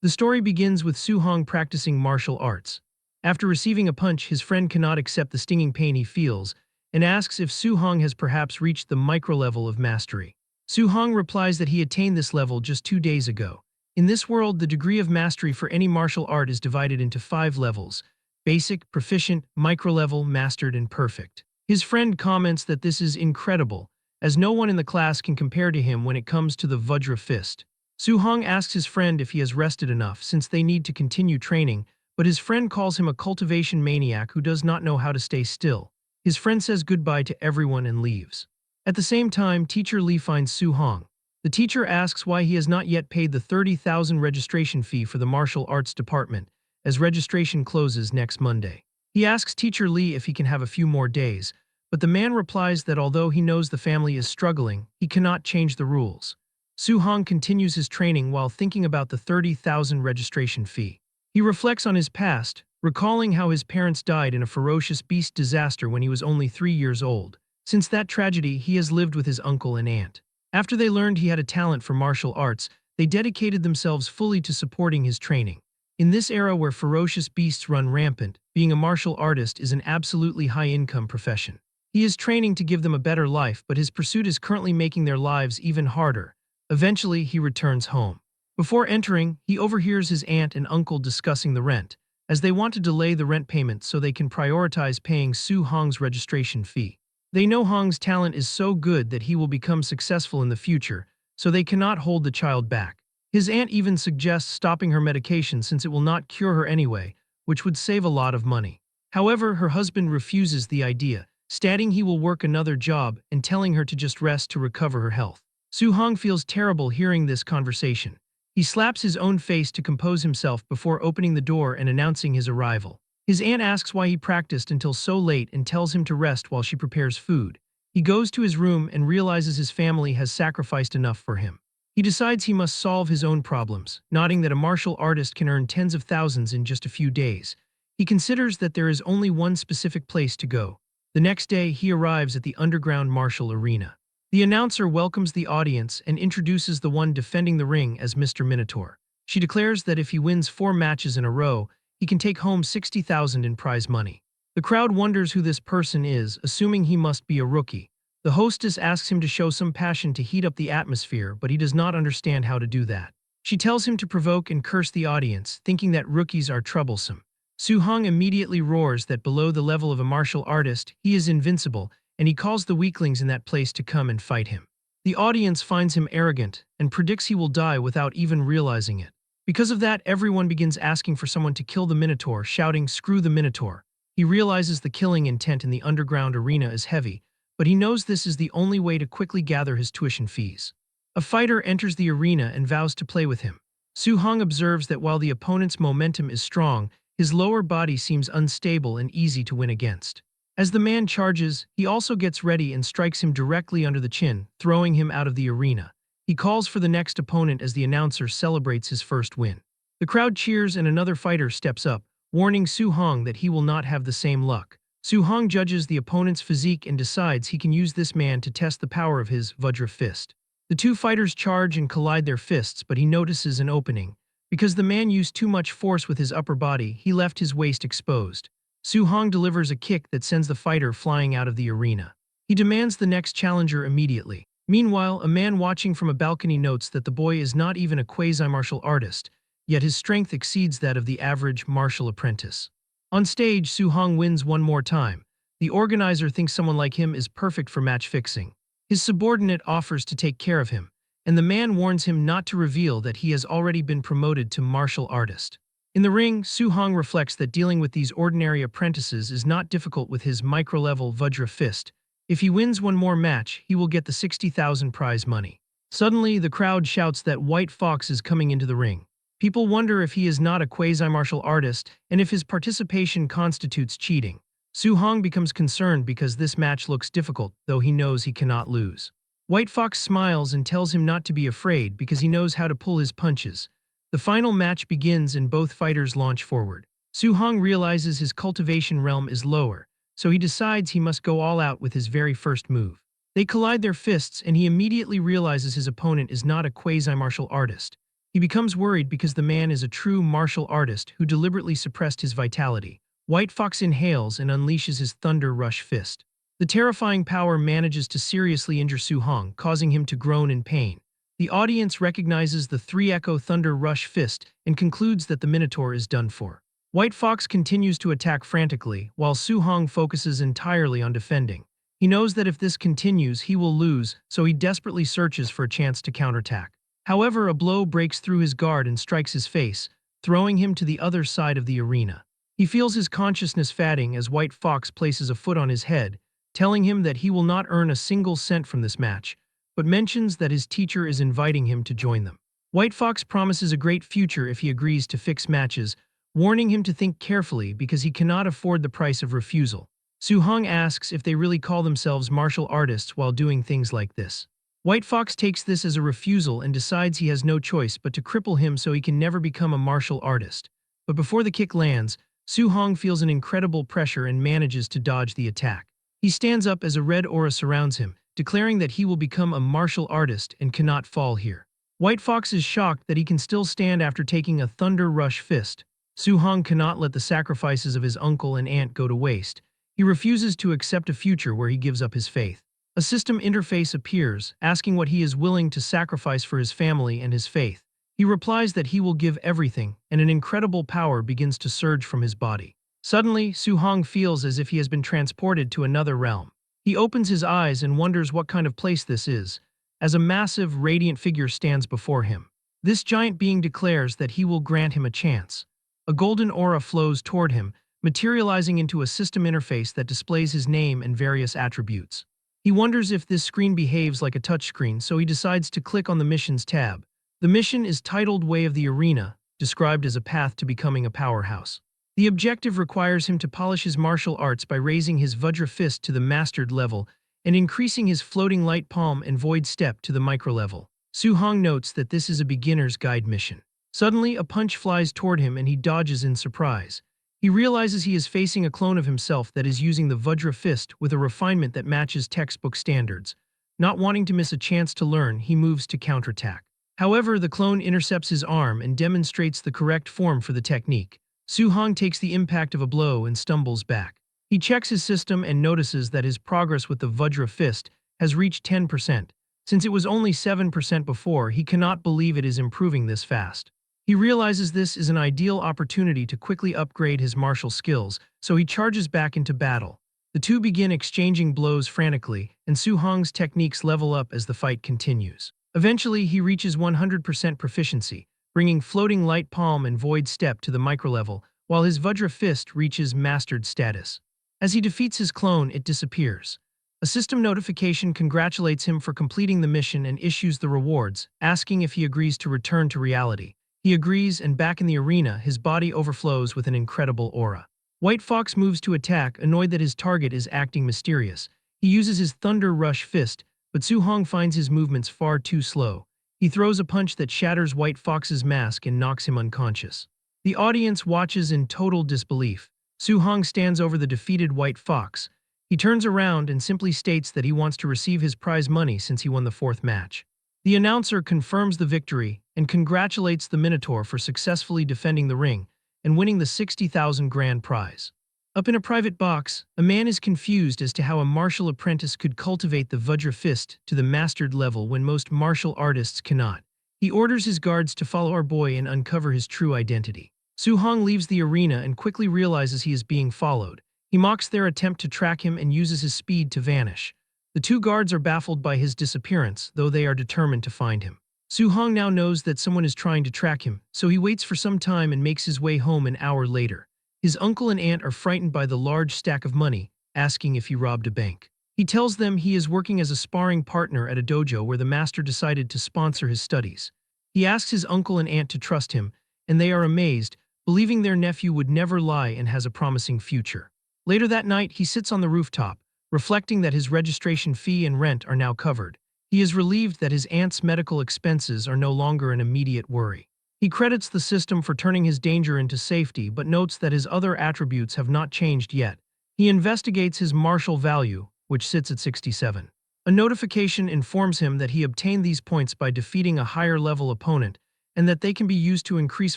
The story begins with Su Hong practicing martial arts. After receiving a punch, his friend cannot accept the stinging pain he feels and asks if Su Hong has perhaps reached the micro-level of mastery. Su Hong replies that he attained this level just 2 days ago. In this world, the degree of mastery for any martial art is divided into 5 levels: basic, proficient, micro-level, mastered, and perfect. His friend comments that this is incredible, as no one in the class can compare to him when it comes to the Vajra fist. Su Hong asks his friend if he has rested enough since they need to continue training, but his friend calls him a cultivation maniac who does not know how to stay still. His friend says goodbye to everyone and leaves. At the same time, teacher Lee finds Su Hong. The teacher asks why he has not yet paid the 30,000 registration fee for the martial arts department, as registration closes next Monday. He asks teacher Lee if he can have a few more days, but the man replies that although he knows the family is struggling, he cannot change the rules. Su Hong continues his training while thinking about the 30,000 registration fee. He reflects on his past, recalling how his parents died in a ferocious beast disaster when he was only 3 years old. Since that tragedy, he has lived with his uncle and aunt. After they learned he had a talent for martial arts, they dedicated themselves fully to supporting his training. In this era where ferocious beasts run rampant, being a martial artist is an absolutely high-income profession. He is training to give them a better life, but his pursuit is currently making their lives even harder. Eventually, he returns home. Before entering, he overhears his aunt and uncle discussing the rent, as they want to delay the rent payment so they can prioritize paying Su Hong's registration fee. They know Hong's talent is so good that he will become successful in the future, so they cannot hold the child back. His aunt even suggests stopping her medication since it will not cure her anyway, which would save a lot of money. However, her husband refuses the idea, stating he will work another job and telling her to just rest to recover her health. Su Hong feels terrible hearing this conversation. He slaps his own face to compose himself before opening the door and announcing his arrival. His aunt asks why he practiced until so late and tells him to rest while she prepares food. He goes to his room and realizes his family has sacrificed enough for him. He decides he must solve his own problems, noting that a martial artist can earn tens of thousands in just a few days. He considers that there is only one specific place to go. The next day, he arrives at the underground martial arena. The announcer welcomes the audience and introduces the one defending the ring as Mr. Minotaur. She declares that if he wins 4 matches in a row, he can take home 60,000 in prize money. The crowd wonders who this person is, assuming he must be a rookie. The hostess asks him to show some passion to heat up the atmosphere, but he does not understand how to do that. She tells him to provoke and curse the audience, thinking that rookies are troublesome. Su Hong immediately roars that below the level of a martial artist, he is invincible, and he calls the weaklings in that place to come and fight him. The audience finds him arrogant and predicts he will die without even realizing it. Because of that, everyone begins asking for someone to kill the Minotaur, shouting, "Screw the Minotaur." He realizes the killing intent in the underground arena is heavy, but he knows this is the only way to quickly gather his tuition fees. A fighter enters the arena and vows to play with him. Su Hong observes that while the opponent's momentum is strong, his lower body seems unstable and easy to win against. As the man charges, he also gets ready and strikes him directly under the chin, throwing him out of the arena. He calls for the next opponent as the announcer celebrates his first win. The crowd cheers and another fighter steps up, warning Su Hong that he will not have the same luck. Su Hong judges the opponent's physique and decides he can use this man to test the power of his Vajra fist. The 2 fighters charge and collide their fists, but he notices an opening. Because the man used too much force with his upper body, he left his waist exposed. Su Hong delivers a kick that sends the fighter flying out of the arena. He demands the next challenger immediately. Meanwhile, a man watching from a balcony notes that the boy is not even a quasi-martial artist, yet his strength exceeds that of the average martial apprentice. On stage, Su Hong wins one more time. The organizer thinks someone like him is perfect for match fixing. His subordinate offers to take care of him, and the man warns him not to reveal that he has already been promoted to martial artist. In the ring, Su Hong reflects that dealing with these ordinary apprentices is not difficult with his micro-level Vajra fist. If he wins one more match, he will get the 60,000 prize money. Suddenly, the crowd shouts that White Fox is coming into the ring. People wonder if he is not a quasi-martial artist and if his participation constitutes cheating. Su Hong becomes concerned because this match looks difficult, though he knows he cannot lose. White Fox smiles and tells him not to be afraid because he knows how to pull his punches. The final match begins and both fighters launch forward. Su Hong realizes his cultivation realm is lower, so he decides he must go all out with his very first move. They collide their fists and he immediately realizes his opponent is not a quasi-martial artist. He becomes worried because the man is a true martial artist who deliberately suppressed his vitality. White Fox inhales and unleashes his Thunder Rush Fist. The terrifying power manages to seriously injure Su Hong, causing him to groan in pain. The audience recognizes the three-echo Thunder Rush Fist and concludes that the Minotaur is done for. White Fox continues to attack frantically, while Su Hong focuses entirely on defending. He knows that if this continues, he will lose, so he desperately searches for a chance to counterattack. However, a blow breaks through his guard and strikes his face, throwing him to the other side of the arena. He feels his consciousness fading as White Fox places a foot on his head, telling him that he will not earn a single cent from this match, but mentions that his teacher is inviting him to join them. White Fox promises a great future if he agrees to fix matches, warning him to think carefully because he cannot afford the price of refusal. Su Hong asks if they really call themselves martial artists while doing things like this. White Fox takes this as a refusal and decides he has no choice but to cripple him so he can never become a martial artist. But before the kick lands, Su Hong feels an incredible pressure and manages to dodge the attack. He stands up as a red aura surrounds him, declaring that he will become a martial artist and cannot fall here. White Fox is shocked that he can still stand after taking a Thunder Rush Fist. Su Hong cannot let the sacrifices of his uncle and aunt go to waste. He refuses to accept a future where he gives up his faith. A system interface appears, asking what he is willing to sacrifice for his family and his faith. He replies that he will give everything, and an incredible power begins to surge from his body. Suddenly, Su Hong feels as if he has been transported to another realm. He opens his eyes and wonders what kind of place this is, as a massive, radiant figure stands before him. This giant being declares that he will grant him a chance. A golden aura flows toward him, materializing into a system interface that displays his name and various attributes. He wonders if this screen behaves like a touchscreen, so he decides to click on the Missions tab. The mission is titled Way of the Arena, described as a path to becoming a powerhouse. The objective requires him to polish his martial arts by raising his Vajra Fist to the Mastered level and increasing his Floating Light Palm and Void Step to the Micro level. Su Hong notes that this is a beginner's guide mission. Suddenly, a punch flies toward him and he dodges in surprise. He realizes he is facing a clone of himself that is using the Vajra Fist with a refinement that matches textbook standards. Not wanting to miss a chance to learn, he moves to counterattack. However, the clone intercepts his arm and demonstrates the correct form for the technique. Su Hong takes the impact of a blow and stumbles back. He checks his system and notices that his progress with the Vajra Fist has reached 10%. Since it was only 7% before, he cannot believe it is improving this fast. He realizes this is an ideal opportunity to quickly upgrade his martial skills, so he charges back into battle. The two begin exchanging blows frantically, and Su Hong's techniques level up as the fight continues. Eventually, he reaches 100% proficiency, bringing Floating Light Palm and Void Step to the micro level, while his Vajra Fist reaches Mastered status. As he defeats his clone, it disappears. A system notification congratulates him for completing the mission and issues the rewards, asking if he agrees to return to reality. He agrees, and back in the arena, his body overflows with an incredible aura. White Fox moves to attack, annoyed that his target is acting mysterious. He uses his Thunder Rush Fist, but Su Hong finds his movements far too slow. He throws a punch that shatters White Fox's mask and knocks him unconscious. The audience watches in total disbelief. Su Hong stands over the defeated White Fox. He turns around and simply states that he wants to receive his prize money since he won the fourth match. The announcer confirms the victory and congratulates the Minotaur for successfully defending the ring and winning the 60,000 grand prize. Up in a private box, a man is confused as to how a martial apprentice could cultivate the Vajra Fist to the Mastered level when most martial artists cannot. He orders his guards to follow our boy and uncover his true identity. Su Hong leaves the arena and quickly realizes he is being followed. He mocks their attempt to track him and uses his speed to vanish. The two guards are baffled by his disappearance, though they are determined to find him. Su Hong now knows that someone is trying to track him, so he waits for some time and makes his way home an hour later. His uncle and aunt are frightened by the large stack of money, asking if he robbed a bank. He tells them he is working as a sparring partner at a dojo where the master decided to sponsor his studies. He asks his uncle and aunt to trust him, and they are amazed, believing their nephew would never lie and has a promising future. Later that night, he sits on the rooftop, reflecting that his registration fee and rent are now covered. He is relieved that his aunt's medical expenses are no longer an immediate worry. He credits the system for turning his danger into safety but notes that his other attributes have not changed yet. He investigates his martial value, which sits at 67. A notification informs him that he obtained these points by defeating a higher-level opponent and that they can be used to increase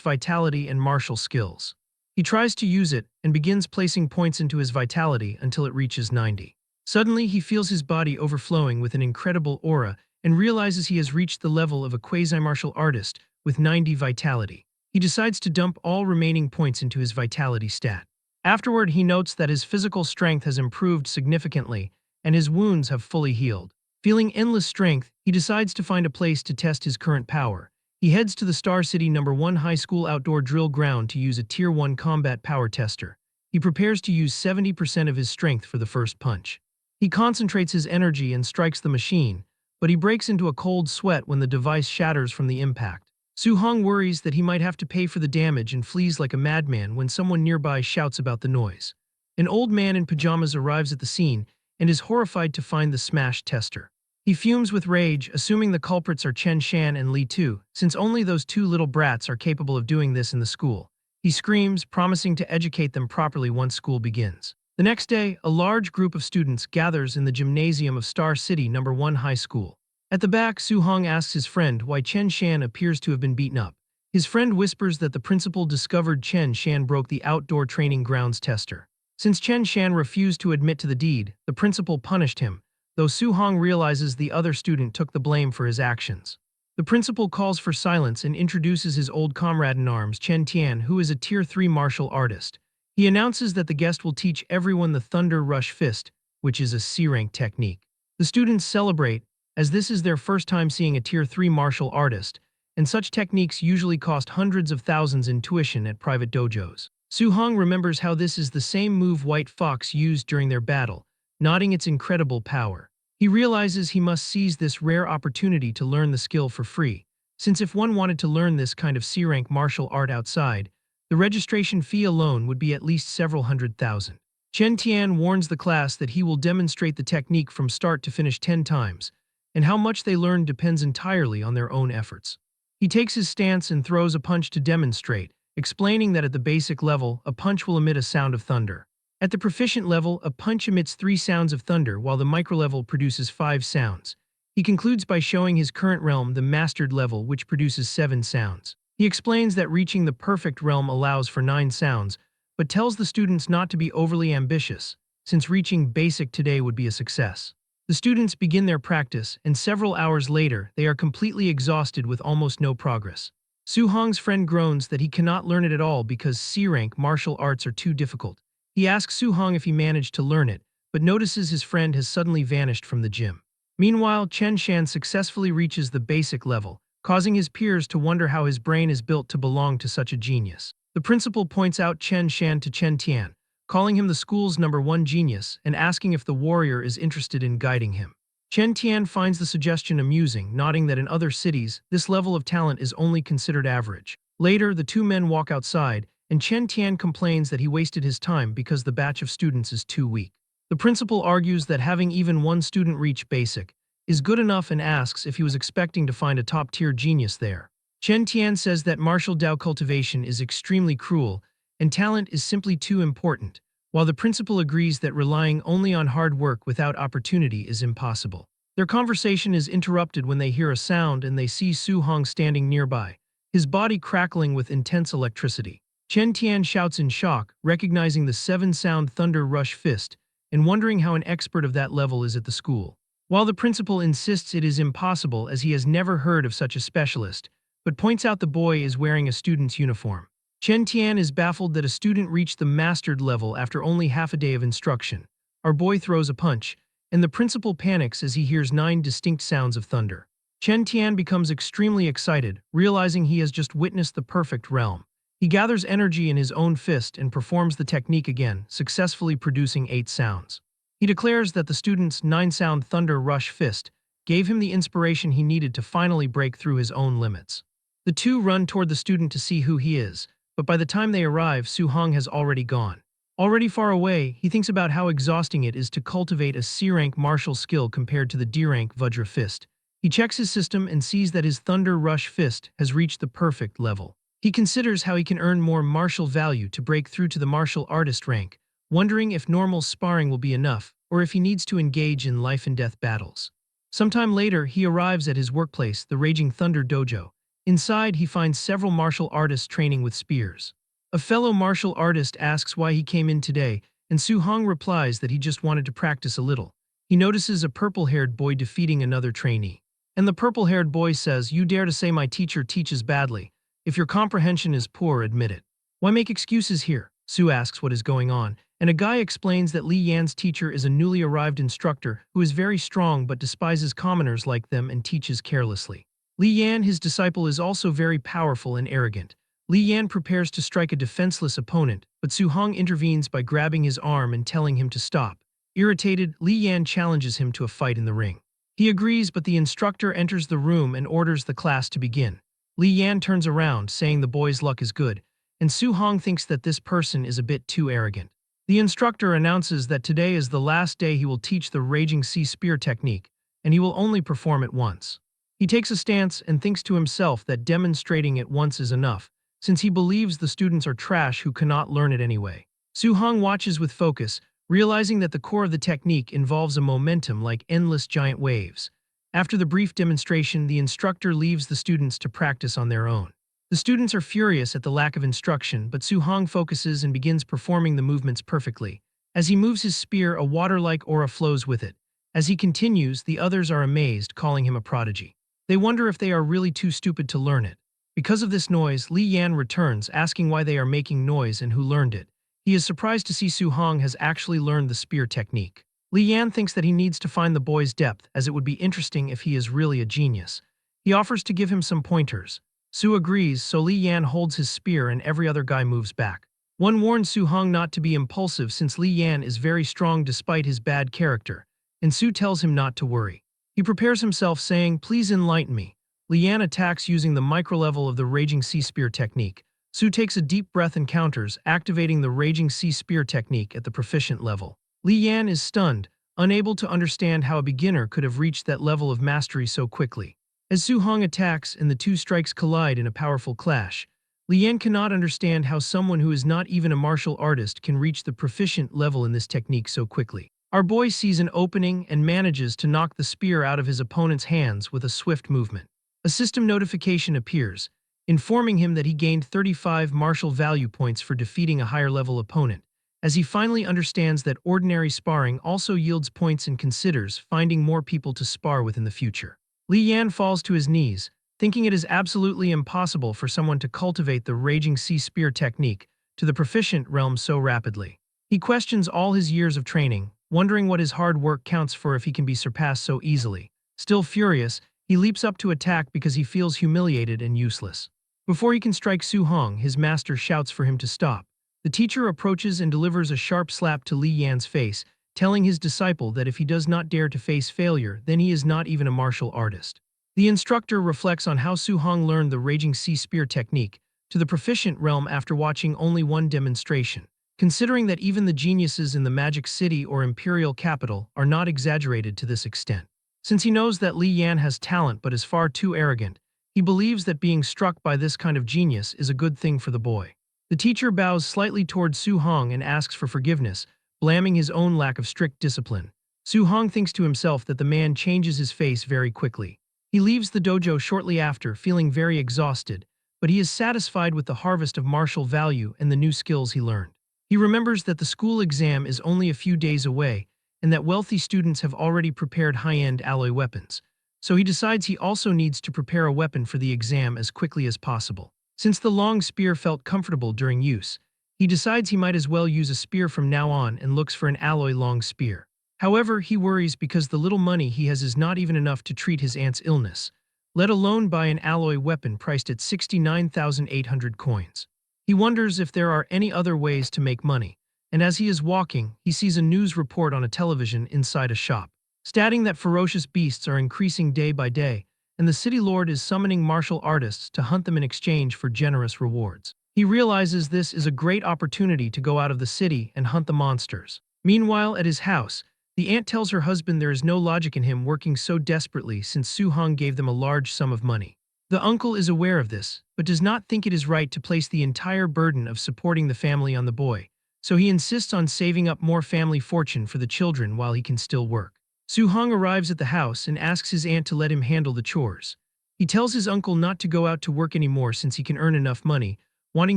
vitality and martial skills. He tries to use it and begins placing points into his vitality until it reaches 90. Suddenly, he feels his body overflowing with an incredible aura and realizes he has reached the level of a quasi-martial artist with 90 vitality. He decides to dump all remaining points into his vitality stat. Afterward, he notes that his physical strength has improved significantly and his wounds have fully healed. Feeling endless strength, he decides to find a place to test his current power. He heads to the Star City #1 High School outdoor drill ground to use a Tier 1 combat power tester. He prepares to use 70% of his strength for the first punch. He concentrates his energy and strikes the machine, but he breaks into a cold sweat when the device shatters from the impact. Su-hong worries that he might have to pay for the damage and flees like a madman when someone nearby shouts about the noise. An old man in pajamas arrives at the scene and is horrified to find the smashed tester. He fumes with rage, assuming the culprits are Chen Shan and Li Tu, since only those two little brats are capable of doing this in the school. He screams, promising to educate them properly once school begins. The next day, a large group of students gathers in the gymnasium of Star City #1 High School. At the back, Su-hong asks his friend why Chen Shan appears to have been beaten up. His friend whispers that the principal discovered Chen Shan broke the outdoor training grounds tester. Since Chen Shan refused to admit to the deed, the principal punished him, though Su-hong realizes the other student took the blame for his actions. The principal calls for silence and introduces his old comrade-in-arms, Chen Tian, who is a Tier 3 martial artist. He announces that the guest will teach everyone the Thunder Rush Fist, which is a C-rank technique. The students celebrate, as this is their first time seeing a Tier 3 martial artist, and such techniques usually cost hundreds of thousands in tuition at private dojos. Su-hong remembers how this is the same move White Fox used during their battle, noting its incredible power. He realizes he must seize this rare opportunity to learn the skill for free, since if one wanted to learn this kind of C-rank martial art outside, the registration fee alone would be at least several hundred thousand. Chen Tian warns the class that he will demonstrate the technique from start to finish 10 times, and how much they learn depends entirely on their own efforts. He takes his stance and throws a punch to demonstrate, explaining that at the basic level, a punch will emit a sound of thunder. At the proficient level, a punch emits 3 sounds of thunder while the micro-level produces 5 sounds. He concludes by showing his current realm, the mastered level, which produces 7 sounds. He explains that reaching the perfect realm allows for 9 sounds, but tells the students not to be overly ambitious, since reaching basic today would be a success. The students begin their practice, and several hours later, they are completely exhausted with almost no progress. Su-hong's friend groans that he cannot learn it at all because C-rank martial arts are too difficult. He asks Su-hong if he managed to learn it, but notices his friend has suddenly vanished from the gym. Meanwhile, Chen Shan successfully reaches the basic level, causing his peers to wonder how his brain is built to belong to such a genius. The principal points out Chen Shan to Chen Tian, calling him the school's #1 genius and asking if the warrior is interested in guiding him. Chen Tian finds the suggestion amusing, noting that in other cities, this level of talent is only considered average. Later, the two men walk outside, and Chen Tian complains that he wasted his time because the batch of students is too weak. The principal argues that having even one student reach basic is good enough and asks if he was expecting to find a top-tier genius there. Chen Tian says that martial Dao cultivation is extremely cruel, and talent is simply too important, while the principal agrees that relying only on hard work without opportunity is impossible. Their conversation is interrupted when they hear a sound and they see Su-hong standing nearby, his body crackling with intense electricity. Chen Tian shouts in shock, recognizing the 7-sound Thunder Rush Fist, and wondering how an expert of that level is at the school. While the principal insists it is impossible as he has never heard of such a specialist, but points out the boy is wearing a student's uniform. Chen Tian is baffled that a student reached the mastered level after only half a day of instruction. Our boy throws a punch, and the principal panics as he hears 9 distinct sounds of thunder. Chen Tian becomes extremely excited, realizing he has just witnessed the perfect realm. He gathers energy in his own fist and performs the technique again, successfully producing 8 sounds. He declares that the student's 9-sound Thunder Rush Fist gave him the inspiration he needed to finally break through his own limits. The two run toward the student to see who he is, but by the time they arrive, Su-hong has already gone. Already far away, he thinks about how exhausting it is to cultivate a C-rank martial skill compared to the D-rank Vajra Fist. He checks his system and sees that his Thunder Rush Fist has reached the perfect level. He considers how he can earn more martial value to break through to the martial artist rank, wondering if normal sparring will be enough, or if he needs to engage in life-and-death battles. Sometime later, he arrives at his workplace, the Raging Thunder Dojo, Inside, he finds several martial artists training with spears. A fellow martial artist asks why he came in today, and Su-hong replies that he just wanted to practice a little. He notices a purple-haired boy defeating another trainee. And the purple-haired boy says, "You dare to say my teacher teaches badly. If your comprehension is poor, admit it. Why make excuses here?" Su asks what is going on, and a guy explains that Li Yan's teacher is a newly arrived instructor who is very strong but despises commoners like them and teaches carelessly. Li Yan, his disciple, is also very powerful and arrogant. Li Yan prepares to strike a defenseless opponent, but Su-hong intervenes by grabbing his arm and telling him to stop. Irritated, Li Yan challenges him to a fight in the ring. He agrees, but the instructor enters the room and orders the class to begin. Li Yan turns around, saying the boy's luck is good, and Su-hong thinks that this person is a bit too arrogant. The instructor announces that today is the last day he will teach the Raging Sea Spear technique, and he will only perform it once. He takes a stance and thinks to himself that demonstrating it once is enough, since he believes the students are trash who cannot learn it anyway. Su-hong watches with focus, realizing that the core of the technique involves a momentum like endless giant waves. After the brief demonstration, the instructor leaves the students to practice on their own. The students are furious at the lack of instruction, but Su-hong focuses and begins performing the movements perfectly. As he moves his spear, a water-like aura flows with it. As he continues, the others are amazed, calling him a prodigy. They wonder if they are really too stupid to learn it. Because of this noise, Li Yan returns, asking why they are making noise and who learned it. He is surprised to see Su-hong has actually learned the spear technique. Li Yan thinks that he needs to find the boy's depth, as it would be interesting if he is really a genius. He offers to give him some pointers. Su agrees, so Li Yan holds his spear and every other guy moves back. One warns Su-hong not to be impulsive since Li Yan is very strong despite his bad character, and Su tells him not to worry. He prepares himself, saying, "Please enlighten me." Li Yan attacks using the micro-level of the Raging Sea Spear technique. Su takes a deep breath and counters, activating the Raging Sea Spear technique at the proficient level. Li Yan is stunned, unable to understand how a beginner could have reached that level of mastery so quickly. As Su-hong attacks and the two strikes collide in a powerful clash, Li Yan cannot understand how someone who is not even a martial artist can reach the proficient level in this technique so quickly. Our boy sees an opening and manages to knock the spear out of his opponent's hands with a swift movement. A system notification appears, informing him that he gained 35 martial value points for defeating a higher-level opponent, as he finally understands that ordinary sparring also yields points and considers finding more people to spar with in the future. Li Yan falls to his knees, thinking it is absolutely impossible for someone to cultivate the Raging Sea Spear technique to the proficient realm so rapidly. He questions all his years of training, wondering what his hard work counts for if he can be surpassed so easily. Still furious, he leaps up to attack because he feels humiliated and useless. Before he can strike Su-hong, his master shouts for him to stop. The teacher approaches and delivers a sharp slap to Li Yan's face, telling his disciple that if he does not dare to face failure, then he is not even a martial artist. The instructor reflects on how Su-hong learned the Raging Sea Spear technique to the proficient realm after watching only one demonstration, considering that even the geniuses in the Magic City or Imperial Capital are not exaggerated to this extent. Since he knows that Li Yan has talent but is far too arrogant, he believes that being struck by this kind of genius is a good thing for the boy. The teacher bows slightly toward Su-hong and asks for forgiveness, blaming his own lack of strict discipline. Su-hong thinks to himself that the man changes his face very quickly. He leaves the dojo shortly after, feeling very exhausted, but he is satisfied with the harvest of martial value and the new skills he learned. He remembers that the school exam is only a few days away, and that wealthy students have already prepared high-end alloy weapons, so he decides he also needs to prepare a weapon for the exam as quickly as possible. Since the long spear felt comfortable during use, he decides he might as well use a spear from now on and looks for an alloy long spear. However, he worries because the little money he has is not even enough to treat his aunt's illness, let alone buy an alloy weapon priced at 69,800 coins. He wonders if there are any other ways to make money, and as he is walking, he sees a news report on a television inside a shop, stating that ferocious beasts are increasing day by day, and the city lord is summoning martial artists to hunt them in exchange for generous rewards. He realizes this is a great opportunity to go out of the city and hunt the monsters. Meanwhile, at his house, the aunt tells her husband there is no logic in him working so desperately since Su-hong gave them a large sum of money. The uncle is aware of this, but does not think it is right to place the entire burden of supporting the family on the boy, so he insists on saving up more family fortune for the children while he can still work. Su-hong arrives at the house and asks his aunt to let him handle the chores. He He tells his uncle not to go out to work anymore since he can earn enough money, wanting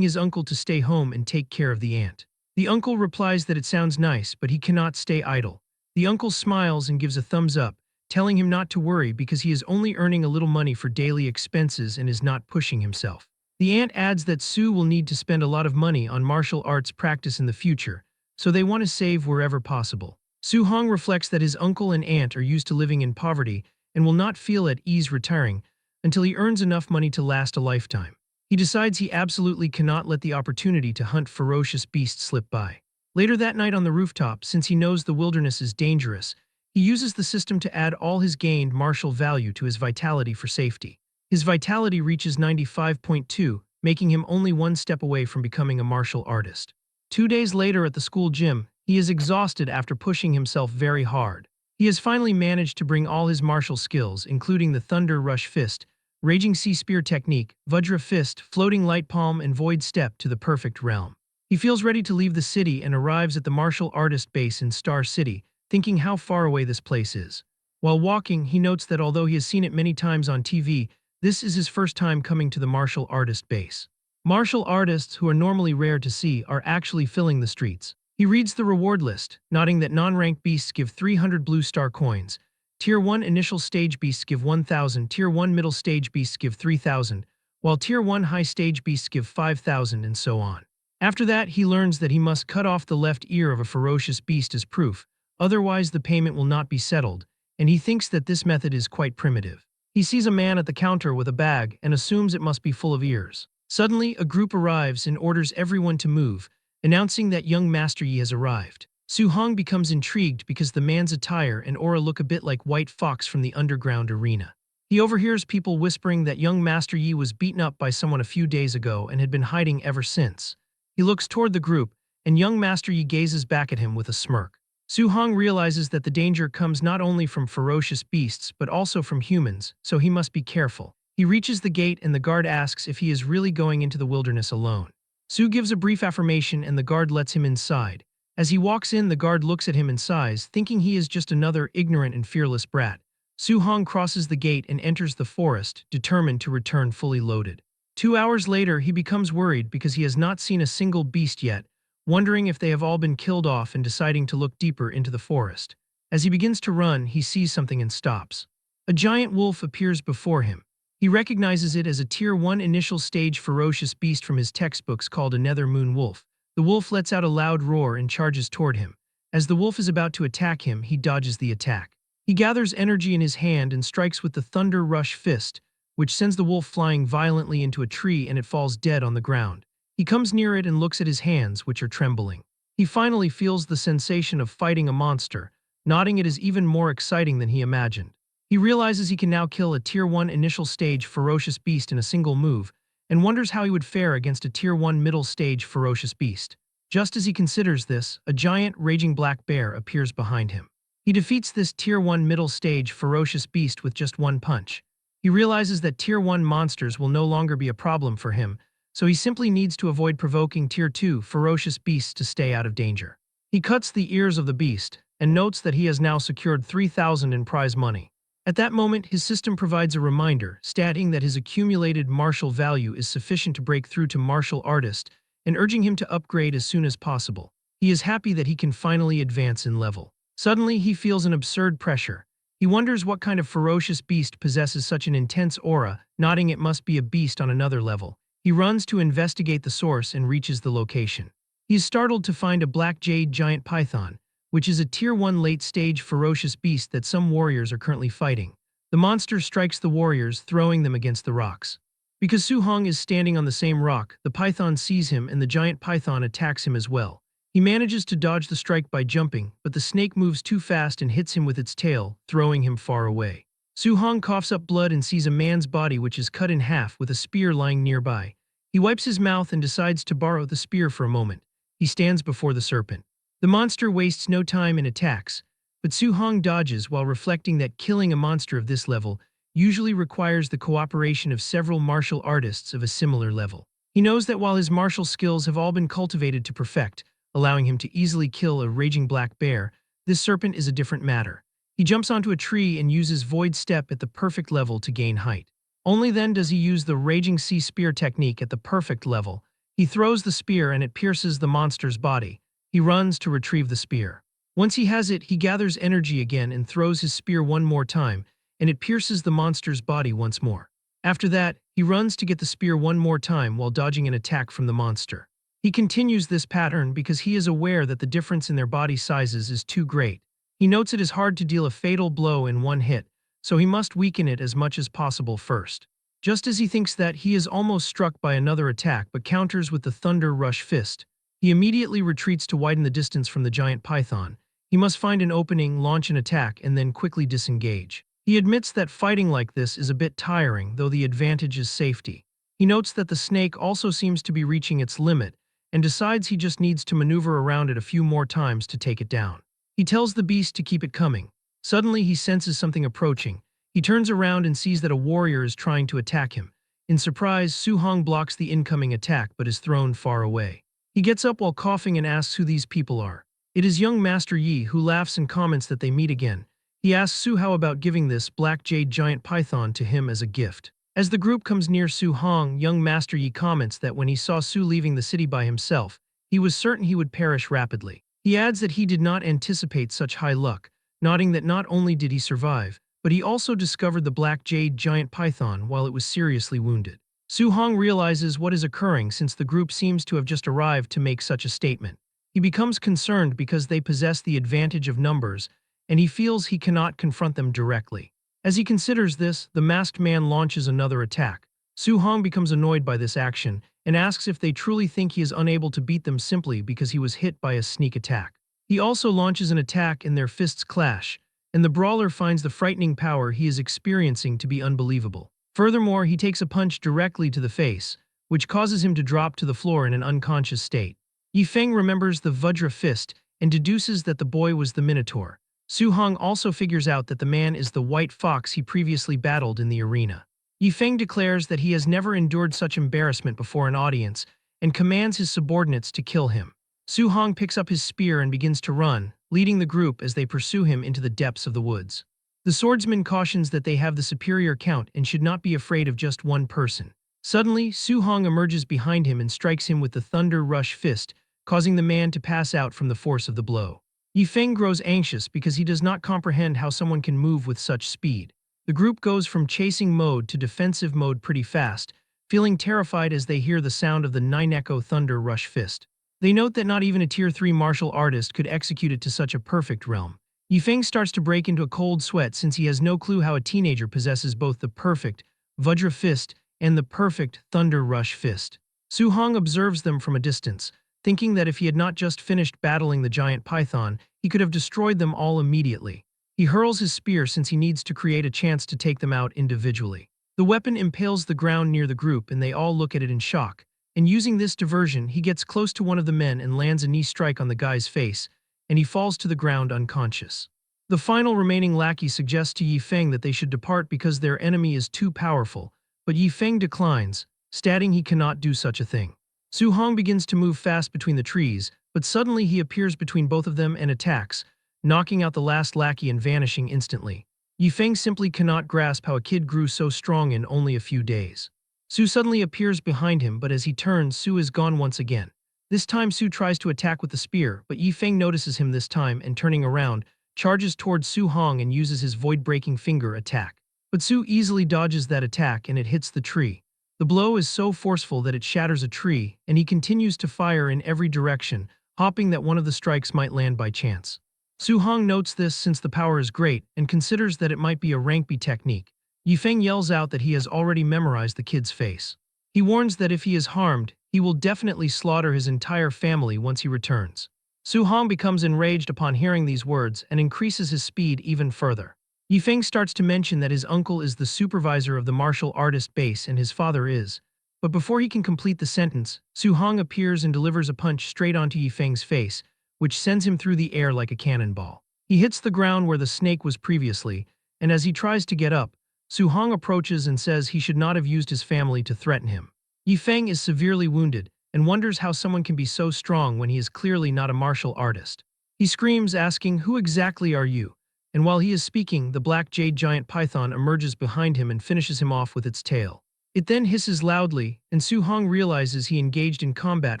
his uncle to stay home and take care of the ant. The uncle replies that it sounds nice, but he cannot stay idle. The uncle smiles and gives a thumbs up, telling him not to worry because he is only earning a little money for daily expenses and is not pushing himself. The ant adds that Sue will need to spend a lot of money on martial arts practice in the future, so they want to save wherever possible. Soo-hong reflects that his uncle and aunt are used to living in poverty and will not feel at ease retiring until he earns enough money to last a lifetime. He decides he absolutely cannot let the opportunity to hunt ferocious beasts slip by. Later that night on the rooftop, since he knows the wilderness is dangerous, he uses the system to add all his gained martial value to his vitality for safety. His vitality reaches 95.2, making him only one step away from becoming a martial artist. 2 days later at the school gym, he is exhausted after pushing himself very hard. He has finally managed to bring all his martial skills, including the Thunder Rush Fist, Raging Sea Spear Technique, Vajra Fist, Floating Light Palm, and Void Step to the perfect realm. He feels ready to leave the city and arrives at the martial artist base in Star City, thinking how far away this place is. While walking, he notes that although he has seen it many times on TV, this is his first time coming to the martial artist base. Martial artists, who are normally rare to see, are actually filling the streets. He reads the reward list, noting that non-ranked beasts give 300 blue star coins, Tier 1 initial stage beasts give 1,000, Tier 1 middle stage beasts give 3,000, while Tier 1 high stage beasts give 5,000, and so on. After that, he learns that he must cut off the left ear of a ferocious beast as proof, otherwise the payment will not be settled, and he thinks that this method is quite primitive. He sees a man at the counter with a bag and assumes it must be full of ears. Suddenly, a group arrives and orders everyone to move, announcing that young Master Yi has arrived. Soo-hong becomes intrigued because the man's attire and aura look a bit like White Fox from the underground arena. He overhears people whispering that young Master Yi was beaten up by someone a few days ago and had been hiding ever since. He looks toward the group, and young Master Yi gazes back at him with a smirk. Soo-hong realizes that the danger comes not only from ferocious beasts but also from humans, so he must be careful. He reaches the gate and the guard asks if he is really going into the wilderness alone. Soo gives a brief affirmation and the guard lets him inside. As he walks in, the guard looks at him and sighs, thinking he is just another ignorant and fearless brat. Soo-hong crosses the gate and enters the forest, determined to return fully loaded. 2 hours later, he becomes worried because he has not seen a single beast yet, wondering if they have all been killed off and deciding to look deeper into the forest. As he begins to run, he sees something and stops. A giant wolf appears before him. He recognizes it as a Tier 1 initial stage ferocious beast from his textbooks called a Nether Moon Wolf. The wolf lets out a loud roar and charges toward him. As the wolf is about to attack him, he dodges the attack. He gathers energy in his hand and strikes with the Thunder Rush Fist, which sends the wolf flying violently into a tree and it falls dead on the ground. He comes near it and looks at his hands, which are trembling. He finally feels the sensation of fighting a monster, nodding it is even more exciting than he imagined. He realizes he can now kill a Tier 1 initial stage ferocious beast in a single move, and wonders how he would fare against a Tier 1 middle stage ferocious beast. Just as he considers this, a giant raging black bear appears behind him. He defeats this Tier 1 middle stage ferocious beast with just one punch. He realizes that Tier 1 monsters will no longer be a problem for him, so he simply needs to avoid provoking Tier 2 ferocious beasts to stay out of danger. He cuts the ears of the beast, and notes that he has now secured 3,000 in prize money. At that moment, his system provides a reminder, stating that his accumulated martial value is sufficient to break through to martial artist, and urging him to upgrade as soon as possible. He is happy that he can finally advance in level. Suddenly, he feels an absurd pressure. He wonders what kind of ferocious beast possesses such an intense aura, nodding it must be a beast on another level. He runs to investigate the source and reaches the location. He is startled to find a black jade giant python, which is a Tier 1 late-stage ferocious beast that some warriors are currently fighting. The monster strikes the warriors, throwing them against the rocks. Because Soo-hong is standing on the same rock, the python sees him and the giant python attacks him as well. He manages to dodge the strike by jumping, but the snake moves too fast and hits him with its tail, throwing him far away. Soo-hong coughs up blood and sees a man's body which is cut in half with a spear lying nearby. He wipes his mouth and decides to borrow the spear for a moment. He stands before the serpent. The monster wastes no time and attacks, but Soo-hong dodges while reflecting that killing a monster of this level usually requires the cooperation of several martial artists of a similar level. He knows that while his martial skills have all been cultivated to perfect, allowing him to easily kill a raging black bear, this serpent is a different matter. He jumps onto a tree and uses Void Step at the perfect level to gain height. Only then does he use the Raging Sea Spear technique at the perfect level. He throws the spear and it pierces the monster's body. He runs to retrieve the spear. Once he has it, he gathers energy again and throws his spear one more time, and it pierces the monster's body once more. After that, he runs to get the spear one more time while dodging an attack from the monster. He continues this pattern because he is aware that the difference in their body sizes is too great. He notes it is hard to deal a fatal blow in one hit, so he must weaken it as much as possible first. Just as he thinks that, he is almost struck by another attack but counters with the Thunder Rush Fist. He immediately retreats to widen the distance from the giant python. He must find an opening, launch an attack, and then quickly disengage. He admits that fighting like this is a bit tiring, though the advantage is safety. He notes that the snake also seems to be reaching its limit, and decides he just needs to maneuver around it a few more times to take it down. He tells the beast to keep it coming. Suddenly, he senses something approaching. He turns around and sees that a warrior is trying to attack him. In surprise, Su-hong blocks the incoming attack but is thrown far away. He gets up while coughing and asks who these people are. It is young Master Yi, who laughs and comments that they meet again. He asks Su how about giving this black jade giant python to him as a gift. As the group comes near Su-hong, young Master Yi comments that when he saw Su leaving the city by himself, he was certain he would perish rapidly. He adds that he did not anticipate such high luck, noting that not only did he survive, but he also discovered the black jade giant python while it was seriously wounded. Su-hong realizes what is occurring since the group seems to have just arrived to make such a statement. He becomes concerned because they possess the advantage of numbers, and he feels he cannot confront them directly. As he considers this, the masked man launches another attack. Su-hong becomes annoyed by this action and asks if they truly think he is unable to beat them simply because he was hit by a sneak attack. He also launches an attack and their fists clash, and the brawler finds the frightening power he is experiencing to be unbelievable. Furthermore, he takes a punch directly to the face, which causes him to drop to the floor in an unconscious state. Yifeng remembers the Vajra fist and deduces that the boy was the Minotaur. Su-hong also figures out that the man is the white fox he previously battled in the arena. Yifeng declares that he has never endured such embarrassment before an audience and commands his subordinates to kill him. Su-hong picks up his spear and begins to run, leading the group as they pursue him into the depths of the woods. The swordsman cautions that they have the superior count and should not be afraid of just one person. Suddenly, Su-hong emerges behind him and strikes him with the Thunder Rush Fist, causing the man to pass out from the force of the blow. Yifeng grows anxious because he does not comprehend how someone can move with such speed. The group goes from chasing mode to defensive mode pretty fast, feeling terrified as they hear the sound of the Nine-Echo Thunder Rush Fist. They note that not even a Tier 3 martial artist could execute it to such a perfect realm. Yifeng starts to break into a cold sweat since he has no clue how a teenager possesses both the perfect Vajra Fist and the perfect Thunder Rush Fist. Su-hong observes them from a distance, thinking that if he had not just finished battling the giant python, he could have destroyed them all immediately. He hurls his spear since he needs to create a chance to take them out individually. The weapon impales the ground near the group and they all look at it in shock. And using this diversion, he gets close to one of the men and lands a knee strike on the guy's face, and he falls to the ground unconscious. The final remaining lackey suggests to Yifeng that they should depart because their enemy is too powerful, but Yifeng declines, stating he cannot do such a thing. Su-hong begins to move fast between the trees, but suddenly he appears between both of them and attacks, knocking out the last lackey and vanishing instantly. Yifeng simply cannot grasp how a kid grew so strong in only a few days. Su suddenly appears behind him, but as he turns, Su is gone once again. This time Su tries to attack with the spear, but Yifeng notices him this time and turning around, charges towards Su-hong and uses his void-breaking finger attack. But Su easily dodges that attack and it hits the tree. The blow is so forceful that it shatters a tree, and he continues to fire in every direction, hoping that one of the strikes might land by chance. Su-hong notes this since the power is great and considers that it might be a rank B technique. Yifeng yells out that he has already memorized the kid's face. He warns that if he is harmed, he will definitely slaughter his entire family once he returns. Su-hong becomes enraged upon hearing these words and increases his speed even further. Yifeng starts to mention that his uncle is the supervisor of the martial artist base and his father is. But before he can complete the sentence, Su-hong appears and delivers a punch straight onto Yifeng's face, which sends him through the air like a cannonball. He hits the ground where the snake was previously, and as he tries to get up, Su-hong approaches and says he should not have used his family to threaten him. Yifeng is severely wounded and wonders how someone can be so strong when he is clearly not a martial artist. He screams asking, "Who exactly are you? and while he is speaking, the black jade giant python emerges behind him and finishes him off with its tail. It then hisses loudly, and Su-hong realizes he engaged in combat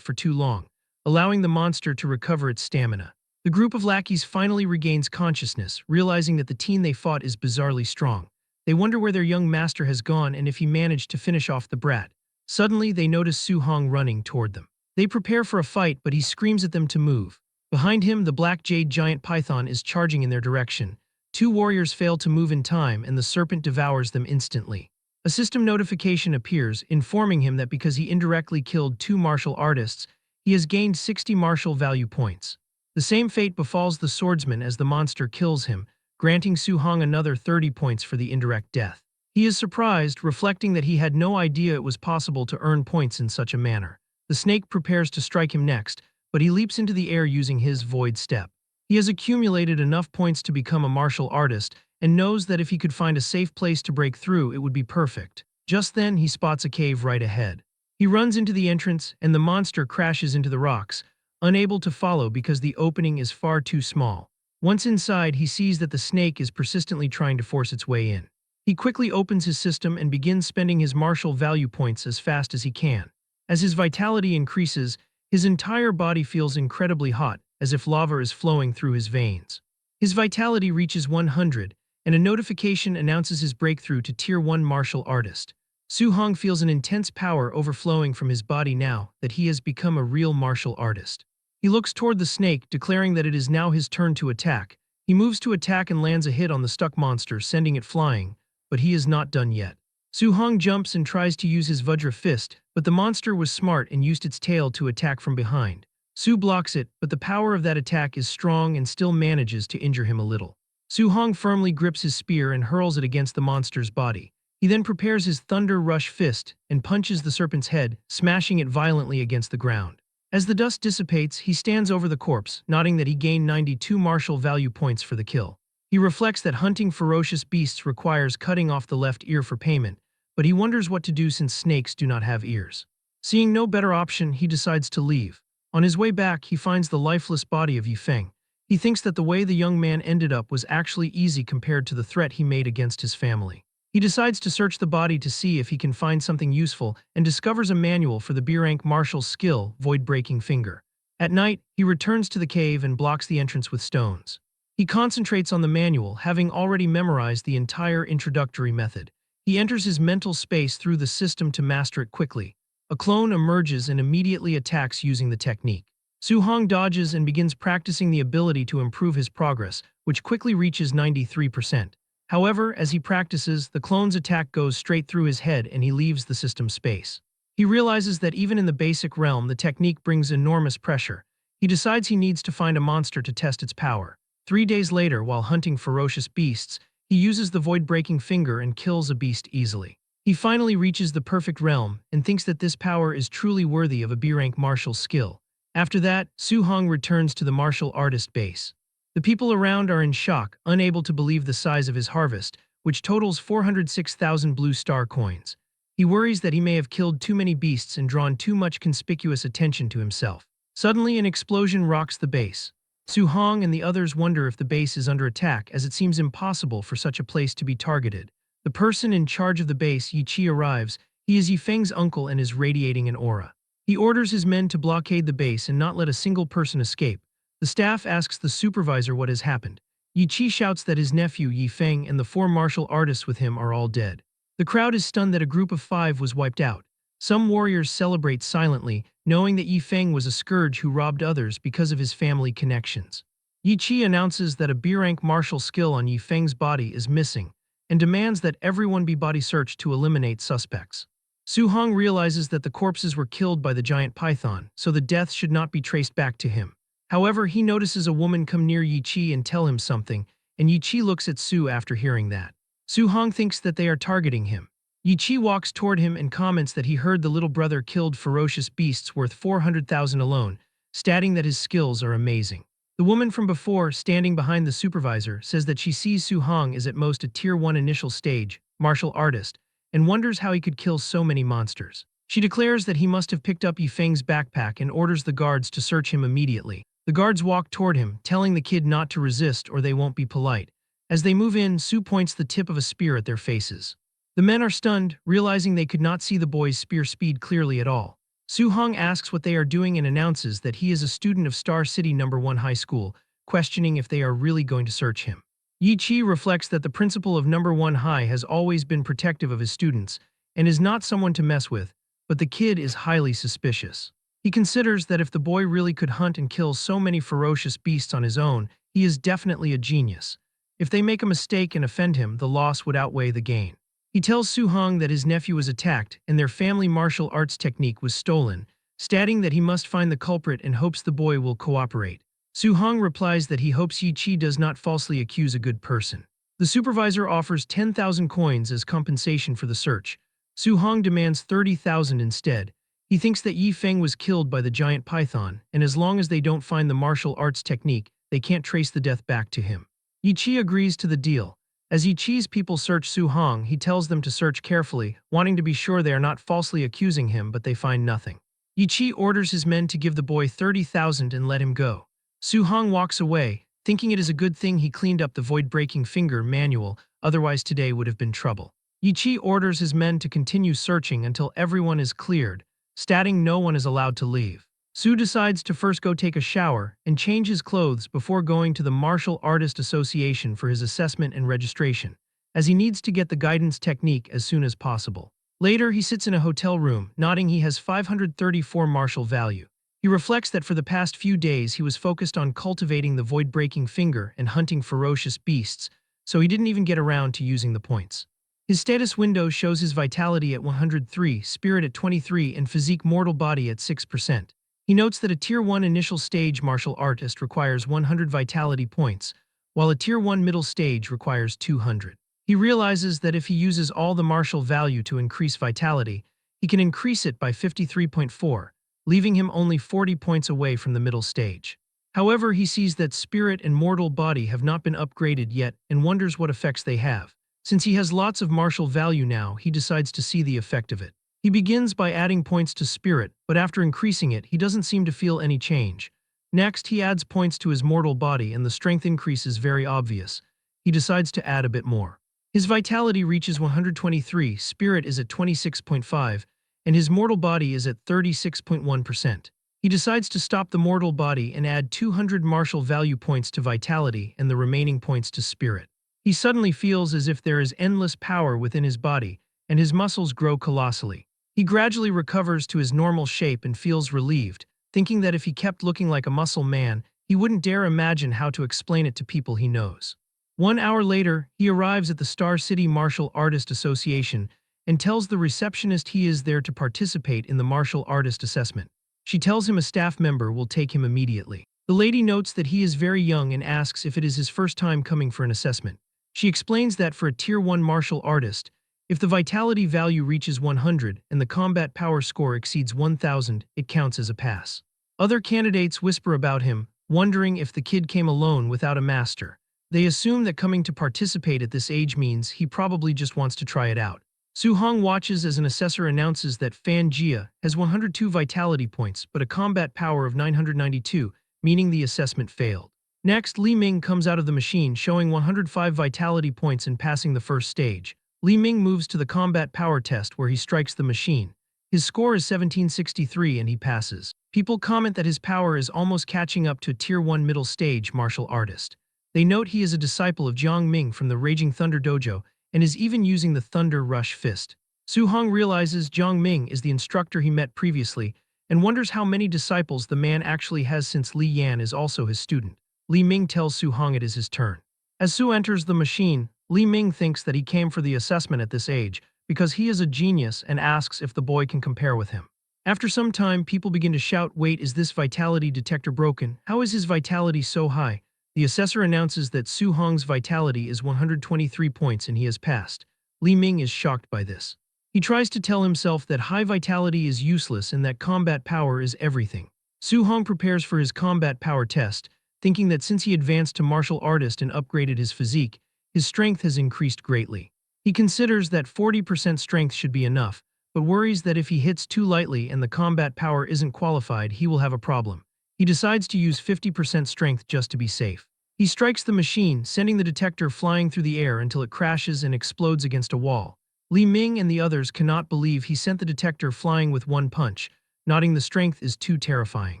for too long, allowing the monster to recover its stamina. The group of lackeys finally regains consciousness, realizing that the teen they fought is bizarrely strong. They wonder where their young master has gone and if he managed to finish off the brat. Suddenly, they notice Su-hong running toward them. They prepare for a fight, but he screams at them to move. Behind him, the black jade giant python is charging in their direction. Two warriors fail to move in time, and the serpent devours them instantly. A system notification appears, informing him that because he indirectly killed two martial artists, he has gained 60 martial value points. The same fate befalls the swordsman as the monster kills him, granting Su-hong another 30 points for the indirect death. He is surprised, reflecting that he had no idea it was possible to earn points in such a manner. The snake prepares to strike him next, but he leaps into the air using his void step. He has accumulated enough points to become a martial artist and knows that if he could find a safe place to break through, it would be perfect. Just then, he spots a cave right ahead. He runs into the entrance, and the monster crashes into the rocks, unable to follow because the opening is far too small. Once inside, he sees that the snake is persistently trying to force its way in. He quickly opens his system and begins spending his martial value points as fast as he can. As his vitality increases, his entire body feels incredibly hot, as if lava is flowing through his veins. His vitality reaches 100, and a notification announces his breakthrough to Tier 1 martial artist. Su-hong feels an intense power overflowing from his body now that he has become a real martial artist. He looks toward the snake, declaring that it is now his turn to attack. He moves to attack and lands a hit on the stuck monster, sending it flying, but he is not done yet. Su-hong jumps and tries to use his Vajra fist, but the monster was smart and used its tail to attack from behind. Su blocks it, but the power of that attack is strong and still manages to injure him a little. Su-hong firmly grips his spear and hurls it against the monster's body. He then prepares his Thunder Rush fist and punches the serpent's head, smashing it violently against the ground. As the dust dissipates, he stands over the corpse, noting that he gained 92 martial value points for the kill. He reflects that hunting ferocious beasts requires cutting off the left ear for payment, but he wonders what to do since snakes do not have ears. Seeing no better option, he decides to leave. On his way back, he finds the lifeless body of Yifeng. He thinks that the way the young man ended up was actually easy compared to the threat he made against his family. He decides to search the body to see if he can find something useful and discovers a manual for the B-rank martial skill, Void-Breaking Finger. At night, he returns to the cave and blocks the entrance with stones. He concentrates on the manual, having already memorized the entire introductory method. He enters his mental space through the system to master it quickly. A clone emerges and immediately attacks using the technique. Su-hong dodges and begins practicing the ability to improve his progress, which quickly reaches 93%. However, as he practices, the clone's attack goes straight through his head and he leaves the system space. He realizes that even in the basic realm, the technique brings enormous pressure. He decides he needs to find a monster to test its power. 3 days later, while hunting ferocious beasts, he uses the Void-Breaking Finger and kills a beast easily. He finally reaches the perfect realm and thinks that this power is truly worthy of a B-rank martial skill. After that, Su-hong returns to the martial artist base. The people around are in shock, unable to believe the size of his harvest, which totals 406,000 blue star coins. He worries that he may have killed too many beasts and drawn too much conspicuous attention to himself. Suddenly, an explosion rocks the base. Su-hong and the others wonder if the base is under attack, as it seems impossible for such a place to be targeted. The person in charge of the base, Yi-chi, arrives. He is Yifeng's uncle and is radiating an aura. He orders his men to blockade the base and not let a single person escape. The staff asks the supervisor what has happened. Yi-chi shouts that his nephew Yifeng and the 4 martial artists with him are all dead. The crowd is stunned that a group of 5 was wiped out. Some warriors celebrate silently, knowing that Yifeng was a scourge who robbed others because of his family connections. Yi-chi announces that a B-rank martial skill on Yifeng's body is missing, and demands that everyone be body searched to eliminate suspects. Su-hong realizes that the corpses were killed by the giant python, so the death should not be traced back to him. However, he notices a woman come near Yi-chi and tell him something, and Yi-chi looks at Su after hearing that. Su-hong thinks that they are targeting him. Yi-chi walks toward him and comments that he heard the little brother killed ferocious beasts worth 400,000 alone, stating that his skills are amazing. The woman from before, standing behind the supervisor, says that she sees Su-hong is at most a Tier 1 initial stage martial artist, and wonders how he could kill so many monsters. She declares that he must have picked up Yifeng's backpack and orders the guards to search him immediately. The guards walk toward him, telling the kid not to resist or they won't be polite. As they move in, Su points the tip of a spear at their faces. The men are stunned, realizing they could not see the boy's spear speed clearly at all. Su-hong asks what they are doing and announces that he is a student of Star City No. 1 High School, questioning if they are really going to search him. Yi-chi reflects that the principal of No. 1 High has always been protective of his students and is not someone to mess with, but the kid is highly suspicious. He considers that if the boy really could hunt and kill so many ferocious beasts on his own, he is definitely a genius. If they make a mistake and offend him, the loss would outweigh the gain. He tells Su-hong that his nephew was attacked and their family martial arts technique was stolen, stating that he must find the culprit and hopes the boy will cooperate. Su-hong replies that he hopes Yi-chi does not falsely accuse a good person. The supervisor offers 10,000 coins as compensation for the search. Su-hong demands 30,000 instead. He thinks that Yi Feng was killed by the giant python, and as long as they don't find the martial arts technique, they can't trace the death back to him. Yi-chi agrees to the deal. As Yi-chi's people search Su-hong, he tells them to search carefully, wanting to be sure they are not falsely accusing him, but they find nothing. Yi-chi orders his men to give the boy 30,000 and let him go. Su-hong walks away, thinking it is a good thing he cleaned up the void-breaking finger manual, otherwise today would have been trouble. Yi-chi orders his men to continue searching until everyone is cleared, stating no one is allowed to leave. Su decides to first go take a shower and change his clothes before going to the Martial Artist Association for his assessment and registration, as he needs to get the guidance technique as soon as possible. Later, he sits in a hotel room, nodding he has 534 martial value. He reflects that for the past few days he was focused on cultivating the void-breaking finger and hunting ferocious beasts, so he didn't even get around to using the points. His status window shows his vitality at 103, spirit at 23, and physique mortal body at 6%. He notes that a Tier 1 initial stage martial artist requires 100 vitality points, while a Tier 1 middle stage requires 200. He realizes that if he uses all the martial value to increase vitality, he can increase it by 53.4, leaving him only 40 points away from the middle stage. However, he sees that spirit and mortal body have not been upgraded yet and wonders what effects they have. Since he has lots of martial value now, he decides to see the effect of it. He begins by adding points to spirit, but after increasing it, he doesn't seem to feel any change. Next, he adds points to his mortal body and the strength increase is very obvious. He decides to add a bit more. His vitality reaches 123, spirit is at 26.5, and his mortal body is at 36.1%. He decides to stop the mortal body and add 200 martial value points to vitality and the remaining points to spirit. He suddenly feels as if there is endless power within his body, and his muscles grow colossally. He gradually recovers to his normal shape and feels relieved, thinking that if he kept looking like a muscle man, he wouldn't dare imagine how to explain it to people he knows. 1 hour later, he arrives at the Star City Martial Artist Association and tells the receptionist he is there to participate in the martial artist assessment. She tells him a staff member will take him immediately. The lady notes that he is very young and asks if it is his first time coming for an assessment. She explains that for a Tier 1 martial artist, if the vitality value reaches 100 and the combat power score exceeds 1000, it counts as a pass. Other candidates whisper about him, wondering if the kid came alone without a master. They assume that coming to participate at this age means he probably just wants to try it out. Su-hong watches as an assessor announces that Fan Jia has 102 vitality points but a combat power of 992, meaning the assessment failed. Next, Li Ming comes out of the machine showing 105 vitality points and passing the first stage. Li Ming moves to the combat power test where he strikes the machine. His score is 1763 and he passes. People comment that his power is almost catching up to a Tier 1 middle stage martial artist. They note he is a disciple of Jiang Ming from the Raging Thunder Dojo and is even using the Thunder Rush Fist. Su-hong realizes Jiang Ming is the instructor he met previously and wonders how many disciples the man actually has since Li Yan is also his student. Li Ming tells Su-hong it is his turn. As Su enters the machine, Li Ming thinks that he came for the assessment at this age because he is a genius and asks if the boy can compare with him. After some time, people begin to shout, "Wait, is this vitality detector broken? How is his vitality so high?" The assessor announces that Su-hong's vitality is 123 points and he has passed. Li Ming is shocked by this. He tries to tell himself that high vitality is useless and that combat power is everything. Su-hong prepares for his combat power test, thinking that since he advanced to martial artist and upgraded his physique, his strength has increased greatly. He considers that 40% strength should be enough, but worries that if he hits too lightly and the combat power isn't qualified, he will have a problem. He decides to use 50% strength just to be safe. He strikes the machine, sending the detector flying through the air until it crashes and explodes against a wall. Li Ming and the others cannot believe he sent the detector flying with one punch, noting the strength is too terrifying.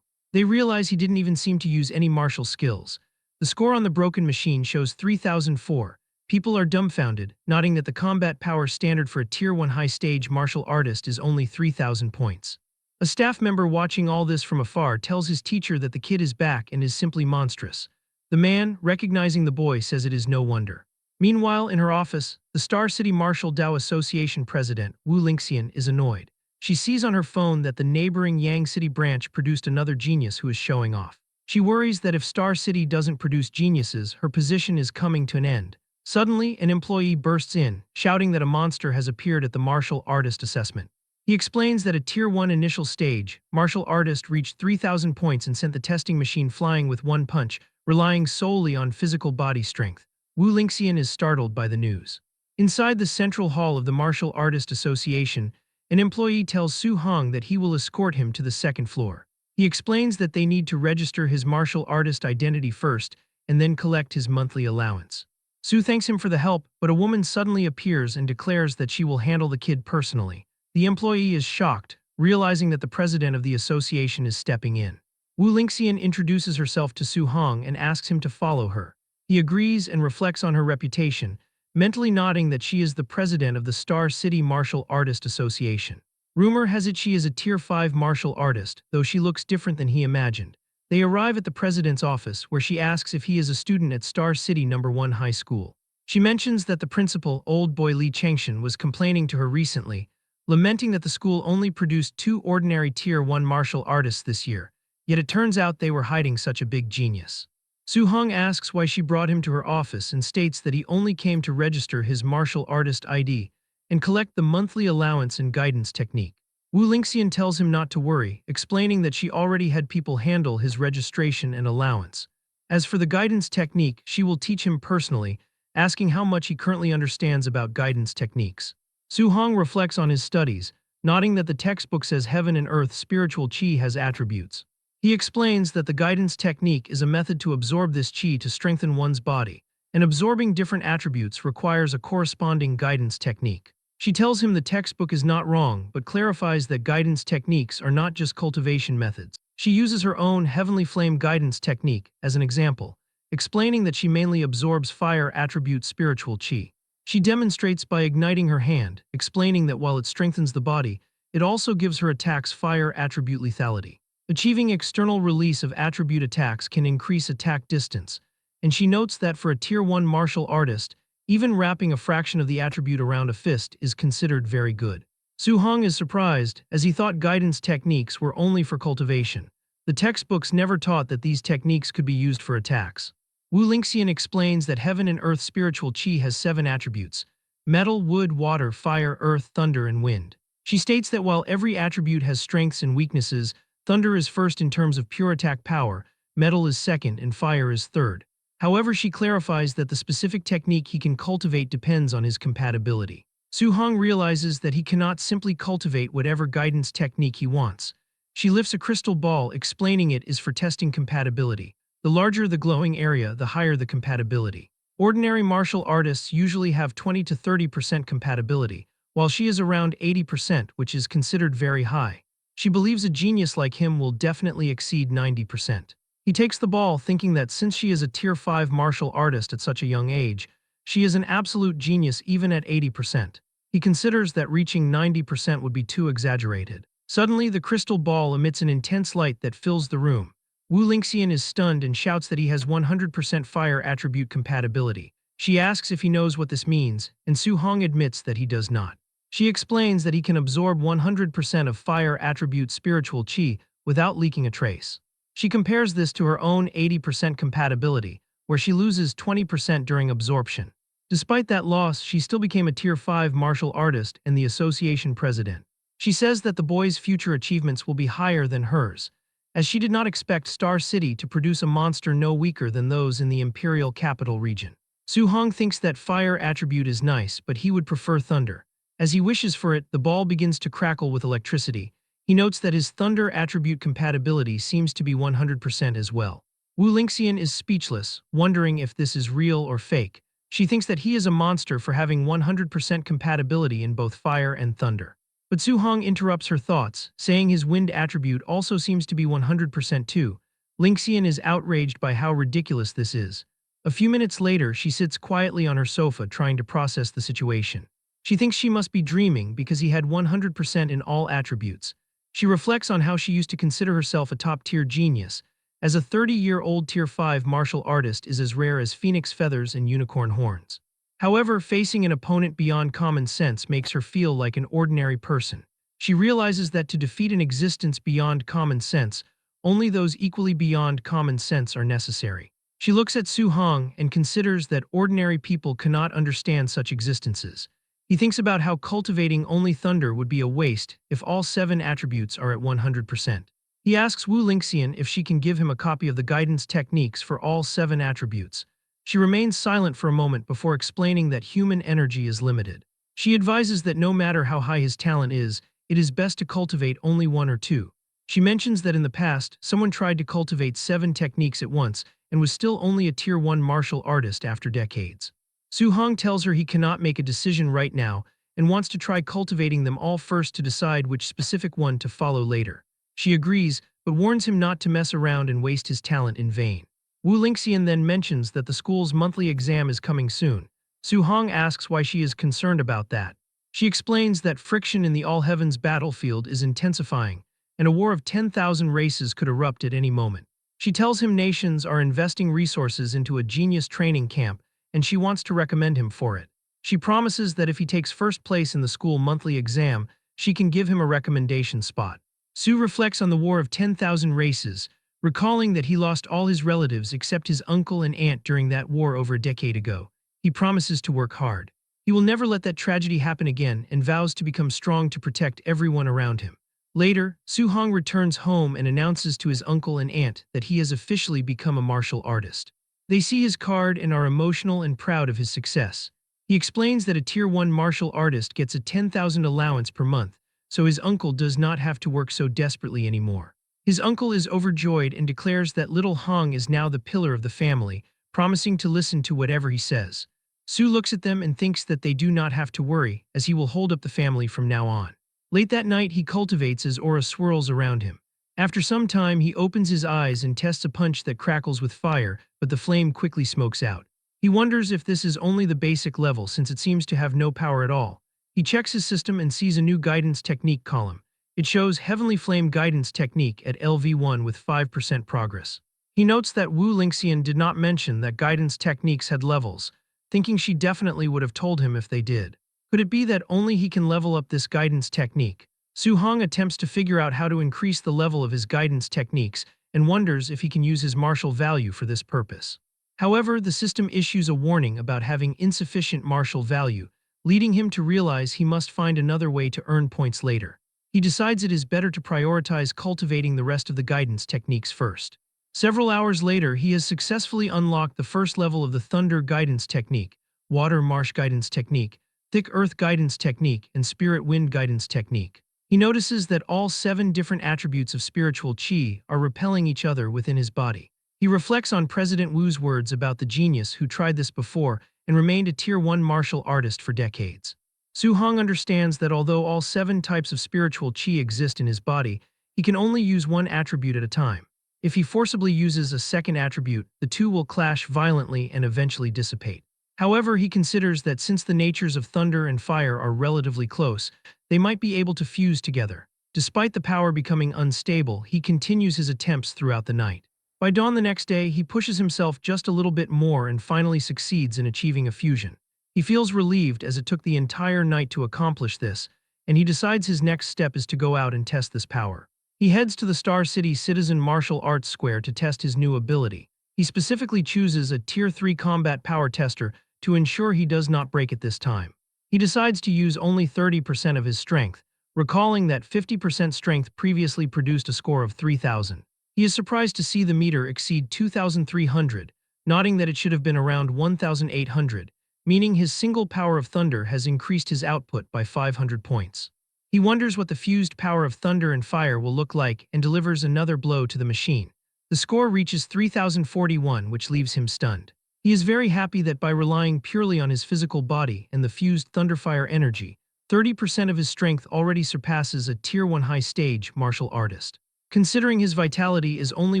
They realize he didn't even seem to use any martial skills. The score on the broken machine shows 3004. People are dumbfounded, noting that the combat power standard for a Tier 1 high-stage martial artist is only 3,000 points. A staff member watching all this from afar tells his teacher that the kid is back and is simply monstrous. The man, recognizing the boy, says it is no wonder. Meanwhile, in her office, the Star City Martial Dao Association president, Wu Lingxian, is annoyed. She sees on her phone that the neighboring Yang City branch produced another genius who is showing off. She worries that if Star City doesn't produce geniuses, her position is coming to an end. Suddenly, an employee bursts in, shouting that a monster has appeared at the martial artist assessment. He explains that at Tier 1 initial stage, martial artist reached 3,000 points and sent the testing machine flying with one punch, relying solely on physical body strength. Wu Lingxian is startled by the news. Inside the central hall of the Martial Artist Association, an employee tells Su Hong that he will escort him to the second floor. He explains that they need to register his martial artist identity first and then collect his monthly allowance. Su thanks him for the help, but a woman suddenly appears and declares that she will handle the kid personally. The employee is shocked, realizing that the president of the association is stepping in. Wu Lingxian introduces herself to Su Hong and asks him to follow her. He agrees and reflects on her reputation, mentally nodding that she is the president of the Star City Martial Artist Association. Rumor has it she is a Tier 5 martial artist, though she looks different than he imagined. They arrive at the president's office, where she asks if he is a student at Star City No. 1 High School. She mentions that the principal, old boy Li Chengshan, was complaining to her recently, lamenting that the school only produced 2 ordinary Tier 1 martial artists this year, yet it turns out they were hiding such a big genius. Su Hong asks why she brought him to her office and states that he only came to register his martial artist ID and collect the monthly allowance and guidance technique. Wu Lingxian tells him not to worry, explaining that she already had people handle his registration and allowance. As for the guidance technique, she will teach him personally, asking how much he currently understands about guidance techniques. Su Hong reflects on his studies, nodding that the textbook says heaven and earth spiritual qi has attributes. He explains that the guidance technique is a method to absorb this qi to strengthen one's body, and absorbing different attributes requires a corresponding guidance technique. She tells him the textbook is not wrong, but clarifies that guidance techniques are not just cultivation methods. She uses her own heavenly flame guidance technique as an example, explaining that she mainly absorbs fire attribute spiritual qi. She demonstrates by igniting her hand, explaining that while it strengthens the body, it also gives her attacks fire attribute lethality. Achieving external release of attribute attacks can increase attack distance, and she notes that for a Tier 1 martial artist, even wrapping a fraction of the attribute around a fist is considered very good. Su Hong is surprised, as he thought guidance techniques were only for cultivation. The textbooks never taught that these techniques could be used for attacks. Wu Lingxian explains that heaven and earth spiritual qi has 7 attributes: metal, wood, water, fire, earth, thunder, and wind. She states that while every attribute has strengths and weaknesses, thunder is first in terms of pure attack power, metal is second, and fire is third. However, she clarifies that the specific technique he can cultivate depends on his compatibility. Su Hong realizes that he cannot simply cultivate whatever guidance technique he wants. She lifts a crystal ball, explaining it is for testing compatibility. The larger the glowing area, the higher the compatibility. Ordinary martial artists usually have 20 to 30% compatibility, while she is around 80%, which is considered very high. She believes a genius like him will definitely exceed 90%. He takes the ball, thinking that since she is a Tier 5 martial artist at such a young age, she is an absolute genius even at 80%. He considers that reaching 90% would be too exaggerated. Suddenly, the crystal ball emits an intense light that fills the room. Wu Lingxian is stunned and shouts that he has 100% fire attribute compatibility. She asks if he knows what this means, and Su Hong admits that he does not. She explains that he can absorb 100% of fire attribute spiritual qi without leaking a trace. She compares this to her own 80% compatibility, where she loses 20% during absorption. Despite that loss, she still became a Tier 5 martial artist and the association president. She says that the boy's future achievements will be higher than hers, as she did not expect Star City to produce a monster no weaker than those in the Imperial Capital region. Su Hong thinks that fire attribute is nice, but he would prefer thunder. As he wishes for it, the ball begins to crackle with electricity. He notes that his thunder attribute compatibility seems to be 100% as well. Wu Lingxian is speechless, wondering if this is real or fake. She thinks that he is a monster for having 100% compatibility in both fire and thunder. But Su Hong interrupts her thoughts, saying his wind attribute also seems to be 100% too. Lingxian is outraged by how ridiculous this is. A few minutes later, she sits quietly on her sofa trying to process the situation. She thinks she must be dreaming because he had 100% in all attributes. She reflects on how she used to consider herself a top-tier genius, as a 30-year-old Tier 5 martial artist is as rare as phoenix feathers and unicorn horns. However, facing an opponent beyond common sense makes her feel like an ordinary person. She realizes that to defeat an existence beyond common sense, only those equally beyond common sense are necessary. She looks at Su Hong and considers that ordinary people cannot understand such existences. He thinks about how cultivating only thunder would be a waste if all 7 attributes are at 100%. He asks Wu Lingxian if she can give him a copy of the guidance techniques for all 7 attributes. She remains silent for a moment before explaining that human energy is limited. She advises that no matter how high his talent is, it is best to cultivate only 1 or 2. She mentions that in the past, someone tried to cultivate 7 techniques at once and was still only a Tier 1 martial artist after decades. Su Hong tells her he cannot make a decision right now and wants to try cultivating them all first to decide which specific one to follow later. She agrees, but warns him not to mess around and waste his talent in vain. Wu Lingxian then mentions that the school's monthly exam is coming soon. Su Hong asks why she is concerned about that. She explains that friction in the All Heavens battlefield is intensifying, and a war of 10,000 races could erupt at any moment. She tells him nations are investing resources into a genius training camp, and she wants to recommend him for it. She promises that if he takes first place in the school monthly exam, she can give him a recommendation spot. Su reflects on the war of 10,000 races, recalling that he lost all his relatives except his uncle and aunt during that war over a decade ago. He promises to work hard. He will never let that tragedy happen again and vows to become strong to protect everyone around him. Later, Su Hong returns home and announces to his uncle and aunt that he has officially become a martial artist. They see his card and are emotional and proud of his success. He explains that a Tier 1 martial artist gets a 10,000 allowance per month, so his uncle does not have to work so desperately anymore. His uncle is overjoyed and declares that little Hong is now the pillar of the family, promising to listen to whatever he says. Su looks at them and thinks that they do not have to worry, as he will hold up the family from now on. Late that night, he cultivates as aura swirls around him. After some time, he opens his eyes and tests a punch that crackles with fire, but the flame quickly smokes out. He wonders if this is only the basic level since it seems to have no power at all. He checks his system and sees a new guidance technique column. It shows Heavenly Flame Guidance Technique at LV1 with 5% progress. He notes that Wu Lingxian did not mention that guidance techniques had levels, thinking she definitely would have told him if they did. Could it be that only he can level up this guidance technique? Su Hong attempts to figure out how to increase the level of his guidance techniques and wonders if he can use his martial value for this purpose. However, the system issues a warning about having insufficient martial value, leading him to realize he must find another way to earn points later. He decides it is better to prioritize cultivating the rest of the guidance techniques first. Several hours later, he has successfully unlocked the first level of the Thunder Guidance Technique, Water Marsh Guidance Technique, Thick Earth Guidance Technique, and Spirit Wind Guidance Technique. He notices that all 7 different attributes of spiritual qi are repelling each other within his body. He reflects on President Wu's words about the genius who tried this before and remained a Tier 1 martial artist for decades. Su Hong understands that although all 7 types of spiritual qi exist in his body, he can only use one attribute at a time. If he forcibly uses a second attribute, the two will clash violently and eventually dissipate. However, he considers that since the natures of thunder and fire are relatively close, they might be able to fuse together. Despite the power becoming unstable, he continues his attempts throughout the night. By dawn the next day, he pushes himself just a little bit more and finally succeeds in achieving a fusion. He feels relieved as it took the entire night to accomplish this, and he decides his next step is to go out and test this power. He heads to the Star City Citizen Martial Arts Square to test his new ability. He specifically chooses a Tier 3 combat power tester to ensure he does not break it this time. He decides to use only 30% of his strength, recalling that 50% strength previously produced a score of 3,000. He is surprised to see the meter exceed 2,300, noting that it should have been around 1,800, meaning his single power of thunder has increased his output by 500 points. He wonders what the fused power of thunder and fire will look like and delivers another blow to the machine. The score reaches 3041, which leaves him stunned. He is very happy that by relying purely on his physical body and the fused Thunderfire energy, 30% of his strength already surpasses a Tier 1 high-stage martial artist. Considering his vitality is only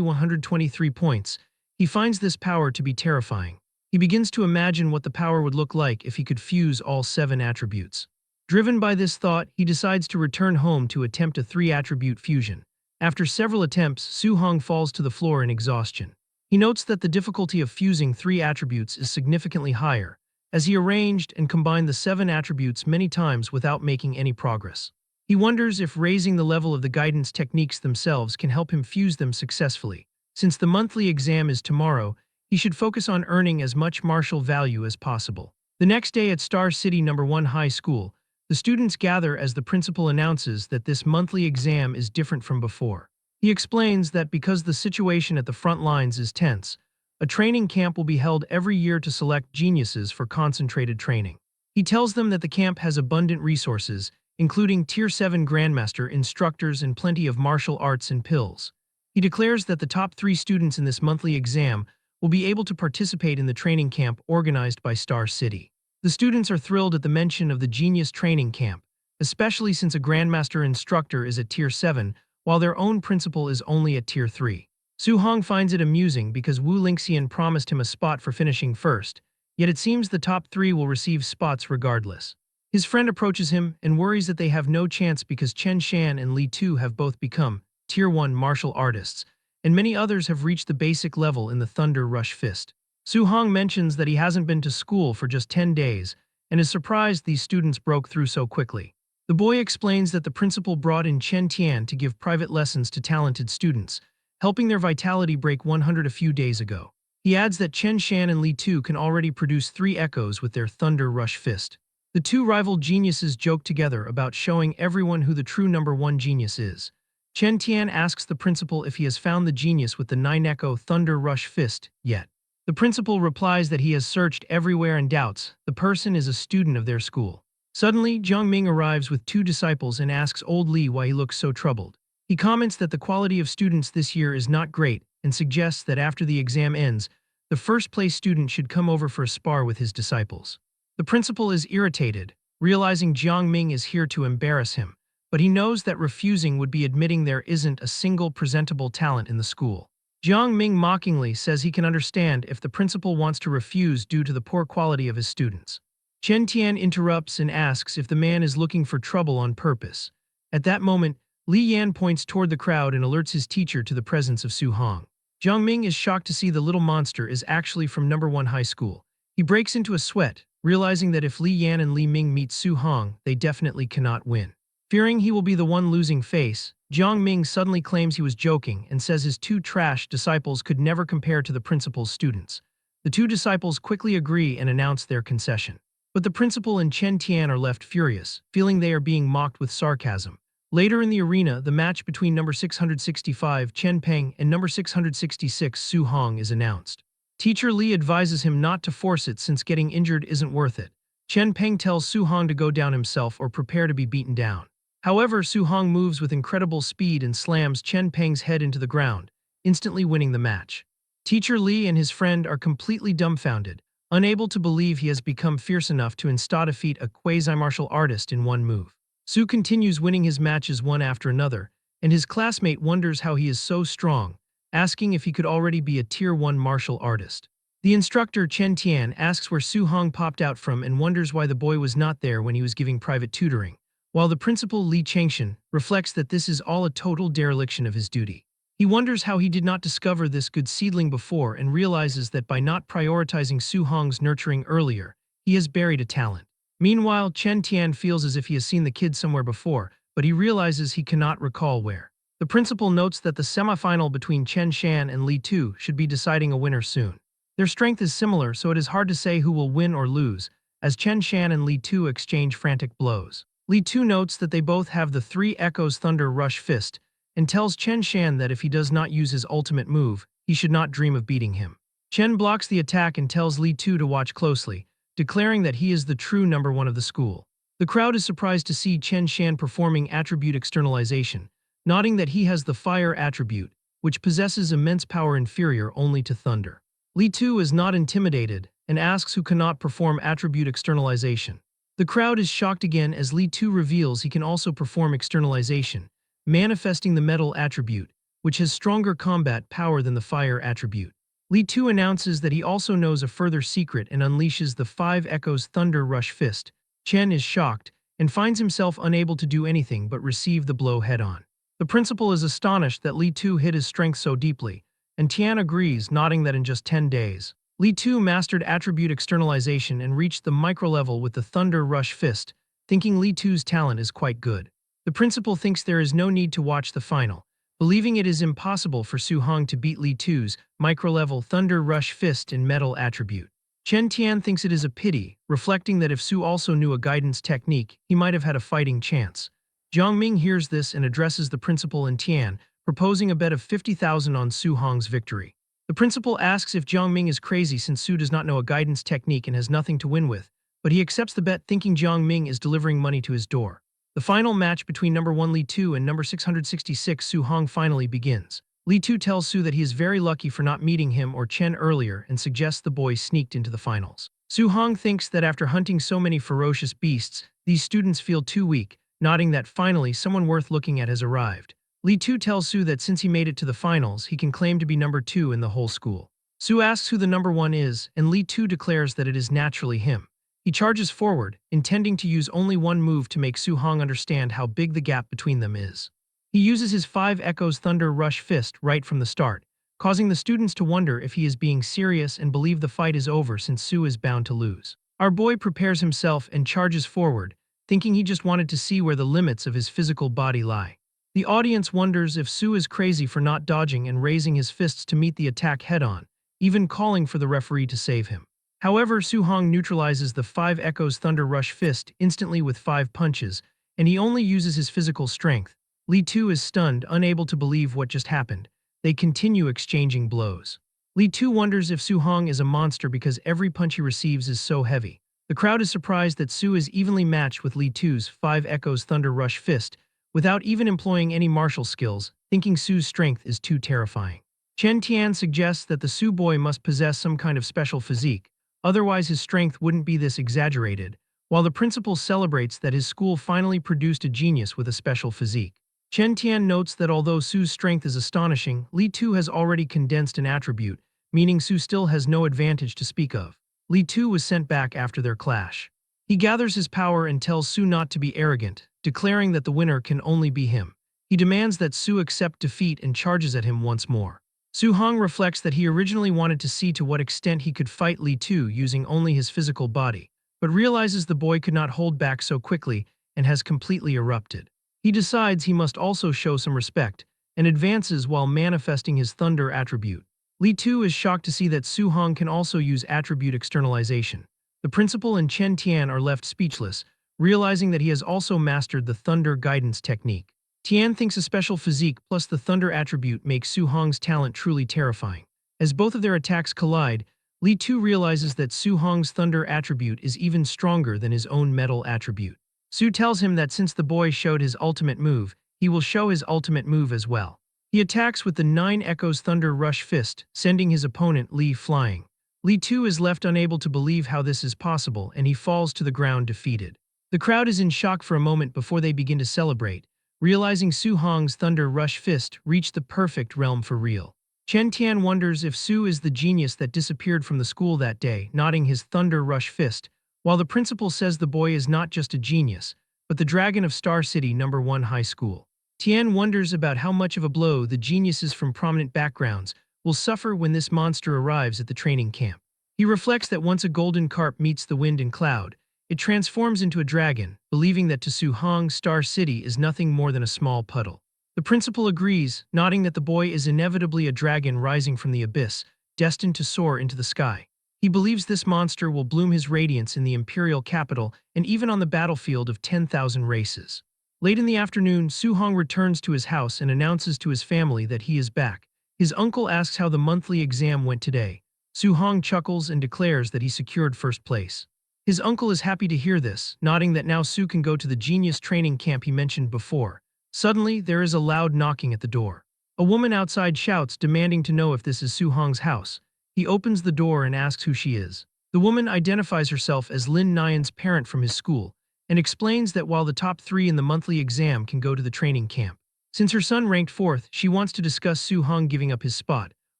123 points, he finds this power to be terrifying. He begins to imagine what the power would look like if he could fuse all 7 attributes. Driven by this thought, he decides to return home to attempt a 3-attribute fusion. After several attempts, Su-hong falls to the floor in exhaustion. He notes that the difficulty of fusing 3 attributes is significantly higher, as he arranged and combined the 7 attributes many times without making any progress. He wonders if raising the level of the guidance techniques themselves can help him fuse them successfully. Since the monthly exam is tomorrow, he should focus on earning as much martial value as possible. The next day at Star City No. 1 High School, the students gather as the principal announces that this monthly exam is different from before. He explains that because the situation at the front lines is tense, a training camp will be held every year to select geniuses for concentrated training. He tells them that the camp has abundant resources, including Tier 7 Grandmaster instructors and plenty of martial arts and pills. He declares that the top 3 students in this monthly exam will be able to participate in the training camp organized by Star City. The students are thrilled at the mention of the Genius Training Camp, especially since a Grandmaster instructor is at Tier 7, while their own principal is only at Tier 3. Su-hong finds it amusing because Wu Lingxian promised him a spot for finishing first, yet it seems the top 3 will receive spots regardless. His friend approaches him and worries that they have no chance because Chen Shan and Li Tu have both become Tier 1 martial artists, and many others have reached the basic level in the Thunder Rush Fist. Su-hong mentions that he hasn't been to school for just 10 days and is surprised these students broke through so quickly. The boy explains that the principal brought in Chen Tian to give private lessons to talented students, helping their vitality break 100 a few days ago. He adds that Chen Shan and Li Tu can already produce 3 echoes with their Thunder Rush Fist. The 2 rival geniuses joke together about showing everyone who the true No. 1 genius is. Chen Tian asks the principal if he has found the genius with the 9-echo Thunder Rush Fist yet. The principal replies that he has searched everywhere and doubts the person is a student of their school. Suddenly, Jiang Ming arrives with 2 disciples and asks old Li why he looks so troubled. He comments that the quality of students this year is not great and suggests that after the exam ends, the first-place student should come over for a spar with his disciples. The principal is irritated, realizing Jiang Ming is here to embarrass him, but he knows that refusing would be admitting there isn't a single presentable talent in the school. Jiang Ming mockingly says he can understand if the principal wants to refuse due to the poor quality of his students. Chen Tian interrupts and asks if the man is looking for trouble on purpose. At that moment, Li Yan points toward the crowd and alerts his teacher to the presence of Su-hong. Jiang Ming is shocked to see the little monster is actually from No. 1 High School. He breaks into a sweat, realizing that if Li Yan and Li Ming meet Su-hong, they definitely cannot win. Fearing he will be the one losing face, Jiang Ming suddenly claims he was joking and says his 2 trash disciples could never compare to the principal's students. The 2 disciples quickly agree and announce their concession. But the principal and Chen Tian are left furious, feeling they are being mocked with sarcasm. Later in the arena, the match between No. 665 Chen Peng and No. 666 Su-hong is announced. Teacher Li advises him not to force it since getting injured isn't worth it. Chen Peng tells Su-hong to go down himself or prepare to be beaten down. However, Su-hong moves with incredible speed and slams Chen Peng's head into the ground, instantly winning the match. Teacher Li and his friend are completely dumbfounded, unable to believe he has become fierce enough to insta-defeat a quasi-martial artist in one move. Su continues winning his matches one after another, and his classmate wonders how he is so strong, asking if he could already be a Tier 1 martial artist. The instructor Chen Tian asks where Su-hong popped out from and wonders why the boy was not there when he was giving private tutoring, while the principal Li Changshan reflects that this is all a total dereliction of his duty. He wonders how he did not discover this good seedling before and realizes that by not prioritizing Su-hong's nurturing earlier, he has buried a talent. Meanwhile, Chen Tian feels as if he has seen the kid somewhere before, but he realizes he cannot recall where. The principal notes that the semifinal between Chen Shan and Li Tu should be deciding a winner soon. Their strength is similar, so it is hard to say who will win or lose, as Chen Shan and Li Tu exchange frantic blows. Li Tu notes that they both have the 3 Echoes Thunder Rush Fist, and tells Chen Shan that if he does not use his ultimate move, he should not dream of beating him. Chen blocks the attack and tells Li Tu to watch closely, declaring that he is the true No. 1 of the school. The crowd is surprised to see Chen Shan performing attribute externalization, noting that he has the fire attribute, which possesses immense power inferior only to thunder. Li Tu is not intimidated and asks who cannot perform attribute externalization. The crowd is shocked again as Li Tu reveals he can also perform externalization, manifesting the metal attribute, which has stronger combat power than the fire attribute. Li Tu announces that he also knows a further secret and unleashes the 5 Echoes Thunder Rush Fist. Chen is shocked and finds himself unable to do anything but receive the blow head-on. The principal is astonished that Li Tu hid his strength so deeply, and Tian agrees, nodding that in just 10 days, Li Tu mastered attribute externalization and reached the micro-level with the Thunder Rush Fist, thinking Li Tu's talent is quite good. The principal thinks there is no need to watch the final, believing it is impossible for Su Hong to beat Li Tu's micro-level Thunder Rush Fist in metal attribute. Chen Tian thinks it is a pity, reflecting that if Su also knew a guidance technique, he might have had a fighting chance. Jiang Ming hears this and addresses the principal and Tian, proposing a bet of 50,000 on Su Hong's victory. The principal asks if Jiang Ming is crazy since Su does not know a guidance technique and has nothing to win with, but he accepts the bet thinking Jiang Ming is delivering money to his door. The final match between number 1 Li Tu and number 666 Su Hong finally begins. Li Tu tells Su that he is very lucky for not meeting him or Chen earlier and suggests the boys sneaked into the finals. Su Hong thinks that after hunting so many ferocious beasts, these students feel too weak, nodding that finally someone worth looking at has arrived. Li Tu tells Su that since he made it to the finals, he can claim to be number 2 in the whole school. Su asks who the number 1 is, and Li Tu declares that it is naturally him. He charges forward, intending to use only one move to make Su Hong understand how big the gap between them is. He uses his 5 Echoes Thunder Rush Fist right from the start, causing the students to wonder if he is being serious and believe the fight is over since Su is bound to lose. Our boy prepares himself and charges forward, thinking he just wanted to see where the limits of his physical body lie. The audience wonders if Su is crazy for not dodging and raising his fists to meet the attack head-on, even calling for the referee to save him. However, Su Hong neutralizes the 5 Echoes Thunder Rush Fist instantly with 5 punches, and he only uses his physical strength. Li Tu is stunned, unable to believe what just happened. They continue exchanging blows. Li Tu wonders if Su Hong is a monster because every punch he receives is so heavy. The crowd is surprised that Su is evenly matched with Li Tu's 5 Echoes Thunder Rush Fist, without even employing any martial skills, thinking Su's strength is too terrifying. Chen Tian suggests that the Su boy must possess some kind of special physique, otherwise his strength wouldn't be this exaggerated, while the principal celebrates that his school finally produced a genius with a special physique. Chen Tian notes that although Su's strength is astonishing, Li Tu has already condensed an attribute, meaning Su still has no advantage to speak of. Li Tu was sent back after their clash. He gathers his power and tells Su not to be arrogant, declaring that the winner can only be him. He demands that Su accept defeat and charges at him once more. Su Hong reflects that he originally wanted to see to what extent he could fight Li Tu using only his physical body, but realizes the boy could not hold back so quickly and has completely erupted. He decides he must also show some respect, and advances while manifesting his thunder attribute. Li Tu is shocked to see that Su Hong can also use attribute externalization. The principal and Chen Tian are left speechless, realizing that he has also mastered the thunder guidance technique. Tian thinks a special physique plus the thunder attribute makes Su Hong's talent truly terrifying. As both of their attacks collide, Li Tu realizes that Su Hong's thunder attribute is even stronger than his own metal attribute. Su tells him that since the boy showed his ultimate move, he will show his ultimate move as well. He attacks with the 9 Echoes Thunder Rush Fist, sending his opponent Li flying. Li Tu is left unable to believe how this is possible, and he falls to the ground defeated. The crowd is in shock for a moment before they begin to celebrate, realizing Su Hong's Thunder Rush Fist reached the perfect realm for real. Chen Tian wonders if Su is the genius that disappeared from the school that day, nodding his Thunder Rush Fist, while the principal says the boy is not just a genius, but the dragon of Star City No. 1 High School. Tian wonders about how much of a blow the geniuses from prominent backgrounds will suffer when this monster arrives at the training camp. He reflects that once a golden carp meets the wind and cloud, it transforms into a dragon, believing that to Su Hong, Star City is nothing more than a small puddle. The principal agrees, nodding that the boy is inevitably a dragon rising from the abyss, destined to soar into the sky. He believes this monster will bloom his radiance in the imperial capital and even on the battlefield of 10,000 races. Late in the afternoon, Su Hong returns to his house and announces to his family that he is back. His uncle asks how the monthly exam went today. Su Hong chuckles and declares that he secured first place. His uncle is happy to hear this, nodding that now Su can go to the genius training camp he mentioned before. Suddenly, there is a loud knocking at the door. A woman outside shouts, demanding to know if this is Su Hong's house. He opens the door and asks who she is. The woman identifies herself as Lin Nyan's parent from his school, and explains that while the top 3 in the monthly exam can go to the training camp, since her son ranked 4th, she wants to discuss Su Hong giving up his spot,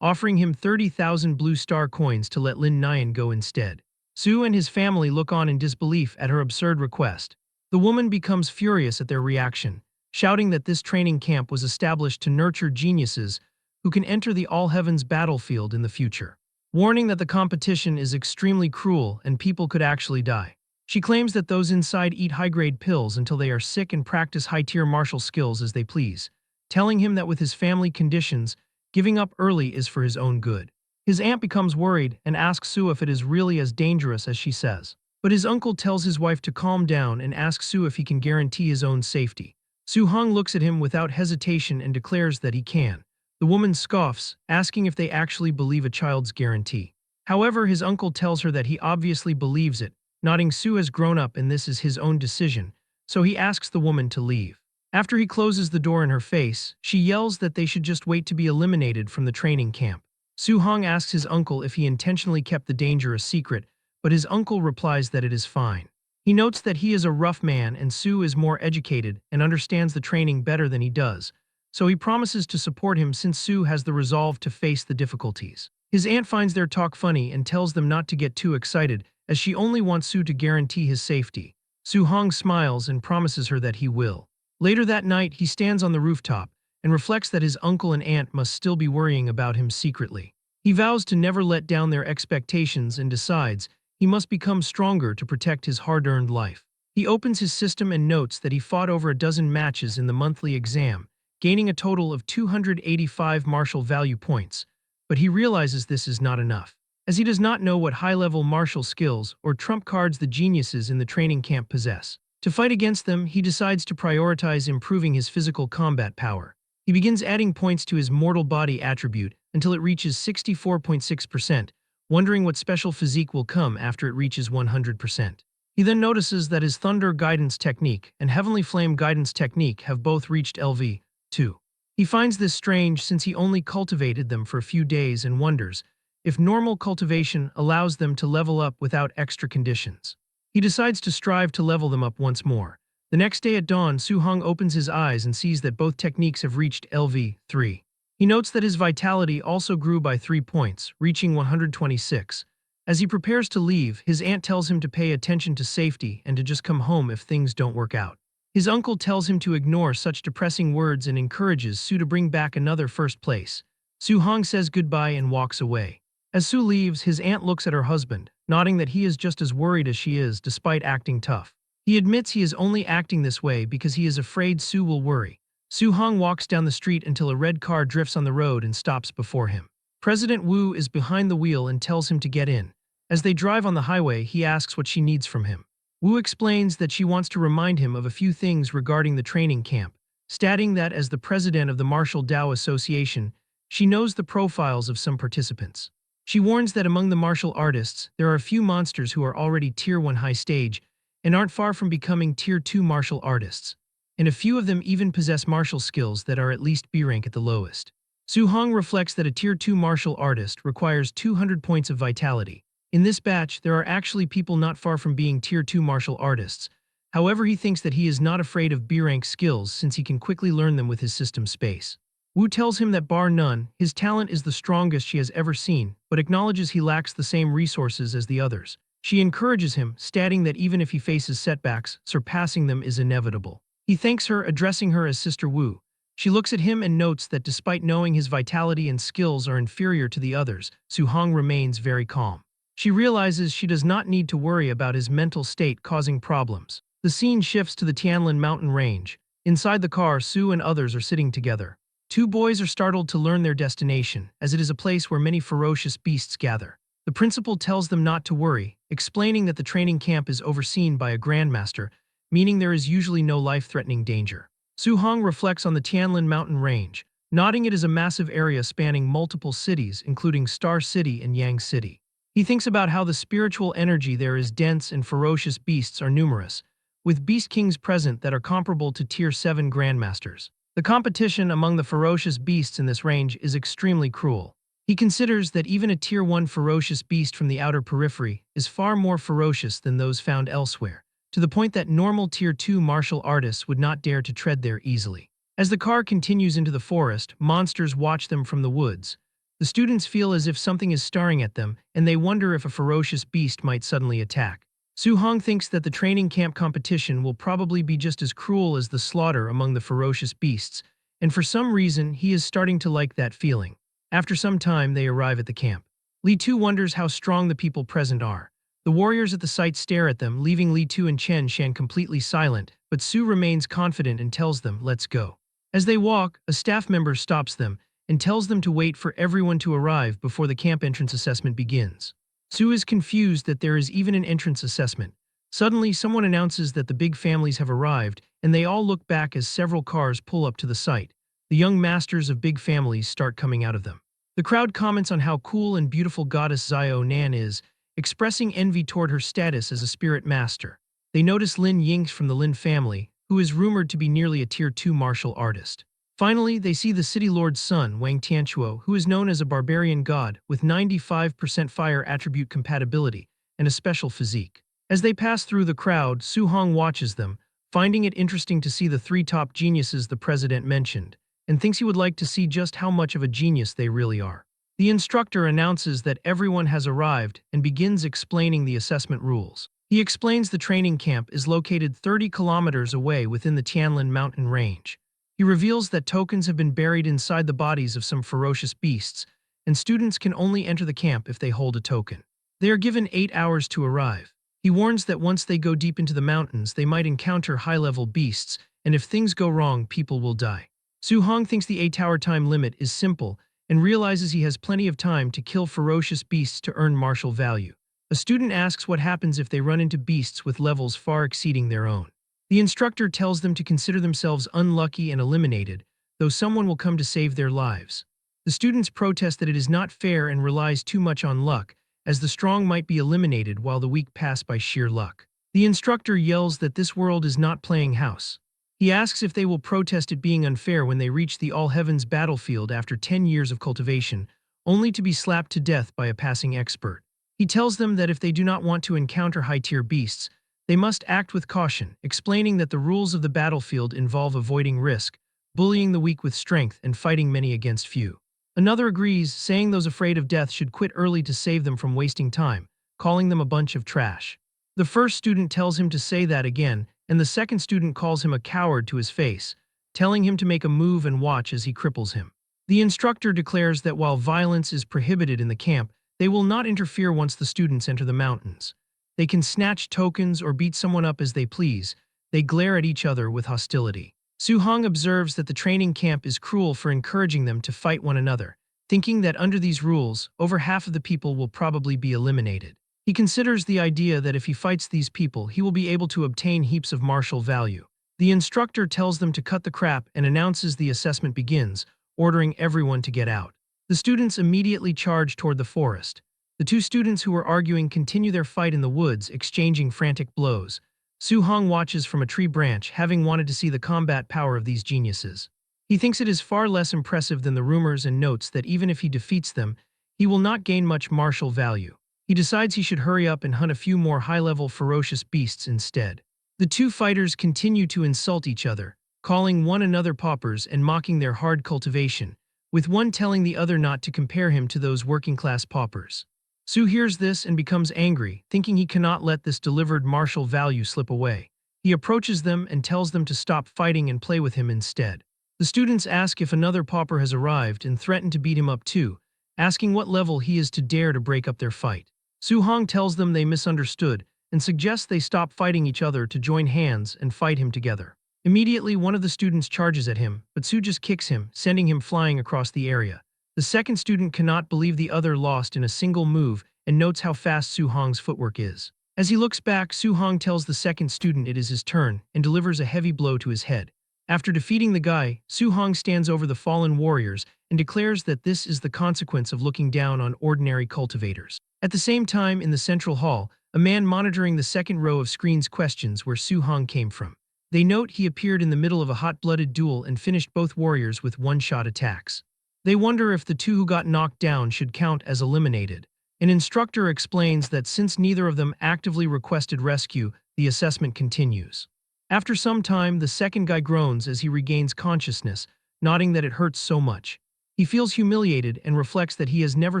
offering him 30,000 blue star coins to let Lin Nyan go instead. Su and his family look on in disbelief at her absurd request. The woman becomes furious at their reaction, shouting that this training camp was established to nurture geniuses who can enter the all-heavens battlefield in the future, warning that the competition is extremely cruel and people could actually die. She claims that those inside eat high-grade pills until they are sick and practice high-tier martial skills as they please, telling him that with his family conditions, giving up early is for his own good. His aunt becomes worried and asks Su if it is really as dangerous as she says. But his uncle tells his wife to calm down and asks Su if he can guarantee his own safety. Su Hong looks at him without hesitation and declares that he can. The woman scoffs, asking if they actually believe a child's guarantee. However, his uncle tells her that he obviously believes it, nodding Su has grown up and this is his own decision, so he asks the woman to leave. After he closes the door in her face, she yells that they should just wait to be eliminated from the training camp. Su Hong asks his uncle if he intentionally kept the danger a secret, but his uncle replies that it is fine. He notes that he is a rough man and Su is more educated and understands the training better than he does, so he promises to support him since Su has the resolve to face the difficulties. His aunt finds their talk funny and tells them not to get too excited, as she only wants Su to guarantee his safety. Su Hong smiles and promises her that he will. Later that night, he stands on the rooftop and reflects that his uncle and aunt must still be worrying about him secretly. He vows to never let down their expectations and decides he must become stronger to protect his hard-earned life. He opens his system and notes that he fought over a dozen matches in the monthly exam, gaining a total of 285 martial value points, but he realizes this is not enough, as he does not know what high-level martial skills or trump cards the geniuses in the training camp possess. To fight against them, he decides to prioritize improving his physical combat power. He begins adding points to his mortal body attribute until it reaches 64.6%, wondering what special physique will come after it reaches 100%. He then notices that his Thunder Guidance Technique and Heavenly Flame Guidance Technique have both reached LV2. He finds this strange since he only cultivated them for a few days and wonders if normal cultivation allows them to level up without extra conditions. He decides to strive to level them up once more. The next day at dawn, Su Hong opens his eyes and sees that both techniques have reached LV3. He notes that his vitality also grew by 3 points, reaching 126. As he prepares to leave, his aunt tells him to pay attention to safety and to just come home if things don't work out. His uncle tells him to ignore such depressing words and encourages Su to bring back another first place. Su Hong says goodbye and walks away. As Su leaves, his aunt looks at her husband, nodding that he is just as worried as she is despite acting tough. He admits he is only acting this way because he is afraid Su will worry. Su Hong walks down the street until a red car drifts on the road and stops before him. President Wu is behind the wheel and tells him to get in. As they drive on the highway, he asks what she needs from him. Wu explains that she wants to remind him of a few things regarding the training camp, stating that as the president of the Martial Dao Association, she knows the profiles of some participants. She warns that among the martial artists, there are a few monsters who are already Tier 1 high stage and aren't far from becoming Tier 2 martial artists, and a few of them even possess martial skills that are at least B rank at the lowest. Su Hong reflects that a Tier 2 martial artist requires 200 points of vitality. In this batch, there are actually people not far from being Tier 2 martial artists. However, he thinks that he is not afraid of B rank skills since he can quickly learn them with his system space. Wu tells him that bar none, his talent is the strongest she has ever seen, but acknowledges he lacks the same resources as the others. She encourages him, stating that even if he faces setbacks, surpassing them is inevitable. He thanks her, addressing her as Sister Wu. She looks at him and notes that despite knowing his vitality and skills are inferior to the others, Su Hong remains very calm. She realizes she does not need to worry about his mental state causing problems. The scene shifts to the Tianlin mountain range. Inside the car, Su and others are sitting together. Two boys are startled to learn their destination, as it is a place where many ferocious beasts gather. The principal tells them not to worry, explaining that the training camp is overseen by a grandmaster, meaning there is usually no life-threatening danger. Su Hong reflects on the Tianlin mountain range, nodding it is a massive area spanning multiple cities, including Star City and Yang City. He thinks about how the spiritual energy there is dense and ferocious beasts are numerous, with beast kings present that are comparable to Tier 7 grandmasters. The competition among the ferocious beasts in this range is extremely cruel. He considers that even a Tier 1 ferocious beast from the outer periphery is far more ferocious than those found elsewhere, to the point that normal Tier 2 martial artists would not dare to tread there easily. As the car continues into the forest, monsters watch them from the woods. The students feel as if something is staring at them, and they wonder if a ferocious beast might suddenly attack. Su-hong thinks that the training camp competition will probably be just as cruel as the slaughter among the ferocious beasts, and for some reason he is starting to like that feeling. After some time, they arrive at the camp. Li Tu wonders how strong the people present are. The warriors at the site stare at them, leaving Li Tu and Chen Shan completely silent, but Su remains confident and tells them, "Let's go." As they walk, a staff member stops them and tells them to wait for everyone to arrive before the camp entrance assessment begins. Su is confused that there is even an entrance assessment. Suddenly, someone announces that the big families have arrived, and they all look back as several cars pull up to the site. The young masters of big families start coming out of them. The crowd comments on how cool and beautiful goddess Xiao Nan is, expressing envy toward her status as a spirit master. They notice Lin Ying from the Lin family, who is rumored to be nearly a Tier 2 martial artist. Finally, they see the city lord's son, Wang Tianchuo, who is known as a barbarian god with 95% fire attribute compatibility and a special physique. As they pass through the crowd, Su Hong watches them, finding it interesting to see the three top geniuses the president mentioned, and thinks he would like to see just how much of a genius they really are. The instructor announces that everyone has arrived and begins explaining the assessment rules. He explains the training camp is located 30 kilometers away within the Tianlin mountain range. He reveals that tokens have been buried inside the bodies of some ferocious beasts, and students can only enter the camp if they hold a token. They are given 8 hours to arrive. He warns that once they go deep into the mountains, they might encounter high-level beasts, and if things go wrong, people will die. Su Hong thinks the 8-hour time limit is simple and realizes he has plenty of time to kill ferocious beasts to earn martial value. A student asks what happens if they run into beasts with levels far exceeding their own. The instructor tells them to consider themselves unlucky and eliminated, though someone will come to save their lives. The students protest that it is not fair and relies too much on luck, as the strong might be eliminated while the weak pass by sheer luck. The instructor yells that this world is not playing house. He asks if they will protest it being unfair when they reach the All-Heavens battlefield after 10 years of cultivation, only to be slapped to death by a passing expert. He tells them that if they do not want to encounter high-tier beasts, they must act with caution, explaining that the rules of the battlefield involve avoiding risk, bullying the weak with strength, and fighting many against few. Another agrees, saying those afraid of death should quit early to save them from wasting time, calling them a bunch of trash. The first student tells him to say that again, and the second student calls him a coward to his face, telling him to make a move and watch as he cripples him. The instructor declares that while violence is prohibited in the camp, they will not interfere once the students enter the mountains. They can snatch tokens or beat someone up as they please. They glare at each other with hostility. Su Hong observes that the training camp is cruel for encouraging them to fight one another, thinking that under these rules, over half of the people will probably be eliminated. He considers the idea that if he fights these people, he will be able to obtain heaps of martial value. The instructor tells them to cut the crap and announces the assessment begins, ordering everyone to get out. The students immediately charge toward the forest. The two students who are arguing continue their fight in the woods, exchanging frantic blows. Su Hong watches from a tree branch, having wanted to see the combat power of these geniuses. He thinks it is far less impressive than the rumors and notes that even if he defeats them, he will not gain much martial value. He decides he should hurry up and hunt a few more high-level ferocious beasts instead. The two fighters continue to insult each other, calling one another paupers and mocking their hard cultivation, with one telling the other not to compare him to those working-class paupers. Su hears this and becomes angry, thinking he cannot let this delivered martial value slip away. He approaches them and tells them to stop fighting and play with him instead. The students ask if another pauper has arrived and threaten to beat him up too, asking what level he is to dare to break up their fight. Su Hong tells them they misunderstood and suggests they stop fighting each other to join hands and fight him together. Immediately, one of the students charges at him, but Su just kicks him, sending him flying across the area. The second student cannot believe the other lost in a single move and notes how fast Su Hong's footwork is. As he looks back, Su Hong tells the second student it is his turn and delivers a heavy blow to his head. After defeating the guy, Su Hong stands over the fallen warriors and declares that this is the consequence of looking down on ordinary cultivators. At the same time, in the central hall, a man monitoring the second row of screens questions where Su Hong came from. They note he appeared in the middle of a hot-blooded duel and finished both warriors with one-shot attacks. They wonder if the two who got knocked down should count as eliminated. An instructor explains that since neither of them actively requested rescue, the assessment continues. After some time, the second guy groans as he regains consciousness, nodding that it hurts so much. He feels humiliated and reflects that he has never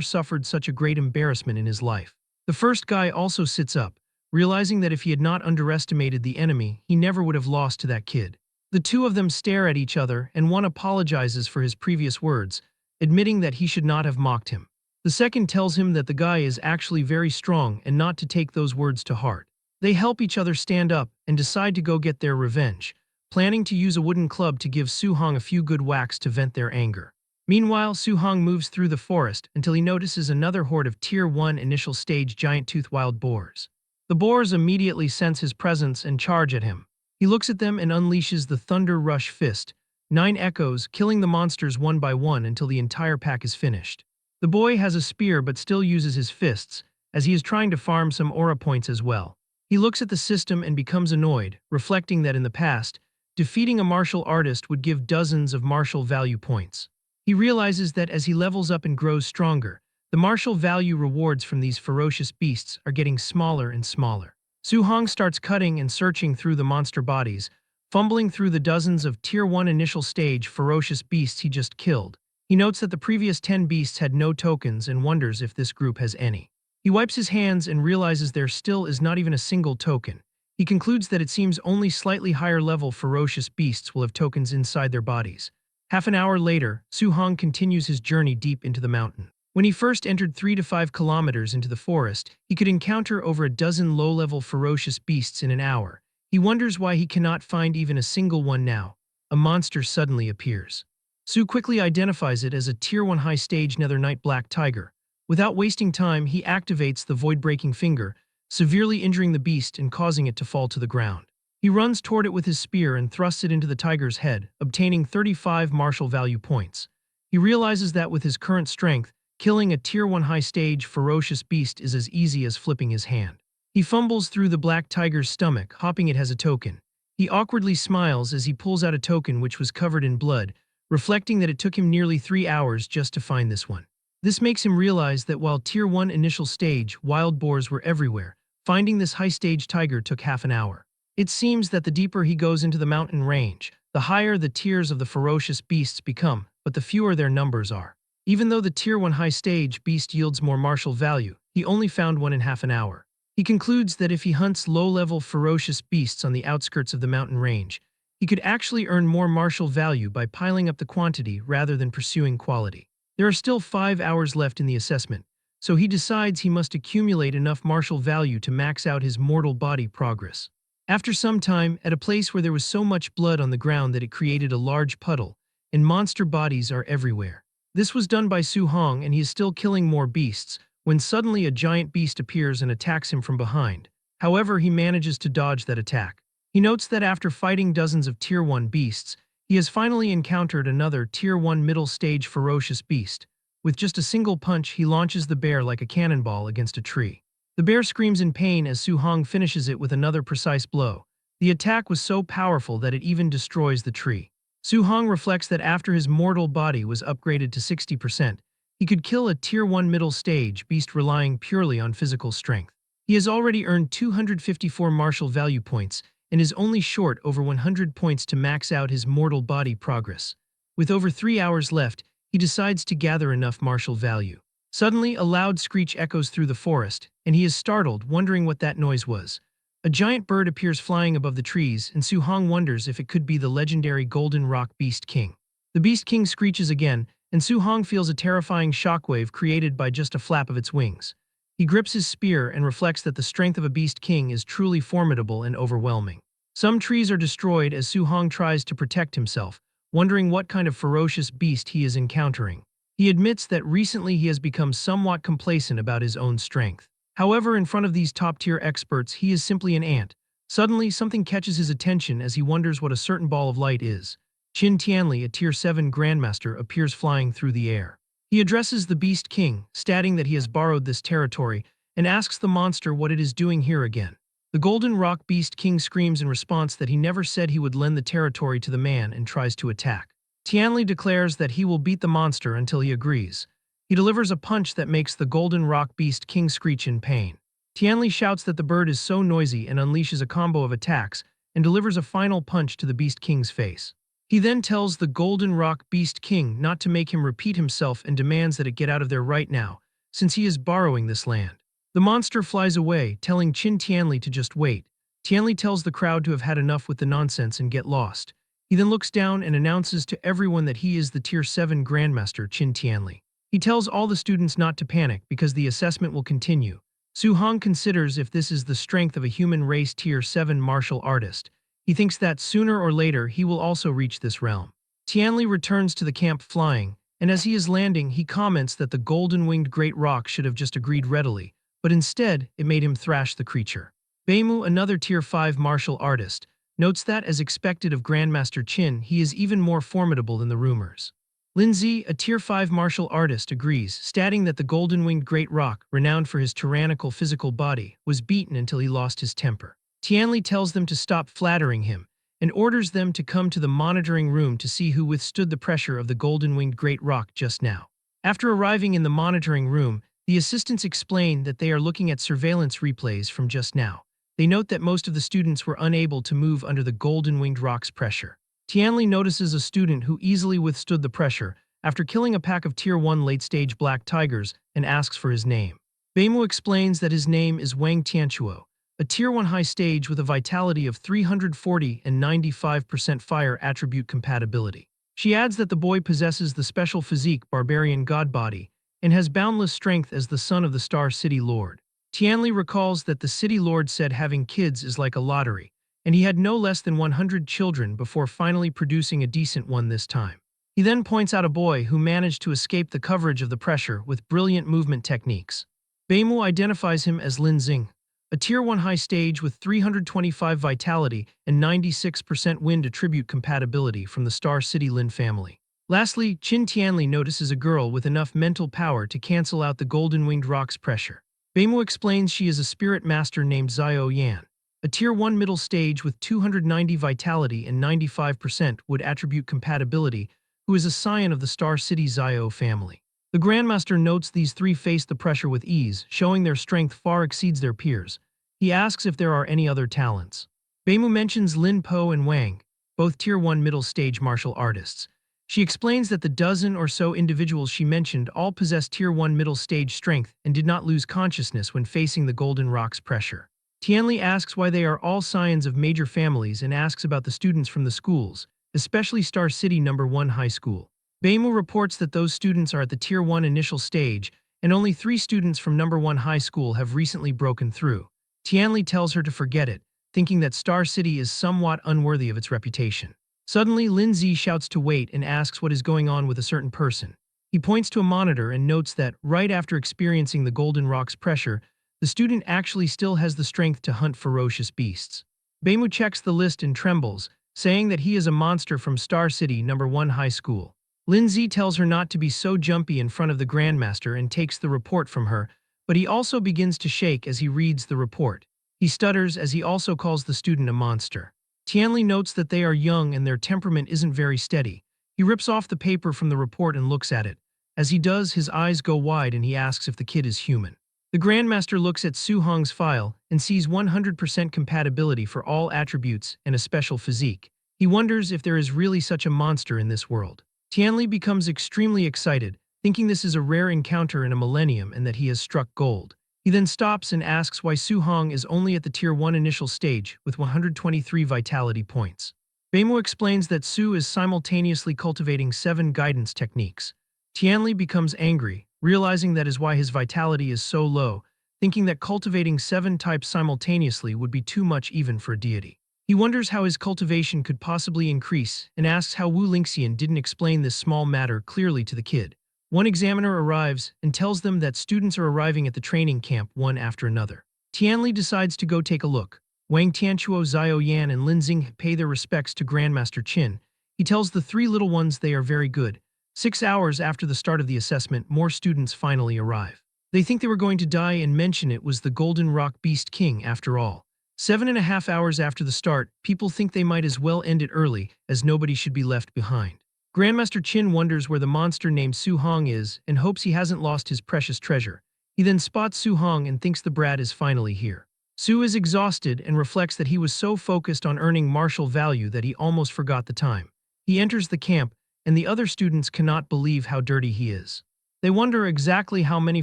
suffered such a great embarrassment in his life. The first guy also sits up, realizing that if he had not underestimated the enemy, he never would have lost to that kid. The two of them stare at each other and one apologizes for his previous words, admitting that he should not have mocked him. The second tells him that the guy is actually very strong and not to take those words to heart. They help each other stand up and decide to go get their revenge, planning to use a wooden club to give Su-hong a few good whacks to vent their anger. Meanwhile, Su-hong moves through the forest until he notices another horde of Tier 1 initial stage giant-toothed wild boars. The boars immediately sense his presence and charge at him. He looks at them and unleashes the Thunder Rush Fist, 9 echoes, killing the monsters one by one until the entire pack is finished. The boy has a spear but still uses his fists, as he is trying to farm some aura points as well. He looks at the system and becomes annoyed, reflecting that in the past, defeating a martial artist would give dozens of martial value points. He realizes that as he levels up and grows stronger, the martial value rewards from these ferocious beasts are getting smaller and smaller. Su-hong starts cutting and searching through the monster bodies, fumbling through the dozens of Tier 1 initial stage ferocious beasts he just killed. He notes that the previous 10 beasts had no tokens and wonders if this group has any. He wipes his hands and realizes there still is not even a single token. He concludes that it seems only slightly higher level ferocious beasts will have tokens inside their bodies. Half an hour later, Su-hong continues his journey deep into the mountain. When he first entered 3 to 5 kilometers into the forest, he could encounter over a dozen low-level ferocious beasts in an hour. He wonders why he cannot find even a single one now. A monster suddenly appears. Su quickly identifies it as a Tier 1 high-stage Nether Knight Black Tiger. Without wasting time, he activates the Void-Breaking Finger, severely injuring the beast and causing it to fall to the ground. He runs toward it with his spear and thrusts it into the tiger's head, obtaining 35 martial value points. He realizes that with his current strength, killing a Tier 1 high-stage ferocious beast is as easy as flipping his hand. He fumbles through the black tiger's stomach, hoping it has a token. He awkwardly smiles as he pulls out a token which was covered in blood, reflecting that it took him nearly 3 hours just to find this one. This makes him realize that while Tier 1 initial stage wild boars were everywhere, finding this high-stage tiger took half an hour. It seems that the deeper he goes into the mountain range, the higher the tiers of the ferocious beasts become, but the fewer their numbers are. Even though the Tier 1 high-stage beast yields more martial value, he only found one in half an hour. He concludes that if he hunts low-level ferocious beasts on the outskirts of the mountain range, he could actually earn more martial value by piling up the quantity rather than pursuing quality. There are still 5 hours left in the assessment, so he decides he must accumulate enough martial value to max out his mortal body progress. After some time, at a place where there was so much blood on the ground that it created a large puddle, and monster bodies are everywhere. This was done by Su-hong and he is still killing more beasts, when suddenly a giant beast appears and attacks him from behind. However, he manages to dodge that attack. He notes that after fighting dozens of Tier 1 beasts, he has finally encountered another Tier 1 middle stage ferocious beast. With just a single punch, he launches the bear like a cannonball against a tree. The bear screams in pain as Su-hong finishes it with another precise blow. The attack was so powerful that it even destroys the tree. Su-hong reflects that after his mortal body was upgraded to 60%, he could kill a Tier 1 middle stage beast relying purely on physical strength. He has already earned 254 martial value points and is only short over 100 points to max out his mortal body progress. With over 3 hours left, he decides to gather enough martial value. Suddenly, a loud screech echoes through the forest, and he is startled, wondering what that noise was. A giant bird appears flying above the trees, and Su-hong wonders if it could be the legendary Golden Rock Beast King. The Beast King screeches again, and Su-hong feels a terrifying shockwave created by just a flap of its wings. He grips his spear and reflects that the strength of a Beast King is truly formidable and overwhelming. Some trees are destroyed as Su-hong tries to protect himself, wondering what kind of ferocious beast he is encountering. He admits that recently he has become somewhat complacent about his own strength. However, in front of these top-tier experts, he is simply an ant. Suddenly, something catches his attention as he wonders what a certain ball of light is. Qin Tianli, a Tier 7 Grandmaster, appears flying through the air. He addresses the Beast King, stating that he has borrowed this territory, and asks the monster what it is doing here again. The Golden Rock Beast King screams in response that he never said he would lend the territory to the man and tries to attack. Tianli declares that he will beat the monster until he agrees. He delivers a punch that makes the Golden Rock Beast King screech in pain. Tianli shouts that the bird is so noisy and unleashes a combo of attacks and delivers a final punch to the Beast King's face. He then tells the Golden Rock Beast King not to make him repeat himself and demands that it get out of there right now, since he is borrowing this land. The monster flies away, telling Qin Tianli to just wait. Tianli tells the crowd to have had enough with the nonsense and get lost. He then looks down and announces to everyone that he is the Tier 7 Grandmaster Qin Tianli. He tells all the students not to panic because the assessment will continue. Su Hong considers if this is the strength of a human race Tier 7 martial artist. He thinks that sooner or later he will also reach this realm. Tianli returns to the camp flying, and as he is landing, he comments that the golden-winged great rock should have just agreed readily, but instead, it made him thrash the creature. Beimu, another Tier 5 martial artist, notes that, as expected of Grandmaster Qin, he is even more formidable than the rumors. Lindsay, a Tier 5 martial artist, agrees, stating that the golden-winged great rock, renowned for his tyrannical physical body, was beaten until he lost his temper. Tianli tells them to stop flattering him, and orders them to come to the monitoring room to see who withstood the pressure of the golden-winged great rock just now. After arriving in the monitoring room, the assistants explain that they are looking at surveillance replays from just now. They note that most of the students were unable to move under the golden-winged rock's pressure. Tianli notices a student who easily withstood the pressure after killing a pack of Tier 1 late-stage black tigers and asks for his name. Beimu explains that his name is Wang Tianchuo, a Tier 1 high stage with a vitality of 340 and 95% fire attribute compatibility. She adds that the boy possesses the special physique barbarian god body and has boundless strength as the son of the Star City Lord. Tianli recalls that the City Lord said having kids is like a lottery, and he had no less than 100 children before finally producing a decent one this time. He then points out a boy who managed to escape the coverage of the pressure with brilliant movement techniques. Beimu identifies him as Lin Xing, a Tier 1 high stage with 325 vitality and 96% wind attribute compatibility from the Star City Lin family. Lastly, Qin Tianli notices a girl with enough mental power to cancel out the golden-winged rock's pressure. Beimu explains she is a spirit master named Xiao Yan, a Tier 1 middle stage with 290 vitality and 95% wood attribute compatibility, who is a scion of the Star City Xiao family. The Grandmaster notes these three face the pressure with ease, showing their strength far exceeds their peers. He asks if there are any other talents. Beimu mentions Lin Po and Wang, both Tier 1 middle stage martial artists. She explains that the dozen or so individuals she mentioned all possess Tier 1 middle stage strength and did not lose consciousness when facing the Golden Rock's pressure. Tianli asks why they are all scions of major families and asks about the students from the schools, especially Star City No. 1 High School. Beimu reports that those students are at the Tier 1 initial stage, and only 3 students from No. 1 High School have recently broken through. Tianli tells her to forget it, thinking that Star City is somewhat unworthy of its reputation. Suddenly, Lin Zi shouts to wait and asks what is going on with a certain person. He points to a monitor and notes that, right after experiencing the Golden Rock's pressure, the student actually still has the strength to hunt ferocious beasts. Beimu checks the list and trembles, saying that he is a monster from Star City No. 1 High School. Lin Zi tells her not to be so jumpy in front of the Grandmaster and takes the report from her, but he also begins to shake as he reads the report. He stutters as he also calls the student a monster. Tianli notes that they are young and their temperament isn't very steady. He rips off the paper from the report and looks at it. As he does, his eyes go wide and he asks if the kid is human. The Grandmaster looks at Su Hong's file and sees 100% compatibility for all attributes and a special physique. He wonders if there is really such a monster in this world. Tianli becomes extremely excited, thinking this is a rare encounter in a millennium and that he has struck gold. He then stops and asks why Su Hong is only at the Tier 1 initial stage with 123 vitality points. Beimu explains that Su is simultaneously cultivating 7 guidance techniques. Tianli becomes angry, realizing that is why his vitality is so low, thinking that cultivating 7 types simultaneously would be too much even for a deity. He wonders how his cultivation could possibly increase and asks how Wu Lingxian didn't explain this small matter clearly to the kid. One examiner arrives and tells them that students are arriving at the training camp one after another. Tianli decides to go take a look. Wang Tianchuo, Xiao Yan, and Lin Xing pay their respects to Grandmaster Qin. He tells the 3 little ones they are very good. 6 hours after the start of the assessment, more students finally arrive. They think they were going to die and mention it was the Golden Rock Beast King after all. 7.5 hours after the start, people think they might as well end it early, as nobody should be left behind. Grandmaster Chin wonders where the monster named Su Hong is and hopes he hasn't lost his precious treasure. He then spots Su Hong and thinks the brat is finally here. Su is exhausted and reflects that he was so focused on earning martial value that he almost forgot the time. He enters the camp, and the other students cannot believe how dirty he is. They wonder exactly how many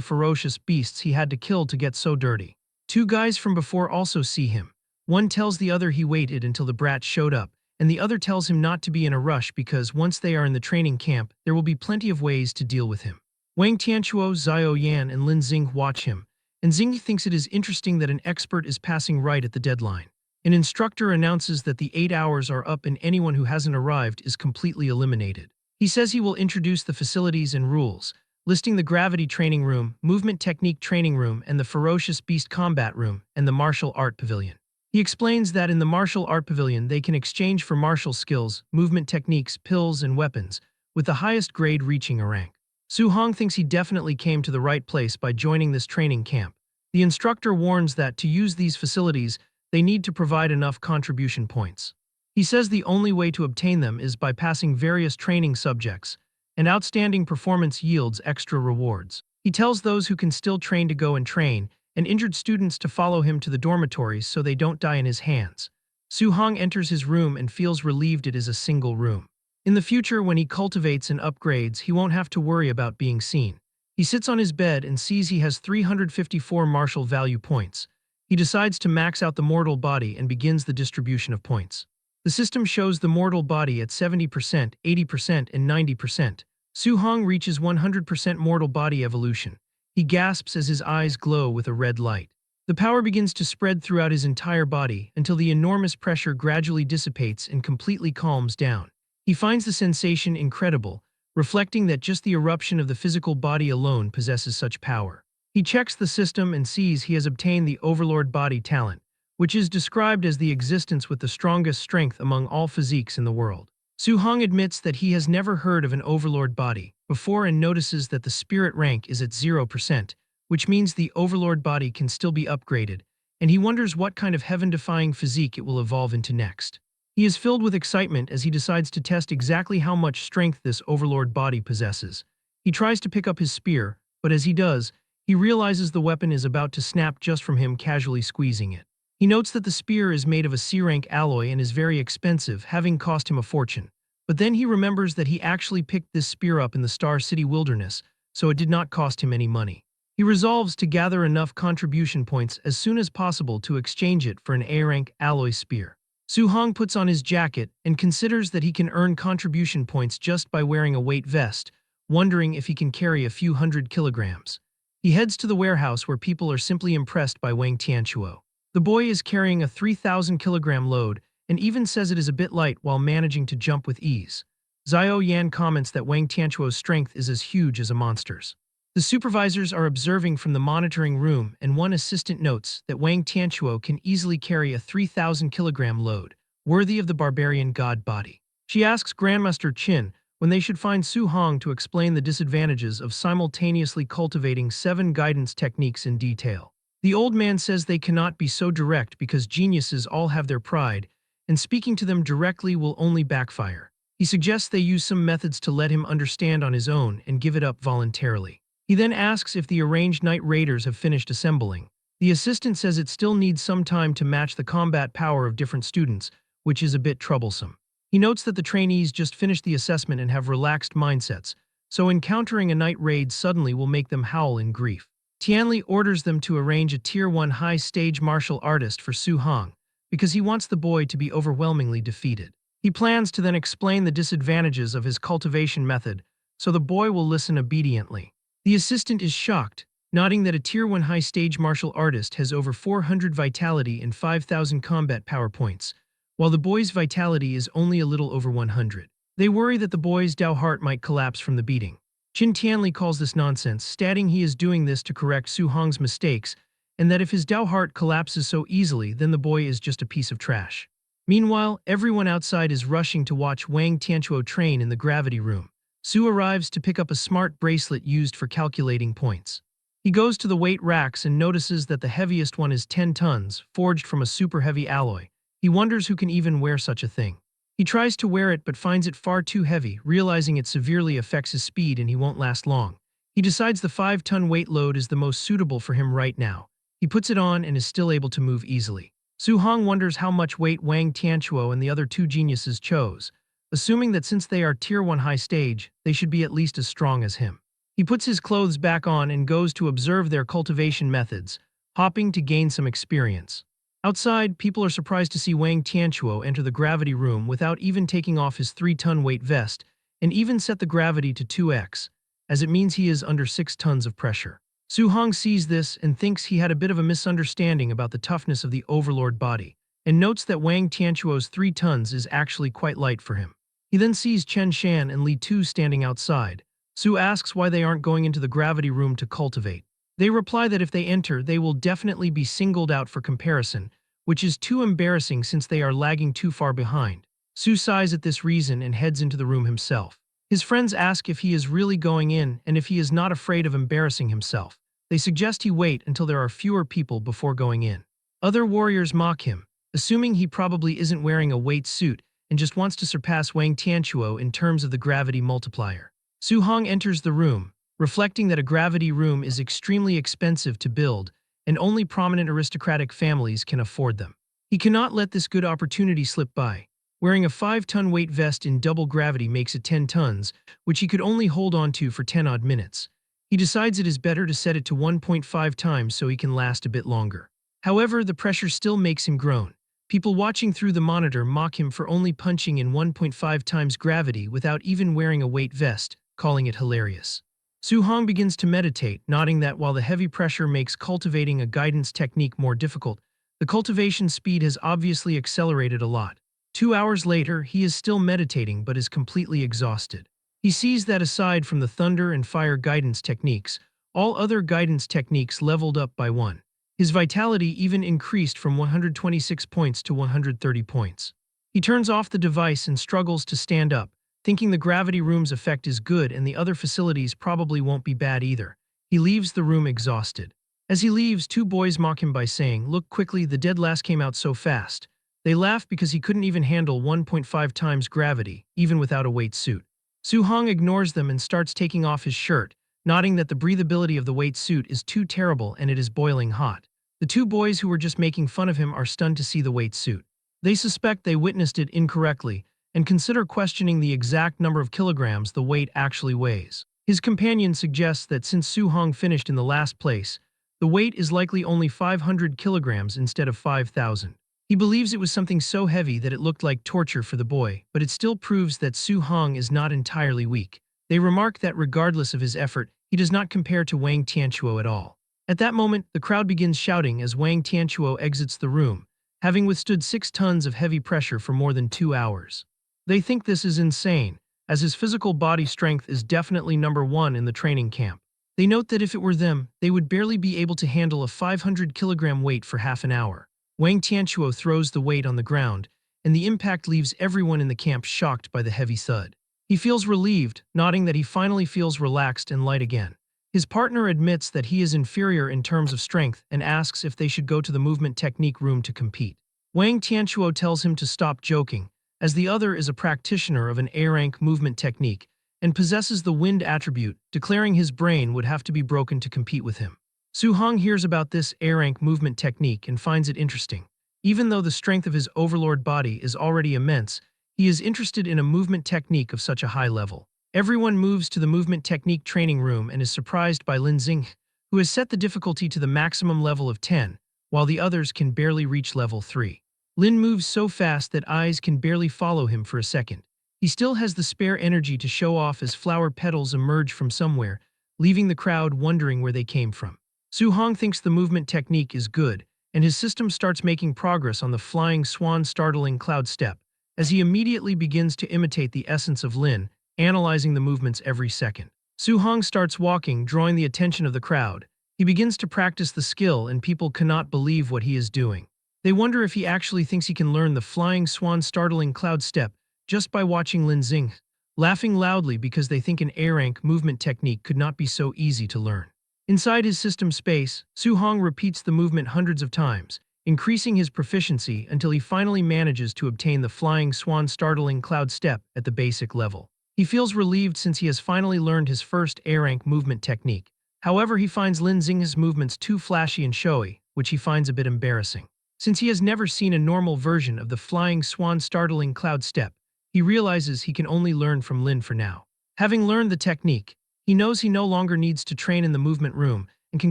ferocious beasts he had to kill to get so dirty. Two guys from before also see him. One tells the other he waited until the brat showed up, and the other tells him not to be in a rush because once they are in the training camp, there will be plenty of ways to deal with him. Wang Tianchuo, Xiao Yan, and Lin Xing watch him, and Xing thinks it is interesting that an expert is passing right at the deadline. An instructor announces that the 8 hours are up and anyone who hasn't arrived is completely eliminated. He says he will introduce the facilities and rules, listing the gravity training room, movement technique training room, and the ferocious beast combat room, and the martial art pavilion. He explains that in the martial art pavilion they can exchange for martial skills, movement techniques, pills, and weapons, with the highest grade reaching a rank. Su Hong thinks he definitely came to the right place by joining this training camp. The instructor warns that to use these facilities, they need to provide enough contribution points. He says the only way to obtain them is by passing various training subjects, and outstanding performance yields extra rewards. He tells those who can still train to go and train, and injured students to follow him to the dormitories so they don't die in his hands. Su Hong enters his room and feels relieved it is a single room. In the future, when he cultivates and upgrades, he won't have to worry about being seen. He sits on his bed and sees he has 354 martial value points. He decides to max out the mortal body and begins the distribution of points. The system shows the mortal body at 70%, 80%, and 90%. Su Hong reaches 100% mortal body evolution. He gasps as his eyes glow with a red light. The power begins to spread throughout his entire body until the enormous pressure gradually dissipates and completely calms down. He finds the sensation incredible, reflecting that just the eruption of the physical body alone possesses such power. He checks the system and sees he has obtained the Overlord Body talent, which is described as the existence with the strongest strength among all physiques in the world. Su Hong admits that he has never heard of an Overlord Body before and notices that the spirit rank is at 0%, which means the Overlord Body can still be upgraded, and he wonders what kind of heaven-defying physique it will evolve into next. He is filled with excitement as he decides to test exactly how much strength this Overlord Body possesses. He tries to pick up his spear, but as he does, he realizes the weapon is about to snap just from him casually squeezing it. He notes that the spear is made of a C-rank alloy and is very expensive, having cost him a fortune. But then he remembers that he actually picked this spear up in the Star City wilderness, so it did not cost him any money. He resolves to gather enough contribution points as soon as possible to exchange it for an A-rank alloy spear. Su Hong puts on his jacket and considers that he can earn contribution points just by wearing a weight vest, wondering if he can carry a few hundred kilograms. He heads to the warehouse where people are simply impressed by Wang Tianchuo. The boy is carrying a 3,000-kilogram load and even says it is a bit light while managing to jump with ease. Xiao Yan comments that Wang Tianchuo's strength is as huge as a monster's. The supervisors are observing from the monitoring room, and one assistant notes that Wang Tianchuo can easily carry a 3,000-kilogram load, worthy of the barbarian god body. She asks Grandmaster Qin when they should find Su Hong to explain the disadvantages of simultaneously cultivating 7 guidance techniques in detail. The old man says they cannot be so direct because geniuses all have their pride, and speaking to them directly will only backfire. He suggests they use some methods to let him understand on his own and give it up voluntarily. He then asks if the arranged night raiders have finished assembling. The assistant says it still needs some time to match the combat power of different students, which is a bit troublesome. He notes that the trainees just finished the assessment and have relaxed mindsets, so encountering a night raid suddenly will make them howl in grief. Tianli orders them to arrange a Tier 1 high-stage martial artist for Su Hong, because he wants the boy to be overwhelmingly defeated. He plans to then explain the disadvantages of his cultivation method, so the boy will listen obediently. The assistant is shocked, noting that a Tier 1 high-stage martial artist has over 400 vitality and 5,000 combat power points, while the boy's vitality is only a little over 100. They worry that the boy's Dao heart might collapse from the beating. Qin Tianli calls this nonsense, stating he is doing this to correct Su Hong's mistakes, and that if his Dao heart collapses so easily, then the boy is just a piece of trash. Meanwhile, everyone outside is rushing to watch Wang Tianchuo train in the gravity room. Su arrives to pick up a smart bracelet used for calculating points. He goes to the weight racks and notices that the heaviest one is 10 tons, forged from a super heavy alloy. He wonders who can even wear such a thing. He tries to wear it but finds it far too heavy, realizing it severely affects his speed and he won't last long. He decides the 5-ton weight load is the most suitable for him right now. He puts it on and is still able to move easily. Su Hong wonders how much weight Wang Tianchuo and the other two geniuses chose, assuming that since they are Tier 1 high stage, they should be at least as strong as him. He puts his clothes back on and goes to observe their cultivation methods, hopping to gain some experience. Outside, people are surprised to see Wang Tianchuo enter the gravity room without even taking off his 3-ton weight vest, and even set the gravity to 2x, as it means he is under 6 tons of pressure. Su Hong sees this and thinks he had a bit of a misunderstanding about the toughness of the overlord body, and notes that Wang Tianchuo's 3 tons is actually quite light for him. He then sees Chen Shan and Li Tu standing outside. Su asks why they aren't going into the gravity room to cultivate. They reply that if they enter, they will definitely be singled out for comparison, which is too embarrassing since they are lagging too far behind. Su sighs at this reason and heads into the room himself. His friends ask if he is really going in and if he is not afraid of embarrassing himself. They suggest he wait until there are fewer people before going in. Other warriors mock him, assuming he probably isn't wearing a weight suit and just wants to surpass Wang Tianchuo in terms of the gravity multiplier. Su Hong enters the room, reflecting that a gravity room is extremely expensive to build and only prominent aristocratic families can afford them. He cannot let this good opportunity slip by. Wearing a 5-ton weight vest in double gravity makes it 10 tons, which he could only hold on to for 10 odd minutes. He decides it is better to set it to 1.5 times so he can last a bit longer. However, the pressure still makes him groan. People watching through the monitor mock him for only punching in 1.5 times gravity without even wearing a weight vest, calling it hilarious. Su Hong begins to meditate, noting that while the heavy pressure makes cultivating a guidance technique more difficult, the cultivation speed has obviously accelerated a lot. 2 hours later, he is still meditating but is completely exhausted. He sees that aside from the thunder and fire guidance techniques, all other guidance techniques leveled up by 1. His vitality even increased from 126 points to 130 points. He turns off the device and struggles to stand up, thinking the gravity room's effect is good and the other facilities probably won't be bad either. He leaves the room exhausted. As he leaves, 2 boys mock him by saying, "Look quickly, the dead last came out so fast." They laugh because he couldn't even handle 1.5 times gravity, even without a weight suit. Su Hong ignores them and starts taking off his shirt, noting that the breathability of the weight suit is too terrible and it is boiling hot. The 2 boys who were just making fun of him are stunned to see the weight suit. They suspect they witnessed it incorrectly, and consider questioning the exact number of kilograms the weight actually weighs. His companion suggests that since Su Hong finished in the last place, the weight is likely only 500 kilograms instead of 5,000. He believes it was something so heavy that it looked like torture for the boy, but it still proves that Su Hong is not entirely weak. They remark that regardless of his effort, he does not compare to Wang Tianchuo at all. At that moment, the crowd begins shouting as Wang Tianchuo exits the room, having withstood 6 tons of heavy pressure for more than 2 hours. They think this is insane, as his physical body strength is definitely number 1 in the training camp. They note that if it were them, they would barely be able to handle a 500-kilogram weight for half an hour. Wang Tianchuo throws the weight on the ground, and the impact leaves everyone in the camp shocked by the heavy thud. He feels relieved, nodding that he finally feels relaxed and light again. His partner admits that he is inferior in terms of strength and asks if they should go to the movement technique room to compete. Wang Tianchuo tells him to stop joking, as the other is a practitioner of an A-rank movement technique and possesses the wind attribute, declaring his brain would have to be broken to compete with him. Su Hong hears about this A-rank movement technique and finds it interesting. Even though the strength of his overlord body is already immense, he is interested in a movement technique of such a high level. Everyone moves to the movement technique training room and is surprised by Lin Xing, who has set the difficulty to the maximum level of 10, while the others can barely reach level 3. Lin moves so fast that eyes can barely follow him for a second. He still has the spare energy to show off as flower petals emerge from somewhere, leaving the crowd wondering where they came from. Su Hong thinks the movement technique is good, and his system starts making progress on the flying swan startling cloud step, as he immediately begins to imitate the essence of Lin, analyzing the movements every second. Su Hong starts walking, drawing the attention of the crowd. He begins to practice the skill and people cannot believe what he is doing. They wonder if he actually thinks he can learn the flying swan startling cloud step just by watching Lin Xing, laughing loudly because they think an A-rank movement technique could not be so easy to learn. Inside his system space, Su-hong repeats the movement hundreds of times, increasing his proficiency until he finally manages to obtain the flying swan startling cloud step at the basic level. He feels relieved since he has finally learned his first A-rank movement technique. However, he finds Lin Xinghe's movements too flashy and showy, which he finds a bit embarrassing. Since he has never seen a normal version of the flying swan startling cloud step, he realizes he can only learn from Lin for now. Having learned the technique, he knows he no longer needs to train in the movement room and can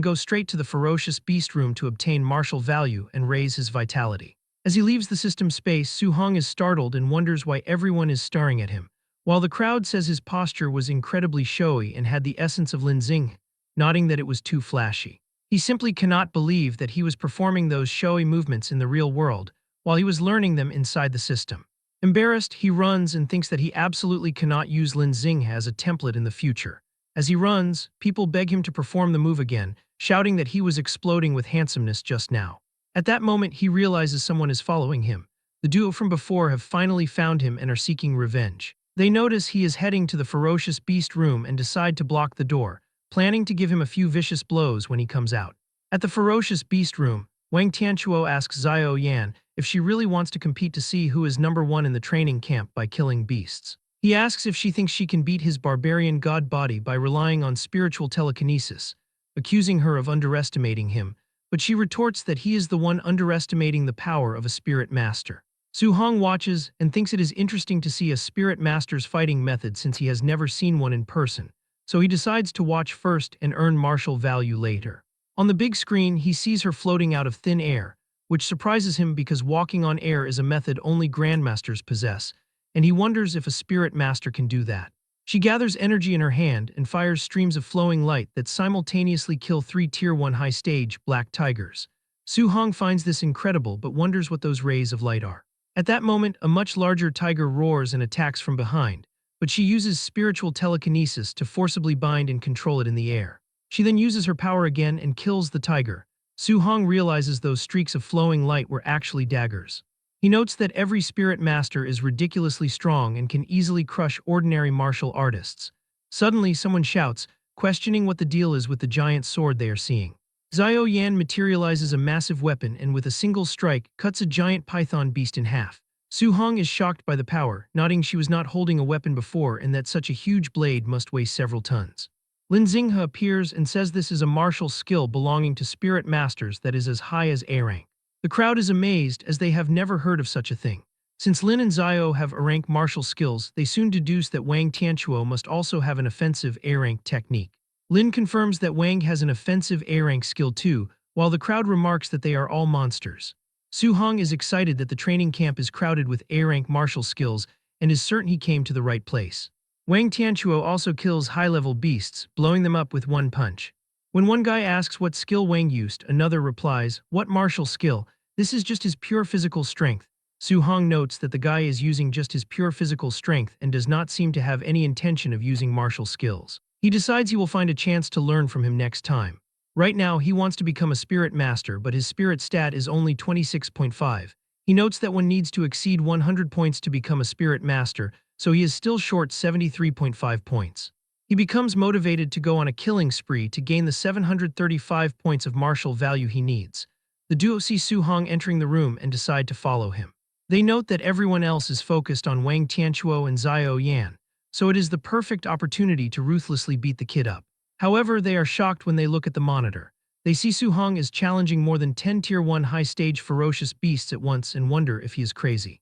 go straight to the ferocious beast room to obtain martial value and raise his vitality. As he leaves the system space, Su-hong is startled and wonders why everyone is staring at him. While the crowd says his posture was incredibly showy and had the essence of Lin Xing, nodding that it was too flashy. He simply cannot believe that he was performing those showy movements in the real world while he was learning them inside the system. Embarrassed, he runs and thinks that he absolutely cannot use Lin Xing as a template in the future. As he runs, people beg him to perform the move again, shouting that he was exploding with handsomeness just now. At that moment, he realizes someone is following him. The duo from before have finally found him and are seeking revenge. They notice he is heading to the ferocious beast room and decide to block the door, planning to give him a few vicious blows when he comes out. At the ferocious beast room, Wang Tianchuo asks Xiao Yan if she really wants to compete to see who is number one in the training camp by killing beasts. He asks if she thinks she can beat his barbarian god body by relying on spiritual telekinesis, accusing her of underestimating him, but she retorts that he is the one underestimating the power of a spirit master. Su-hong watches and thinks it is interesting to see a spirit master's fighting method since he has never seen one in person, so he decides to watch first and earn martial value later. On the big screen, he sees her floating out of thin air, which surprises him because walking on air is a method only grandmasters possess, and he wonders if a spirit master can do that. She gathers energy in her hand and fires streams of flowing light that simultaneously kill 3 Tier 1 high-stage black tigers. Su-hong finds this incredible but wonders what those rays of light are. At that moment, a much larger tiger roars and attacks from behind, but she uses spiritual telekinesis to forcibly bind and control it in the air. She then uses her power again and kills the tiger. Su-hong realizes those streaks of flowing light were actually daggers. He notes that every spirit master is ridiculously strong and can easily crush ordinary martial artists. Suddenly, someone shouts, questioning what the deal is with the giant sword they are seeing. Xiao Yan materializes a massive weapon and with a single strike cuts a giant python beast in half. Su-hong is shocked by the power, nodding she was not holding a weapon before and that such a huge blade must weigh several tons. Lin Xinghe appears and says this is a martial skill belonging to spirit masters that is as high as A-rank. The crowd is amazed as they have never heard of such a thing. Since Lin and Xiao have A-rank martial skills, they soon deduce that Wang Tianchuo must also have an offensive A-rank technique. Lin confirms that Wang has an offensive A-rank skill too, while the crowd remarks that they are all monsters. Su-hong is excited that the training camp is crowded with A-rank martial skills and is certain he came to the right place. Wang Tianchuo also kills high-level beasts, blowing them up with one punch. When one guy asks what skill Wang used, another replies, "What martial skill? This is just his pure physical strength." Su-hong notes that the guy is using just his pure physical strength and does not seem to have any intention of using martial skills. He decides he will find a chance to learn from him next time. Right now, he wants to become a spirit master, but his spirit stat is only 26.5. He notes that one needs to exceed 100 points to become a spirit master, so he is still short 73.5 points. He becomes motivated to go on a killing spree to gain the 735 points of martial value he needs. The duo see Su-hong entering the room and decide to follow him. They note that everyone else is focused on Wang Tianchuo and Xiao Yan, so it is the perfect opportunity to ruthlessly beat the kid up. However, they are shocked when they look at the monitor. They see Su-hong is challenging more than 10 Tier 1 high-stage ferocious beasts at once and wonder if he is crazy.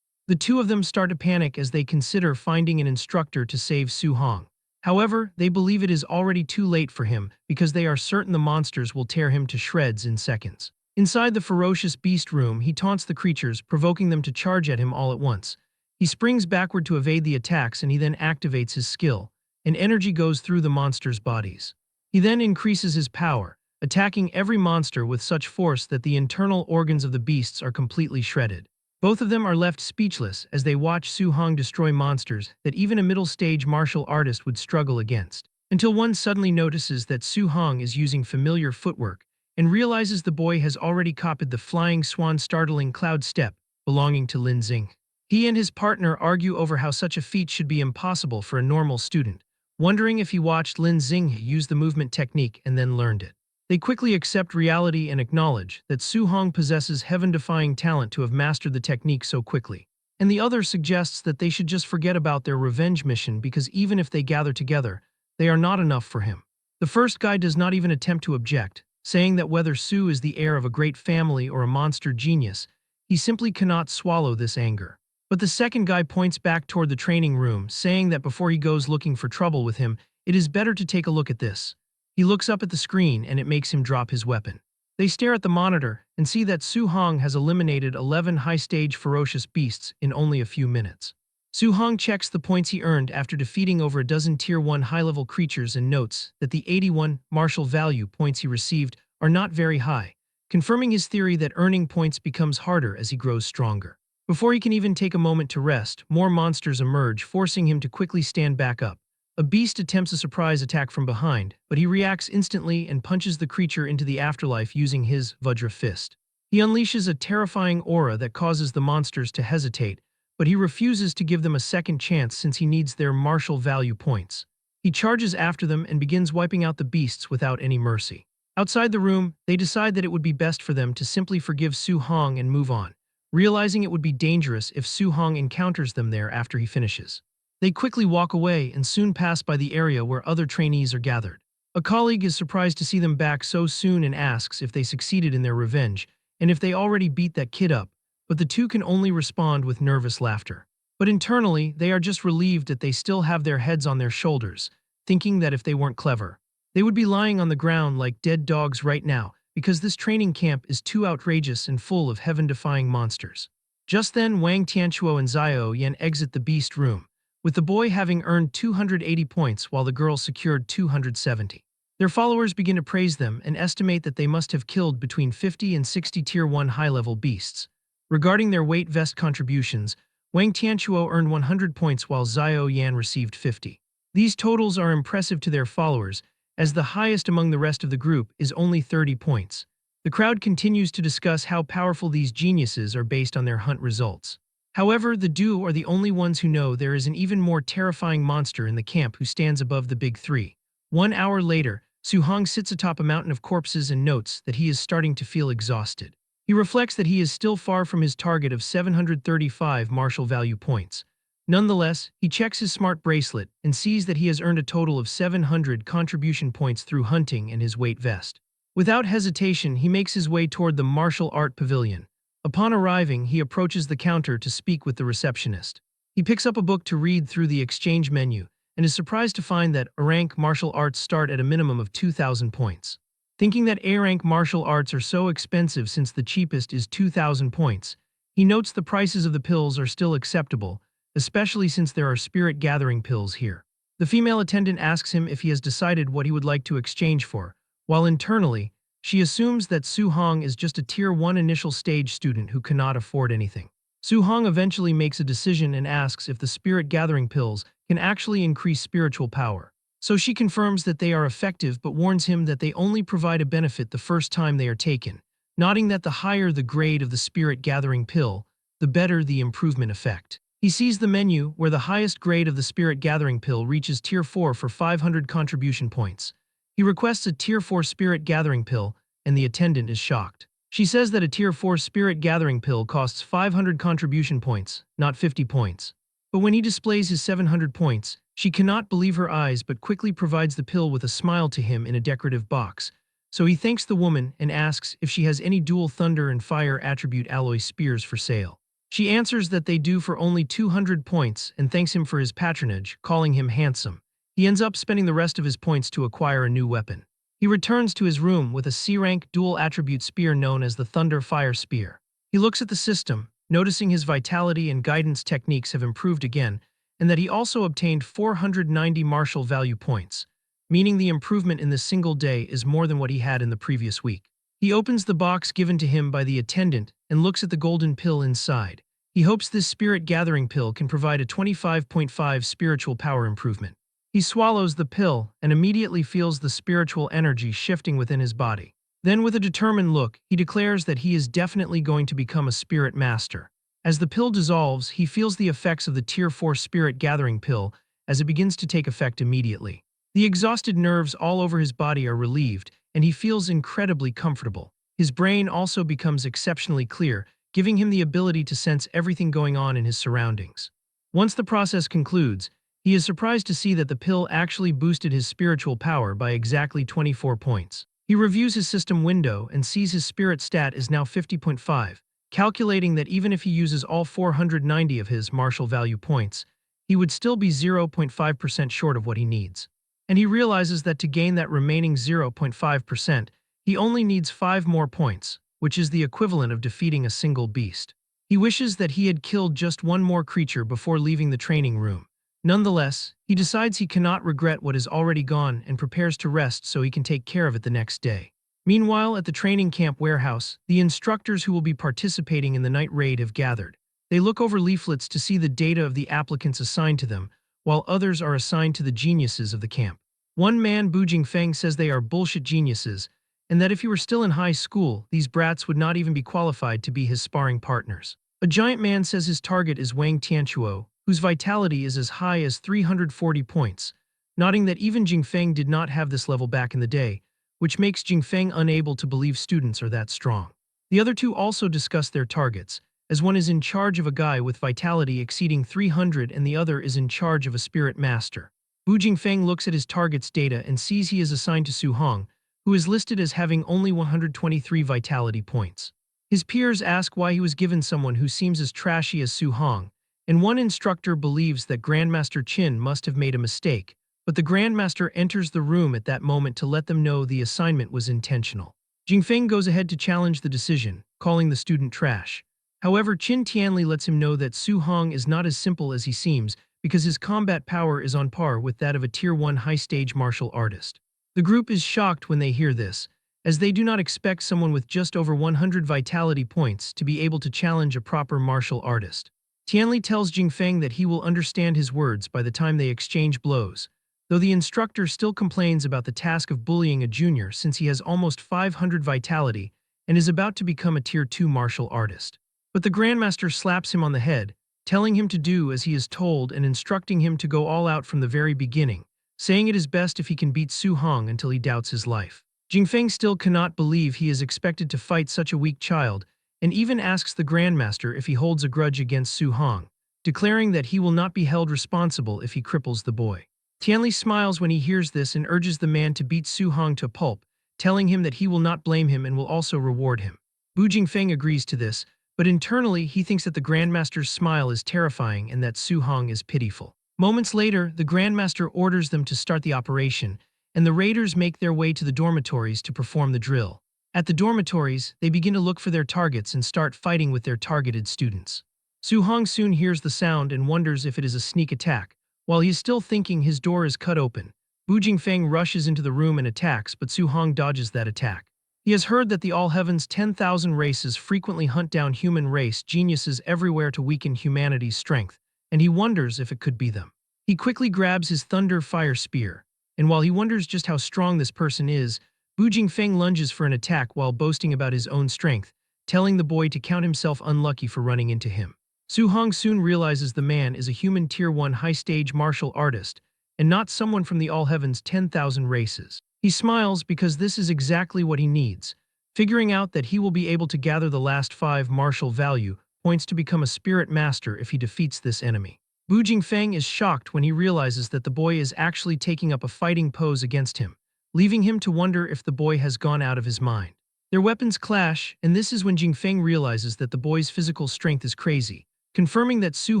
The two of them start to panic as they consider finding an instructor to save Su-hong. However, they believe it is already too late for him because they are certain the monsters will tear him to shreds in seconds. Inside the ferocious beast room, he taunts the creatures, provoking them to charge at him all at once. He springs backward to evade the attacks and he then activates his skill, and energy goes through the monsters' bodies. He then increases his power, attacking every monster with such force that the internal organs of the beasts are completely shredded. Both of them are left speechless as they watch Su-hong destroy monsters that even a middle-stage martial artist would struggle against, until one suddenly notices that Su-hong is using familiar footwork and realizes the boy has already copied the flying swan startling cloud step belonging to Lin Xing. He and his partner argue over how such a feat should be impossible for a normal student, wondering if he watched Lin Xinghe use the movement technique and then learned it. They quickly accept reality and acknowledge that Su Hong possesses heaven-defying talent to have mastered the technique so quickly. And the other suggests that they should just forget about their revenge mission because even if they gather together, they are not enough for him. The first guy does not even attempt to object, saying that whether Su is the heir of a great family or a monster genius, he simply cannot swallow this anger. But the second guy points back toward the training room, saying that before he goes looking for trouble with him, it is better to take a look at this. He looks up at the screen and it makes him drop his weapon. They stare at the monitor and see that Su Hong has eliminated 11 high-stage ferocious beasts in only a few minutes. Su Hong checks the points he earned after defeating over a dozen Tier 1 high-level creatures and notes that the 81 martial value points he received are not very high, confirming his theory that earning points becomes harder as he grows stronger. Before he can even take a moment to rest, more monsters emerge, forcing him to quickly stand back up. A beast attempts a surprise attack from behind, but he reacts instantly and punches the creature into the afterlife using his Vajra fist. He unleashes a terrifying aura that causes the monsters to hesitate, but he refuses to give them a second chance since he needs their martial value points. He charges after them and begins wiping out the beasts without any mercy. Outside the room, they decide that it would be best for them to simply forgive Su Hong and move on, realizing it would be dangerous if Su Hong encounters them there after he finishes. They quickly walk away and soon pass by the area where other trainees are gathered. A colleague is surprised to see them back so soon and asks if they succeeded in their revenge and if they already beat that kid up, but the two can only respond with nervous laughter. But internally, they are just relieved that they still have their heads on their shoulders, thinking that if they weren't clever, they would be lying on the ground like dead dogs right now because this training camp is too outrageous and full of heaven-defying monsters. Just then, Wang Tianchuo and Xiao Yan exit the beast room, with the boy having earned 280 points while the girl secured 270. Their followers begin to praise them and estimate that they must have killed between 50 and 60 Tier 1 high-level beasts. Regarding their weight vest contributions, Wang Tianchuo earned 100 points while Xiao Yan received 50. These totals are impressive to their followers, as the highest among the rest of the group is only 30 points. The crowd continues to discuss how powerful these geniuses are based on their hunt results. However, the duo are the only ones who know there is an even more terrifying monster in the camp who stands above the big three. 1 hour later, Su Hong sits atop a mountain of corpses and notes that he is starting to feel exhausted. He reflects that he is still far from his target of 735 martial value points. Nonetheless, he checks his smart bracelet and sees that he has earned a total of 700 contribution points through hunting and his weight vest. Without hesitation, he makes his way toward the martial art pavilion. Upon arriving, he approaches the counter to speak with the receptionist. He picks up a book to read through the exchange menu and is surprised to find that A-rank martial arts start at a minimum of 2,000 points. Thinking that A-rank martial arts are so expensive since the cheapest is 2,000 points, he notes the prices of the pills are still acceptable, especially since there are spirit-gathering pills here. The female attendant asks him if he has decided what he would like to exchange for, while internally, she assumes that Su Hong is just a Tier 1 initial stage student who cannot afford anything. Su Hong eventually makes a decision and asks if the spirit-gathering pills can actually increase spiritual power. So she confirms that they are effective but warns him that they only provide a benefit the first time they are taken, noting that the higher the grade of the spirit-gathering pill, the better the improvement effect. He sees the menu where the highest grade of the spirit-gathering pill reaches Tier 4 for 500 contribution points. He requests a Tier 4 spirit-gathering pill, and the attendant is shocked. She says that a Tier 4 spirit-gathering pill costs 500 contribution points, not 50 points. But when he displays his 700 points, she cannot believe her eyes but quickly provides the pill with a smile to him in a decorative box. So he thanks the woman and asks if she has any dual thunder and fire attribute alloy spears for sale. She answers that they do for only 200 points and thanks him for his patronage, calling him handsome. He ends up spending the rest of his points to acquire a new weapon. He returns to his room with a C-rank dual-attribute spear known as the Thunder Fire Spear. He looks at the system, noticing his vitality and guidance techniques have improved again, and that he also obtained 490 martial value points, meaning the improvement in this single day is more than what he had in the previous week. He opens the box given to him by the attendant and looks at the golden pill inside. He hopes this spirit-gathering pill can provide a 25.5 spiritual power improvement. He swallows the pill and immediately feels the spiritual energy shifting within his body. Then with a determined look, he declares that he is definitely going to become a spirit master. As the pill dissolves, he feels the effects of the Tier 4 spirit gathering pill as it begins to take effect immediately. The exhausted nerves all over his body are relieved, and he feels incredibly comfortable. His brain also becomes exceptionally clear, giving him the ability to sense everything going on in his surroundings. Once the process concludes, he is surprised to see that the pill actually boosted his spiritual power by exactly 24 points. He reviews his system window and sees his spirit stat is now 50.5, calculating that even if he uses all 490 of his martial value points, he would still be 0.5% short of what he needs. And he realizes that to gain that remaining 0.5%, he only needs 5 more points, which is the equivalent of defeating a single beast. He wishes that he had killed just one more creature before leaving the training room. Nonetheless, he decides he cannot regret what is already gone and prepares to rest so he can take care of it the next day. Meanwhile, at the training camp warehouse, the instructors who will be participating in the night raid have gathered. They look over leaflets to see the data of the applicants assigned to them, while others are assigned to the geniuses of the camp. One man, Bu Jingfeng, says they are bullshit geniuses, and that if he were still in high school, these brats would not even be qualified to be his sparring partners. A giant man says his target is Wang Tianchuo, whose vitality is as high as 340 points, noting that even Jingfeng did not have this level back in the day, which makes Jingfeng unable to believe students are that strong. The other two also discuss their targets, as one is in charge of a guy with vitality exceeding 300 and the other is in charge of a spirit master. Bu Jingfeng looks at his target's data and sees he is assigned to Su Hong, who is listed as having only 123 vitality points. His peers ask why he was given someone who seems as trashy as Su Hong, and one instructor believes that Grandmaster Qin must have made a mistake, but the Grandmaster enters the room at that moment to let them know the assignment was intentional. Jingfeng goes ahead to challenge the decision, calling the student trash. However, Qin Tianli lets him know that Su Hong is not as simple as he seems because his combat power is on par with that of a Tier 1 high-stage martial artist. The group is shocked when they hear this, as they do not expect someone with just over 100 vitality points to be able to challenge a proper martial artist. Tianli tells Jingfeng that he will understand his words by the time they exchange blows, though the instructor still complains about the task of bullying a junior since he has almost 500 vitality and is about to become a Tier 2 martial artist. But the Grandmaster slaps him on the head, telling him to do as he is told and instructing him to go all out from the very beginning, saying it is best if he can beat Su Hong until he doubts his life. Jingfeng still cannot believe he is expected to fight such a weak child, and even asks the Grandmaster if he holds a grudge against Su Hong, declaring that he will not be held responsible if he cripples the boy. Tianli smiles when he hears this and urges the man to beat Su Hong to pulp, telling him that he will not blame him and will also reward him. Bu Jingfeng agrees to this, but internally he thinks that the Grandmaster's smile is terrifying and that Su Hong is pitiful. Moments later, the Grandmaster orders them to start the operation, and the raiders make their way to the dormitories to perform the drill. At the dormitories, they begin to look for their targets and start fighting with their targeted students. Su Hong soon hears the sound and wonders if it is a sneak attack. While he is still thinking, his door is cut open. Bu Jingfeng rushes into the room and attacks, but Su Hong dodges that attack. He has heard that the All Heaven's 10,000 races frequently hunt down human race geniuses everywhere to weaken humanity's strength, and he wonders if it could be them. He quickly grabs his Thunder Fire Spear, and while he wonders just how strong this person is, Bu Jingfeng lunges for an attack while boasting about his own strength, telling the boy to count himself unlucky for running into him. Su Hong soon realizes the man is a human Tier 1 high-stage martial artist, and not someone from the All Heaven's 10,000 races. He smiles because this is exactly what he needs, figuring out that he will be able to gather the last 5 martial value points to become a spirit master if he defeats this enemy. Bu Jingfeng is shocked when he realizes that the boy is actually taking up a fighting pose against him, leaving him to wonder if the boy has gone out of his mind. Their weapons clash, and this is when Jingfeng realizes that the boy's physical strength is crazy, confirming that Su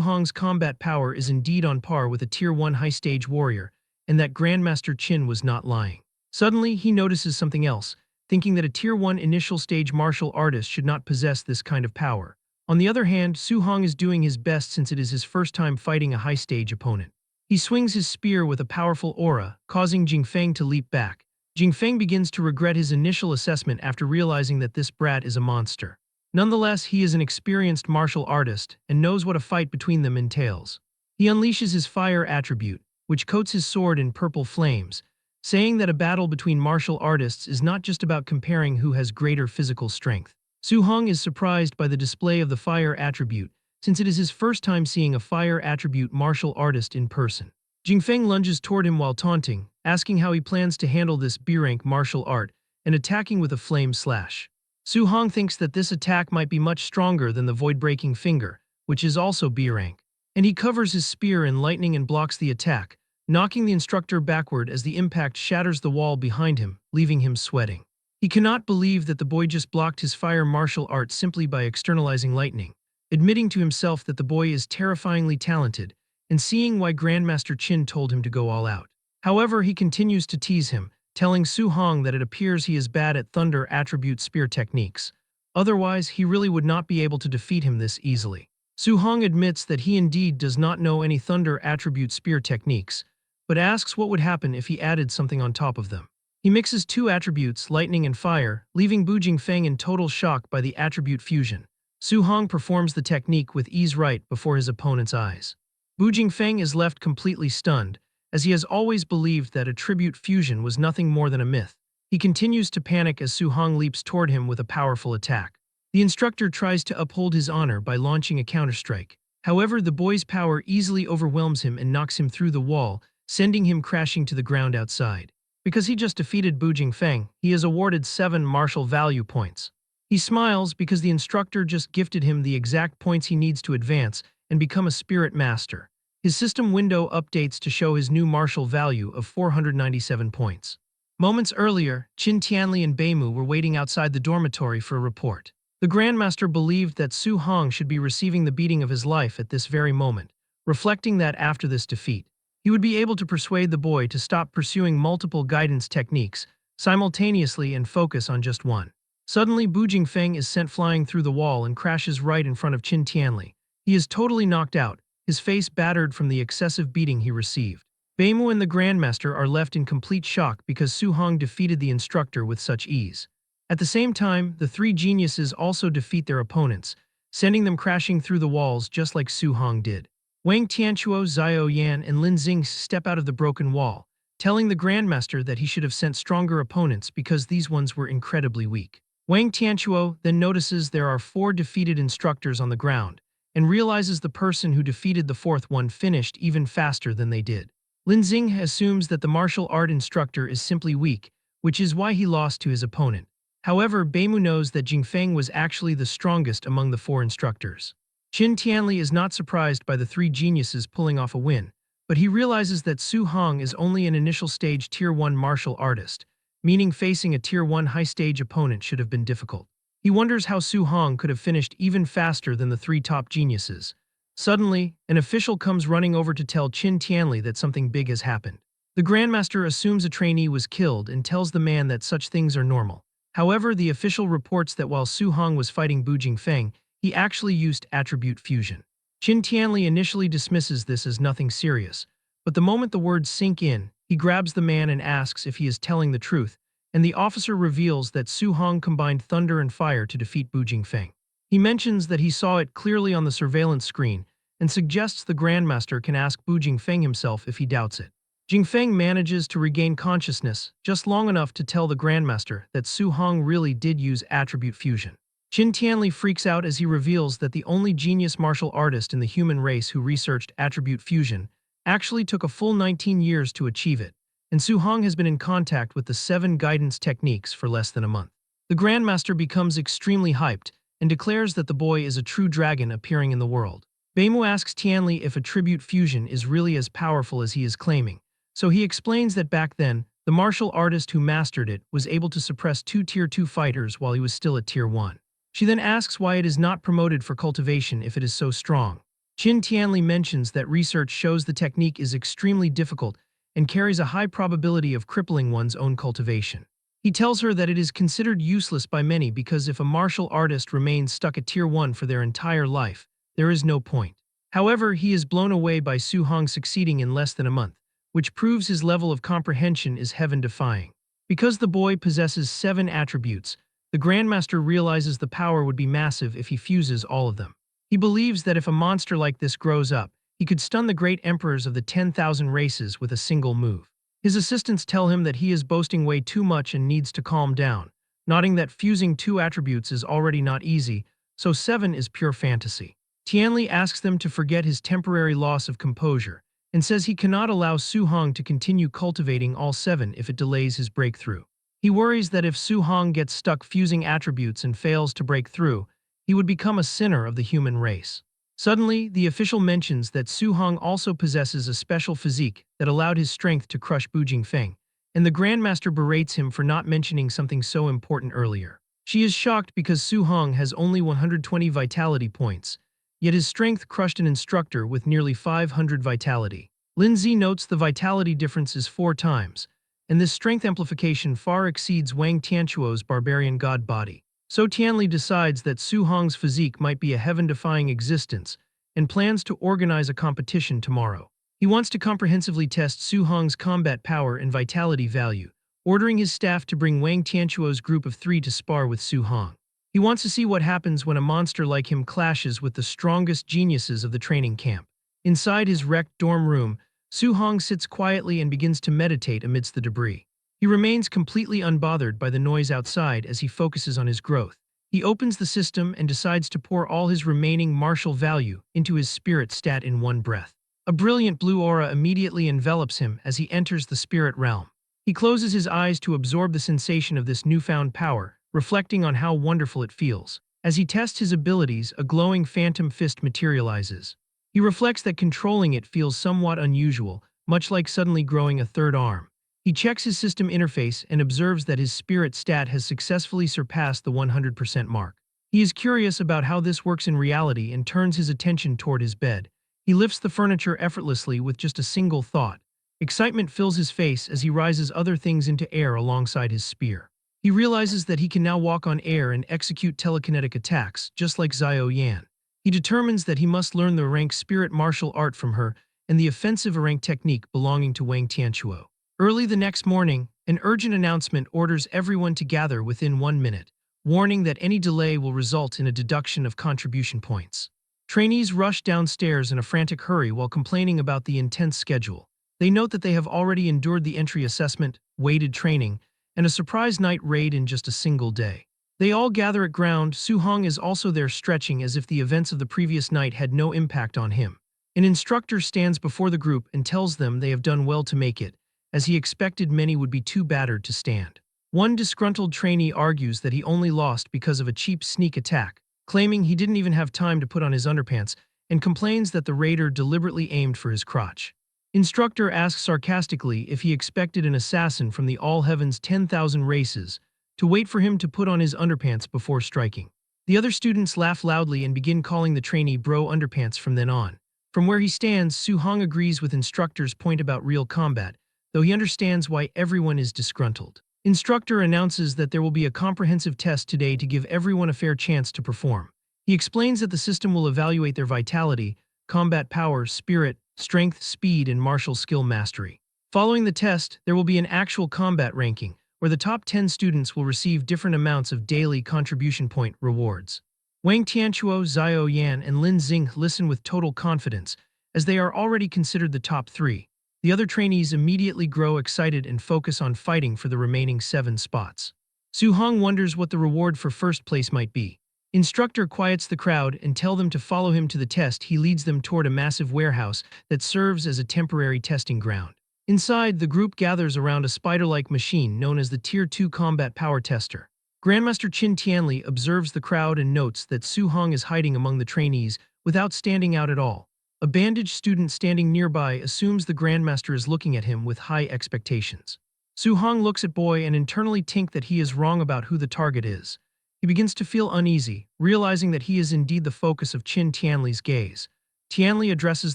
Hong's combat power is indeed on par with a Tier 1 high-stage warrior, and that Grandmaster Qin was not lying. Suddenly, he notices something else, thinking that a Tier 1 initial stage martial artist should not possess this kind of power. On the other hand, Su Hong is doing his best since it is his first time fighting a high-stage opponent. He swings his spear with a powerful aura, causing Jingfeng to leap back. Jingfeng begins to regret his initial assessment after realizing that this brat is a monster. Nonetheless, he is an experienced martial artist and knows what a fight between them entails. He unleashes his fire attribute, which coats his sword in purple flames, saying that a battle between martial artists is not just about comparing who has greater physical strength. Su Hong is surprised by the display of the fire attribute, since it is his first time seeing a fire attribute martial artist in person. Jingfeng lunges toward him while taunting, asking how he plans to handle this B-rank martial art and attacking with a flame slash. Su Hong thinks that this attack might be much stronger than the void-breaking finger, which is also B-rank. And he covers his spear in lightning and blocks the attack, knocking the instructor backward as the impact shatters the wall behind him, leaving him sweating. He cannot believe that the boy just blocked his fire martial art simply by externalizing lightning, admitting to himself that the boy is terrifyingly talented, and seeing why Grandmaster Qin told him to go all out. However, he continues to tease him, telling Su Hong that it appears he is bad at thunder attribute spear techniques. Otherwise, he really would not be able to defeat him this easily. Su Hong admits that he indeed does not know any thunder attribute spear techniques, but asks what would happen if he added something on top of them. He mixes two attributes, lightning and fire, leaving Bu Jingfeng in total shock by the attribute fusion. Su Hong performs the technique with ease right before his opponent's eyes. Bu Jingfeng is left completely stunned, as he has always believed that attribute fusion was nothing more than a myth. He continues to panic as Su Hong leaps toward him with a powerful attack. The instructor tries to uphold his honor by launching a counterstrike. However, the boy's power easily overwhelms him and knocks him through the wall, sending him crashing to the ground outside. Because he just defeated Bu Jingfeng, he is awarded 7 martial value points. He smiles because the instructor just gifted him the exact points he needs to advance and become a spirit master. His system window updates to show his new martial value of 497 points. Moments earlier, Qin Tianli and Beimu were waiting outside the dormitory for a report. The Grandmaster believed that Su Hong should be receiving the beating of his life at this very moment, reflecting that after this defeat, he would be able to persuade the boy to stop pursuing multiple guidance techniques simultaneously and focus on just one. Suddenly, Bu Jingfeng is sent flying through the wall and crashes right in front of Qin Tianli. He is totally knocked out, his face battered from the excessive beating he received. Beimu and the Grandmaster are left in complete shock because Su Hong defeated the instructor with such ease. At the same time, the 3 geniuses also defeat their opponents, sending them crashing through the walls just like Su Hong did. Wang Tianchuo, Xiao Yan, and Lin Xing step out of the broken wall, telling the Grandmaster that he should have sent stronger opponents because these ones were incredibly weak. Wang Tianchuo then notices there are 4 defeated instructors on the ground, and realizes the person who defeated the 4th one finished even faster than they did. Lin Xing assumes that the martial art instructor is simply weak, which is why he lost to his opponent. However, Beimu knows that Jingfeng was actually the strongest among the 4 instructors. Qin Tianli is not surprised by the 3 geniuses pulling off a win, but he realizes that Su Hong is only an initial stage Tier 1 martial artist, meaning facing a Tier 1 high-stage opponent should have been difficult. He wonders how Su Hong could have finished even faster than the 3 top geniuses. Suddenly, an official comes running over to tell Qin Tianli that something big has happened. The Grandmaster assumes a trainee was killed and tells the man that such things are normal. However, the official reports that while Su Hong was fighting Bu Jingfeng, he actually used attribute fusion. Qin Tianli initially dismisses this as nothing serious, but the moment the words sink in, he grabs the man and asks if he is telling the truth, and the officer reveals that Su Hong combined thunder and fire to defeat Bu Jingfeng. He mentions that he saw it clearly on the surveillance screen and suggests the Grandmaster can ask Bu Jingfeng himself if he doubts it. Jingfeng manages to regain consciousness just long enough to tell the Grandmaster that Su Hong really did use attribute fusion. Qin Tianli freaks out as he reveals that the only genius martial artist in the human race who researched attribute fusion actually took a full 19 years to achieve it, and Su Hong has been in contact with the 7 guidance techniques for less than a month. The Grandmaster becomes extremely hyped and declares that the boy is a true dragon appearing in the world. Beimu asks Tianli if attribute fusion is really as powerful as he is claiming, so he explains that back then, the martial artist who mastered it was able to suppress 2 Tier 2 fighters while he was still at Tier 1. She then asks why it is not promoted for cultivation if it is so strong. Qin Tianli mentions that research shows the technique is extremely difficult and carries a high probability of crippling one's own cultivation. He tells her that it is considered useless by many because if a martial artist remains stuck at Tier 1 for their entire life, there is no point. However, he is blown away by Su Hong succeeding in less than a month, which proves his level of comprehension is heaven-defying. Because the boy possesses 7 attributes, the Grandmaster realizes the power would be massive if he fuses all of them. He believes that if a monster like this grows up, he could stun the great emperors of the 10,000 races with a single move. His assistants tell him that he is boasting way too much and needs to calm down, nodding that fusing 2 attributes is already not easy, so 7 is pure fantasy. Tianli asks them to forget his temporary loss of composure, and says he cannot allow Su Hong to continue cultivating all 7 if it delays his breakthrough. He worries that if Su Hong gets stuck fusing attributes and fails to break through, he would become a sinner of the human race. Suddenly, the official mentions that Su Hong also possesses a special physique that allowed his strength to crush Bu Jingfeng, and the Grandmaster berates him for not mentioning something so important earlier. She is shocked because Su Hong has only 120 vitality points, yet his strength crushed an instructor with nearly 500 vitality. Lindsay notes the vitality difference is 4 times, and this strength amplification far exceeds Wang Tianquo's barbarian god body. So Tianli decides that Su Hong's physique might be a heaven-defying existence and plans to organize a competition tomorrow. He wants to comprehensively test Su Hong's combat power and vitality value, ordering his staff to bring Wang Tianquo's group of 3 to spar with Su Hong. He wants to see what happens when a monster like him clashes with the strongest geniuses of the training camp. Inside his wrecked dorm room, Su Hong sits quietly and begins to meditate amidst the debris. He remains completely unbothered by the noise outside as he focuses on his growth. He opens the system and decides to pour all his remaining martial value into his spirit stat in one breath. A brilliant blue aura immediately envelops him as he enters the spirit realm. He closes his eyes to absorb the sensation of this newfound power, reflecting on how wonderful it feels. As he tests his abilities, a glowing phantom fist materializes. He reflects that controlling it feels somewhat unusual, much like suddenly growing a third arm. He checks his system interface and observes that his spirit stat has successfully surpassed the 100% mark. He is curious about how this works in reality and turns his attention toward his bed. He lifts the furniture effortlessly with just a single thought. Excitement fills his face as he rises other things into air alongside his spear. He realizes that he can now walk on air and execute telekinetic attacks, just like Xiao Yan. He determines that he must learn the rank spirit martial art from her and the offensive rank technique belonging to Wang Tianquo. Early the next morning, an urgent announcement orders everyone to gather within 1 minute, warning that any delay will result in a deduction of contribution points. Trainees rush downstairs in a frantic hurry while complaining about the intense schedule. They note that they have already endured the entry assessment, weighted training, and a surprise night raid in just a single day. They all gather at ground. Su Hong is also there, stretching as if the events of the previous night had no impact on him. An instructor stands before the group and tells them they have done well to make it, as he expected many would be too battered to stand. One disgruntled trainee argues that he only lost because of a cheap sneak attack, claiming he didn't even have time to put on his underpants, and complains that the raider deliberately aimed for his crotch. Instructor asks sarcastically if he expected an assassin from the All Heavens 10,000 races to wait for him to put on his underpants before striking. The other students laugh loudly and begin calling the trainee bro underpants from then on. From where he stands, Su Hong agrees with instructor's point about real combat, though he understands why everyone is disgruntled. Instructor announces that there will be a comprehensive test today to give everyone a fair chance to perform. He explains that the system will evaluate their vitality, combat power, spirit, strength, speed, and martial skill mastery. Following the test, there will be an actual combat ranking, where the top 10 students will receive different amounts of daily contribution point rewards. Wang Tianquo, Xiao Yan, and Lin Xing listen with total confidence, as they are already considered the top 3. The other trainees immediately grow excited and focus on fighting for the remaining 7 spots. Su Hong wonders what the reward for first place might be. Instructor quiets the crowd and tells them to follow him to the test. He leads them toward a massive warehouse that serves as a temporary testing ground. Inside, the group gathers around a spider-like machine known as the Tier 2 Combat Power Tester. Grandmaster Qin Tianli observes the crowd and notes that Su Hong is hiding among the trainees without standing out at all. A bandaged student standing nearby assumes the Grandmaster is looking at him with high expectations. Su Hong looks at Boy and internally thinks that he is wrong about who the target is. He begins to feel uneasy, realizing that he is indeed the focus of Qin Tianli's gaze. Tianli addresses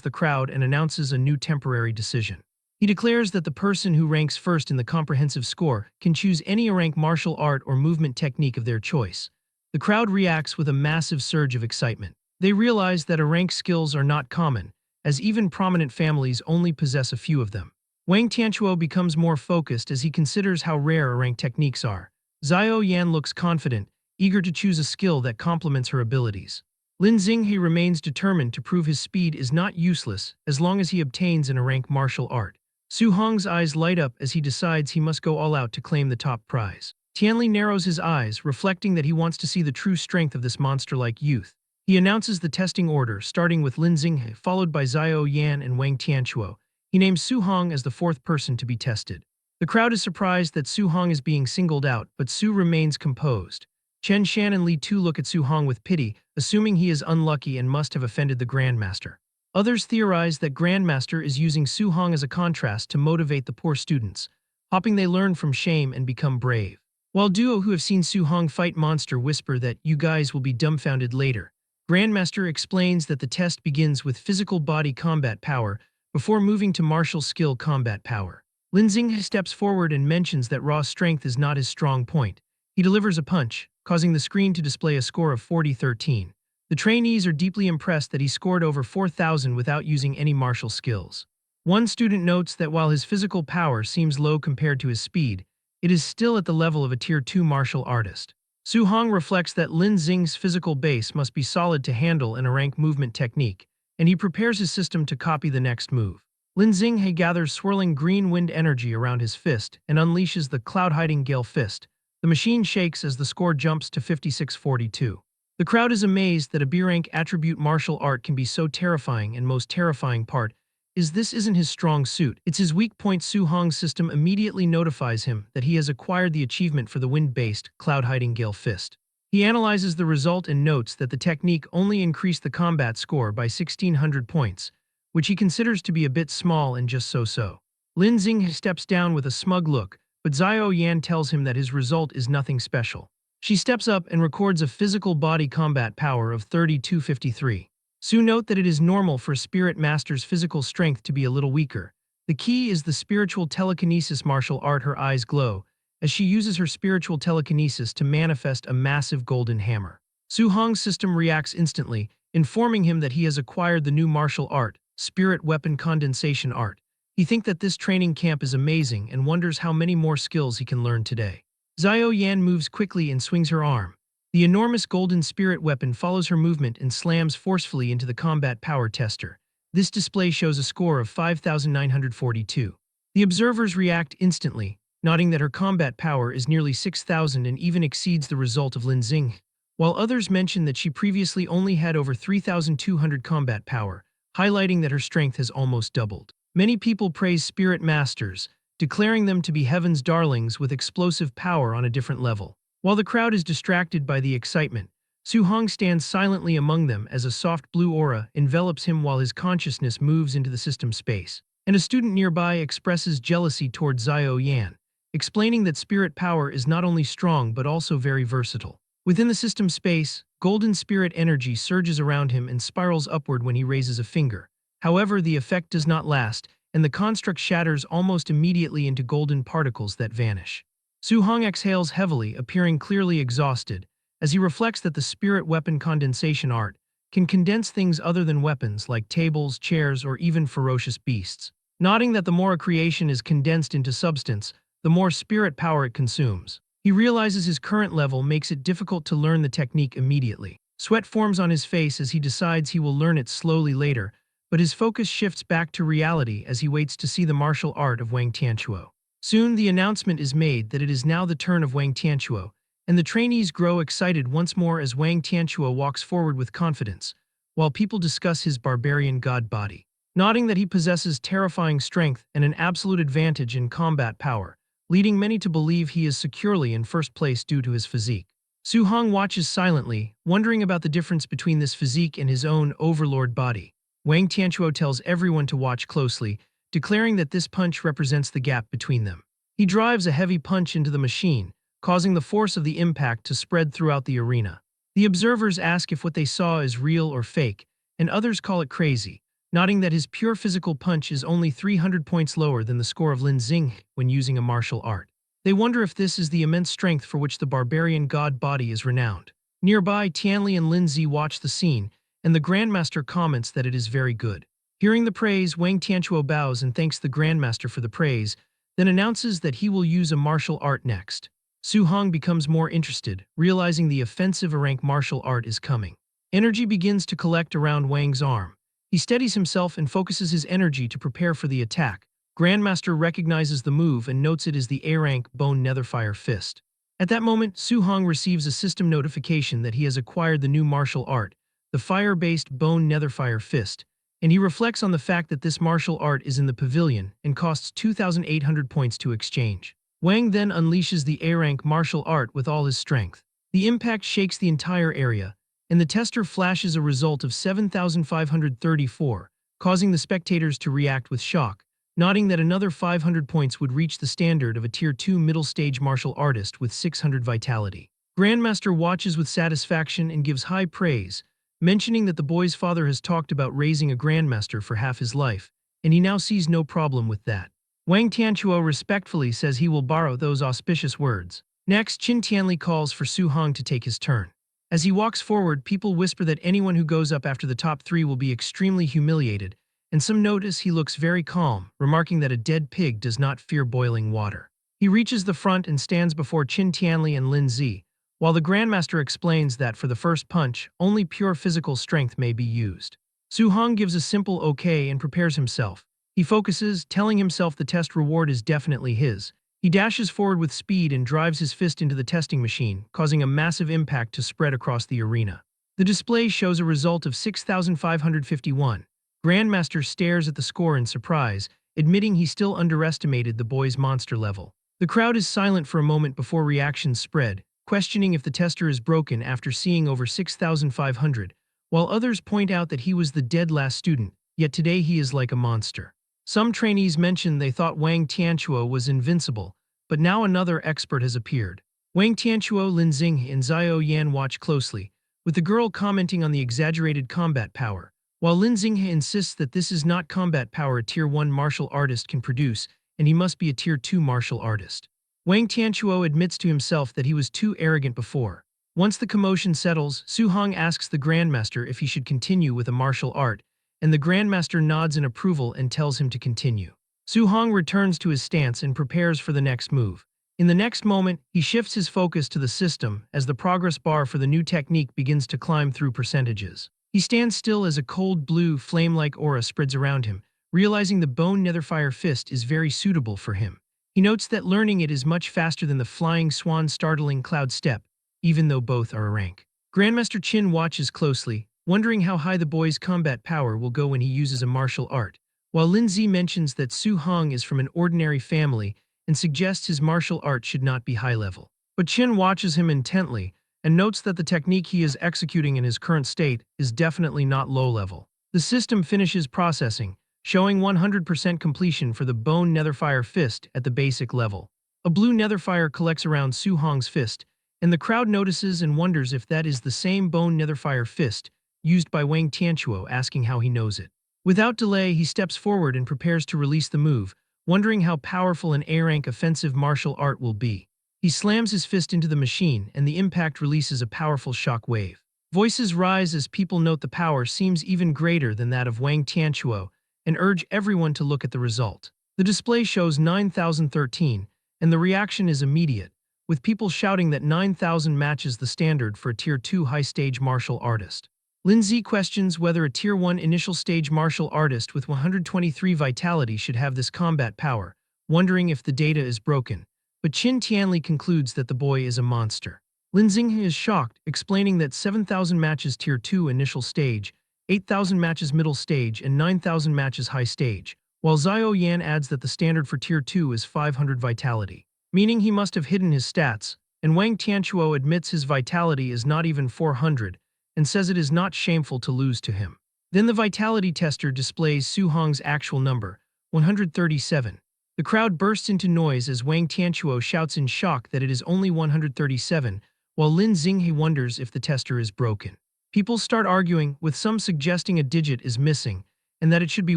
the crowd and announces a new temporary decision. He declares that the person who ranks first in the comprehensive score can choose any rank martial art or movement technique of their choice. The crowd reacts with a massive surge of excitement. They realize that rank skills are not common, as even prominent families only possess a few of them. Wang Tianquo becomes more focused as he considers how rare rank techniques are. Xiao Yan looks confident, eager to choose a skill that complements her abilities. Lin Xinghe remains determined to prove his speed is not useless as long as he obtains an rank martial art. Su Hong's eyes light up as he decides he must go all out to claim the top prize. Tianli narrows his eyes, reflecting that he wants to see the true strength of this monster-like youth. He announces the testing order, starting with Lin Xinghe, followed by Xiao Yan and Wang Tianquo, He names Su Hong as the fourth person to be tested. The crowd is surprised that Su Hong is being singled out, but Su remains composed. Chen Shan and Li Tu look at Su Hong with pity, assuming he is unlucky and must have offended the Grandmaster. Others theorize that Grandmaster is using Su Hong as a contrast to motivate the poor students, hoping they learn from shame and become brave. While duo who have seen Su Hong fight monster whisper that you guys will be dumbfounded later, Grandmaster explains that the test begins with physical body combat power before moving to martial skill combat power. Lin Xing steps forward and mentions that raw strength is not his strong point. He delivers a punch, causing the screen to display a score of 40-13. The trainees are deeply impressed that he scored over 4,000 without using any martial skills. One student notes that while his physical power seems low compared to his speed, it is still at the level of a Tier 2 martial artist. Su Hong reflects that Lin Xing's physical base must be solid to handle an rank movement technique, and he prepares his system to copy the next move. Lin Xinghe gathers swirling green wind energy around his fist and unleashes the cloud-hiding Gale Fist. The machine shakes as the score jumps to 56-42. The crowd is amazed that a B-rank attribute martial art can be so terrifying, and most terrifying part is this isn't his strong suit, it's his weak point. Su Hong's system immediately notifies him that he has acquired the achievement for the wind-based, cloud-hiding Gale Fist. He analyzes the result and notes that the technique only increased the combat score by 1,600 points, which he considers to be a bit small and just so-so. Lin Xing steps down with a smug look, but Xiao Yan tells him that his result is nothing special. She steps up and records a physical body combat power of 32-53. Su note that it is normal for a spirit master's physical strength to be a little weaker. The key is the spiritual telekinesis martial art. Her eyes glow as she uses her spiritual telekinesis to manifest a massive golden hammer. Su Hong's system reacts instantly, informing him that he has acquired the new martial art, Spirit Weapon Condensation Art. He thinks that this training camp is amazing and wonders how many more skills he can learn today. Xiao Yan moves quickly and swings her arm. The enormous golden spirit weapon follows her movement and slams forcefully into the combat power tester. This display shows a score of 5,942. The observers react instantly, noting that her combat power is nearly 6,000 and even exceeds the result of Lin Xing, while others mention that she previously only had over 3,200 combat power, highlighting that her strength has almost doubled. Many people praise spirit masters, declaring them to be heaven's darlings with explosive power on a different level. While the crowd is distracted by the excitement, Su Hong stands silently among them as a soft blue aura envelops him while his consciousness moves into the system space. And a student nearby expresses jealousy toward Xiao Yan, explaining that spirit power is not only strong but also very versatile. Within the system space, golden spirit energy surges around him and spirals upward when he raises a finger. However, the effect does not last, and the construct shatters almost immediately into golden particles that vanish. Su Hong exhales heavily, appearing clearly exhausted, as he reflects that the spirit weapon condensation art can condense things other than weapons like tables, chairs, or even ferocious beasts. Noting that the more a creation is condensed into substance, the more spirit power it consumes. He realizes his current level makes it difficult to learn the technique immediately. Sweat forms on his face as he decides he will learn it slowly later, but his focus shifts back to reality as he waits to see the martial art of Wang Tianquo. Soon the announcement is made that it is now the turn of Wang Tianquo, and the trainees grow excited once more as Wang Tianquo walks forward with confidence, while people discuss his barbarian god body. Noting that he possesses terrifying strength and an absolute advantage in combat power, leading many to believe he is securely in first place due to his physique. Su Hong watches silently, wondering about the difference between this physique and his own overlord body. Wang Tianquo tells everyone to watch closely, declaring that this punch represents the gap between them. He drives a heavy punch into the machine, causing the force of the impact to spread throughout the arena. The observers ask if what they saw is real or fake, and others call it crazy, noting that his pure physical punch is only 300 points lower than the score of Lin Xing when using a martial art. They wonder if this is the immense strength for which the barbarian god body is renowned. Nearby, Tianli and Lin Zi watch the scene, and the Grandmaster comments that it is very good. Hearing the praise, Wang Tianquo bows and thanks the Grandmaster for the praise, then announces that he will use a martial art next. Su Hong becomes more interested, realizing the offensive rank martial art is coming. Energy begins to collect around Wang's arm. He steadies himself and focuses his energy to prepare for the attack. Grandmaster recognizes the move and notes it is the A-rank Bone Netherfire Fist. At that moment, Su Hong receives a system notification that he has acquired the new martial art, the fire-based Bone Netherfire Fist, and he reflects on the fact that this martial art is in the pavilion and costs 2,800 points to exchange. Wang then unleashes the A-rank martial art with all his strength. The impact shakes the entire area, and the tester flashes a result of 7,534, causing the spectators to react with shock, noting that another 500 points would reach the standard of a Tier 2 middle-stage martial artist with 600 vitality. Grandmaster watches with satisfaction and gives high praise, mentioning that the boy's father has talked about raising a grandmaster for half his life, and he now sees no problem with that. Wang Tianchuo respectfully says he will borrow those auspicious words. Next, Qin Tianli calls for Su Hong to take his turn. As he walks forward, people whisper that anyone who goes up after the top 3 will be extremely humiliated, and some notice he looks very calm, remarking that a dead pig does not fear boiling water. He reaches the front and stands before Qin Tianli and Lin Zi, while the Grandmaster explains that for the first punch, only pure physical strength may be used. Su Hong gives a simple okay and prepares himself. He focuses, telling himself the test reward is definitely his. He dashes forward with speed and drives his fist into the testing machine, causing a massive impact to spread across the arena. The display shows a result of 6,551. Grandmaster stares at the score in surprise, admitting he still underestimated the boy's monster level. The crowd is silent for a moment before reactions spread, questioning if the tester is broken after seeing over 6,500, while others point out that he was the dead last student, yet today he is like a monster. Some trainees mentioned they thought Wang Tianchuo was invincible, but now another expert has appeared. Wang Tianchuo, Lin Xinghe, and Xiao Yan watch closely, with the girl commenting on the exaggerated combat power, while Lin Xinghe insists that this is not combat power a Tier 1 martial artist can produce, and he must be a Tier 2 martial artist. Wang Tianchuo admits to himself that he was too arrogant before. Once the commotion settles, Su Hong asks the Grandmaster if he should continue with a martial art, and the Grandmaster nods in approval and tells him to continue. Su Hong returns to his stance and prepares for the next move. In the next moment, he shifts his focus to the system as the progress bar for the new technique begins to climb through percentages. He stands still as a cold blue, flame-like aura spreads around him, realizing the bone netherfire fist is very suitable for him. He notes that learning it is much faster than the flying swan startling cloud step, even though both are a rank. Grandmaster Qin watches closely, wondering how high the boy's combat power will go when he uses a martial art, while Lin Zi mentions that Su Hong is from an ordinary family and suggests his martial art should not be high level. But Qin watches him intently and notes that the technique he is executing in his current state is definitely not low level. The system finishes processing, showing 100% completion for the bone netherfire fist at the basic level. A blue netherfire collects around Su Hong's fist, and the crowd notices and wonders if that is the same bone netherfire fist used by Wang Tianchuo, asking how he knows it. Without delay, he steps forward and prepares to release the move, wondering how powerful an A-rank offensive martial art will be. He slams his fist into the machine, and the impact releases a powerful shock wave. Voices rise as people note the power seems even greater than that of Wang Tianchuo, and urge everyone to look at the result. The display shows 9,013, and the reaction is immediate, with people shouting that 9,000 matches the standard for a Tier 2 high-stage martial artist. Lin Zi questions whether a Tier 1 initial stage martial artist with 123 vitality should have this combat power, wondering if the data is broken, but Qin Tianli concludes that the boy is a monster. Lin Xinghe is shocked, explaining that 7,000 matches Tier 2 initial stage, 8,000 matches middle stage, and 9,000 matches high stage, while Xiao Yan adds that the standard for Tier 2 is 500 vitality, meaning he must have hidden his stats, and Wang Tianchuo admits his vitality is not even 400, and says it is not shameful to lose to him. Then the vitality tester displays Su Hong's actual number, 137. The crowd bursts into noise as Wang Tianchuo shouts in shock that it is only 137, while Lin Xinghe wonders if the tester is broken. People start arguing, with some suggesting a digit is missing, and that it should be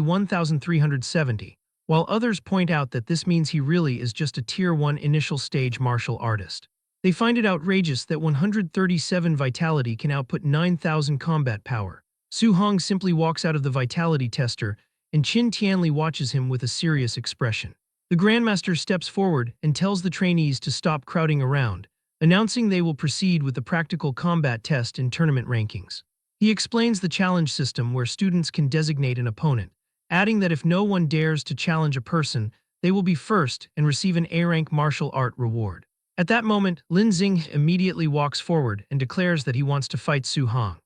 1,370, while others point out that this means he really is just a Tier 1 initial stage martial artist. They find it outrageous that 137 vitality can output 9,000 combat power. Su Hong simply walks out of the vitality tester, and Qin Tianli watches him with a serious expression. The Grandmaster steps forward and tells the trainees to stop crowding around, announcing they will proceed with the practical combat test and tournament rankings. He explains the challenge system where students can designate an opponent, adding that if no one dares to challenge a person, they will be first and receive an A-rank martial art reward. At that moment, Lin Xinghe immediately walks forward and declares that he wants to fight Su Hong.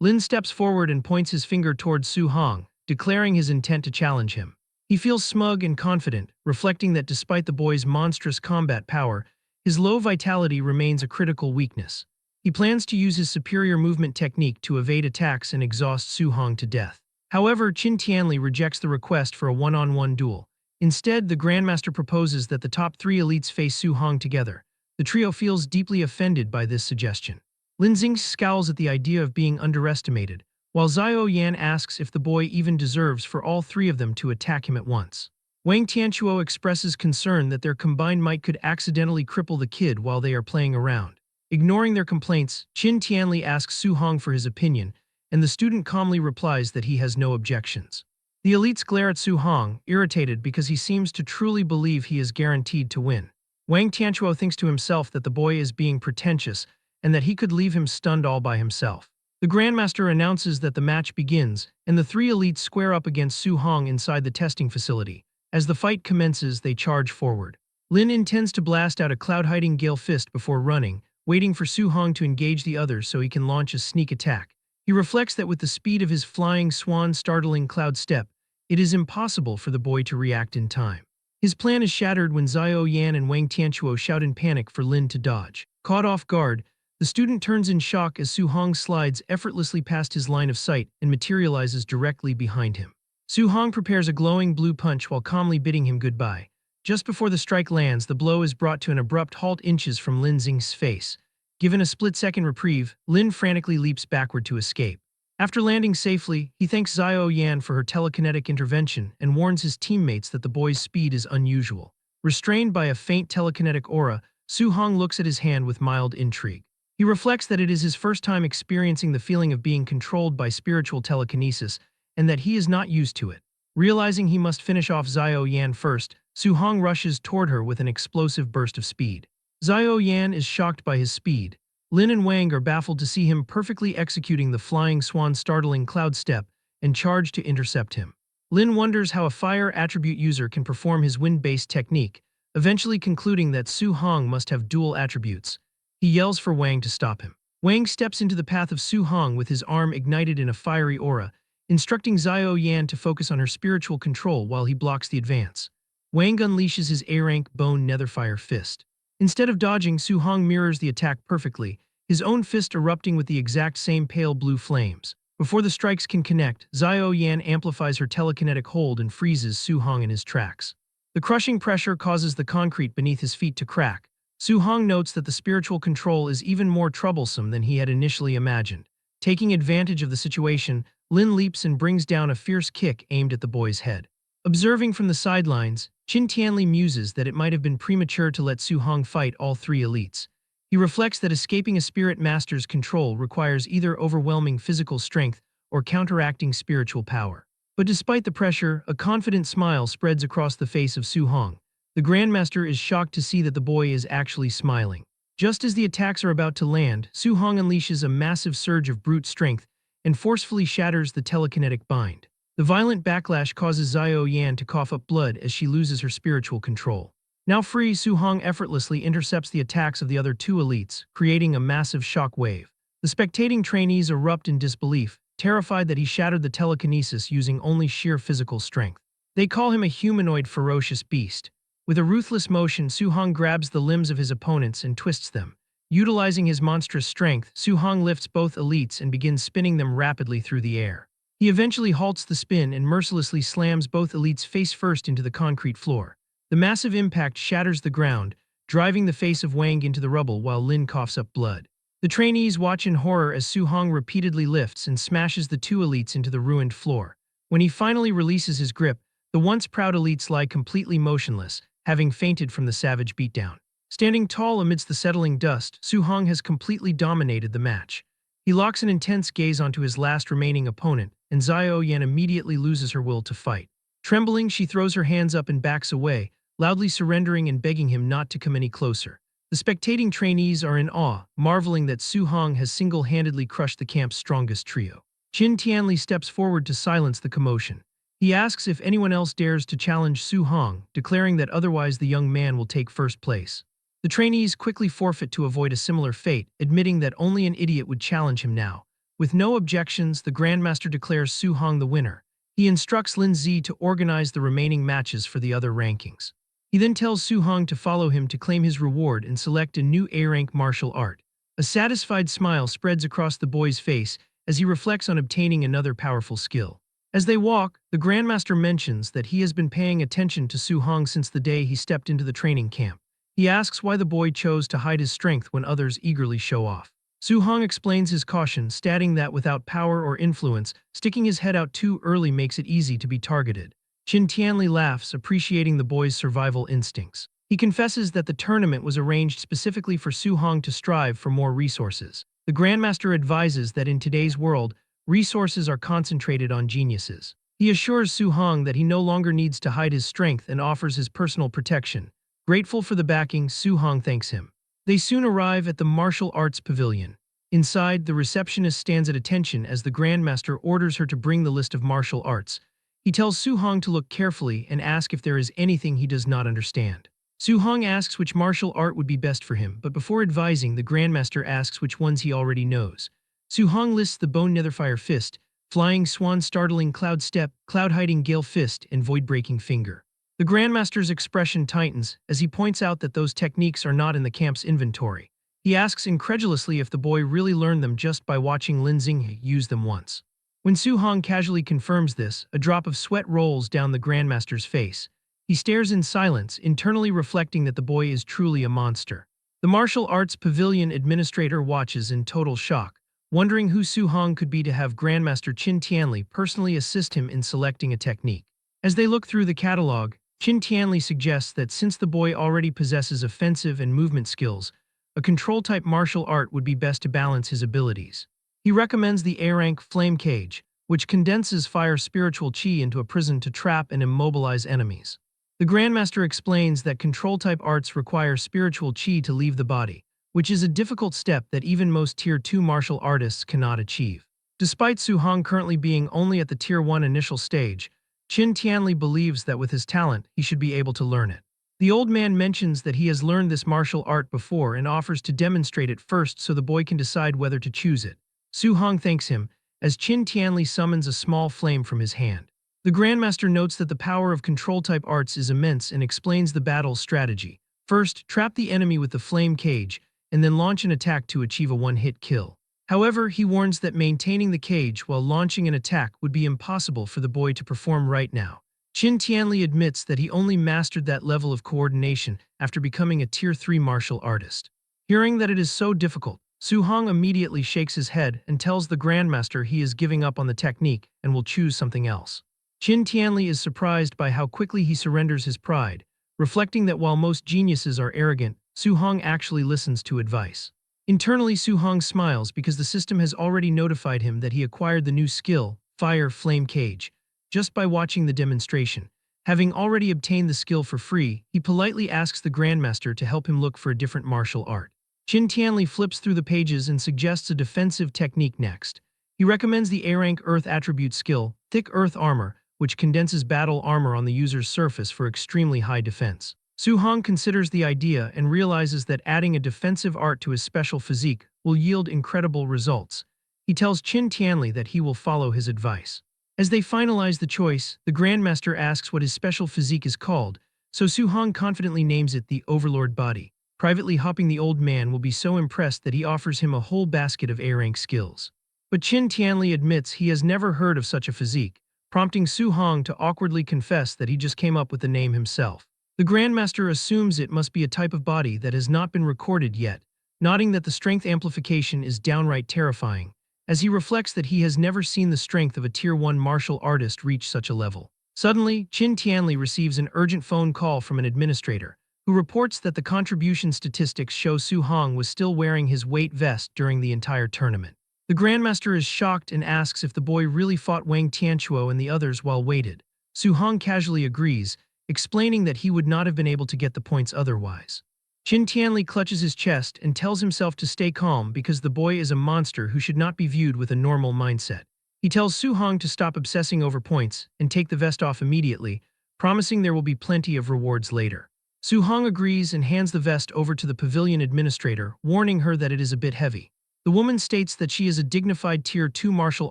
Lin steps forward and points his finger towards Su Hong, declaring his intent to challenge him. He feels smug and confident, reflecting that despite the boy's monstrous combat power, his low vitality remains a critical weakness. He plans to use his superior movement technique to evade attacks and exhaust Su Hong to death. However, Qin Tianli rejects the request for a one-on-one duel. Instead, the Grandmaster proposes that the top three elites face Su Hong together. The trio feels deeply offended by this suggestion. Lin Xing scowls at the idea of being underestimated, while Xiao Yan asks if the boy even deserves for all three of them to attack him at once. Wang Tianchuo expresses concern that their combined might could accidentally cripple the kid while they are playing around. Ignoring their complaints, Qin Tianli asks Su Hong for his opinion, and the student calmly replies that he has no objections. The elites glare at Su Hong, irritated because he seems to truly believe he is guaranteed to win. Wang Tianchuo thinks to himself that the boy is being pretentious and that he could leave him stunned all by himself. The Grandmaster announces that the match begins, and the three elites square up against Su Hong inside the testing facility. As the fight commences, they charge forward. Lin intends to blast out a cloud-hiding Gale Fist before running, waiting for Su Hong to engage the others so he can launch a sneak attack. He reflects that with the speed of his flying swan startling Cloud Step, it is impossible for the boy to react in time. His plan is shattered when Xiao Yan and Wang Tianchuo shout in panic for Lin to dodge. Caught off guard, the student turns in shock as Su Hong slides effortlessly past his line of sight and materializes directly behind him. Su Hong prepares a glowing blue punch while calmly bidding him goodbye. Just before the strike lands, the blow is brought to an abrupt halt inches from Lin Xing's face. Given a split-second reprieve, Lin frantically leaps backward to escape. After landing safely, he thanks Xiao Yan for her telekinetic intervention and warns his teammates that the boy's speed is unusual. Restrained by a faint telekinetic aura, Su Hong looks at his hand with mild intrigue. He reflects that it is his first time experiencing the feeling of being controlled by spiritual telekinesis and that he is not used to it. Realizing he must finish off Xiao Yan first, Su Hong rushes toward her with an explosive burst of speed. Xiao Yan is shocked by his speed. Lin and Wang are baffled to see him perfectly executing the flying swan startling Cloud Step and charge to intercept him. Lin wonders how a fire attribute user can perform his wind-based technique, eventually concluding that Su Hong must have dual attributes. He yells for Wang to stop him. Wang steps into the path of Su Hong with his arm ignited in a fiery aura, instructing Xiao Yan to focus on her spiritual control while he blocks the advance. Wang unleashes his A-rank bone netherfire fist. Instead of dodging, Su Hong mirrors the attack perfectly, his own fist erupting with the exact same pale blue flames. Before the strikes can connect, Xiao Yan amplifies her telekinetic hold and freezes Su Hong in his tracks. The crushing pressure causes the concrete beneath his feet to crack. Su Hong notes that the spiritual control is even more troublesome than he had initially imagined. Taking advantage of the situation, Lin leaps and brings down a fierce kick aimed at the boy's head. Observing from the sidelines, Qin Tianli muses that it might have been premature to let Su Hong fight all three elites. He reflects that escaping a spirit master's control requires either overwhelming physical strength or counteracting spiritual power. But despite the pressure, a confident smile spreads across the face of Su Hong. The Grandmaster is shocked to see that the boy is actually smiling. Just as the attacks are about to land, Su Hong unleashes a massive surge of brute strength and forcefully shatters the telekinetic bind. The violent backlash causes Xiao Yan to cough up blood as she loses her spiritual control. Now free, Su Hong effortlessly intercepts the attacks of the other two elites, creating a massive shock wave. The spectating trainees erupt in disbelief, terrified that he shattered the telekinesis using only sheer physical strength. They call him a humanoid ferocious beast. With a ruthless motion, Su Hong grabs the limbs of his opponents and twists them. Utilizing his monstrous strength, Su Hong lifts both elites and begins spinning them rapidly through the air. He eventually halts the spin and mercilessly slams both elites face first into the concrete floor. The massive impact shatters the ground, driving the face of Wang into the rubble while Lin coughs up blood. The trainees watch in horror as Su Hong repeatedly lifts and smashes the two elites into the ruined floor. When he finally releases his grip, the once proud elites lie completely motionless, having fainted from the savage beatdown. Standing tall amidst the settling dust, Su Hong has completely dominated the match. He locks an intense gaze onto his last remaining opponent, and Xiao Yan immediately loses her will to fight. Trembling, she throws her hands up and backs away, loudly surrendering and begging him not to come any closer. The spectating trainees are in awe, marveling that Su Hong has single-handedly crushed the camp's strongest trio. Qin Tianli steps forward to silence the commotion. He asks if anyone else dares to challenge Su Hong, declaring that otherwise the young man will take first place. The trainees quickly forfeit to avoid a similar fate, admitting that only an idiot would challenge him now. With no objections, the Grandmaster declares Su Hong the winner. He instructs Lin Zi to organize the remaining matches for the other rankings. He then tells Su Hong to follow him to claim his reward and select a new A-rank martial art. A satisfied smile spreads across the boy's face as he reflects on obtaining another powerful skill. As they walk, the Grandmaster mentions that he has been paying attention to Su Hong since the day he stepped into the training camp. He asks why the boy chose to hide his strength when others eagerly show off. Su Hong explains his caution, stating that without power or influence, sticking his head out too early makes it easy to be targeted. Qin Tianli laughs, appreciating the boy's survival instincts. He confesses that the tournament was arranged specifically for Su Hong to strive for more resources. The Grandmaster advises that in today's world, resources are concentrated on geniuses. He assures Su Hong that he no longer needs to hide his strength and offers his personal protection. Grateful for the backing, Su Hong thanks him. They soon arrive at the martial arts pavilion. Inside, the receptionist stands at attention as the Grandmaster orders her to bring the list of martial arts. He tells Su Hong to look carefully and ask if there is anything he does not understand. Su Hong asks which martial art would be best for him, but before advising, the Grandmaster asks which ones he already knows. Su Hong lists the Bone Netherfire Fist, Flying Swan Startling Cloud Step, Cloud Hiding Gale Fist, and Void Breaking Finger. The Grandmaster's expression tightens as he points out that those techniques are not in the camp's inventory. He asks incredulously if the boy really learned them just by watching Lin Xinghe use them once. When Su Hong casually confirms this, a drop of sweat rolls down the Grandmaster's face. He stares in silence, internally reflecting that the boy is truly a monster. The martial arts pavilion administrator watches in total shock, wondering who Su Hong could be to have Grandmaster Qin Tianli personally assist him in selecting a technique. As they look through the catalog, Qin Tianli suggests that since the boy already possesses offensive and movement skills, a control-type martial art would be best to balance his abilities. He recommends the A-rank Flame Cage, which condenses fire spiritual chi into a prison to trap and immobilize enemies. The Grandmaster explains that control-type arts require spiritual chi to leave the body, which is a difficult step that even most Tier 2 martial artists cannot achieve. Despite Su Hong currently being only at the Tier 1 initial stage, Qin Tianli believes that with his talent, he should be able to learn it. The old man mentions that he has learned this martial art before and offers to demonstrate it first so the boy can decide whether to choose it. Su Hong thanks him, as Qin Tianli summons a small flame from his hand. The Grandmaster notes that the power of control-type arts is immense and explains the battle's strategy. First, trap the enemy with the flame cage, and then launch an attack to achieve a one-hit kill. However, he warns that maintaining the cage while launching an attack would be impossible for the boy to perform right now. Qin Tianli admits that he only mastered that level of coordination after becoming a Tier 3 martial artist. Hearing that it is so difficult, Su Hong immediately shakes his head and tells the Grandmaster he is giving up on the technique and will choose something else. Qin Tianli is surprised by how quickly he surrenders his pride, reflecting that while most geniuses are arrogant, Su Hong actually listens to advice. Internally, Su Hong smiles because the system has already notified him that he acquired the new skill, Fire Flame Cage, just by watching the demonstration. Having already obtained the skill for free, he politely asks the Grandmaster to help him look for a different martial art. Qin Tianli flips through the pages and suggests a defensive technique next. He recommends the A-rank Earth attribute skill, Thick Earth Armor, which condenses battle armor on the user's surface for extremely high defense. Su Hong considers the idea and realizes that adding a defensive art to his special physique will yield incredible results. He tells Qin Tianli that he will follow his advice. As they finalize the choice, the Grandmaster asks what his special physique is called, so Su Hong confidently names it the Overlord Body. Privately hopping, the old man will be so impressed that he offers him a whole basket of A-rank skills. But Qin Tianli admits he has never heard of such a physique, prompting Su Hong to awkwardly confess that he just came up with the name himself. The Grandmaster assumes it must be a type of body that has not been recorded yet, noting that the strength amplification is downright terrifying, as he reflects that he has never seen the strength of a Tier 1 martial artist reach such a level. Suddenly, Qin Tianli receives an urgent phone call from an administrator, who reports that the contribution statistics show Su Hong was still wearing his weight vest during the entire tournament. The Grandmaster is shocked and asks if the boy really fought Wang Tianchuo and the others while weighted. Su Hong casually agrees, explaining that he would not have been able to get the points otherwise. Qin Tianli clutches his chest and tells himself to stay calm because the boy is a monster who should not be viewed with a normal mindset. He tells Su Hong to stop obsessing over points and take the vest off immediately, promising there will be plenty of rewards later. Su Hong agrees and hands the vest over to the pavilion administrator, warning her that it is a bit heavy. The woman states that she is a dignified Tier 2 martial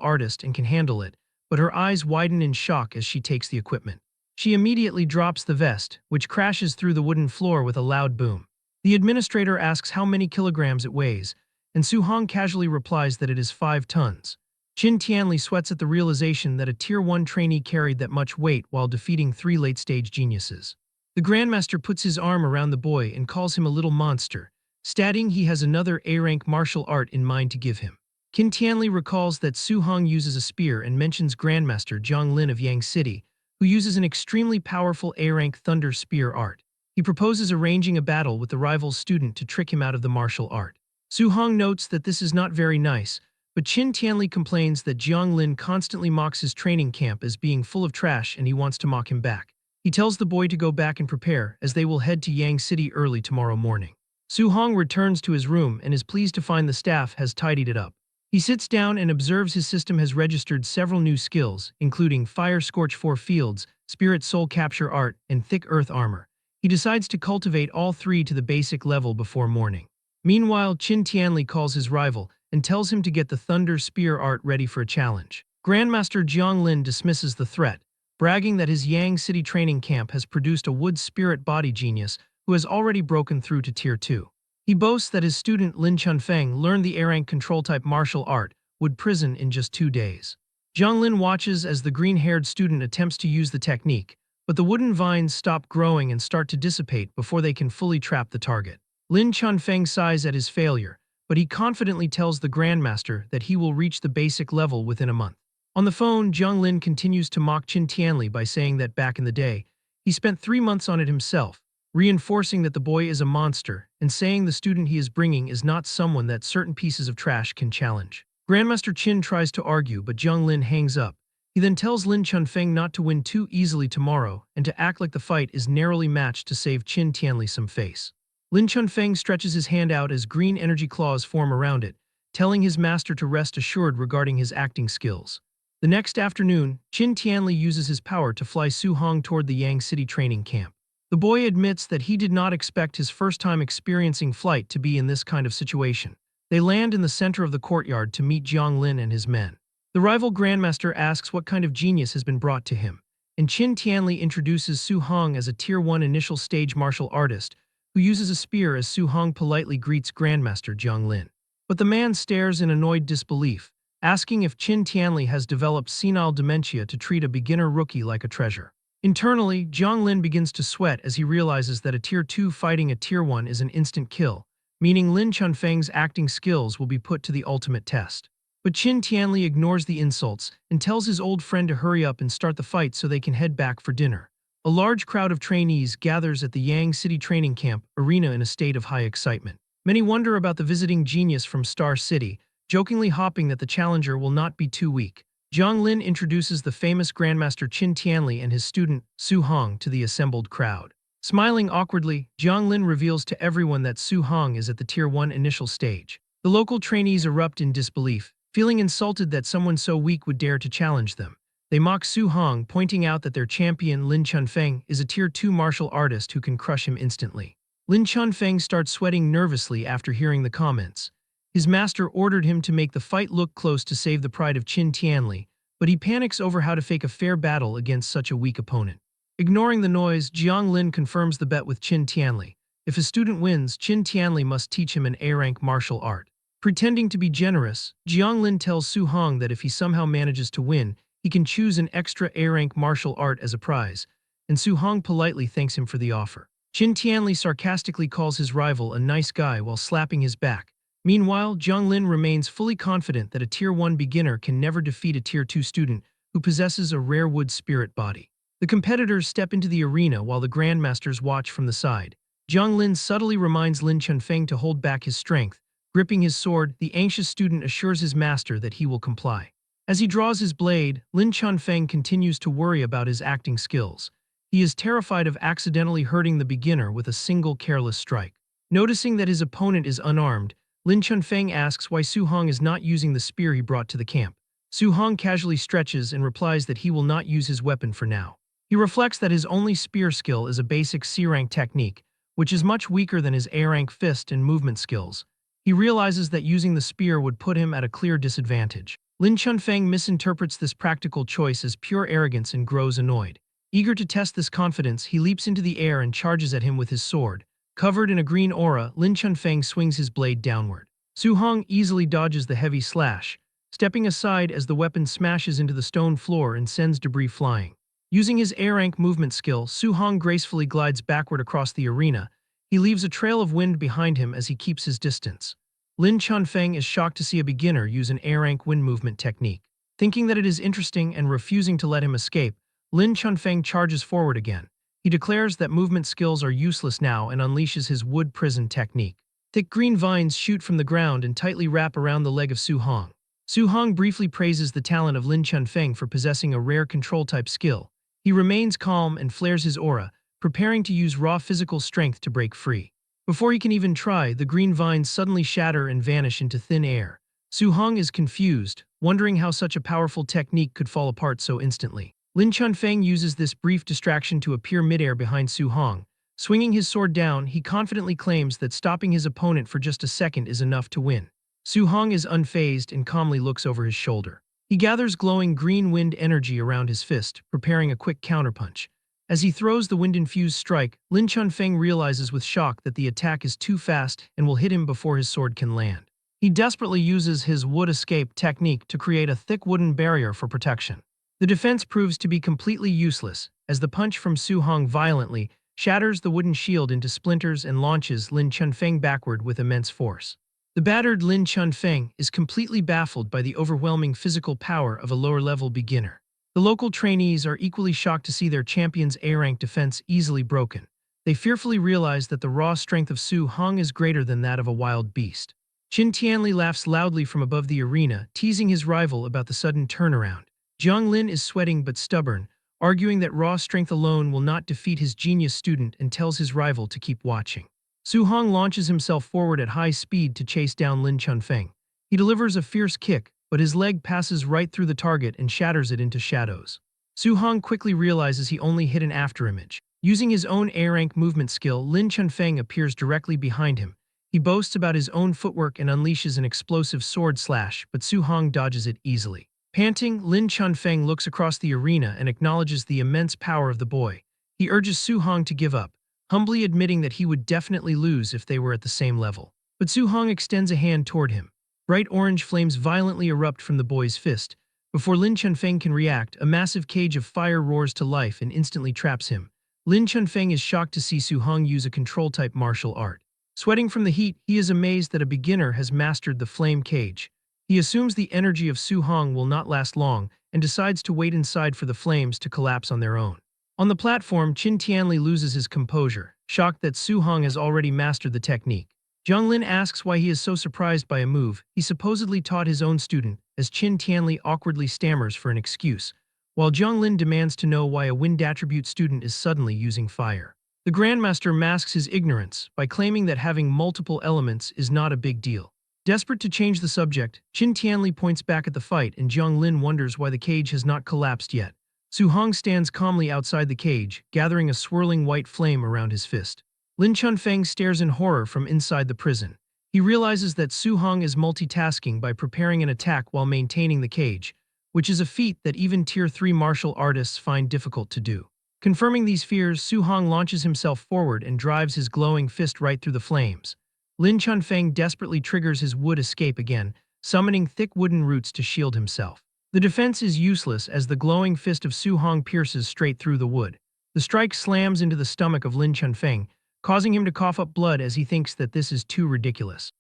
artist and can handle it, but her eyes widen in shock as she takes the equipment. She immediately drops the vest, which crashes through the wooden floor with a loud boom. The administrator asks how many kilograms it weighs, and Su-hong casually replies that it is 5 tons. Qin Tianli sweats at the realization that a Tier 1 trainee carried that much weight while defeating 3 late-stage geniuses. The Grandmaster puts his arm around the boy and calls him a little monster, stating he has another A-rank martial art in mind to give him. Qin Tianli recalls that Su-hong uses a spear and mentions Grandmaster Zhang Lin of Yang City, who uses an extremely powerful A-rank thunder spear art. He proposes arranging a battle with the rival's student to trick him out of the martial art. Su-hong notes that this is not very nice, but Qin Tianli complains that Zhang Lin constantly mocks his training camp as being full of trash and he wants to mock him back. He tells the boy to go back and prepare, as they will head to Yang City early tomorrow morning. Su-hong returns to his room and is pleased to find the staff has tidied it up. He sits down and observes his system has registered several new skills, including Fire Scorch 4 Fields, Spirit Soul Capture Art, and Thick Earth Armor. He decides to cultivate all 3 to the basic level before morning. Meanwhile, Qin Tianli calls his rival and tells him to get the Thunder Spear art ready for a challenge. Grandmaster Zhang Lin dismisses the threat, bragging that his Yang City training camp has produced a wood spirit body genius who has already broken through to Tier 2. He boasts that his student Lin Chunfeng learned the A-rank control-type martial art, Wood Prison, in just 2 days. Zhang Lin watches as the green-haired student attempts to use the technique, but the wooden vines stop growing and start to dissipate before they can fully trap the target. Lin Chunfeng sighs at his failure, but he confidently tells the Grandmaster that he will reach the basic level within a month. On the phone, Zhang Lin continues to mock Qin Tianli by saying that back in the day, he spent 3 months on it himself, reinforcing that the boy is a monster and saying the student he is bringing is not someone that certain pieces of trash can challenge. Grandmaster Qin tries to argue, but Zhang Lin hangs up. He then tells Lin Chunfeng not to win too easily tomorrow and to act like the fight is narrowly matched to save Qin Tianli some face. Lin Chunfeng stretches his hand out as green energy claws form around it, telling his master to rest assured regarding his acting skills. The next afternoon, Qin Tianli uses his power to fly Su-hong toward the Yang City training camp. The boy admits that he did not expect his first time experiencing flight to be in this kind of situation. They land in the center of the courtyard to meet Zhang Lin and his men. The rival Grandmaster asks what kind of genius has been brought to him, and Qin Tianli introduces Su-hong as a Tier 1 initial stage martial artist who uses a spear as Su-hong politely greets Grandmaster Zhang Lin. But the man stares in annoyed disbelief, asking if Qin Tianli has developed senile dementia to treat a beginner rookie like a treasure. Internally, Zhang Lin begins to sweat as he realizes that a Tier 2 fighting a Tier 1 is an instant kill, meaning Lin Chunfeng's acting skills will be put to the ultimate test. But Qin Tianli ignores the insults and tells his old friend to hurry up and start the fight so they can head back for dinner. A large crowd of trainees gathers at the Yang City training camp arena in a state of high excitement. Many wonder about the visiting genius from Star City, jokingly hoping that the challenger will not be too weak. Zhang Lin introduces the famous Grandmaster Qin Tianli and his student, Su-hong, to the assembled crowd. Smiling awkwardly, Zhang Lin reveals to everyone that Su-hong is at the Tier 1 initial stage. The local trainees erupt in disbelief, feeling insulted that someone so weak would dare to challenge them. They mock Su-hong, pointing out that their champion, Lin Chunfeng, is a Tier 2 martial artist who can crush him instantly. Lin Chunfeng starts sweating nervously after hearing the comments. His master ordered him to make the fight look close to save the pride of Qin Tianli, but he panics over how to fake a fair battle against such a weak opponent. Ignoring the noise, Zhang Lin confirms the bet with Qin Tianli. If his student wins, Qin Tianli must teach him an A-rank martial art. Pretending to be generous, Zhang Lin tells Su-hong that if he somehow manages to win, he can choose an extra A-rank martial art as a prize, and Su-hong politely thanks him for the offer. Qin Tianli sarcastically calls his rival a nice guy while slapping his back. Meanwhile, Zhang Lin remains fully confident that a Tier 1 beginner can never defeat a Tier 2 student who possesses a rare wood spirit body. The competitors step into the arena while the Grandmasters watch from the side. Zhang Lin subtly reminds Lin Chunfeng to hold back his strength. Gripping his sword, the anxious student assures his master that he will comply. As he draws his blade, Lin Chunfeng continues to worry about his acting skills. He is terrified of accidentally hurting the beginner with a single careless strike. Noticing that his opponent is unarmed, Lin Chunfeng asks why Su-hong is not using the spear he brought to the camp. Su-hong casually stretches and replies that he will not use his weapon for now. He reflects that his only spear skill is a basic C-rank technique, which is much weaker than his A-rank fist and movement skills. He realizes that using the spear would put him at a clear disadvantage. Lin Chunfeng misinterprets this practical choice as pure arrogance and grows annoyed. Eager to test this confidence, he leaps into the air and charges at him with his sword. Covered in a green aura, Lin Chunfeng swings his blade downward. Su Hong easily dodges the heavy slash, stepping aside as the weapon smashes into the stone floor and sends debris flying. Using his A-rank movement skill, Su Hong gracefully glides backward across the arena. He leaves a trail of wind behind him as he keeps his distance. Lin Chunfeng is shocked to see a beginner use an A-rank wind movement technique. Thinking that it is interesting and refusing to let him escape, Lin Chunfeng charges forward again. He declares that movement skills are useless now and unleashes his wood prison technique. Thick green vines shoot from the ground and tightly wrap around the leg of Su Hong. Su Hong briefly praises the talent of Lin Chunfeng for possessing a rare control-type skill. He remains calm and flares his aura, preparing to use raw physical strength to break free. Before he can even try, the green vines suddenly shatter and vanish into thin air. Su Hong is confused, wondering how such a powerful technique could fall apart so instantly. Lin Chunfeng uses this brief distraction to appear midair behind Su Hong. Swinging his sword down, he confidently claims that stopping his opponent for just a second is enough to win. Su Hong is unfazed and calmly looks over his shoulder. He gathers glowing green wind energy around his fist, preparing a quick counterpunch. As he throws the wind-infused strike, Lin Chunfeng realizes with shock that the attack is too fast and will hit him before his sword can land. He desperately uses his wood escape technique to create a thick wooden barrier for protection. The defense proves to be completely useless, as the punch from Su Hong violently shatters the wooden shield into splinters and launches Lin Chunfeng backward with immense force. The battered Lin Chunfeng is completely baffled by the overwhelming physical power of a lower-level beginner. The local trainees are equally shocked to see their champion's A-rank defense easily broken. They fearfully realize that the raw strength of Su Hong is greater than that of a wild beast. Qin Tianli laughs loudly from above the arena, teasing his rival about the sudden turnaround. Jiang Lin is sweating but stubborn, arguing that raw strength alone will not defeat his genius student and tells his rival to keep watching. Su Hong launches himself forward at high speed to chase down Lin Chunfeng. He delivers a fierce kick, but his leg passes right through the target and shatters it into shadows. Su Hong quickly realizes he only hit an afterimage. Using his own A-rank movement skill, Lin Chunfeng appears directly behind him. He boasts about his own footwork and unleashes an explosive sword slash, but Su Hong dodges it easily. Panting, Lin Chunfeng looks across the arena and acknowledges the immense power of the boy. He urges Su Hong to give up, humbly admitting that he would definitely lose if they were at the same level. But Su Hong extends a hand toward him. Bright orange flames violently erupt from the boy's fist. Before Lin Chunfeng can react, a massive cage of fire roars to life and instantly traps him. Lin Chunfeng is shocked to see Su Hong use a control-type martial art. Sweating from the heat, he is amazed that a beginner has mastered the flame cage. He assumes the energy of Su Hong will not last long and decides to wait inside for the flames to collapse on their own. On the platform, Qin Tianli loses his composure, shocked that Su Hong has already mastered the technique. Jiang Lin asks why he is so surprised by a move he supposedly taught his own student, as Qin Tianli awkwardly stammers for an excuse, while Jiang Lin demands to know why a wind attribute student is suddenly using fire. The Grandmaster masks his ignorance by claiming that having multiple elements is not a big deal. Desperate to change the subject, Qin Tianli points back at the fight and Jiang Lin wonders why the cage has not collapsed yet. Su Hong stands calmly outside the cage, gathering a swirling white flame around his fist. Lin Chunfeng stares in horror from inside the prison. He realizes that Su Hong is multitasking by preparing an attack while maintaining the cage, which is a feat that even Tier 3 martial artists find difficult to do. Confirming these fears, Su Hong launches himself forward and drives his glowing fist right through the flames. Lin Chunfeng desperately triggers his wood escape again, summoning thick wooden roots to shield himself. The defense is useless as the glowing fist of Su Hong pierces straight through the wood. The strike slams into the stomach of Lin Chunfeng, causing him to cough up blood as he thinks that this is too ridiculous.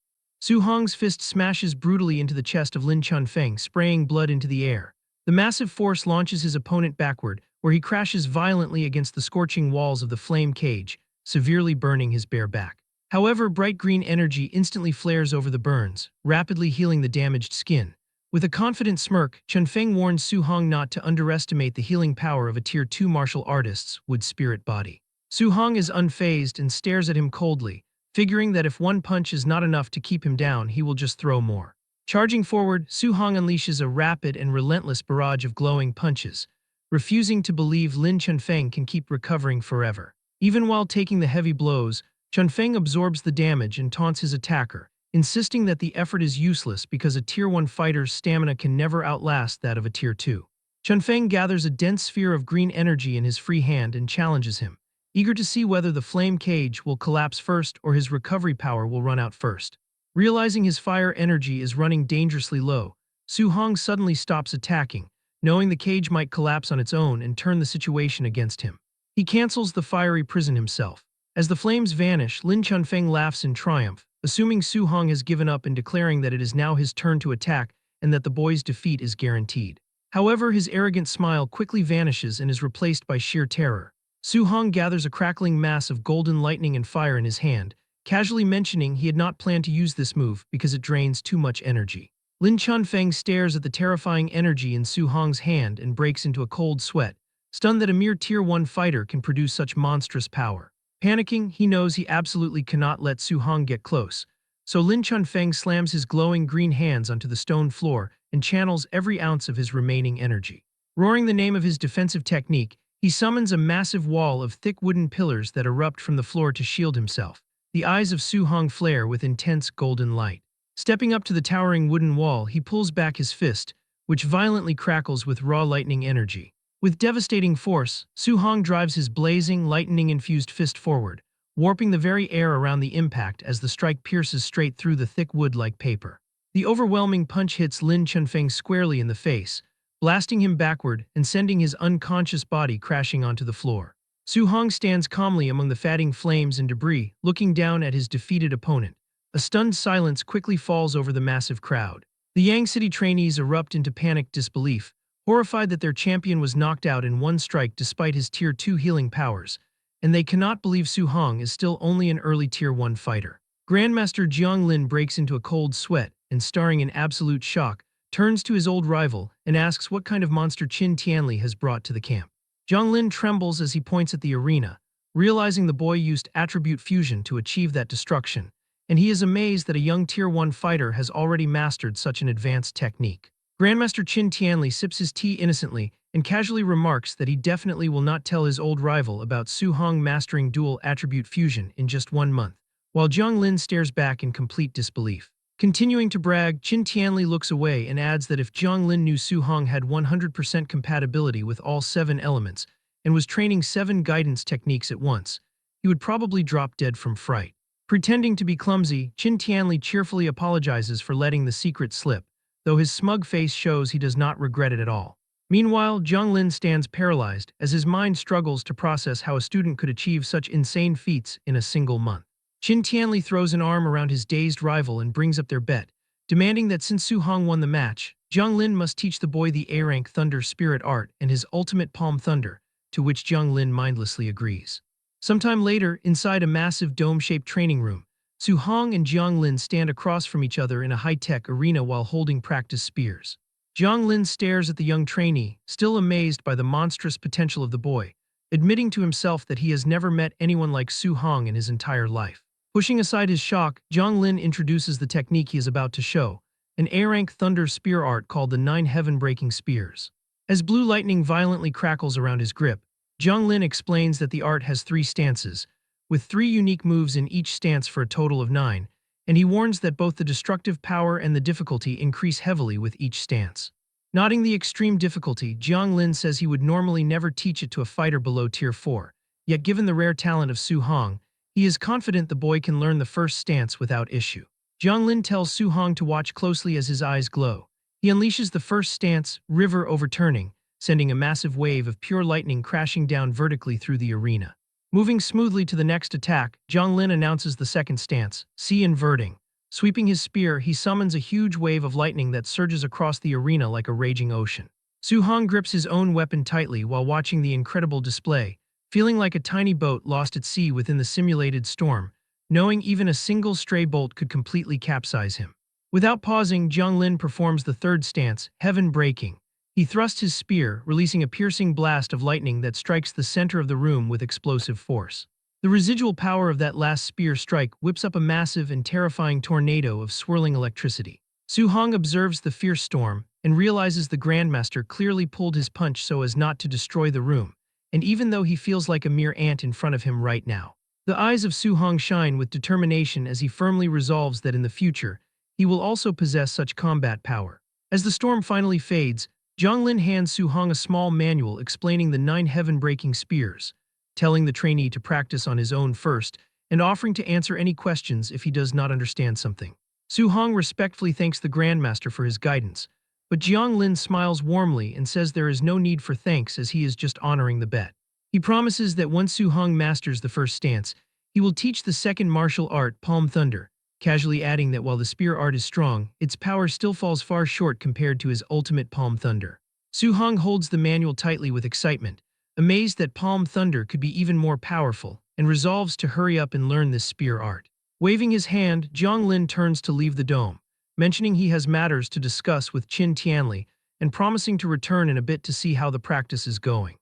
Su Hong's fist smashes brutally into the chest of Lin Chunfeng, spraying blood into the air. The massive force launches his opponent backward, where he crashes violently against the scorching walls of the flame cage, severely burning his bare back. However, bright green energy instantly flares over the burns, rapidly healing the damaged skin. With a confident smirk, Chunfeng warns Su Hong not to underestimate the healing power of a Tier 2 martial artist's wood spirit body. Su Hong is unfazed and stares at him coldly, figuring that if one punch is not enough to keep him down, he will just throw more. Charging forward, Su Hong unleashes a rapid and relentless barrage of glowing punches, refusing to believe Lin Chunfeng can keep recovering forever. Even while taking the heavy blows, Chunfeng absorbs the damage and taunts his attacker, insisting that the effort is useless because a Tier 1 fighter's stamina can never outlast that of a Tier 2. Chunfeng gathers a dense sphere of green energy in his free hand and challenges him, eager to see whether the flame cage will collapse first or his recovery power will run out first. Realizing his fire energy is running dangerously low, Su Hong suddenly stops attacking, knowing the cage might collapse on its own and turn the situation against him. He cancels the fiery prison himself. As the flames vanish, Lin Chunfeng laughs in triumph, assuming Su Hong has given up and declaring that it is now his turn to attack and that the boy's defeat is guaranteed. However, his arrogant smile quickly vanishes and is replaced by sheer terror. Su Hong gathers a crackling mass of golden lightning and fire in his hand, casually mentioning he had not planned to use this move because it drains too much energy. Lin Chunfeng stares at the terrifying energy in Su Hong's hand and breaks into a cold sweat, stunned that a mere Tier 1 fighter can produce such monstrous power. Panicking, he knows he absolutely cannot let Su Hong get close, so Lin Chunfeng slams his glowing green hands onto the stone floor and channels every ounce of his remaining energy. Roaring the name of his defensive technique, he summons a massive wall of thick wooden pillars that erupt from the floor to shield himself. The eyes of Su Hong flare with intense golden light. Stepping up to the towering wooden wall, he pulls back his fist, which violently crackles with raw lightning energy. With devastating force, Su Hong drives his blazing, lightning-infused fist forward, warping the very air around the impact as the strike pierces straight through the thick wood like paper. The overwhelming punch hits Lin Chunfeng squarely in the face, blasting him backward and sending his unconscious body crashing onto the floor. Su Hong stands calmly among the fatting flames and debris, looking down at his defeated opponent. A stunned silence quickly falls over the massive crowd. The Yang City trainees erupt into panicked disbelief, horrified that their champion was knocked out in one strike despite his Tier 2 healing powers, and they cannot believe Su Hong is still only an early Tier 1 fighter. Grandmaster Jiang Lin breaks into a cold sweat and, staring in absolute shock, turns to his old rival and asks what kind of monster Qin Tianli has brought to the camp. Jiang Lin trembles as he points at the arena, realizing the boy used attribute fusion to achieve that destruction, and he is amazed that a young Tier 1 fighter has already mastered such an advanced technique. Grandmaster Qin Tianli sips his tea innocently and casually remarks that he definitely will not tell his old rival about Su Hong mastering dual attribute fusion in just 1 month, while Jiang Lin stares back in complete disbelief. Continuing to brag, Qin Tianli looks away and adds that if Jiang Lin knew Su Hong had 100% compatibility with all 7 elements and was training 7 guidance techniques at once, he would probably drop dead from fright. Pretending to be clumsy, Qin Tianli cheerfully apologizes for letting the secret slip, though his smug face shows he does not regret it at all. Meanwhile, Jiang Lin stands paralyzed as his mind struggles to process how a student could achieve such insane feats in a single month. Qin Tianli throws an arm around his dazed rival and brings up their bet, demanding that since Su Hong won the match, Jiang Lin must teach the boy the A-Rank Thunder Spirit Art and his ultimate Palm Thunder, to which Jiang Lin mindlessly agrees. Sometime later, inside a massive dome-shaped training room, Su Hong and Jiang Lin stand across from each other in a high-tech arena while holding practice spears. Jiang Lin stares at the young trainee, still amazed by the monstrous potential of the boy, admitting to himself that he has never met anyone like Su Hong in his entire life. Pushing aside his shock, Jiang Lin introduces the technique he is about to show, an A-Rank Thunder Spear art called the 9 Heaven-Breaking Spears. As blue lightning violently crackles around his grip, Jiang Lin explains that the art has 3 stances, with 3 unique moves in each stance for a total of 9, and he warns that both the destructive power and the difficulty increase heavily with each stance. Noting the extreme difficulty, Jiang Lin says he would normally never teach it to a fighter below Tier 4, yet given the rare talent of Su Hong, he is confident the boy can learn the first stance without issue. Jiang Lin tells Su Hong to watch closely as his eyes glow. He unleashes the first stance, River Overturning, sending a massive wave of pure lightning crashing down vertically through the arena. Moving smoothly to the next attack, Jiang Lin announces the second stance, Sea Inverting. Sweeping his spear, he summons a huge wave of lightning that surges across the arena like a raging ocean. Su Hong grips his own weapon tightly while watching the incredible display, feeling like a tiny boat lost at sea within the simulated storm, knowing even a single stray bolt could completely capsize him. Without pausing, Jiang Lin performs the third stance, Heaven Breaking. He thrusts his spear, releasing a piercing blast of lightning that strikes the center of the room with explosive force. The residual power of that last spear strike whips up a massive and terrifying tornado of swirling electricity. Su Hong observes the fierce storm and realizes the Grandmaster clearly pulled his punch so as not to destroy the room, and even though he feels like a mere ant in front of him right now. The eyes of Su Hong shine with determination as he firmly resolves that in the future, he will also possess such combat power. As the storm finally fades, Zhang Lin hands Su Hong a small manual explaining the 9 heaven-breaking spears, telling the trainee to practice on his own first and offering to answer any questions if he does not understand something. Su Hong respectfully thanks the Grandmaster for his guidance, but Jiang Lin smiles warmly and says there is no need for thanks as he is just honoring the bet. He promises that once Su Hong masters the first stance, he will teach the second martial art, Palm Thunder, casually adding that while the spear art is strong, its power still falls far short compared to his ultimate Palm Thunder. Su Hong holds the manual tightly with excitement, amazed that Palm Thunder could be even more powerful, and resolves to hurry up and learn this spear art. Waving his hand, Jiang Lin turns to leave the dome, mentioning he has matters to discuss with Qin Tianli and promising to return in a bit to see how the practice is going.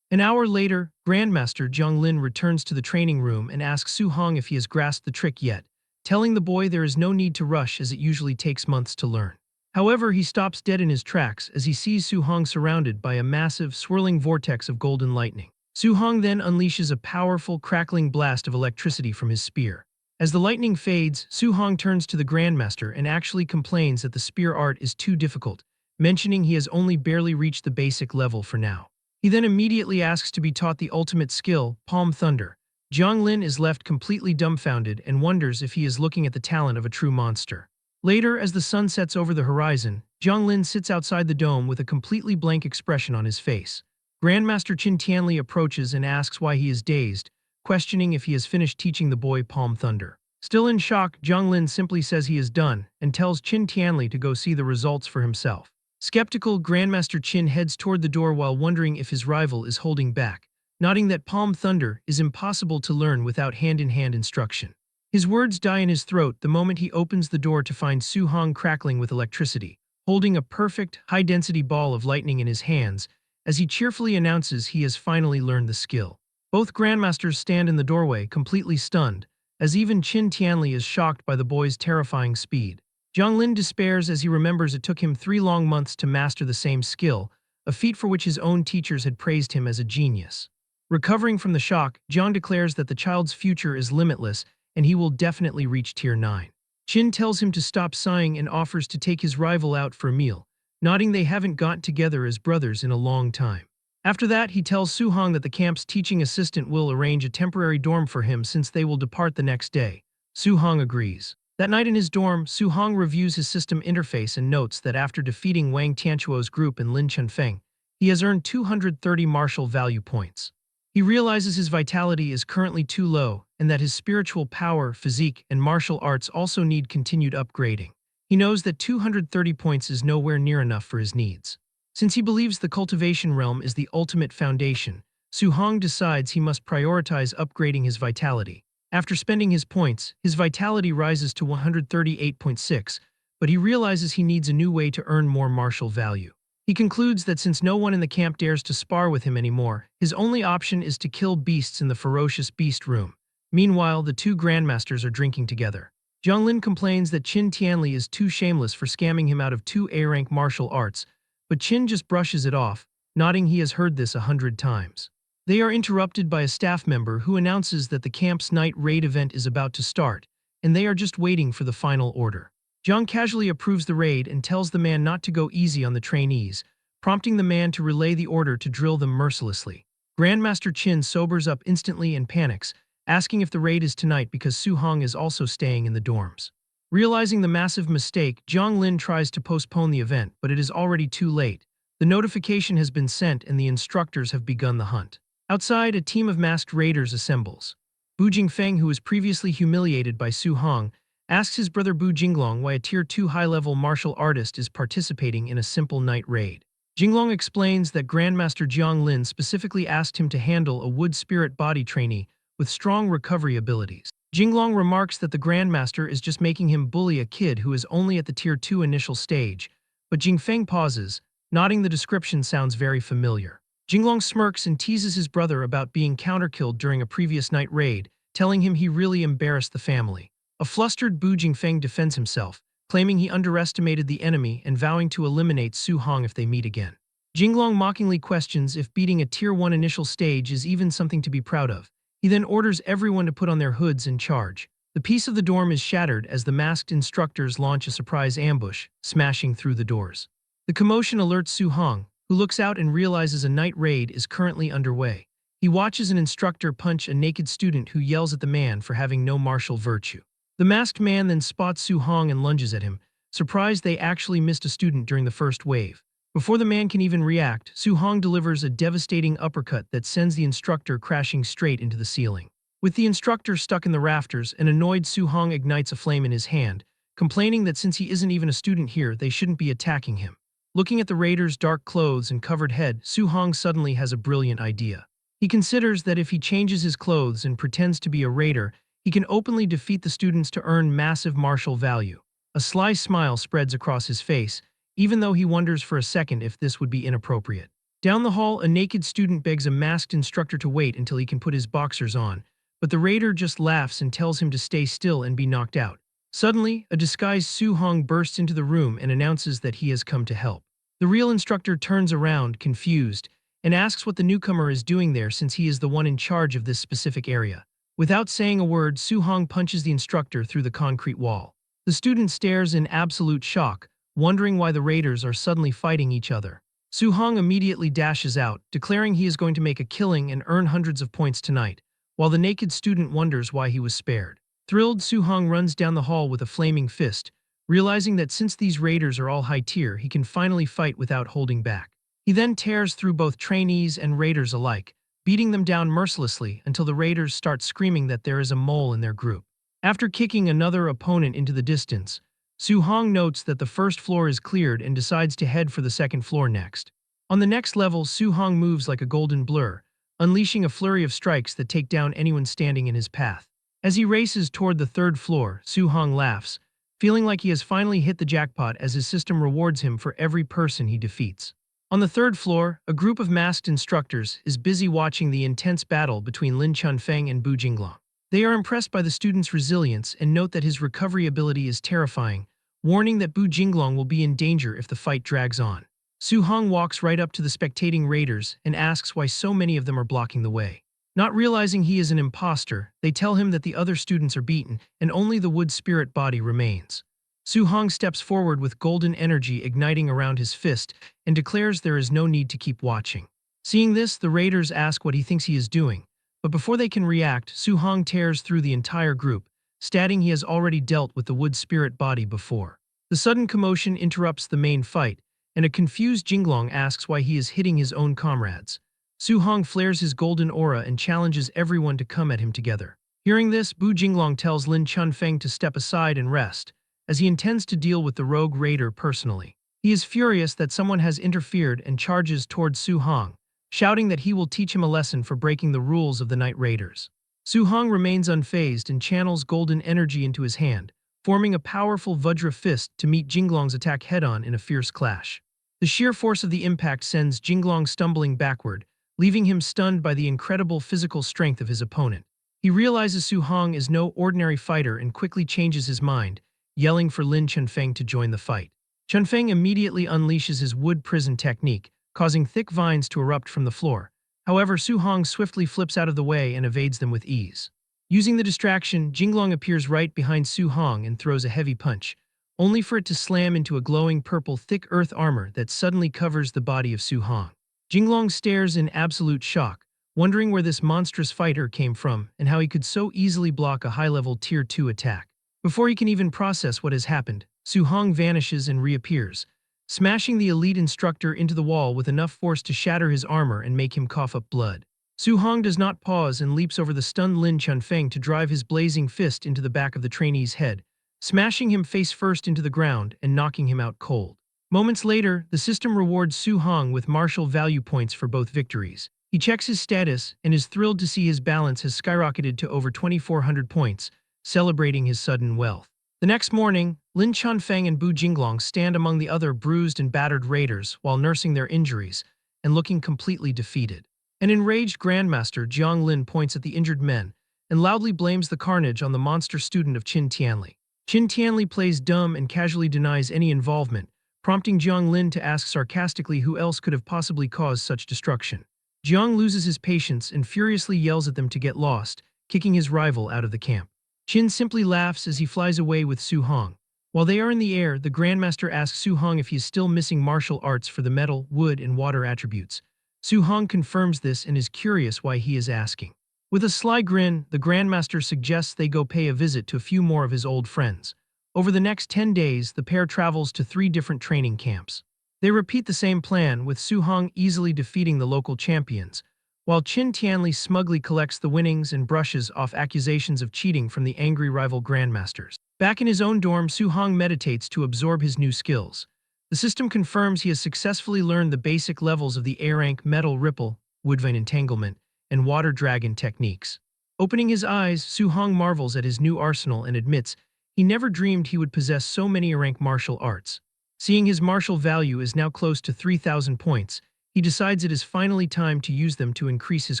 An hour later, Grandmaster Jiang Lin returns to the training room and asks Su Hong if he has grasped the trick yet, telling the boy there is no need to rush as it usually takes months to learn. However, he stops dead in his tracks as he sees Su Hong surrounded by a massive, swirling vortex of golden lightning. Su Hong then unleashes a powerful, crackling blast of electricity from his spear. As the lightning fades, Su Hong turns to the Grandmaster and actually complains that the spear art is too difficult, mentioning he has only barely reached the basic level for now. He then immediately asks to be taught the ultimate skill, Palm Thunder. Jiang Lin is left completely dumbfounded and wonders if he is looking at the talent of a true monster. Later, as the sun sets over the horizon, Jiang Lin sits outside the dome with a completely blank expression on his face. Grandmaster Qin Tianli approaches and asks why he is dazed, questioning if he has finished teaching the boy Palm Thunder. Still in shock, Jiang Lin simply says he is done and tells Qin Tianli to go see the results for himself. Skeptical, Grandmaster Qin heads toward the door while wondering if his rival is holding back, noting that Palm Thunder is impossible to learn without hand-in-hand instruction. His words die in his throat the moment he opens the door to find Su Hong crackling with electricity, holding a perfect, high-density ball of lightning in his hands, as he cheerfully announces he has finally learned the skill. Both Grandmasters stand in the doorway, completely stunned, as even Qin Tianli is shocked by the boy's terrifying speed. Jiang Lin despairs as he remembers it took him 3 long months to master the same skill, a feat for which his own teachers had praised him as a genius. Recovering from the shock, Jiang declares that the child's future is limitless and he will definitely reach Tier 9. Qin tells him to stop sighing and offers to take his rival out for a meal, nodding they haven't got together as brothers in a long time. After that, he tells Su Hong that the camp's teaching assistant will arrange a temporary dorm for him since they will depart the next day. Su Hong agrees. That night in his dorm, Su Hong reviews his system interface and notes that after defeating Wang Tianchuo's group and Lin Chunfeng, he has earned 230 martial value points. He realizes his vitality is currently too low and that his spiritual power, physique, and martial arts also need continued upgrading. He knows that 230 points is nowhere near enough for his needs. Since he believes the cultivation realm is the ultimate foundation, Su Hong decides he must prioritize upgrading his vitality. After spending his points, his vitality rises to 138.6, but he realizes he needs a new way to earn more martial value. He concludes that since no one in the camp dares to spar with him anymore, his only option is to kill beasts in the ferocious beast room. Meanwhile, the 2 grandmasters are drinking together. Jiang Lin complains that Qin Tianli is too shameless for scamming him out of 2 A-rank martial arts, but Qin just brushes it off, nodding he has heard this 100 times. They are interrupted by a staff member who announces that the camp's night raid event is about to start, and they are just waiting for the final order. Jiang casually approves the raid and tells the man not to go easy on the trainees, prompting the man to relay the order to drill them mercilessly. Grandmaster Qin sobers up instantly and panics, asking if the raid is tonight because Su Hong is also staying in the dorms. Realizing the massive mistake, Jiang Lin tries to postpone the event, but it is already too late. The notification has been sent and the instructors have begun the hunt. Outside, a team of masked raiders assembles. Bu Jingfeng, who was previously humiliated by Su Hong, asks his brother Bu Jinglong why a Tier 2 high-level martial artist is participating in a simple night raid. Jinglong explains that Grandmaster Jiang Lin specifically asked him to handle a wood spirit body trainee with strong recovery abilities. Jinglong remarks that the Grandmaster is just making him bully a kid who is only at the Tier 2 initial stage, but Jingfeng pauses, nodding the description sounds very familiar. Jinglong smirks and teases his brother about being counterkilled during a previous night raid, telling him he really embarrassed the family. A flustered Bu Jingfeng defends himself, claiming he underestimated the enemy and vowing to eliminate Su Hong if they meet again. Jinglong mockingly questions if beating a Tier 1 initial stage is even something to be proud of, He then orders everyone to put on their hoods and charge. The peace of the dorm is shattered as the masked instructors launch a surprise ambush, smashing through the doors. The commotion alerts Su-hong, who looks out and realizes a night raid is currently underway. He watches an instructor punch a naked student who yells at the man for having no martial virtue. The masked man then spots Su-hong and lunges at him, surprised they actually missed a student during the first wave. Before the man can even react, Su-hong delivers a devastating uppercut that sends the instructor crashing straight into the ceiling. With the instructor stuck in the rafters, an annoyed Su-hong ignites a flame in his hand, complaining that since he isn't even a student here, they shouldn't be attacking him. Looking at the raiders' dark clothes and covered head, Su-hong suddenly has a brilliant idea. He considers that if he changes his clothes and pretends to be a raider, he can openly defeat the students to earn massive martial value. A sly smile spreads across his face, even though he wonders for a second if this would be inappropriate. Down the hall, a naked student begs a masked instructor to wait until he can put his boxers on, but the raider just laughs and tells him to stay still and be knocked out. Suddenly, a disguised Su-hong bursts into the room and announces that he has come to help. The real instructor turns around, confused, and asks what the newcomer is doing there since he is the one in charge of this specific area. Without saying a word, Su-hong punches the instructor through the concrete wall. The student stares in absolute shock, wondering why the raiders are suddenly fighting each other. Su-hong immediately dashes out, declaring he is going to make a killing and earn hundreds of points tonight, while the naked student wonders why he was spared. Thrilled, Su-hong runs down the hall with a flaming fist, realizing that since these raiders are all high tier, he can finally fight without holding back. He then tears through both trainees and raiders alike, beating them down mercilessly until the raiders start screaming that there is a mole in their group. After kicking another opponent into the distance, Su-hong notes that the first floor is cleared and decides to head for the second floor next. On the next level, Su-hong moves like a golden blur, unleashing a flurry of strikes that take down anyone standing in his path. As he races toward the third floor, Su-hong laughs, feeling like he has finally hit the jackpot as his system rewards him for every person he defeats. On the third floor, a group of masked instructors is busy watching the intense battle between Lin Chunfeng and Bu Jinglong. They are impressed by the student's resilience and note that his recovery ability is terrifying, warning that Bu Jinglong will be in danger if the fight drags on. Su-hong walks right up to the spectating raiders and asks why so many of them are blocking the way. Not realizing he is an imposter, they tell him that the other students are beaten and only the wood spirit body remains. Su-hong steps forward with golden energy igniting around his fist and declares there is no need to keep watching. Seeing this, the raiders ask what he thinks he is doing, but before they can react, Su-hong tears through the entire group, stating he has already dealt with the wood spirit body before. The sudden commotion interrupts the main fight, and a confused Jinglong asks why he is hitting his own comrades. Su-hong flares his golden aura and challenges everyone to come at him together. Hearing this, Bu Jinglong tells Lin Chunfeng to step aside and rest, as he intends to deal with the rogue raider personally. He is furious that someone has interfered and charges towards Su-hong, shouting that he will teach him a lesson for breaking the rules of the Night Raiders. Su-hong remains unfazed and channels golden energy into his hand, forming a powerful Vajra fist to meet Jinglong's attack head-on in a fierce clash. The sheer force of the impact sends Jinglong stumbling backward, leaving him stunned by the incredible physical strength of his opponent. He realizes Su-hong is no ordinary fighter and quickly changes his mind, yelling for Lin Chunfeng to join the fight. Chunfeng immediately unleashes his wood prison technique, causing thick vines to erupt from the floor. However, Su-hong swiftly flips out of the way and evades them with ease. Using the distraction, Jinglong appears right behind Su-hong and throws a heavy punch, only for it to slam into a glowing purple thick earth armor that suddenly covers the body of Su-hong. Jinglong stares in absolute shock, wondering where this monstrous fighter came from and how he could so easily block a high-level Tier 2 attack. Before he can even process what has happened, Su-hong vanishes and reappears, smashing the elite instructor into the wall with enough force to shatter his armor and make him cough up blood. Su-hong does not pause and leaps over the stunned Lin Chunfeng to drive his blazing fist into the back of the trainee's head, smashing him face first into the ground and knocking him out cold. Moments later, the system rewards Su-hong with martial value points for both victories. He checks his status and is thrilled to see his balance has skyrocketed to over 2,400 points, celebrating his sudden wealth. The next morning, Lin Chunfeng and Bu Jinglong stand among the other bruised and battered raiders while nursing their injuries and looking completely defeated. An enraged Grandmaster Jiang Lin points at the injured men and loudly blames the carnage on the monster student of Qin Tianli. Qin Tianli plays dumb and casually denies any involvement, prompting Jiang Lin to ask sarcastically who else could have possibly caused such destruction. Jiang loses his patience and furiously yells at them to get lost, kicking his rival out of the camp. Qin simply laughs as he flies away with Su Hong. While they are in the air, the Grandmaster asks Su Hong if he is still missing martial arts for the metal, wood, and water attributes. Su Hong confirms this and is curious why he is asking. With a sly grin, the Grandmaster suggests they go pay a visit to a few more of his old friends. Over the next 10 days, the pair travels to 3 different training camps. They repeat the same plan, with Su Hong easily defeating the local champions, while Qin Tianli smugly collects the winnings and brushes off accusations of cheating from the angry rival grandmasters. Back in his own dorm, Su Hong meditates to absorb his new skills. The system confirms he has successfully learned the basic levels of the A-rank metal ripple, woodvine entanglement, and water dragon techniques. Opening his eyes, Su Hong marvels at his new arsenal and admits he never dreamed he would possess so many A-rank martial arts. Seeing his martial value is now close to 3,000 points, he decides it is finally time to use them to increase his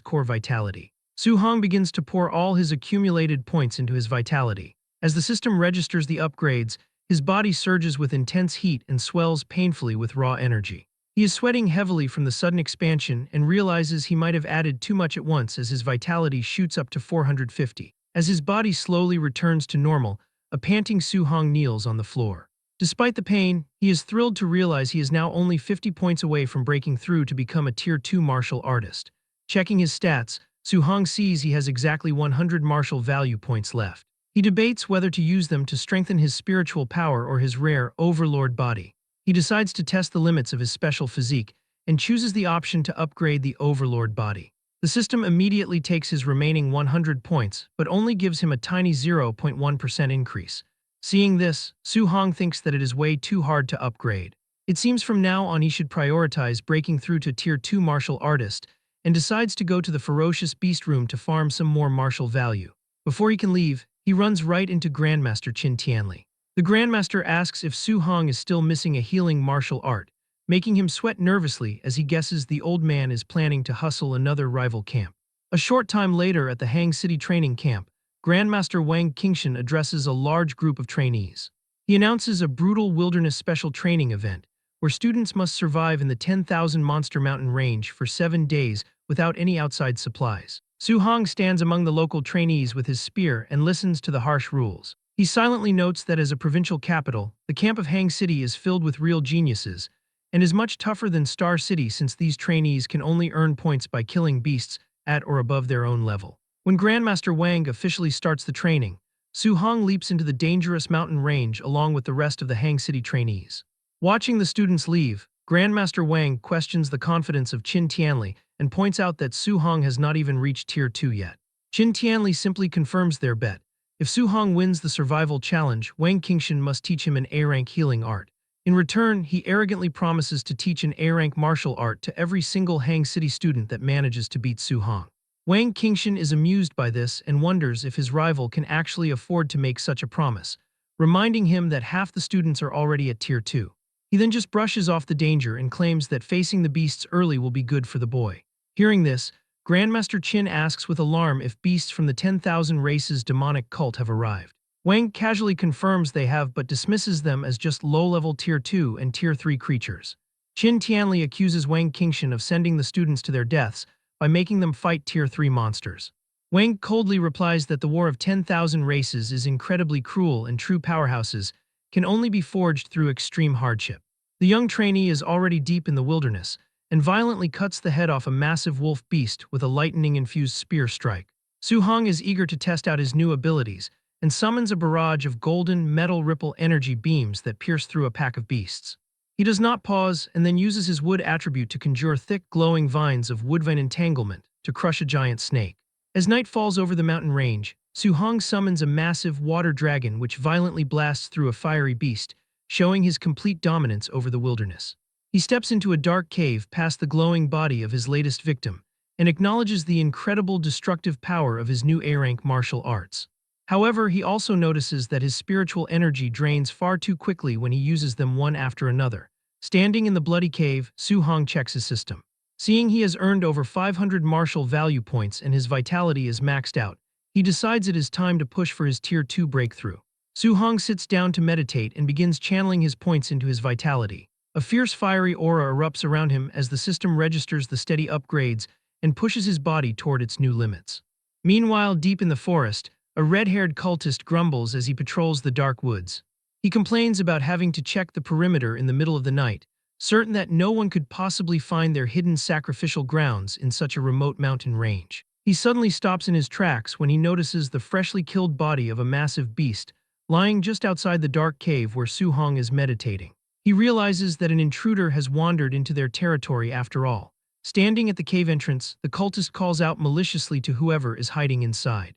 core vitality. Su Hong begins to pour all his accumulated points into his vitality. As the system registers the upgrades, his body surges with intense heat and swells painfully with raw energy. He is sweating heavily from the sudden expansion and realizes he might have added too much at once as his vitality shoots up to 450. As his body slowly returns to normal, a panting Su Hong kneels on the floor. Despite the pain, he is thrilled to realize he is now only 50 points away from breaking through to become a Tier 2 martial artist. Checking his stats, Su Hong sees he has exactly 100 martial value points left. He debates whether to use them to strengthen his spiritual power or his rare overlord body. He decides to test the limits of his special physique and chooses the option to upgrade the overlord body. The system immediately takes his remaining 100 points, but only gives him a tiny 0.1% increase. Seeing this, Su Hong thinks that it is way too hard to upgrade. It seems from now on he should prioritize breaking through to Tier 2 martial artist and decides to go to the ferocious beast room to farm some more martial value. Before he can leave, he runs right into Grandmaster Qin Tianli. The Grandmaster asks if Su Hong is still missing a healing martial art, making him sweat nervously as he guesses the old man is planning to hustle another rival camp. A short time later at the Hang City training camp, Grandmaster Wang Qingshan addresses a large group of trainees. He announces a brutal wilderness special training event, where students must survive in the 10,000 Monster Mountain range for 7 days without any outside supplies. Su Hong stands among the local trainees with his spear and listens to the harsh rules. He silently notes that as a provincial capital, the camp of Hang City is filled with real geniuses, and is much tougher than Star City since these trainees can only earn points by killing beasts at or above their own level. When Grandmaster Wang officially starts the training, Su Hong leaps into the dangerous mountain range along with the rest of the Hang City trainees. Watching the students leave, Grandmaster Wang questions the confidence of Qin Tianli and points out that Su Hong has not even reached Tier 2 yet. Qin Tianli simply confirms their bet. If Su Hong wins the survival challenge, Wang Qingshan must teach him an A-rank healing art. In return, he arrogantly promises to teach an A-rank martial art to every single Hang City student that manages to beat Su Hong. Wang Qingshan is amused by this and wonders if his rival can actually afford to make such a promise, reminding him that half the students are already at Tier 2. He then just brushes off the danger and claims that facing the beasts early will be good for the boy. Hearing this, Grandmaster Qin asks with alarm if beasts from the 10,000 races demonic cult have arrived. Wang casually confirms they have but dismisses them as just low-level Tier 2 and Tier 3 creatures. Qin Tianli accuses Wang Qingshan of sending the students to their deaths by making them fight Tier 3 monsters. Wang coldly replies that the war of 10,000 races is incredibly cruel and true powerhouses can only be forged through extreme hardship. The young trainee is already deep in the wilderness and violently cuts the head off a massive wolf beast with a lightning-infused spear strike. Su Hong is eager to test out his new abilities and summons a barrage of golden metal ripple energy beams that pierce through a pack of beasts. He does not pause and then uses his wood attribute to conjure thick, glowing vines of woodvine entanglement to crush a giant snake. As night falls over the mountain range, Su Hong summons a massive water dragon which violently blasts through a fiery beast, showing his complete dominance over the wilderness. He steps into a dark cave past the glowing body of his latest victim and acknowledges the incredible destructive power of his new A-rank martial arts. However, he also notices that his spiritual energy drains far too quickly when he uses them one after another. Standing in the bloody cave, Su Hong checks his system. Seeing he has earned over 500 martial value points and his vitality is maxed out, he decides it is time to push for his Tier 2 breakthrough. Su Hong sits down to meditate and begins channeling his points into his vitality. A fierce fiery aura erupts around him as the system registers the steady upgrades and pushes his body toward its new limits. Meanwhile, deep in the forest, a red-haired cultist grumbles as he patrols the dark woods. He complains about having to check the perimeter in the middle of the night, certain that no one could possibly find their hidden sacrificial grounds in such a remote mountain range. He suddenly stops in his tracks when he notices the freshly killed body of a massive beast lying just outside the dark cave where Su-hong is meditating. He realizes that an intruder has wandered into their territory after all. Standing at the cave entrance, the cultist calls out maliciously to whoever is hiding inside.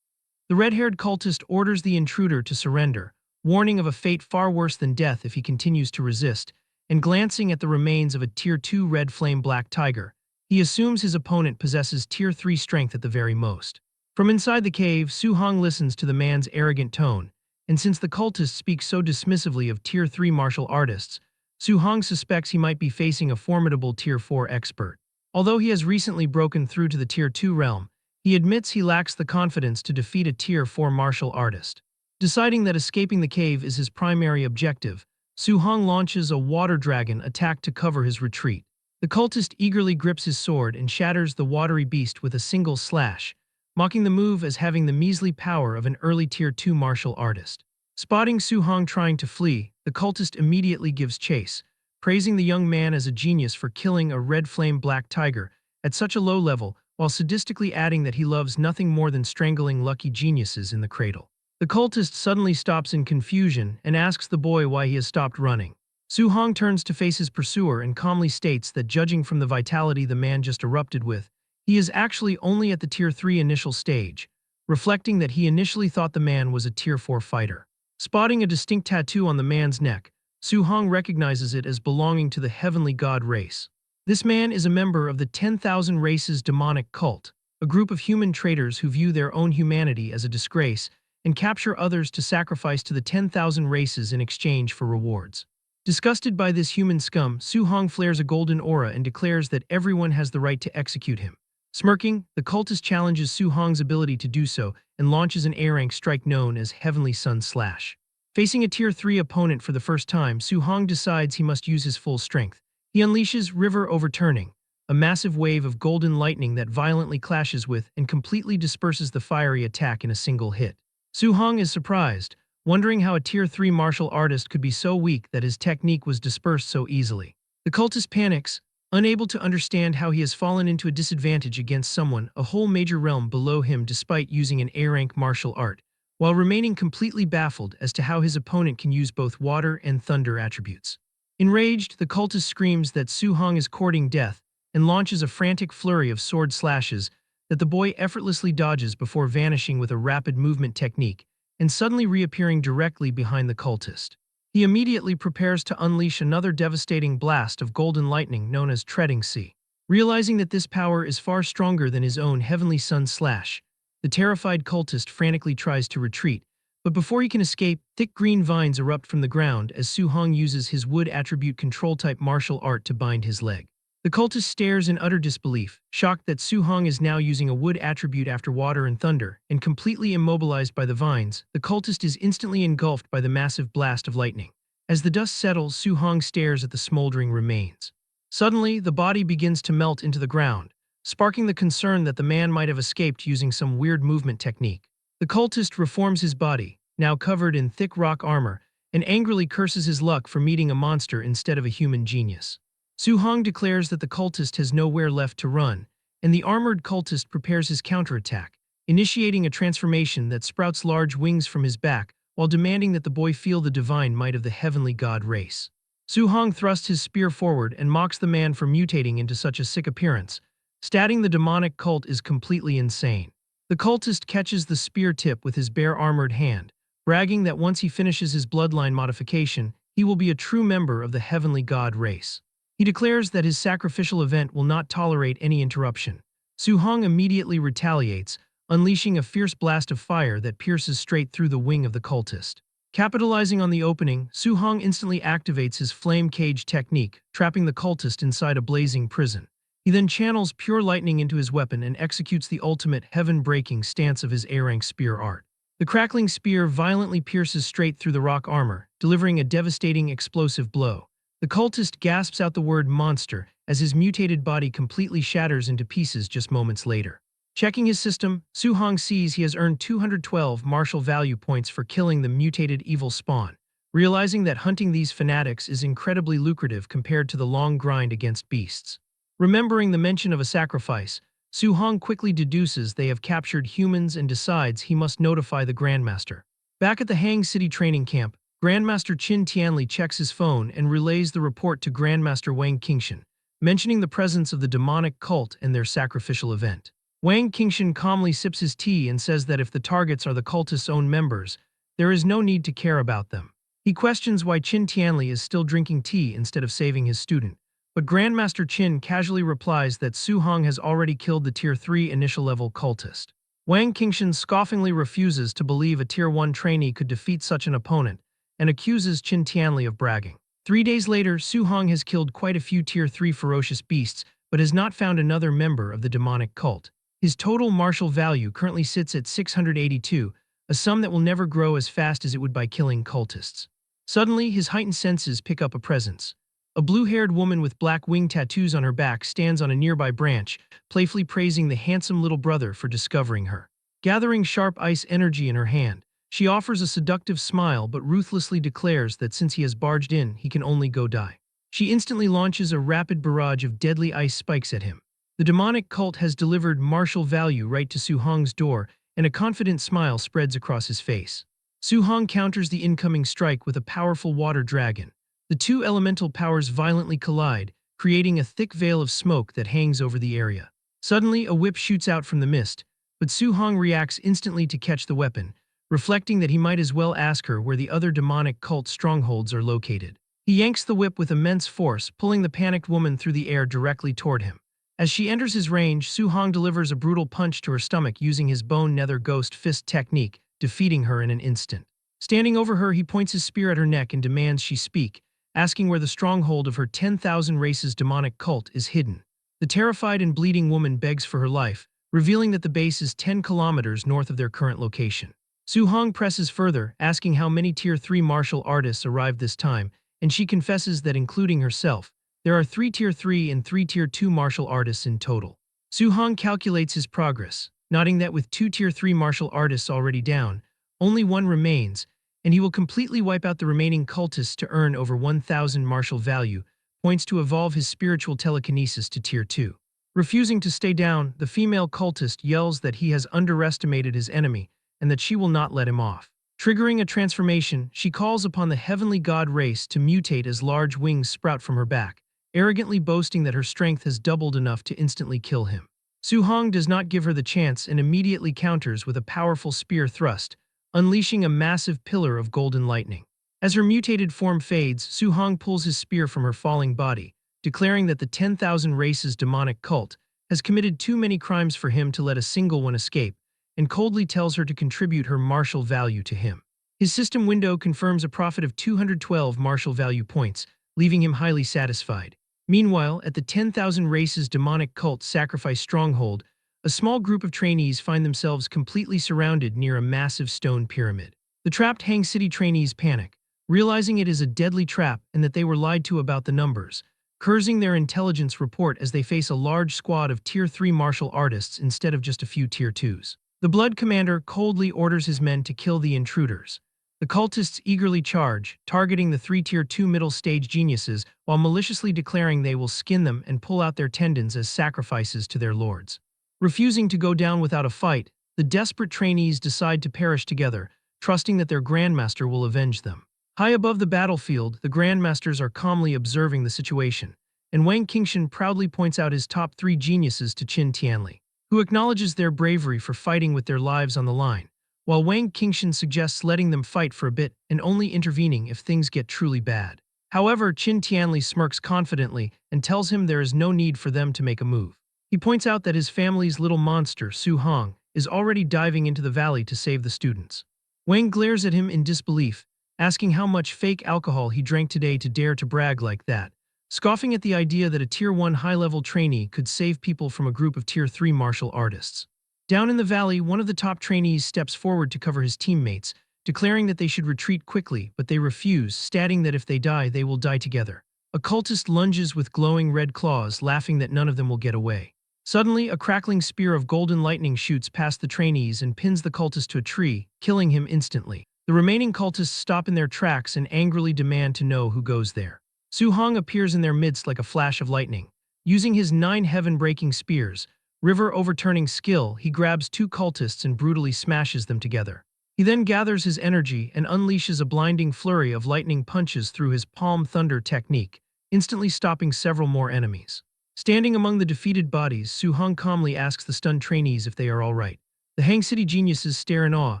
The red-haired cultist orders the intruder to surrender, warning of a fate far worse than death if he continues to resist, and glancing at the remains of a Tier 2 red flame black tiger, he assumes his opponent possesses Tier 3 strength at the very most. From inside the cave, Su-hong listens to the man's arrogant tone, and since the cultist speaks so dismissively of Tier 3 martial artists, Su-hong suspects he might be facing a formidable Tier 4 expert. Although he has recently broken through to the Tier 2 realm, he admits he lacks the confidence to defeat a Tier 4 martial artist. Deciding that escaping the cave is his primary objective, Su-hong launches a water dragon attack to cover his retreat. The cultist eagerly grips his sword and shatters the watery beast with a single slash, mocking the move as having the measly power of an early Tier 2 martial artist. Spotting Su-hong trying to flee, the cultist immediately gives chase, praising the young man as a genius for killing a red flame black tiger at such a low level, while sadistically adding that he loves nothing more than strangling lucky geniuses in the cradle. The cultist suddenly stops in confusion and asks the boy why he has stopped running. Su-hong turns to face his pursuer and calmly states that judging from the vitality the man just erupted with, he is actually only at the Tier 3 initial stage, reflecting that he initially thought the man was a Tier 4 fighter. Spotting a distinct tattoo on the man's neck, Su-hong recognizes it as belonging to the heavenly god race. This man is a member of the 10,000 Races demonic cult, a group of human traitors who view their own humanity as a disgrace and capture others to sacrifice to the 10,000 races in exchange for rewards. Disgusted by this human scum, Su-hong flares a golden aura and declares that everyone has the right to execute him. Smirking, the cultist challenges Su-hong's ability to do so and launches an A-rank strike known as Heavenly Sun Slash. Facing a Tier 3 opponent for the first time, Su-hong decides he must use his full strength. He unleashes River Overturning, a massive wave of golden lightning that violently clashes with and completely disperses the fiery attack in a single hit. Su-hong is surprised, wondering how a Tier 3 martial artist could be so weak that his technique was dispersed so easily. The cultist panics, unable to understand how he has fallen into a disadvantage against someone a whole major realm below him despite using an A-rank martial art, while remaining completely baffled as to how his opponent can use both water and thunder attributes. Enraged, the cultist screams that Su-hong is courting death and launches a frantic flurry of sword slashes that the boy effortlessly dodges before vanishing with a rapid movement technique and suddenly reappearing directly behind the cultist. He immediately prepares to unleash another devastating blast of golden lightning known as Treading Sea. Realizing that this power is far stronger than his own Heavenly Sun Slash, the terrified cultist frantically tries to retreat, but before he can escape, thick green vines erupt from the ground as Su-hong uses his wood attribute control-type martial art to bind his leg. The cultist stares in utter disbelief, shocked that Su-hong is now using a wood attribute after water and thunder, and completely immobilized by the vines. The cultist is instantly engulfed by the massive blast of lightning. As the dust settles, Su-hong stares at the smoldering remains. Suddenly, the body begins to melt into the ground, sparking the concern that the man might have escaped using some weird movement technique. The cultist reforms his body, now covered in thick rock armor, and angrily curses his luck for meeting a monster instead of a human genius. Su-hong declares that the cultist has nowhere left to run, and the armored cultist prepares his counterattack, initiating a transformation that sprouts large wings from his back while demanding that the boy feel the divine might of the heavenly god race. Su-hong thrusts his spear forward and mocks the man for mutating into such a sick appearance, stating the demonic cult is completely insane. The cultist catches the spear tip with his bare armored hand, bragging that once he finishes his bloodline modification, he will be a true member of the heavenly god race. He declares that his sacrificial event will not tolerate any interruption. Su-hong immediately retaliates, unleashing a fierce blast of fire that pierces straight through the wing of the cultist. Capitalizing on the opening, Su-hong instantly activates his flame cage technique, trapping the cultist inside a blazing prison. He then channels pure lightning into his weapon and executes the ultimate heaven-breaking stance of his A-rank spear art. The crackling spear violently pierces straight through the rock armor, delivering a devastating explosive blow. The cultist gasps out the word monster as his mutated body completely shatters into pieces just moments later. Checking his system, Su-hong sees he has earned 212 martial value points for killing the mutated evil spawn, realizing that hunting these fanatics is incredibly lucrative compared to the long grind against beasts. Remembering the mention of a sacrifice, Su-hong quickly deduces they have captured humans and decides he must notify the Grandmaster. Back at the Hang City training camp, Grandmaster Qin Tianli checks his phone and relays the report to Grandmaster Wang Qingshan, mentioning the presence of the demonic cult and their sacrificial event. Wang Qingshan calmly sips his tea and says that if the targets are the cultists' own members, there is no need to care about them. He questions why Qin Tianli is still drinking tea instead of saving his student, but Grandmaster Qin casually replies that Su-hong has already killed the Tier 3 initial-level cultist. Wang Qingshan scoffingly refuses to believe a Tier 1 trainee could defeat such an opponent and accuses Qin Tianli of bragging. 3 days later, Su-hong has killed quite a few Tier 3 ferocious beasts but has not found another member of the demonic cult. His total martial value currently sits at 682, a sum that will never grow as fast as it would by killing cultists. Suddenly, his heightened senses pick up a presence. A blue-haired woman with black wing tattoos on her back stands on a nearby branch, playfully praising the handsome little brother for discovering her. Gathering sharp ice energy in her hand, she offers a seductive smile but ruthlessly declares that since he has barged in, he can only go die. She instantly launches a rapid barrage of deadly ice spikes at him. The demonic cult has delivered martial value right to Su-hong's door, and a confident smile spreads across his face. Su-hong counters the incoming strike with a powerful water dragon. The two elemental powers violently collide, creating a thick veil of smoke that hangs over the area. Suddenly, a whip shoots out from the mist, but Su-hong reacts instantly to catch the weapon, reflecting that he might as well ask her where the other demonic cult strongholds are located. He yanks the whip with immense force, pulling the panicked woman through the air directly toward him. As she enters his range, Su-hong delivers a brutal punch to her stomach using his bone nether ghost fist technique, defeating her in an instant. Standing over her, he points his spear at her neck and demands she speak, asking where the stronghold of her 10,000 races demonic cult is hidden. The terrified and bleeding woman begs for her life, revealing that the base is 10 kilometers north of their current location. Su-hong presses further, asking how many Tier 3 martial artists arrived this time, and she confesses that including herself, there are 3 Tier 3 and 3 Tier 2 martial artists in total. Su-hong calculates his progress, noting that with 2 Tier 3 martial artists already down, only one remains, and he will completely wipe out the remaining cultists to earn over 1,000 martial value, points to evolve his spiritual telekinesis to Tier 2. Refusing to stay down, the female cultist yells that he has underestimated his enemy and that she will not let him off. Triggering a transformation, she calls upon the heavenly god race to mutate as large wings sprout from her back, arrogantly boasting that her strength has doubled enough to instantly kill him. Su-hong does not give her the chance and immediately counters with a powerful spear thrust, unleashing a massive pillar of golden lightning. As her mutated form fades, Su-hong pulls his spear from her falling body, declaring that the 10,000 races demonic cult has committed too many crimes for him to let a single one escape, and coldly tells her to contribute her martial value to him. His system window confirms a profit of 212 martial value points, leaving him highly satisfied. Meanwhile, at the 10,000 races demonic cult sacrifice stronghold, a small group of trainees find themselves completely surrounded near a massive stone pyramid. The trapped Hang City trainees panic, realizing it is a deadly trap and that they were lied to about the numbers, cursing their intelligence report as they face a large squad of Tier 3 martial artists instead of just a few Tier 2s. The Blood Commander coldly orders his men to kill the intruders. The cultists eagerly charge, targeting the 3 Tier 2 middle-stage geniuses while maliciously declaring they will skin them and pull out their tendons as sacrifices to their lords. Refusing to go down without a fight, the desperate trainees decide to perish together, trusting that their Grandmaster will avenge them. High above the battlefield, the Grandmasters are calmly observing the situation, and Wang Qingshan proudly points out his top 3 geniuses to Qin Tianli, who acknowledges their bravery for fighting with their lives on the line, while Wang Qingshan suggests letting them fight for a bit and only intervening if things get truly bad. However, Qin Tianli smirks confidently and tells him there is no need for them to make a move. He points out that his family's little monster, Su-hong, is already diving into the valley to save the students. Wang glares at him in disbelief, asking how much fake alcohol he drank today to dare to brag like that, scoffing at the idea that a Tier 1 high-level trainee could save people from a group of Tier 3 martial artists. Down in the valley, one of the top trainees steps forward to cover his teammates, declaring that they should retreat quickly, but they refuse, stating that if they die, they will die together. A cultist lunges with glowing red claws, laughing that none of them will get away. Suddenly, a crackling spear of golden lightning shoots past the trainees and pins the cultist to a tree, killing him instantly. The remaining cultists stop in their tracks and angrily demand to know who goes there. Su-hong appears in their midst like a flash of lightning. Using his 9 heaven-breaking spears, river-overturning skill, he grabs 2 cultists and brutally smashes them together. He then gathers his energy and unleashes a blinding flurry of lightning punches through his palm thunder technique, instantly stopping several more enemies. Standing among the defeated bodies, Su-hong calmly asks the stunned trainees if they are all right. The Hang City geniuses stare in awe,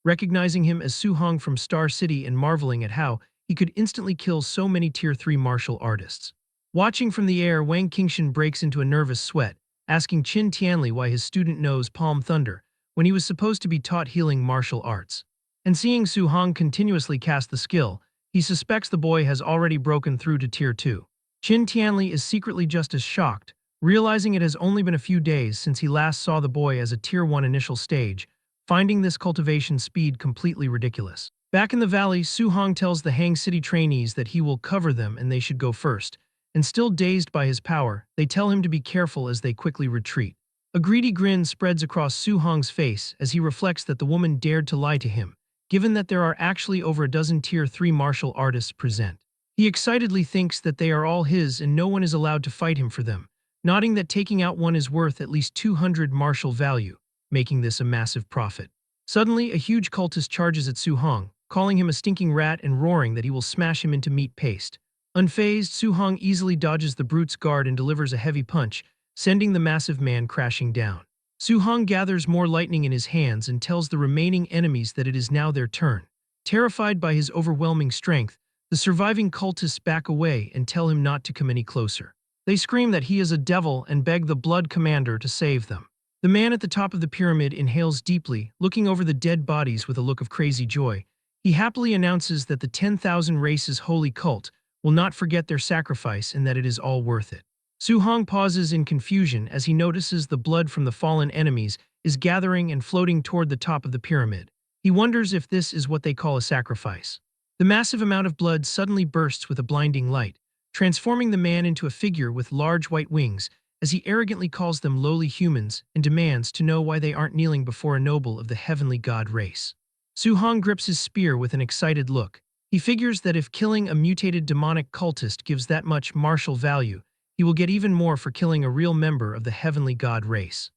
recognizing him as Su-hong from Star City and marveling at how he could instantly kill so many Tier 3 martial artists. Watching from the air, Wang Qingshan breaks into a nervous sweat, asking Qin Tianli why his student knows Palm Thunder when he was supposed to be taught healing martial arts. And seeing Su-hong continuously cast the skill, he suspects the boy has already broken through to Tier 2. Qin Tianli is secretly just as shocked, realizing it has only been a few days since he last saw the boy as a Tier 1 initial stage, finding this cultivation speed completely ridiculous. Back in the valley, Su-hong tells the Hang City trainees that he will cover them and they should go first, and still dazed by his power, they tell him to be careful as they quickly retreat. A greedy grin spreads across Su-hong's face as he reflects that the woman dared to lie to him, given that there are actually over a dozen Tier 3 martial artists present. He excitedly thinks that they are all his and no one is allowed to fight him for them, nodding that taking out one is worth at least 200 martial value, making this a massive profit. Suddenly, a huge cultist charges at Su-hong, calling him a stinking rat and roaring that he will smash him into meat paste. Unfazed, Su-hong easily dodges the brute's guard and delivers a heavy punch, sending the massive man crashing down. Su-hong gathers more lightning in his hands and tells the remaining enemies that it is now their turn. Terrified by his overwhelming strength, the surviving cultists back away and tell him not to come any closer. They scream that he is a devil and beg the Blood Commander to save them. The man at the top of the pyramid inhales deeply, looking over the dead bodies with a look of crazy joy. He happily announces that the 10,000 races holy cult will not forget their sacrifice and that it is all worth it. Su-hong pauses in confusion as he notices the blood from the fallen enemies is gathering and floating toward the top of the pyramid. He wonders if this is what they call a sacrifice. The massive amount of blood suddenly bursts with a blinding light, transforming the man into a figure with large white wings as he arrogantly calls them lowly humans and demands to know why they aren't kneeling before a noble of the heavenly god race. Su-hong grips his spear with an excited look. He figures that if killing a mutated demonic cultist gives that much martial value, he will get even more for killing a real member of the heavenly god race.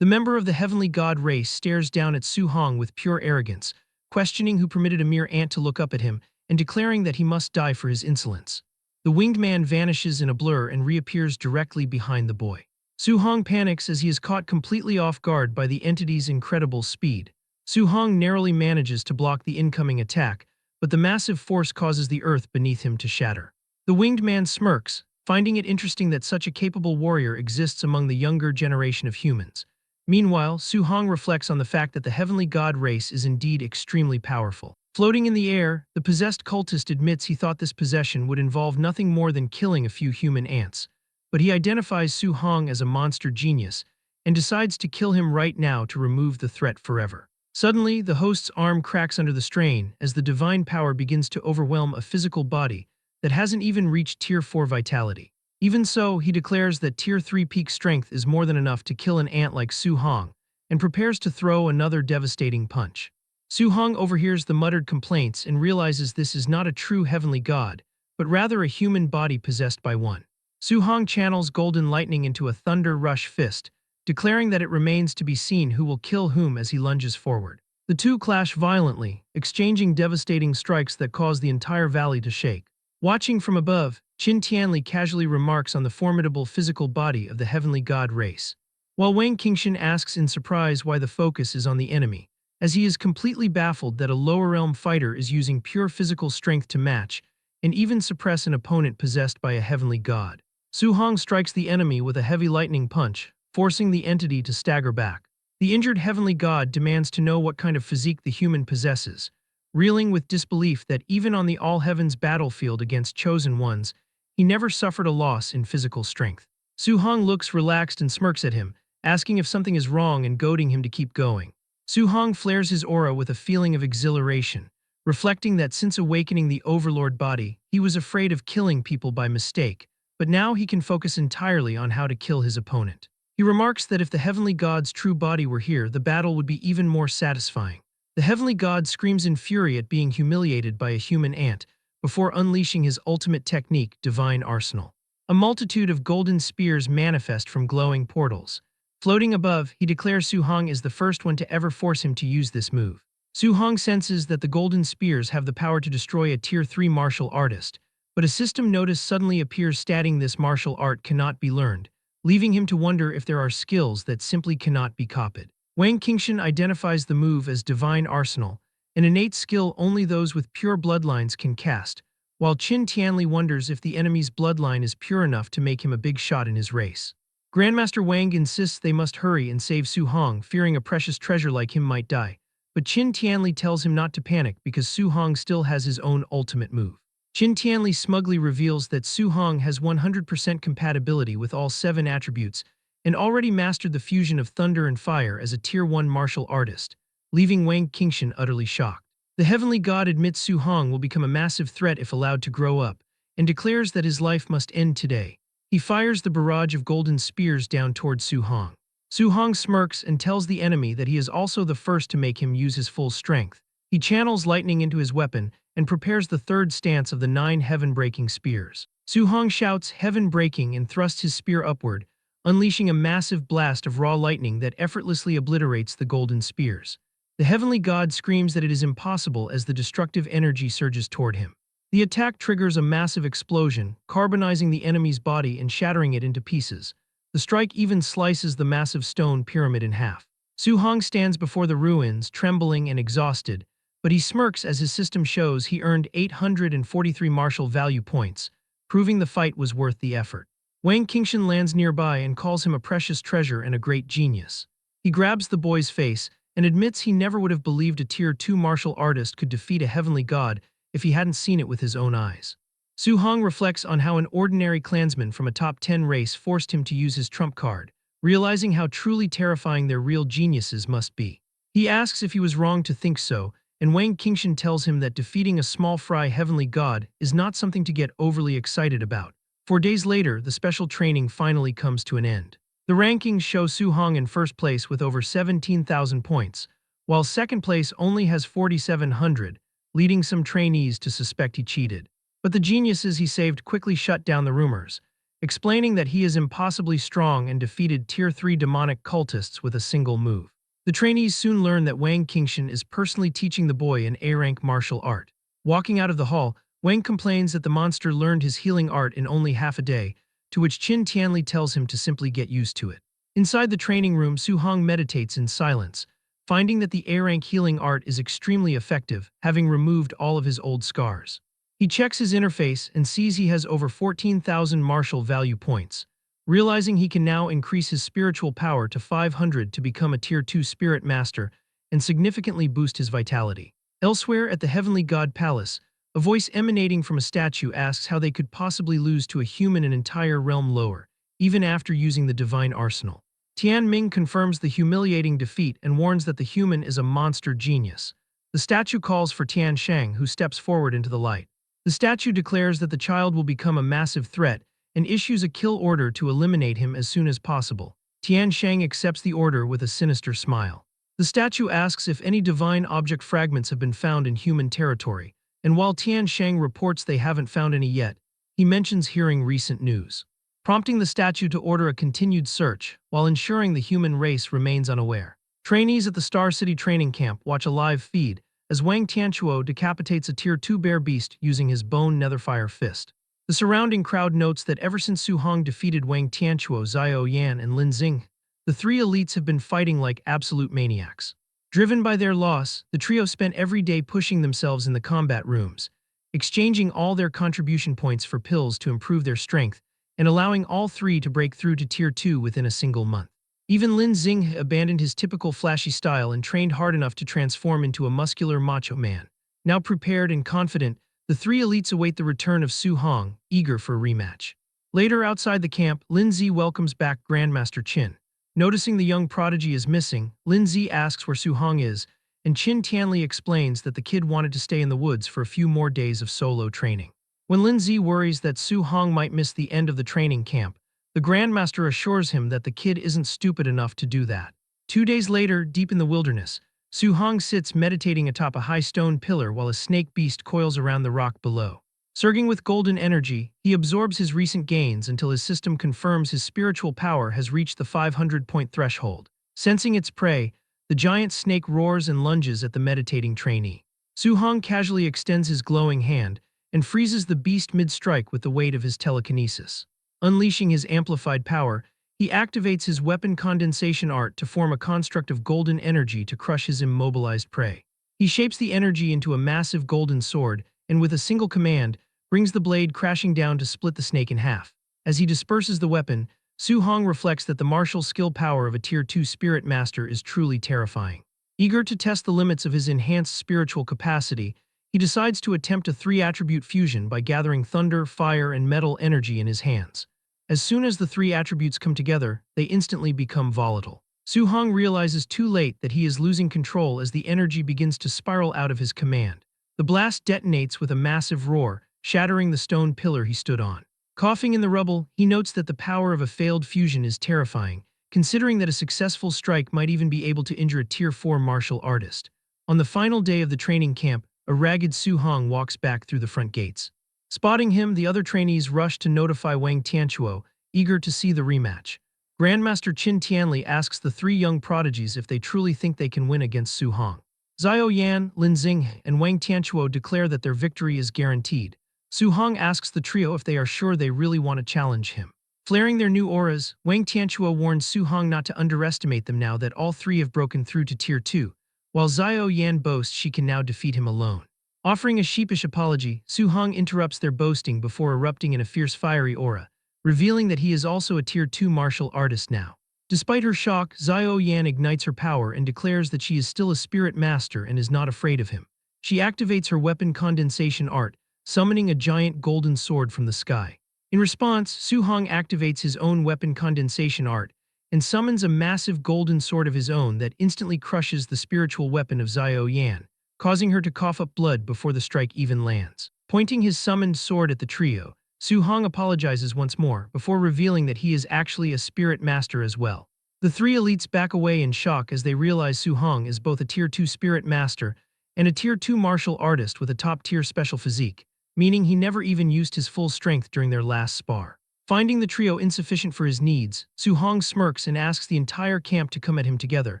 The member of the heavenly god race stares down at Su-hong with pure arrogance, questioning who permitted a mere ant to look up at him and declaring that he must die for his insolence. The winged man vanishes in a blur and reappears directly behind the boy. Su-hong panics as he is caught completely off guard by the entity's incredible speed. Su-hong narrowly manages to block the incoming attack, but the massive force causes the earth beneath him to shatter. The winged man smirks, finding it interesting that such a capable warrior exists among the younger generation of humans. Meanwhile, Su-hong reflects on the fact that the heavenly god race is indeed extremely powerful. Floating in the air, the possessed cultist admits he thought this possession would involve nothing more than killing a few human ants, but he identifies Su-hong as a monster genius and decides to kill him right now to remove the threat forever. Suddenly, the host's arm cracks under the strain as the divine power begins to overwhelm a physical body that hasn't even reached Tier 4 vitality. Even so, he declares that Tier 3 peak strength is more than enough to kill an ant like Su-hong and prepares to throw another devastating punch. Su-hong overhears the muttered complaints and realizes this is not a true heavenly god, but rather a human body possessed by one. Su-hong channels golden lightning into a thunder rush fist, declaring that it remains to be seen who will kill whom as he lunges forward. The two clash violently, exchanging devastating strikes that cause the entire valley to shake. Watching from above, Qin Tianli casually remarks on the formidable physical body of the heavenly god race, while Wang Qingshan asks in surprise why the focus is on the enemy, as he is completely baffled that a lower realm fighter is using pure physical strength to match and even suppress an opponent possessed by a heavenly god. Su-hong strikes the enemy with a heavy lightning punch, forcing the entity to stagger back. The injured heavenly god demands to know what kind of physique the human possesses, reeling with disbelief that even on the all-heavens battlefield against chosen ones, he never suffered a loss in physical strength. Su-hong looks relaxed and smirks at him, asking if something is wrong and goading him to keep going. Su-hong flares his aura with a feeling of exhilaration, reflecting that since awakening the Overlord body, he was afraid of killing people by mistake, but now he can focus entirely on how to kill his opponent. He remarks that if the heavenly god's true body were here, the battle would be even more satisfying. The heavenly god screams in fury at being humiliated by a human ant, before unleashing his ultimate technique, Divine Arsenal. A multitude of golden spears manifest from glowing portals. Floating above, he declares Su Hong is the first one to ever force him to use this move. Su Hong senses that the golden spears have the power to destroy a Tier 3 martial artist, but a system notice suddenly appears stating this martial art cannot be learned, leaving him to wonder if there are skills that simply cannot be copied. Wang Qingshan identifies the move as Divine Arsenal, an innate skill only those with pure bloodlines can cast, while Qin Tianli wonders if the enemy's bloodline is pure enough to make him a big shot in his race. Grandmaster Wang insists they must hurry and save Su Hong, fearing a precious treasure like him might die, but Qin Tianli tells him not to panic because Su Hong still has his own ultimate move. Qin Tianli smugly reveals that Su Hong has 100% compatibility with all 7 attributes and already mastered the fusion of thunder and fire as a Tier 1 martial artist, leaving Wang Qingshan utterly shocked. The heavenly god admits Su Hong will become a massive threat if allowed to grow up, and declares that his life must end today. He fires the barrage of golden spears down toward Su Hong. Su Hong smirks and tells the enemy that he is also the first to make him use his full strength. He channels lightning into his weapon and prepares the third stance of the 9 heaven-breaking spears. Su Hong shouts heaven-breaking and thrusts his spear upward, unleashing a massive blast of raw lightning that effortlessly obliterates the golden spears. The heavenly god screams that it is impossible as the destructive energy surges toward him. The attack triggers a massive explosion, carbonizing the enemy's body and shattering it into pieces. The strike even slices the massive stone pyramid in half. Su Hong stands before the ruins, trembling and exhausted, but he smirks as his system shows he earned 843 martial value points, proving the fight was worth the effort. Wang Qingshan lands nearby and calls him a precious treasure and a great genius. He grabs the boy's face and admits he never would have believed a Tier 2 martial artist could defeat a heavenly god if he hadn't seen it with his own eyes. Su Hong reflects on how an ordinary clansman from a top 10 race forced him to use his trump card, realizing how truly terrifying their real geniuses must be. He asks if he was wrong to think so, and Wang Qingshan tells him that defeating a small fry heavenly god is not something to get overly excited about. 4 days later, the special training finally comes to an end. The rankings show Su Hong in first place with over 17,000 points, while second place only has 4,700, leading some trainees to suspect he cheated. But the geniuses he saved quickly shut down the rumors, explaining that he is impossibly strong and defeated Tier 3 demonic cultists with a single move. The trainees soon learn that Wang Qingshan is personally teaching the boy an A-rank martial art. Walking out of the hall, Wang complains that the monster learned his healing art in only half a day, to which Qin Tianli tells him to simply get used to it. Inside the training room, Su Hong meditates in silence, finding that the A-rank healing art is extremely effective, having removed all of his old scars. He checks his interface and sees he has over 14,000 martial value points, realizing he can now increase his spiritual power to 500 to become a Tier 2 spirit master and significantly boost his vitality. Elsewhere at the Heavenly God Palace, a voice emanating from a statue asks how they could possibly lose to a human an entire realm lower, even after using the Divine Arsenal. Tian Ming confirms the humiliating defeat and warns that the human is a monster genius. The statue calls for Tian Shang, who steps forward into the light. The statue declares that the child will become a massive threat and issues a kill order to eliminate him as soon as possible. Tian Shang accepts the order with a sinister smile. The statue asks if any divine object fragments have been found in human territory, and while Tian Shang reports they haven't found any yet, he mentions hearing recent news, prompting the statue to order a continued search while ensuring the human race remains unaware. Trainees at the Star City training camp watch a live feed as Wang Tianchuo decapitates a Tier 2 bear beast using his bone netherfire fist. The surrounding crowd notes that ever since Su Hong defeated Wang Tianchuo, Xiao Yan, and Lin Xing, the 3 elites have been fighting like absolute maniacs. Driven by their loss, the trio spent every day pushing themselves in the combat rooms, exchanging all their contribution points for pills to improve their strength, and allowing all 3 to break through to Tier 2 within a single month. Even Lin Xing abandoned his typical flashy style and trained hard enough to transform into a muscular macho man. Now prepared and confident, the 3 elites await the return of Su Hong, eager for a rematch. Later outside the camp, Lin Zi welcomes back Grandmaster Qin. Noticing the young prodigy is missing, Lin Zi asks where Su Hong is, and Qin Tianli explains that the kid wanted to stay in the woods for a few more days of solo training. When Lin Zi worries that Su Hong might miss the end of the training camp, the Grandmaster assures him that the kid isn't stupid enough to do that. 2 days later, deep in the wilderness, Su Hong sits meditating atop a high stone pillar while a snake beast coils around the rock below. Surging with golden energy, he absorbs his recent gains until his system confirms his spiritual power has reached the 500-point threshold. Sensing its prey, the giant snake roars and lunges at the meditating trainee. Su Hong casually extends his glowing hand and freezes the beast mid-strike with the weight of his telekinesis. Unleashing his amplified power, he activates his weapon condensation art to form a construct of golden energy to crush his immobilized prey. He shapes the energy into a massive golden sword and with a single command, brings the blade crashing down to split the snake in half. As he disperses the weapon, Su Hong reflects that the martial skill power of a Tier 2 Spirit Master is truly terrifying. Eager to test the limits of his enhanced spiritual capacity, he decides to attempt a 3-attribute fusion by gathering thunder, fire, and metal energy in his hands. As soon as the 3 attributes come together, they instantly become volatile. Su Hong realizes too late that he is losing control as the energy begins to spiral out of his command. The blast detonates with a massive roar, shattering the stone pillar he stood on. Coughing in the rubble, he notes that the power of a failed fusion is terrifying, considering that a successful strike might even be able to injure a Tier 4 martial artist. On the final day of the training camp, a ragged Su Hong walks back through the front gates. Spotting him, the other trainees rush to notify Wang Tianchuo, eager to see the rematch. Grandmaster Qin Tianli asks the 3 young prodigies if they truly think they can win against Su Hong. Xiao Yan, Lin Xing, and Wang Tianchuo declare that their victory is guaranteed. Su Hong asks the trio if they are sure they really want to challenge him. Flaring their new auras, Wang Tianchuo warns Su Hong not to underestimate them now that all 3 have broken through to Tier 2, while Xiao Yan boasts she can now defeat him alone. Offering a sheepish apology, Su Hong interrupts their boasting before erupting in a fierce fiery aura, revealing that he is also a Tier 2 martial artist now. Despite her shock, Xiao Yan ignites her power and declares that she is still a spirit master and is not afraid of him. She activates her weapon condensation art, summoning a giant golden sword from the sky. In response, Su Hong activates his own weapon condensation art and summons a massive golden sword of his own that instantly crushes the spiritual weapon of Xiao Yan, causing her to cough up blood before the strike even lands. Pointing his summoned sword at the trio, Su Hong apologizes once more before revealing that he is actually a spirit master as well. The 3 elites back away in shock as they realize Su Hong is both a Tier 2 spirit master and a Tier 2 martial artist with a top-tier special physique, meaning he never even used his full strength during their last spar. Finding the trio insufficient for his needs, Su Hong smirks and asks the entire camp to come at him together,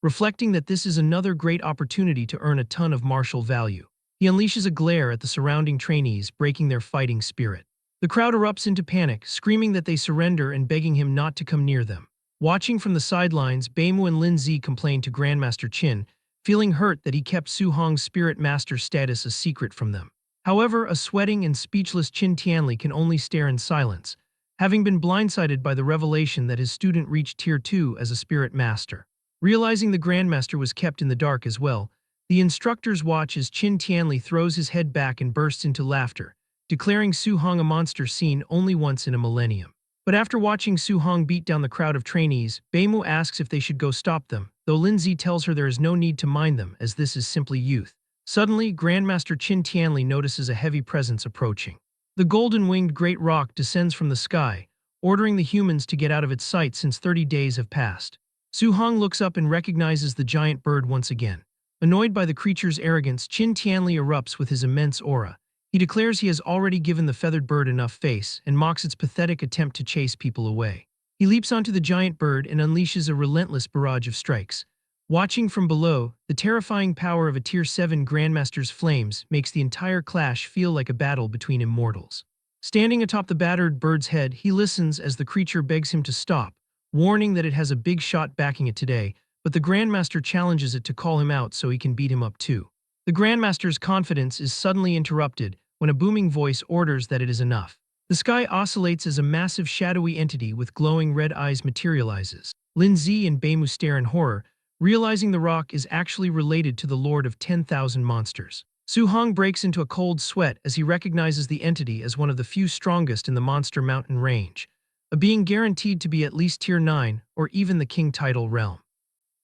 reflecting that this is another great opportunity to earn a ton of martial value. He unleashes a glare at the surrounding trainees, breaking their fighting spirit. The crowd erupts into panic, screaming that they surrender and begging him not to come near them. Watching from the sidelines, Beimu and Lin Zi complain to Grandmaster Qin, feeling hurt that he kept Su Hong's spirit master status a secret from them. However, a sweating and speechless Qin Tianli can only stare in silence, having been blindsided by the revelation that his student reached Tier 2 as a spirit master. Realizing the Grandmaster was kept in the dark as well, the instructors watch as Qin Tianli throws his head back and bursts into laughter, declaring Su Hong a monster seen only once in a millennium. But after watching Su Hong beat down the crowd of trainees, Beimu asks if they should go stop them, though Lin Zi tells her there is no need to mind them as this is simply youth. Suddenly, Grandmaster Qin Tianli notices a heavy presence approaching. The golden-winged great rock descends from the sky, ordering the humans to get out of its sight since 30 days have passed. Su Hong looks up and recognizes the giant bird once again. Annoyed by the creature's arrogance, Qin Tianli erupts with his immense aura. He declares he has already given the feathered bird enough face and mocks its pathetic attempt to chase people away. He leaps onto the giant bird and unleashes a relentless barrage of strikes. Watching from below, the terrifying power of a Tier 7 Grandmaster's flames makes the entire clash feel like a battle between immortals. Standing atop the battered bird's head, he listens as the creature begs him to stop, warning that it has a big shot backing it today, but the Grandmaster challenges it to call him out so he can beat him up too. The Grandmaster's confidence is suddenly interrupted when a booming voice orders that it is enough. The sky oscillates as a massive shadowy entity with glowing red eyes materializes. Lin Zi and Beimu stare in horror, realizing the rock is actually related to the Lord of 10,000 Monsters. Su Hong breaks into a cold sweat as he recognizes the entity as one of the few strongest in the Monster Mountain range, a being guaranteed to be at least Tier 9 or even the King title realm.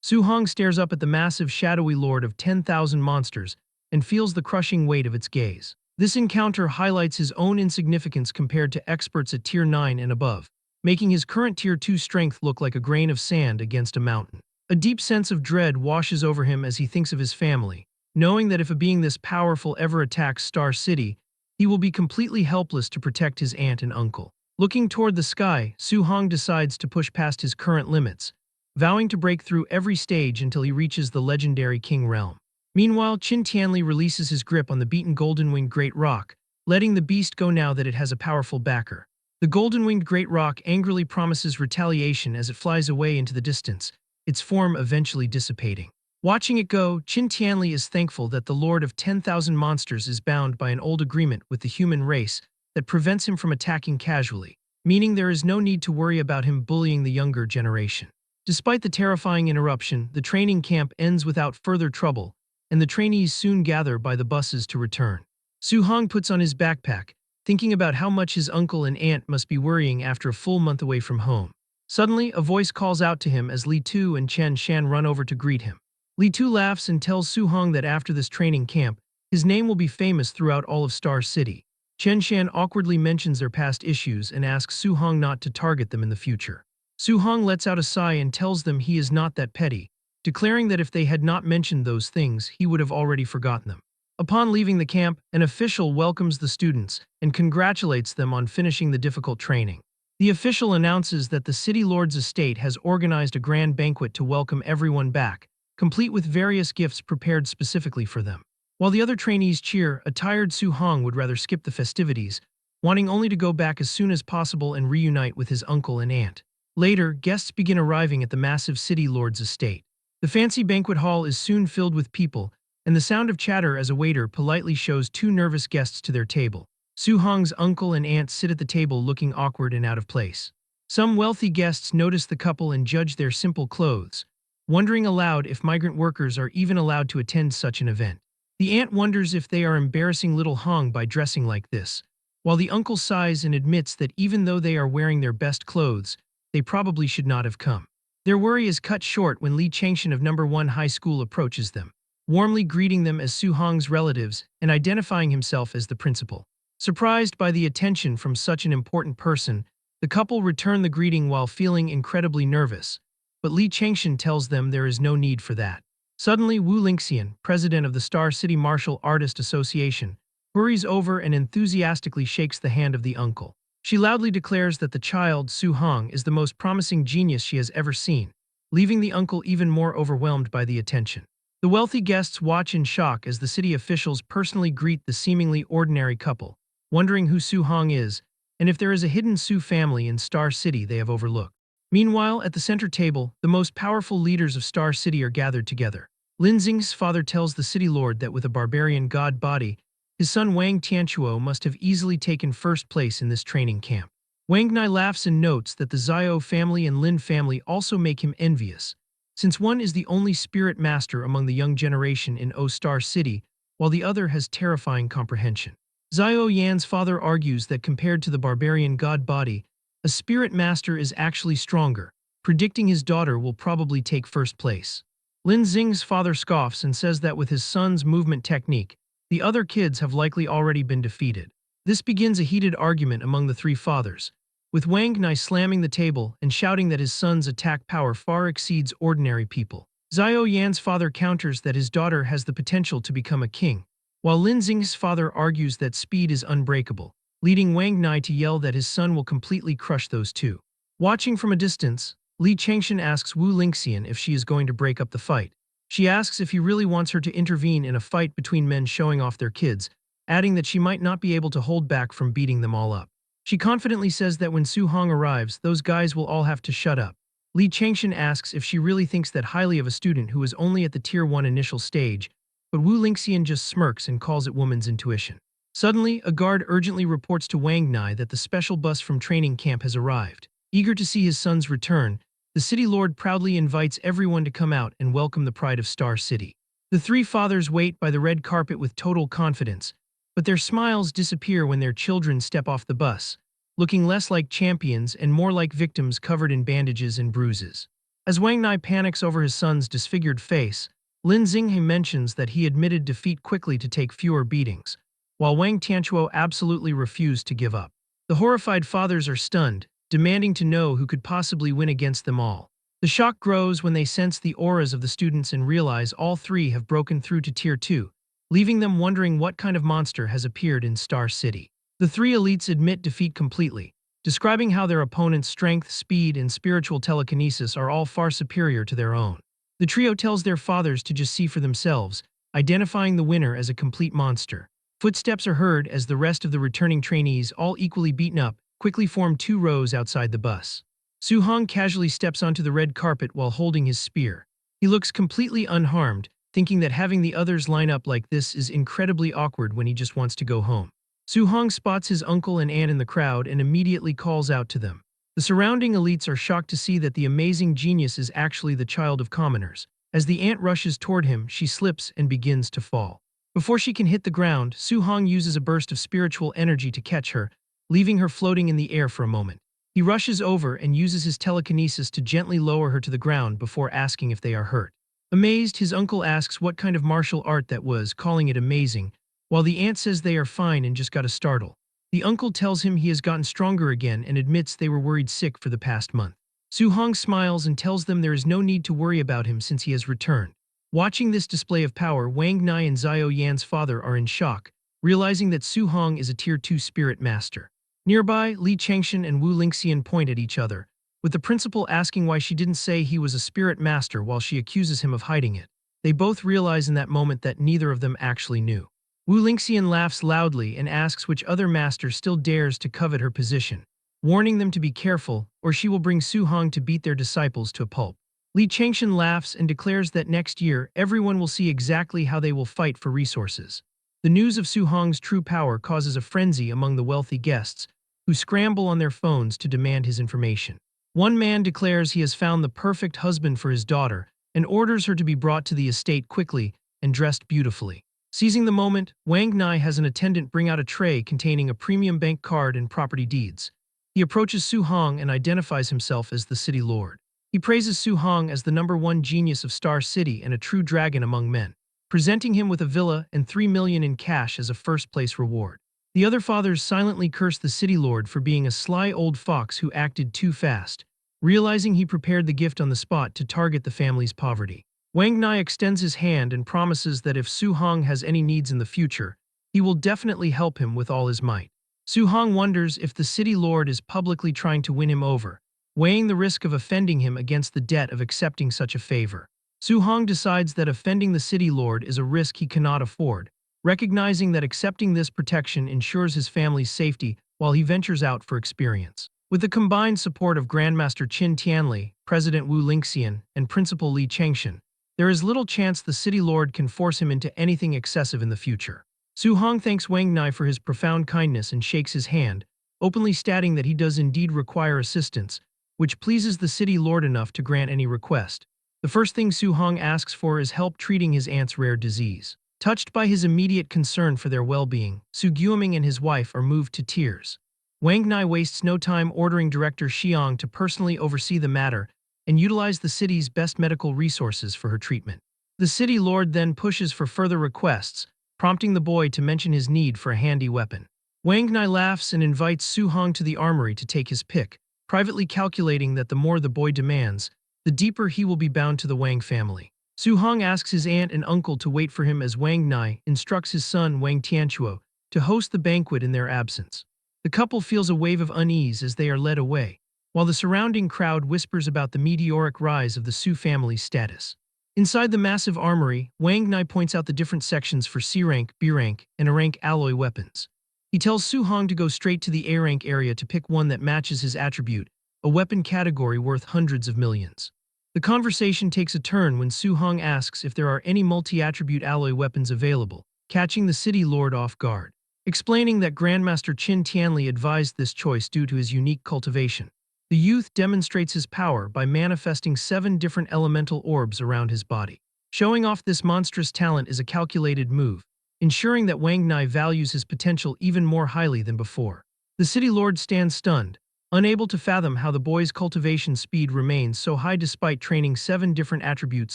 Su Hong stares up at the massive shadowy lord of 10,000 monsters and feels the crushing weight of its gaze. This encounter highlights his own insignificance compared to experts at Tier 9 and above, making his current Tier 2 strength look like a grain of sand against a mountain. A deep sense of dread washes over him as he thinks of his family, knowing that if a being this powerful ever attacks Star City, he will be completely helpless to protect his aunt and uncle. Looking toward the sky, Su Hong decides to push past his current limits, vowing to break through every stage until he reaches the legendary King Realm. Meanwhile, Qin Tianli releases his grip on the beaten golden-winged Great Rock, letting the beast go now that it has a powerful backer. The golden-winged Great Rock angrily promises retaliation as it flies away into the distance, its form eventually dissipating. Watching it go, Qin Tianli is thankful that the Lord of 10,000 Monsters is bound by an old agreement with the human race that prevents him from attacking casually, meaning there is no need to worry about him bullying the younger generation. Despite the terrifying interruption, the training camp ends without further trouble, and the trainees soon gather by the buses to return. Su Hong puts on his backpack, thinking about how much his uncle and aunt must be worrying after a full month away from home. Suddenly, a voice calls out to him as Li Tu and Chen Shan run over to greet him. Li Tu laughs and tells Su Hong that after this training camp, his name will be famous throughout all of Star City. Chen Shan awkwardly mentions their past issues and asks Su Hong not to target them in the future. Su Hong lets out a sigh and tells them he is not that petty, declaring that if they had not mentioned those things, he would have already forgotten them. Upon leaving the camp, an official welcomes the students and congratulates them on finishing the difficult training. The official announces that the City Lord's estate has organized a grand banquet to welcome everyone back, complete with various gifts prepared specifically for them. While the other trainees cheer, a tired Su Hong would rather skip the festivities, wanting only to go back as soon as possible and reunite with his uncle and aunt. Later, guests begin arriving at the massive City Lord's estate. The fancy banquet hall is soon filled with people, and the sound of chatter as a waiter politely shows two nervous guests to their table. Su Hong's uncle and aunt sit at the table looking awkward and out of place. Some wealthy guests notice the couple and judge their simple clothes, wondering aloud if migrant workers are even allowed to attend such an event. The aunt wonders if they are embarrassing little Hong by dressing like this, while the uncle sighs and admits that even though they are wearing their best clothes, they probably should not have come. Their worry is cut short when Li Changshan of No. 1 High School approaches them, warmly greeting them as Su Hong's relatives and identifying himself as the principal. Surprised by the attention from such an important person, the couple return the greeting while feeling incredibly nervous, but Li Changshan tells them there is no need for that. Suddenly, Wu Lingxian, president of the Star City Martial Artist Association, hurries over and enthusiastically shakes the hand of the uncle. She loudly declares that the child, Su Hong, is the most promising genius she has ever seen, leaving the uncle even more overwhelmed by the attention. The wealthy guests watch in shock as the city officials personally greet the seemingly ordinary couple, wondering who Su Hong is and if there is a hidden Su family in Star City they have overlooked. Meanwhile, at the center table, the most powerful leaders of Star City are gathered together. Lin Xing's father tells the city lord that with a barbarian god body, his son Wang Tianchuo must have easily taken first place in this training camp. Wang Nai laughs and notes that the Xiao family and Lin family also make him envious, since one is the only spirit master among the young generation in O Star City, while the other has terrifying comprehension. Xiao Yan's father argues that compared to the barbarian god body, a spirit master is actually stronger, predicting his daughter will probably take first place. Lin Xing's father scoffs and says that with his son's movement technique, the other kids have likely already been defeated. This begins a heated argument among the three fathers, with Wang Nai slamming the table and shouting that his son's attack power far exceeds ordinary people. Xiao Yan's father counters that his daughter has the potential to become a king, while Lin Xing's father argues that speed is unbreakable, leading Wang Nai to yell that his son will completely crush those two. Watching from a distance, Li Changshan asks Wu Lingxian if she is going to break up the fight. She asks if he really wants her to intervene in a fight between men showing off their kids, adding that she might not be able to hold back from beating them all up. She confidently says that when Su Hong arrives, those guys will all have to shut up. Li Changshan asks if she really thinks that highly of a student who is only at the Tier 1 initial stage, but Wu Lingxian just smirks and calls it woman's intuition. Suddenly, a guard urgently reports to Wang Nai that the special bus from training camp has arrived. Eager to see his son's return, the city lord proudly invites everyone to come out and welcome the pride of Star City. The three fathers wait by the red carpet with total confidence, but their smiles disappear when their children step off the bus, looking less like champions and more like victims covered in bandages and bruises. As Wang Nai panics over his son's disfigured face, Lin Xinghe mentions that he admitted defeat quickly to take fewer beatings, while Wang Tianchuo absolutely refused to give up. The horrified fathers are stunned, demanding to know who could possibly win against them all. The shock grows when they sense the auras of the students and realize all three have broken through to Tier 2, leaving them wondering what kind of monster has appeared in Star City. The three elites admit defeat completely, describing how their opponent's strength, speed, and spiritual telekinesis are all far superior to their own. The trio tells their fathers to just see for themselves, identifying the winner as a complete monster. Footsteps are heard as the rest of the returning trainees, all equally beaten up, quickly form two rows outside the bus. Su Hong casually steps onto the red carpet while holding his spear. He looks completely unharmed, thinking that having the others line up like this is incredibly awkward when he just wants to go home. Su Hong spots his uncle and aunt in the crowd and immediately calls out to them. The surrounding elites are shocked to see that the amazing genius is actually the child of commoners. As the aunt rushes toward him, she slips and begins to fall. Before she can hit the ground, Su Hong uses a burst of spiritual energy to catch her, leaving her floating in the air for a moment. He rushes over and uses his telekinesis to gently lower her to the ground before asking if they are hurt. Amazed, his uncle asks what kind of martial art that was, calling it amazing, while the aunt says they are fine and just got a startle. The uncle tells him he has gotten stronger again and admits they were worried sick for the past month. Su Hong smiles and tells them there is no need to worry about him since he has returned. Watching this display of power, Wang Nai and Xiao Yan's father are in shock, realizing that Su Hong is a Tier 2 spirit master. Nearby, Li Changshan and Wu Lingxian point at each other, with the principal asking why she didn't say he was a spirit master while she accuses him of hiding it. They both realize in that moment that neither of them actually knew. Wu Lingxian laughs loudly and asks which other master still dares to covet her position, warning them to be careful, or she will bring Su Hong to beat their disciples to a pulp. Li Changshan laughs and declares that next year everyone will see exactly how they will fight for resources. The news of Su Hong's true power causes a frenzy among the wealthy guests, who scramble on their phones to demand his information. One man declares he has found the perfect husband for his daughter and orders her to be brought to the estate quickly and dressed beautifully. Seizing the moment, Wang Nai has an attendant bring out a tray containing a premium bank card and property deeds. He approaches Su Hong and identifies himself as the city lord. He praises Su Hong as the #1 genius of Star City and a true dragon among men, presenting him with a villa and 3 million in cash as a first-place reward. The other fathers silently curse the city lord for being a sly old fox who acted too fast, realizing he prepared the gift on the spot to target the family's poverty. Wang Nai extends his hand and promises that if Su Hong has any needs in the future, he will definitely help him with all his might. Su Hong wonders if the city lord is publicly trying to win him over, weighing the risk of offending him against the debt of accepting such a favor. Su Hong decides that offending the city lord is a risk he cannot afford, recognizing that accepting this protection ensures his family's safety while he ventures out for experience. With the combined support of Grandmaster Qin Tianli, President Wu Lingxian, and Principal Li Changshan, there is little chance the city lord can force him into anything excessive in the future. Su Hong thanks Wang Nai for his profound kindness and shakes his hand, openly stating that he does indeed require assistance, which pleases the city lord enough to grant any request. The first thing Su Hong asks for is help treating his aunt's rare disease. Touched by his immediate concern for their well-being, Su Guoming and his wife are moved to tears. Wang Nai wastes no time ordering Director Xiang to personally oversee the matter and utilize the city's best medical resources for her treatment. The city lord then pushes for further requests, prompting the boy to mention his need for a handy weapon. Wang Nai laughs and invites Su Hong to the armory to take his pick, privately calculating that the more the boy demands, the deeper he will be bound to the Wang family. Su Hong asks his aunt and uncle to wait for him as Wang Nai instructs his son Wang Tianchuo to host the banquet in their absence. The couple feels a wave of unease as they are led away, while the surrounding crowd whispers about the meteoric rise of the Su family's status. Inside the massive armory, Wang Nai points out the different sections for C-rank, B-rank, and A-rank alloy weapons. He tells Su Hong to go straight to the A-rank area to pick one that matches his attribute, a weapon category worth hundreds of millions. The conversation takes a turn when Su Hong asks if there are any multi-attribute alloy weapons available, catching the city lord off guard. Explaining that Grandmaster Qin Tianli advised this choice due to his unique cultivation. The youth demonstrates his power by manifesting 7 different elemental orbs around his body. Showing off this monstrous talent is a calculated move, ensuring that Wang Nai values his potential even more highly than before. The city lord stands stunned, unable to fathom how the boy's cultivation speed remains so high despite training 7 different attributes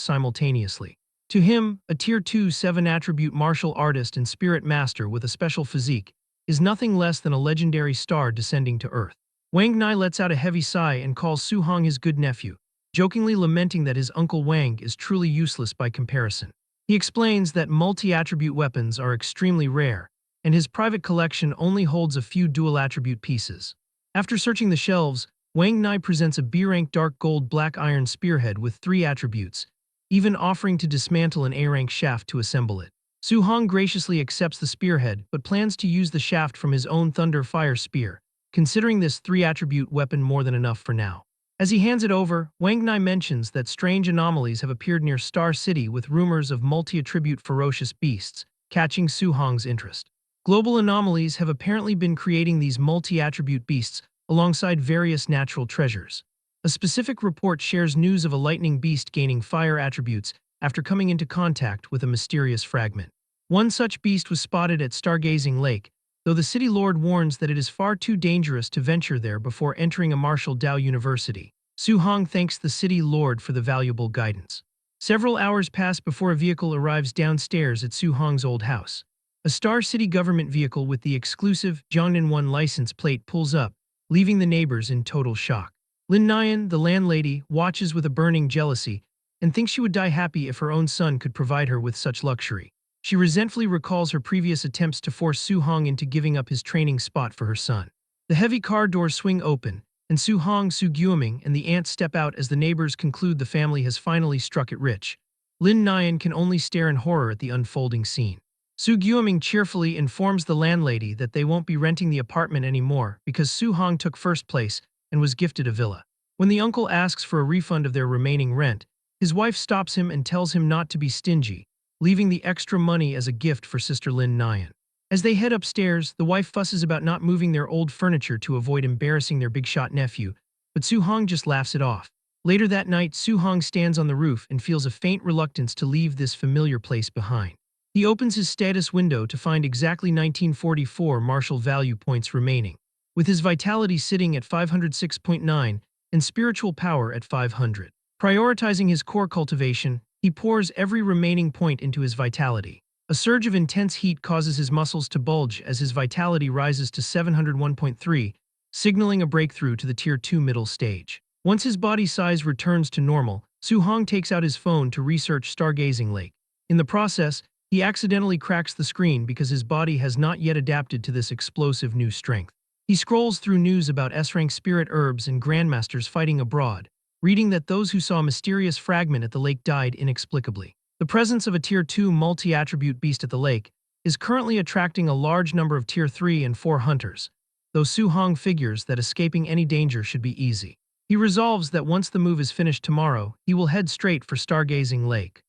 simultaneously. To him, a Tier 2 7-attribute martial artist and spirit master with a special physique is nothing less than a legendary star descending to Earth. Wang Nai lets out a heavy sigh and calls Su Hong his good nephew, jokingly lamenting that his uncle Wang is truly useless by comparison. He explains that multi-attribute weapons are extremely rare, and his private collection only holds a few dual-attribute pieces. After searching the shelves, Wang Nai presents a B-rank dark gold black iron spearhead with 3 attributes, even offering to dismantle an A-rank shaft to assemble it. Su Hong graciously accepts the spearhead but plans to use the shaft from his own Thunder Fire Spear, considering this 3-attribute weapon more than enough for now. As he hands it over, Wang Nai mentions that strange anomalies have appeared near Star City with rumors of multi-attribute ferocious beasts, catching Su Hong's interest. Global anomalies have apparently been creating these multi-attribute beasts alongside various natural treasures. A specific report shares news of a lightning beast gaining fire attributes after coming into contact with a mysterious fragment. One such beast was spotted at Stargazing Lake, though the city lord warns that it is far too dangerous to venture there before entering a Martial Dao University. Su Hong thanks the city lord for the valuable guidance. Several hours pass before a vehicle arrives downstairs at Su Hong's old house. A Star City government vehicle with the exclusive Jiangnan 1 license plate pulls up, leaving the neighbors in total shock. Lin Nian, the landlady, watches with a burning jealousy and thinks she would die happy if her own son could provide her with such luxury. She resentfully recalls her previous attempts to force Su Hong into giving up his training spot for her son. The heavy car doors swing open, and Su Hong, Su Guoming, and the aunt step out as the neighbors conclude the family has finally struck it rich. Lin Nian can only stare in horror at the unfolding scene. Su Guoming cheerfully informs the landlady that they won't be renting the apartment anymore because Su Hong took first place and was gifted a villa. When the uncle asks for a refund of their remaining rent, his wife stops him and tells him not to be stingy, leaving the extra money as a gift for sister Lin Nian. As they head upstairs, the wife fusses about not moving their old furniture to avoid embarrassing their big-shot nephew, but Su Hong just laughs it off. Later that night, Su Hong stands on the roof and feels a faint reluctance to leave this familiar place behind. He opens his status window to find exactly 1944 martial value points remaining, with his vitality sitting at 506.9 and spiritual power at 500. Prioritizing his core cultivation, he pours every remaining point into his vitality. A surge of intense heat causes his muscles to bulge as his vitality rises to 701.3, signaling a breakthrough to the Tier 2 middle stage. Once his body size returns to normal, Su Hong takes out his phone to research Stargazing Lake. In the process, he accidentally cracks the screen because his body has not yet adapted to this explosive new strength. He scrolls through news about S-rank spirit herbs and grandmasters fighting abroad, reading that those who saw a mysterious fragment at the lake died inexplicably. The presence of a Tier 2 multi-attribute beast at the lake is currently attracting a large number of Tier 3 and 4 hunters, though Su Hong figures that escaping any danger should be easy. He resolves that once the move is finished tomorrow, he will head straight for Stargazing Lake.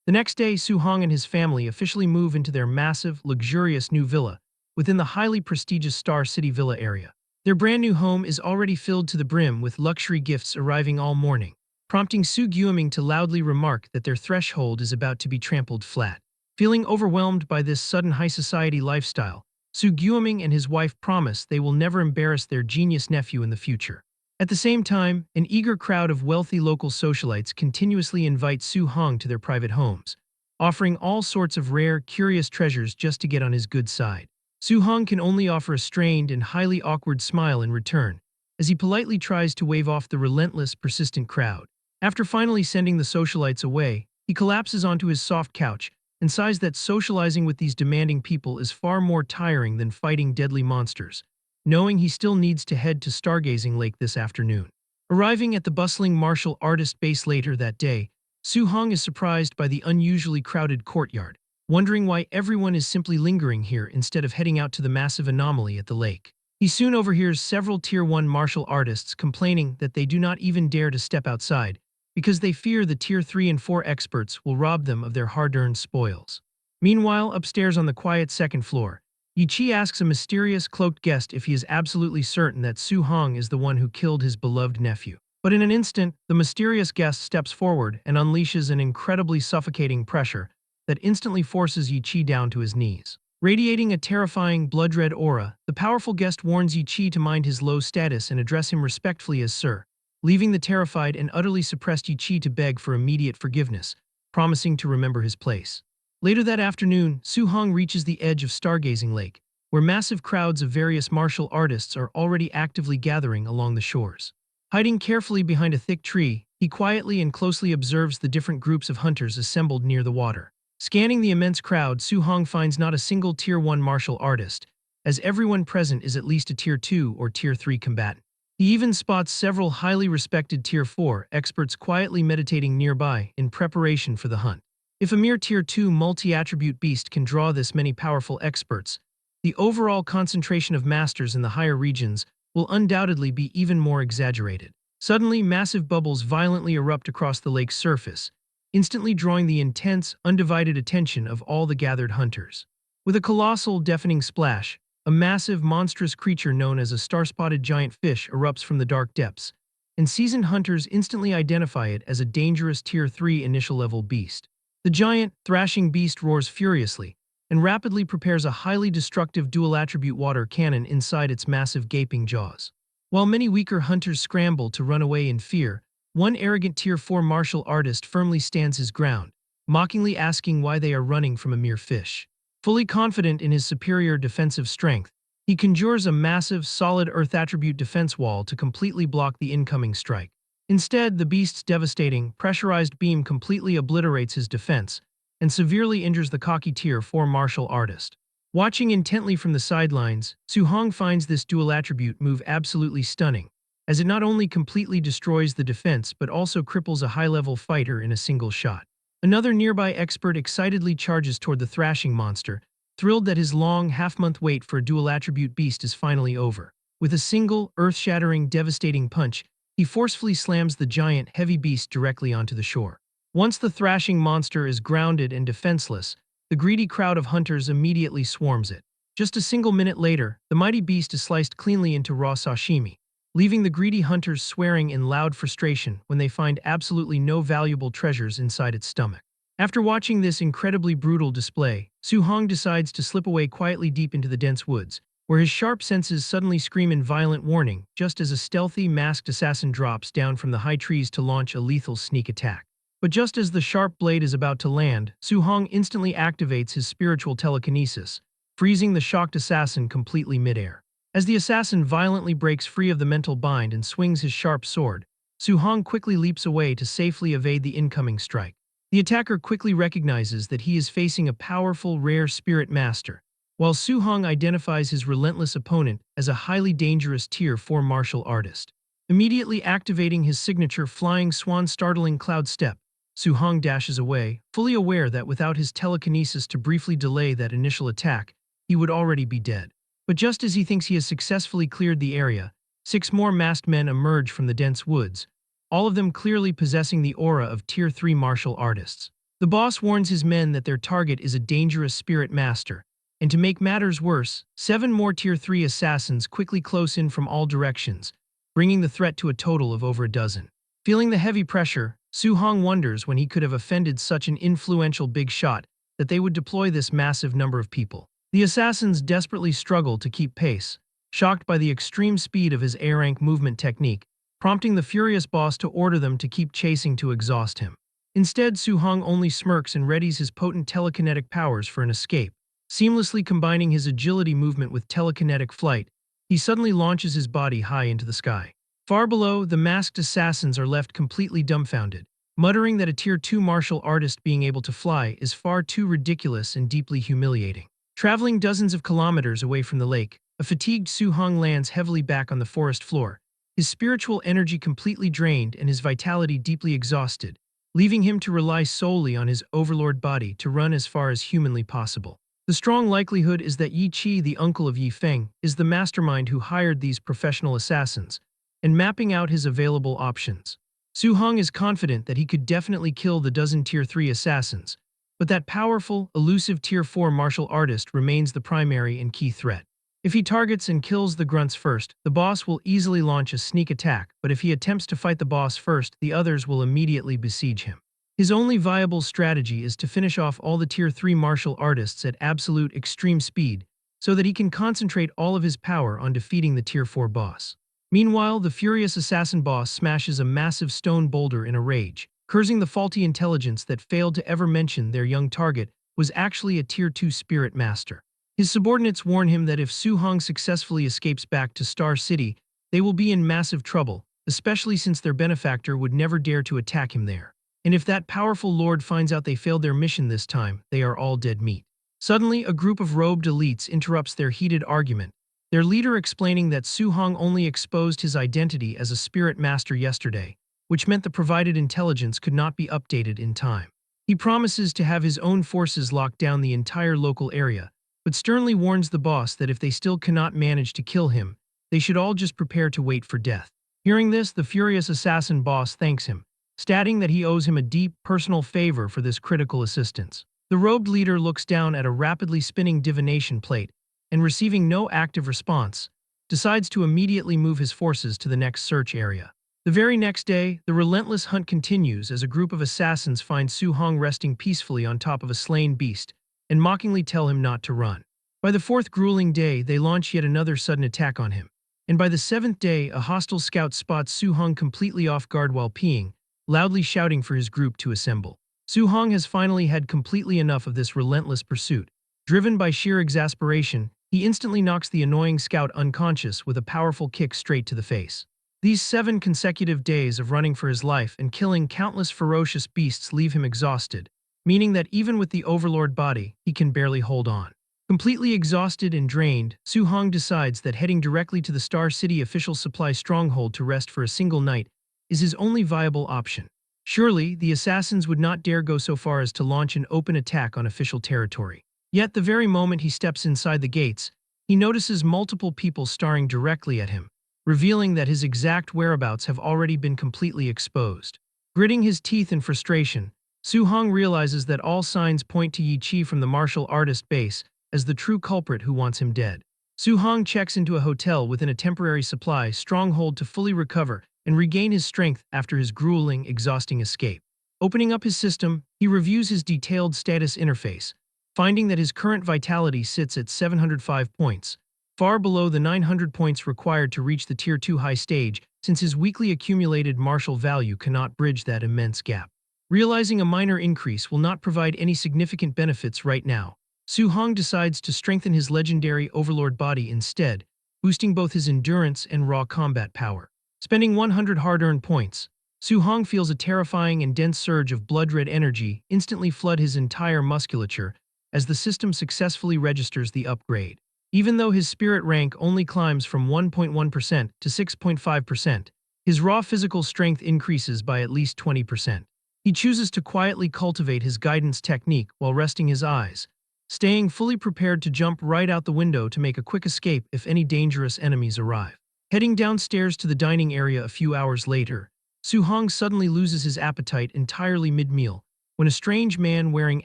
The next day, Su Hong and his family officially move into their massive, luxurious new villa within the highly prestigious Star City Villa area. Their brand new home is already filled to the brim with luxury gifts arriving all morning, prompting Su Guoming to loudly remark that their threshold is about to be trampled flat. Feeling overwhelmed by this sudden high society lifestyle, Su Guoming and his wife promise they will never embarrass their genius nephew in the future. At the same time, an eager crowd of wealthy local socialites continuously invite Su Hong to their private homes, offering all sorts of rare, curious treasures just to get on his good side. Su Hong can only offer a strained and highly awkward smile in return, as he politely tries to wave off the relentless, persistent crowd. After finally sending the socialites away, he collapses onto his soft couch and sighs that socializing with these demanding people is far more tiring than fighting deadly monsters, knowing he still needs to head to Stargazing Lake this afternoon. Arriving at the bustling martial artist base later that day, Su Hong is surprised by the unusually crowded courtyard, wondering why everyone is simply lingering here instead of heading out to the massive anomaly at the lake. He soon overhears several Tier 1 martial artists complaining that they do not even dare to step outside because they fear the Tier 3 and 4 experts will rob them of their hard-earned spoils. Meanwhile, upstairs on the quiet second floor, Yi Chi asks a mysterious cloaked guest if he is absolutely certain that Su Hong is the one who killed his beloved nephew. But in an instant, the mysterious guest steps forward and unleashes an incredibly suffocating pressure that instantly forces Yi Chi down to his knees. Radiating a terrifying blood-red aura, the powerful guest warns Yi Chi to mind his low status and address him respectfully as Sir, leaving the terrified and utterly suppressed Yi Chi to beg for immediate forgiveness, promising to remember his place. Later that afternoon, Su Hong reaches the edge of Stargazing Lake, where massive crowds of various martial artists are already actively gathering along the shores. Hiding carefully behind a thick tree, he quietly and closely observes the different groups of hunters assembled near the water. Scanning the immense crowd, Su Hong finds not a single Tier 1 martial artist, as everyone present is at least a Tier 2 or Tier 3 combatant. He even spots several highly respected Tier 4 experts quietly meditating nearby in preparation for the hunt. If a mere Tier 2 multi-attribute beast can draw this many powerful experts, the overall concentration of masters in the higher regions will undoubtedly be even more exaggerated. Suddenly, massive bubbles violently erupt across the lake's surface, instantly drawing the intense, undivided attention of all the gathered hunters. With a colossal, deafening splash, a massive, monstrous creature known as a star-spotted giant fish erupts from the dark depths, and seasoned hunters instantly identify it as a dangerous Tier 3 initial-level beast. The giant, thrashing beast roars furiously, and rapidly prepares a highly destructive dual-attribute water cannon inside its massive gaping jaws. While many weaker hunters scramble to run away in fear, one arrogant Tier 4 martial artist firmly stands his ground, mockingly asking why they are running from a mere fish. Fully confident in his superior defensive strength, he conjures a massive, solid earth attribute defense wall to completely block the incoming strike. Instead, the beast's devastating, pressurized beam completely obliterates his defense and severely injures the cocky Tier 4 martial artist. Watching intently from the sidelines, Su Hong finds this dual attribute move absolutely stunning, as it not only completely destroys the defense but also cripples a high-level fighter in a single shot. Another nearby expert excitedly charges toward the thrashing monster, thrilled that his long, half-month wait for a dual-attribute beast is finally over. With a single, earth-shattering, devastating punch, he forcefully slams the giant, heavy beast directly onto the shore. Once the thrashing monster is grounded and defenseless, the greedy crowd of hunters immediately swarms it. Just a single minute later, the mighty beast is sliced cleanly into raw sashimi, leaving the greedy hunters swearing in loud frustration when they find absolutely no valuable treasures inside its stomach. After watching this incredibly brutal display, Su Hong decides to slip away quietly deep into the dense woods, where his sharp senses suddenly scream in violent warning just as a stealthy, masked assassin drops down from the high trees to launch a lethal sneak attack. But just as the sharp blade is about to land, Su Hong instantly activates his spiritual telekinesis, freezing the shocked assassin completely midair. As the assassin violently breaks free of the mental bind and swings his sharp sword, Su Hong quickly leaps away to safely evade the incoming strike. The attacker quickly recognizes that he is facing a powerful, rare spirit master, while Su Hong identifies his relentless opponent as a highly dangerous Tier 4 martial artist. Immediately activating his signature flying swan startling cloud step, Su Hong dashes away, fully aware that without his telekinesis to briefly delay that initial attack, he would already be dead. But just as he thinks he has successfully cleared the area, 6 more masked men emerge from the dense woods, all of them clearly possessing the aura of Tier 3 martial artists. The boss warns his men that their target is a dangerous spirit master, and to make matters worse, 7 more Tier 3 assassins quickly close in from all directions, bringing the threat to a total of over a dozen. Feeling the heavy pressure, Su Hong wonders when he could have offended such an influential big shot that they would deploy this massive number of people. The assassins desperately struggle to keep pace, shocked by the extreme speed of his A-rank movement technique, prompting the furious boss to order them to keep chasing to exhaust him. Instead, Su Hong only smirks and readies his potent telekinetic powers for an escape. Seamlessly combining his agility movement with telekinetic flight, he suddenly launches his body high into the sky. Far below, the masked assassins are left completely dumbfounded, muttering that a Tier 2 martial artist being able to fly is far too ridiculous and deeply humiliating. Traveling dozens of kilometers away from the lake, a fatigued Su Hong lands heavily back on the forest floor, his spiritual energy completely drained and his vitality deeply exhausted, leaving him to rely solely on his overlord body to run as far as humanly possible. The strong likelihood is that Yi Chi, the uncle of Yi Feng, is the mastermind who hired these professional assassins, and mapping out his available options. Su Hong is confident that he could definitely kill the dozen Tier 3 assassins, but that powerful, elusive Tier 4 martial artist remains the primary and key threat. If he targets and kills the grunts first, the boss will easily launch a sneak attack, but if he attempts to fight the boss first, the others will immediately besiege him. His only viable strategy is to finish off all the Tier 3 martial artists at absolute extreme speed so that he can concentrate all of his power on defeating the Tier 4 boss. Meanwhile, the furious assassin boss smashes a massive stone boulder in a rage, cursing the faulty intelligence that failed to ever mention their young target was actually a Tier 2 spirit master. His subordinates warn him that if Su-hong successfully escapes back to Star City, they will be in massive trouble, especially since their benefactor would never dare to attack him there. And if that powerful lord finds out they failed their mission this time, they are all dead meat. Suddenly, a group of robed elites interrupts their heated argument, their leader explaining that Su-hong only exposed his identity as a spirit master yesterday, which meant the provided intelligence could not be updated in time. He promises to have his own forces lock down the entire local area, but sternly warns the boss that if they still cannot manage to kill him, they should all just prepare to wait for death. Hearing this, the furious assassin boss thanks him, stating that he owes him a deep, personal favor for this critical assistance. The robed leader looks down at a rapidly spinning divination plate, and receiving no active response, decides to immediately move his forces to the next search area. The very next day, the relentless hunt continues as a group of assassins find Su-hong resting peacefully on top of a slain beast, and mockingly tell him not to run. By the fourth grueling day, they launch yet another sudden attack on him. And by the seventh day, a hostile scout spots Su-hong completely off guard while peeing, loudly shouting for his group to assemble. Su-hong has finally had completely enough of this relentless pursuit. Driven by sheer exasperation, he instantly knocks the annoying scout unconscious with a powerful kick straight to the face. These 7 consecutive days of running for his life and killing countless ferocious beasts leave him exhausted, meaning that even with the overlord body, he can barely hold on. Completely exhausted and drained, Su-hong decides that heading directly to the Star City official supply stronghold to rest for a single night is his only viable option. Surely, the assassins would not dare go so far as to launch an open attack on official territory. Yet the very moment he steps inside the gates, he notices multiple people staring directly at him, revealing that his exact whereabouts have already been completely exposed. Gritting his teeth in frustration, Su-hong realizes that all signs point to Yi Chi from the martial artist base as the true culprit who wants him dead. Su-hong checks into a hotel within a temporary supply stronghold to fully recover and regain his strength after his grueling, exhausting escape. Opening up his system, he reviews his detailed status interface, finding that his current vitality sits at 705 points, far below the 900 points required to reach the Tier 2 high stage since his weekly accumulated martial value cannot bridge that immense gap. Realizing a minor increase will not provide any significant benefits right now, Su-hong decides to strengthen his legendary overlord body instead, boosting both his endurance and raw combat power. Spending 100 hard-earned points, Su-hong feels a terrifying and dense surge of blood-red energy instantly flood his entire musculature as the system successfully registers the upgrade. Even though his spirit rank only climbs from 1.1% to 6.5%, his raw physical strength increases by at least 20%. He chooses to quietly cultivate his guidance technique while resting his eyes, staying fully prepared to jump right out the window to make a quick escape if any dangerous enemies arrive. Heading downstairs to the dining area a few hours later, Su-hong suddenly loses his appetite entirely mid-meal when a strange man wearing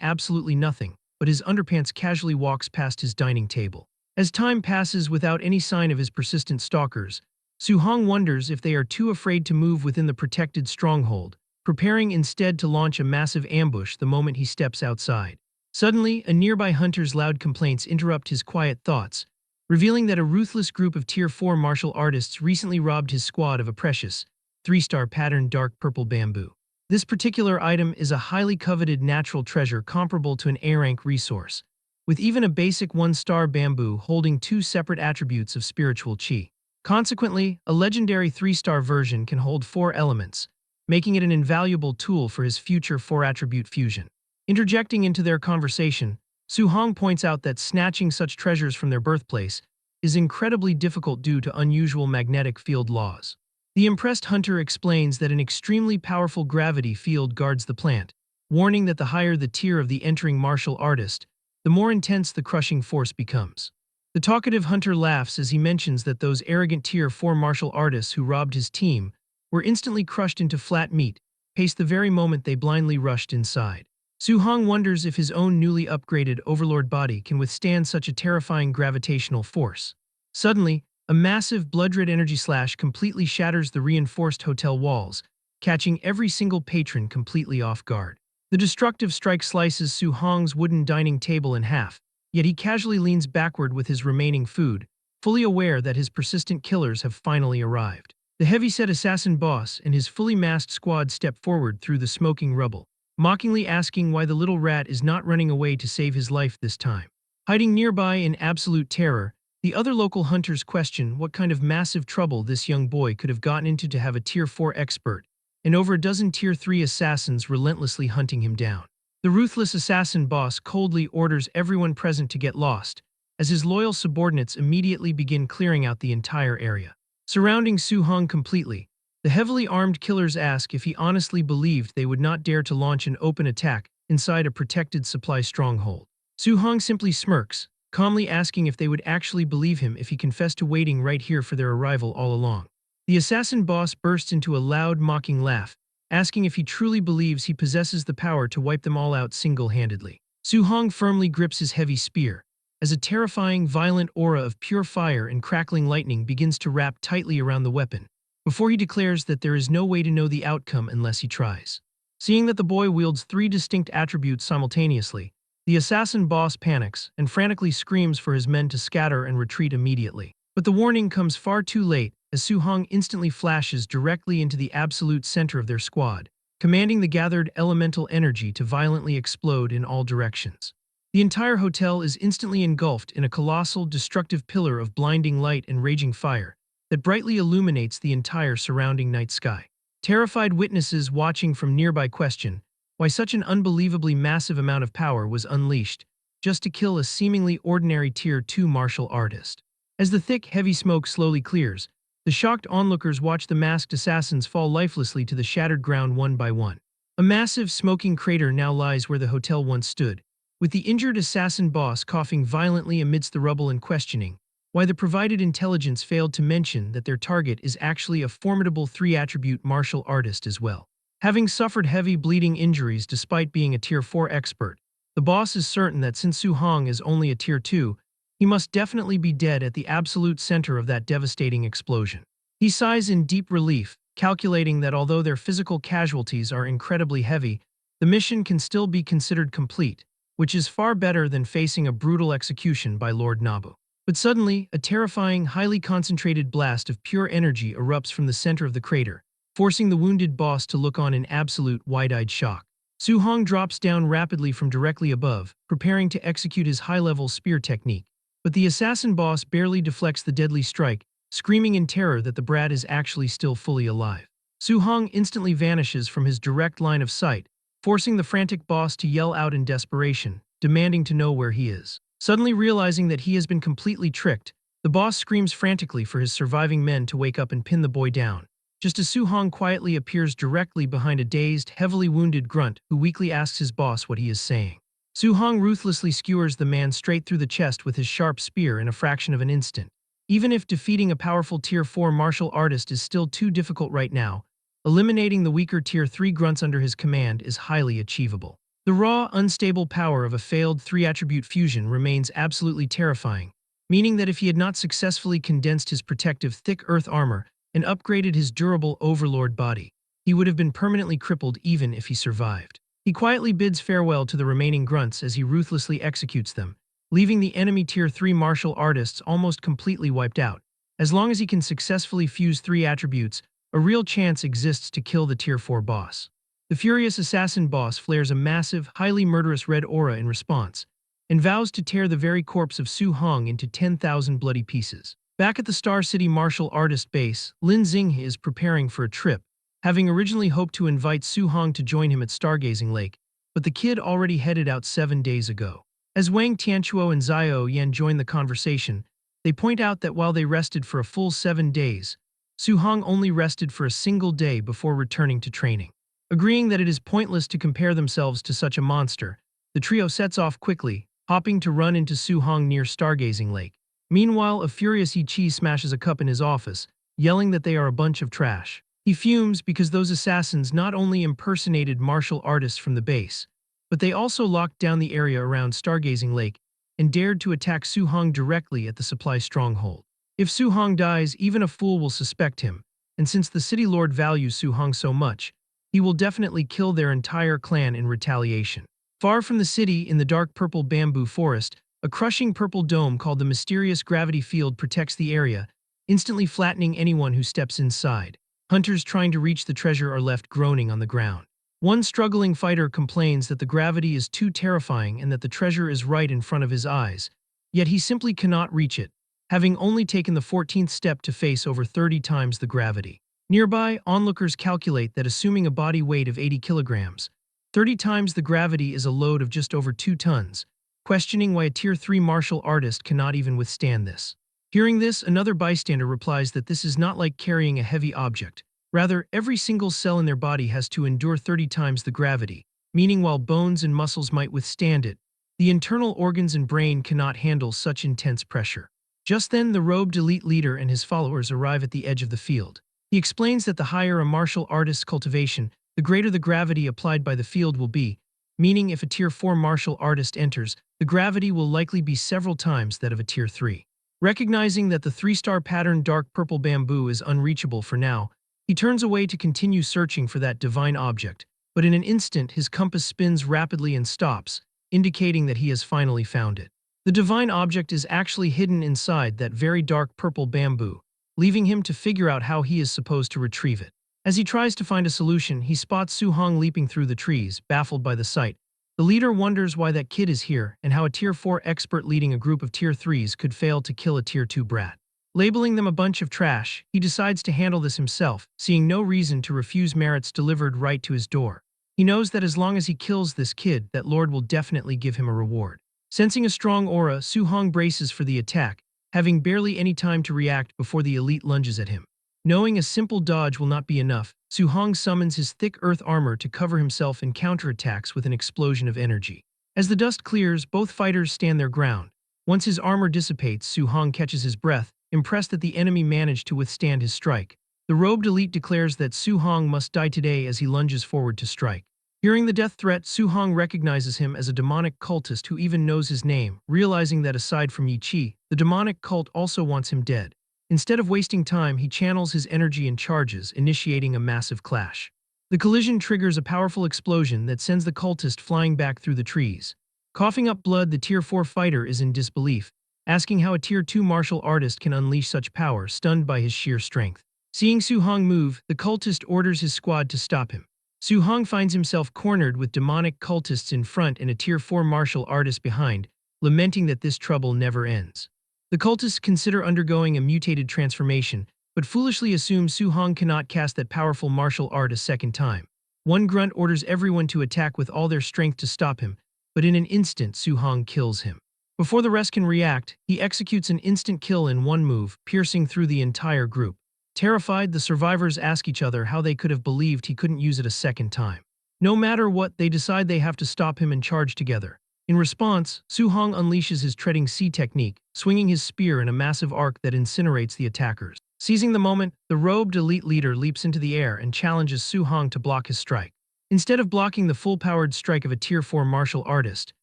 absolutely nothing but his underpants casually walks past his dining table. As time passes without any sign of his persistent stalkers, Su-hong wonders if they are too afraid to move within the protected stronghold, preparing instead to launch a massive ambush the moment he steps outside. Suddenly, a nearby hunter's loud complaints interrupt his quiet thoughts, revealing that a ruthless group of Tier 4 martial artists recently robbed his squad of a precious, 3-star patterned dark purple bamboo. This particular item is a highly coveted natural treasure comparable to an A-rank resource, with even a basic 1-star bamboo holding 2 separate attributes of spiritual chi. Consequently, a legendary 3-star version can hold 4 elements, making it an invaluable tool for his future 4-attribute fusion. Interjecting into their conversation, Su-hong points out that snatching such treasures from their birthplace is incredibly difficult due to unusual magnetic field laws. The impressed hunter explains that an extremely powerful gravity field guards the plant, warning that the higher the tier of the entering martial artist, the more intense the crushing force becomes. The talkative hunter laughs as he mentions that those arrogant Tier 4 martial artists who robbed his team were instantly crushed into flat meat, paced the very moment they blindly rushed inside. Su-hong wonders if his own newly upgraded overlord body can withstand such a terrifying gravitational force. Suddenly, a massive blood-red energy slash completely shatters the reinforced hotel walls, catching every single patron completely off guard. The destructive strike slices Su Hong's wooden dining table in half, yet he casually leans backward with his remaining food, fully aware that his persistent killers have finally arrived. The heavy-set assassin boss and his fully masked squad step forward through the smoking rubble, mockingly asking why the little rat is not running away to save his life this time. Hiding nearby in absolute terror, the other local hunters question what kind of massive trouble this young boy could have gotten into to have a Tier 4 expert, and over a dozen Tier 3 assassins relentlessly hunting him down. The ruthless assassin boss coldly orders everyone present to get lost, as his loyal subordinates immediately begin clearing out the entire area. Surrounding Su Hong completely, the heavily armed killers ask if he honestly believed they would not dare to launch an open attack inside a protected supply stronghold. Su Hong simply smirks, calmly asking if they would actually believe him if he confessed to waiting right here for their arrival all along. The assassin boss bursts into a loud, mocking laugh, asking if he truly believes he possesses the power to wipe them all out single-handedly. Su Hong firmly grips his heavy spear, as a terrifying, violent aura of pure fire and crackling lightning begins to wrap tightly around the weapon, before he declares that there is no way to know the outcome unless he tries. Seeing that the boy wields 3 distinct attributes simultaneously, the assassin boss panics and frantically screams for his men to scatter and retreat immediately. But the warning comes far too late, as Su Hong instantly flashes directly into the absolute center of their squad, commanding the gathered elemental energy to violently explode in all directions. The entire hotel is instantly engulfed in a colossal, destructive pillar of blinding light and raging fire that brightly illuminates the entire surrounding night sky. Terrified witnesses watching from nearby question why such an unbelievably massive amount of power was unleashed just to kill a seemingly ordinary Tier 2 martial artist. As the thick, heavy smoke slowly clears, the shocked onlookers watch the masked assassins fall lifelessly to the shattered ground one by one. A massive, smoking crater now lies where the hotel once stood, with the injured assassin boss coughing violently amidst the rubble and questioning why the provided intelligence failed to mention that their target is actually a formidable 3-attribute martial artist as well. Having suffered heavy bleeding injuries despite being a Tier 4 expert, the boss is certain that since Su Hong is only a Tier 2, he must definitely be dead at the absolute center of that devastating explosion. He sighs in deep relief, calculating that although their physical casualties are incredibly heavy, the mission can still be considered complete, which is far better than facing a brutal execution by Lord Nabu. But suddenly, a terrifying, highly concentrated blast of pure energy erupts from the center of the crater, forcing the wounded boss to look on in absolute, wide-eyed shock. Su Hong drops down rapidly from directly above, preparing to execute his high-level spear technique. But the assassin boss barely deflects the deadly strike, screaming in terror that the brat is actually still fully alive. Su Hong instantly vanishes from his direct line of sight, forcing the frantic boss to yell out in desperation, demanding to know where he is. Suddenly realizing that he has been completely tricked, the boss screams frantically for his surviving men to wake up and pin the boy down, just as Su Hong quietly appears directly behind a dazed, heavily wounded grunt who weakly asks his boss what he is saying. Su Hong ruthlessly skewers the man straight through the chest with his sharp spear in a fraction of an instant. Even if defeating a powerful Tier 4 martial artist is still too difficult right now, eliminating the weaker Tier 3 grunts under his command is highly achievable. The raw, unstable power of a failed 3-attribute fusion remains absolutely terrifying, meaning that if he had not successfully condensed his protective thick earth armor and upgraded his durable overlord body, he would have been permanently crippled even if he survived. He quietly bids farewell to the remaining grunts as he ruthlessly executes them, leaving the enemy Tier 3 martial artists almost completely wiped out. As long as he can successfully fuse 3 attributes, a real chance exists to kill the Tier 4 boss. The furious assassin boss flares a massive, highly murderous red aura in response, and vows to tear the very corpse of Su Hong into 10,000 bloody pieces. Back at the Star City martial artist base, Lin Xinghe is preparing for a trip, having originally hoped to invite Su Hong to join him at Stargazing Lake, but the kid already headed out 7 days ago. As Wang Tianchuo and Zhao Yan join the conversation, they point out that while they rested for a full 7 days, Su Hong only rested for a single day before returning to training. Agreeing that it is pointless to compare themselves to such a monster, the trio sets off quickly, hopping to run into Su Hong near Stargazing Lake. Meanwhile, a furious Yi smashes a cup in his office, yelling that they are a bunch of trash. He fumes because those assassins not only impersonated martial artists from the base, but they also locked down the area around Stargazing Lake and dared to attack Su Hong directly at the supply stronghold. If Su Hong dies, even a fool will suspect him, and since the city lord values Su-hong so much, he will definitely kill their entire clan in retaliation. Far from the city, in the dark purple bamboo forest, a crushing purple dome called the Mysterious Gravity Field protects the area, instantly flattening anyone who steps inside. Hunters trying to reach the treasure are left groaning on the ground. One struggling fighter complains that the gravity is too terrifying and that the treasure is right in front of his eyes, yet he simply cannot reach it, having only taken the 14th step to face over 30 times the gravity. Nearby, onlookers calculate that assuming a body weight of 80 kilograms, 30 times the gravity is a load of just over 2 tons, questioning why a Tier 3 martial artist cannot even withstand this. Hearing this, another bystander replies that this is not like carrying a heavy object. Rather, every single cell in their body has to endure 30 times the gravity, meaning while bones and muscles might withstand it, the internal organs and brain cannot handle such intense pressure. Just then, the robed elite leader and his followers arrive at the edge of the field. He explains that the higher a martial artist's cultivation, the greater the gravity applied by the field will be, meaning if a Tier 4 martial artist enters, the gravity will likely be several times that of a Tier 3. Recognizing that the 3-star pattern dark purple bamboo is unreachable for now, he turns away to continue searching for that divine object, but in an instant his compass spins rapidly and stops, indicating that he has finally found it. The divine object is actually hidden inside that very dark purple bamboo, leaving him to figure out how he is supposed to retrieve it. As he tries to find a solution, he spots Su-hong leaping through the trees, baffled by the sight. The leader wonders why that kid is here and how a Tier 4 expert leading a group of Tier 3s could fail to kill a Tier 2 brat. Labeling them a bunch of trash, he decides to handle this himself, seeing no reason to refuse merits delivered right to his door. He knows that as long as he kills this kid, that Lord will definitely give him a reward. Sensing a strong aura, Su-hong braces for the attack, having barely any time to react before the elite lunges at him. Knowing a simple dodge will not be enough, Su-hong summons his thick earth armor to cover himself in counterattacks with an explosion of energy. As the dust clears, both fighters stand their ground. Once his armor dissipates, Su-hong catches his breath, impressed that the enemy managed to withstand his strike. The robed elite declares that Su-hong must die today as he lunges forward to strike. Hearing the death threat, Su-hong recognizes him as a demonic cultist who even knows his name, realizing that aside from Yi Chi, the demonic cult also wants him dead. Instead of wasting time, he channels his energy and charges, initiating a massive clash. The collision triggers a powerful explosion that sends the cultist flying back through the trees. Coughing up blood, the Tier 4 fighter is in disbelief, asking how a Tier 2 martial artist can unleash such power, stunned by his sheer strength. Seeing Su-hong move, the cultist orders his squad to stop him. Su-hong finds himself cornered with demonic cultists in front and a Tier 4 martial artist behind, lamenting that this trouble never ends. The cultists consider undergoing a mutated transformation, but foolishly assume Su-hong cannot cast that powerful martial art a second time. One grunt orders everyone to attack with all their strength to stop him, but in an instant Su-hong kills him. Before the rest can react, he executes an instant kill in one move, piercing through the entire group. Terrified, the survivors ask each other how they could have believed he couldn't use it a second time. No matter what, they decide they have to stop him and charge together. In response, Su-hong unleashes his treading sea technique, swinging his spear in a massive arc that incinerates the attackers. Seizing the moment, the robed elite leader leaps into the air and challenges Su-hong to block his strike. Instead of blocking the full-powered strike of a Tier 4 martial artist,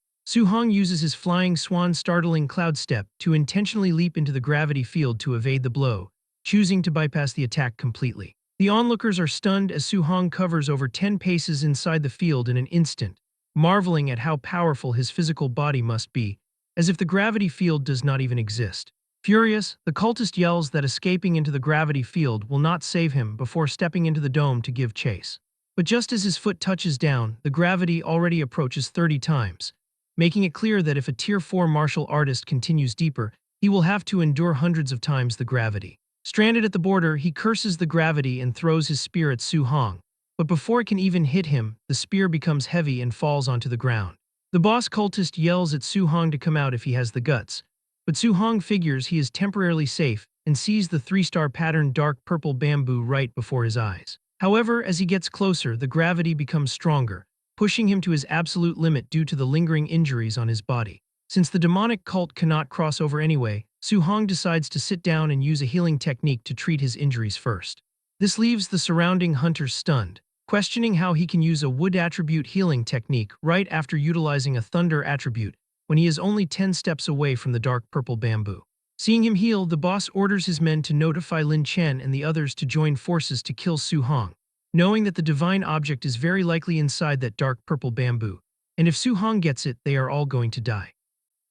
Su-hong uses his flying swan startling cloud step to intentionally leap into the gravity field to evade the blow, choosing to bypass the attack completely. The onlookers are stunned as Su-hong covers over 10 paces inside the field in an instant, marveling at how powerful his physical body must be, as if the gravity field does not even exist. Furious, the cultist yells that escaping into the gravity field will not save him before stepping into the dome to give chase. But just as his foot touches down, the gravity already approaches 30 times, making it clear that if a Tier 4 martial artist continues deeper, he will have to endure hundreds of times the gravity. Stranded at the border, he curses the gravity and throws his spear at Su-hong. But before it can even hit him, the spear becomes heavy and falls onto the ground. The boss cultist yells at Su-hong to come out if he has the guts, but Su-hong figures he is temporarily safe and sees the 3-star pattern dark purple bamboo right before his eyes. However, as he gets closer, the gravity becomes stronger, pushing him to his absolute limit due to the lingering injuries on his body. Since the demonic cult cannot cross over anyway, Su-hong decides to sit down and use a healing technique to treat his injuries first. This leaves the surrounding hunters stunned, questioning how he can use a wood attribute healing technique right after utilizing a thunder attribute when he is only 10 steps away from the dark purple bamboo. Seeing him heal, the boss orders his men to notify Lin Chen and the others to join forces to kill Su Hong, knowing that the divine object is very likely inside that dark purple bamboo, and if Su Hong gets it, they are all going to die.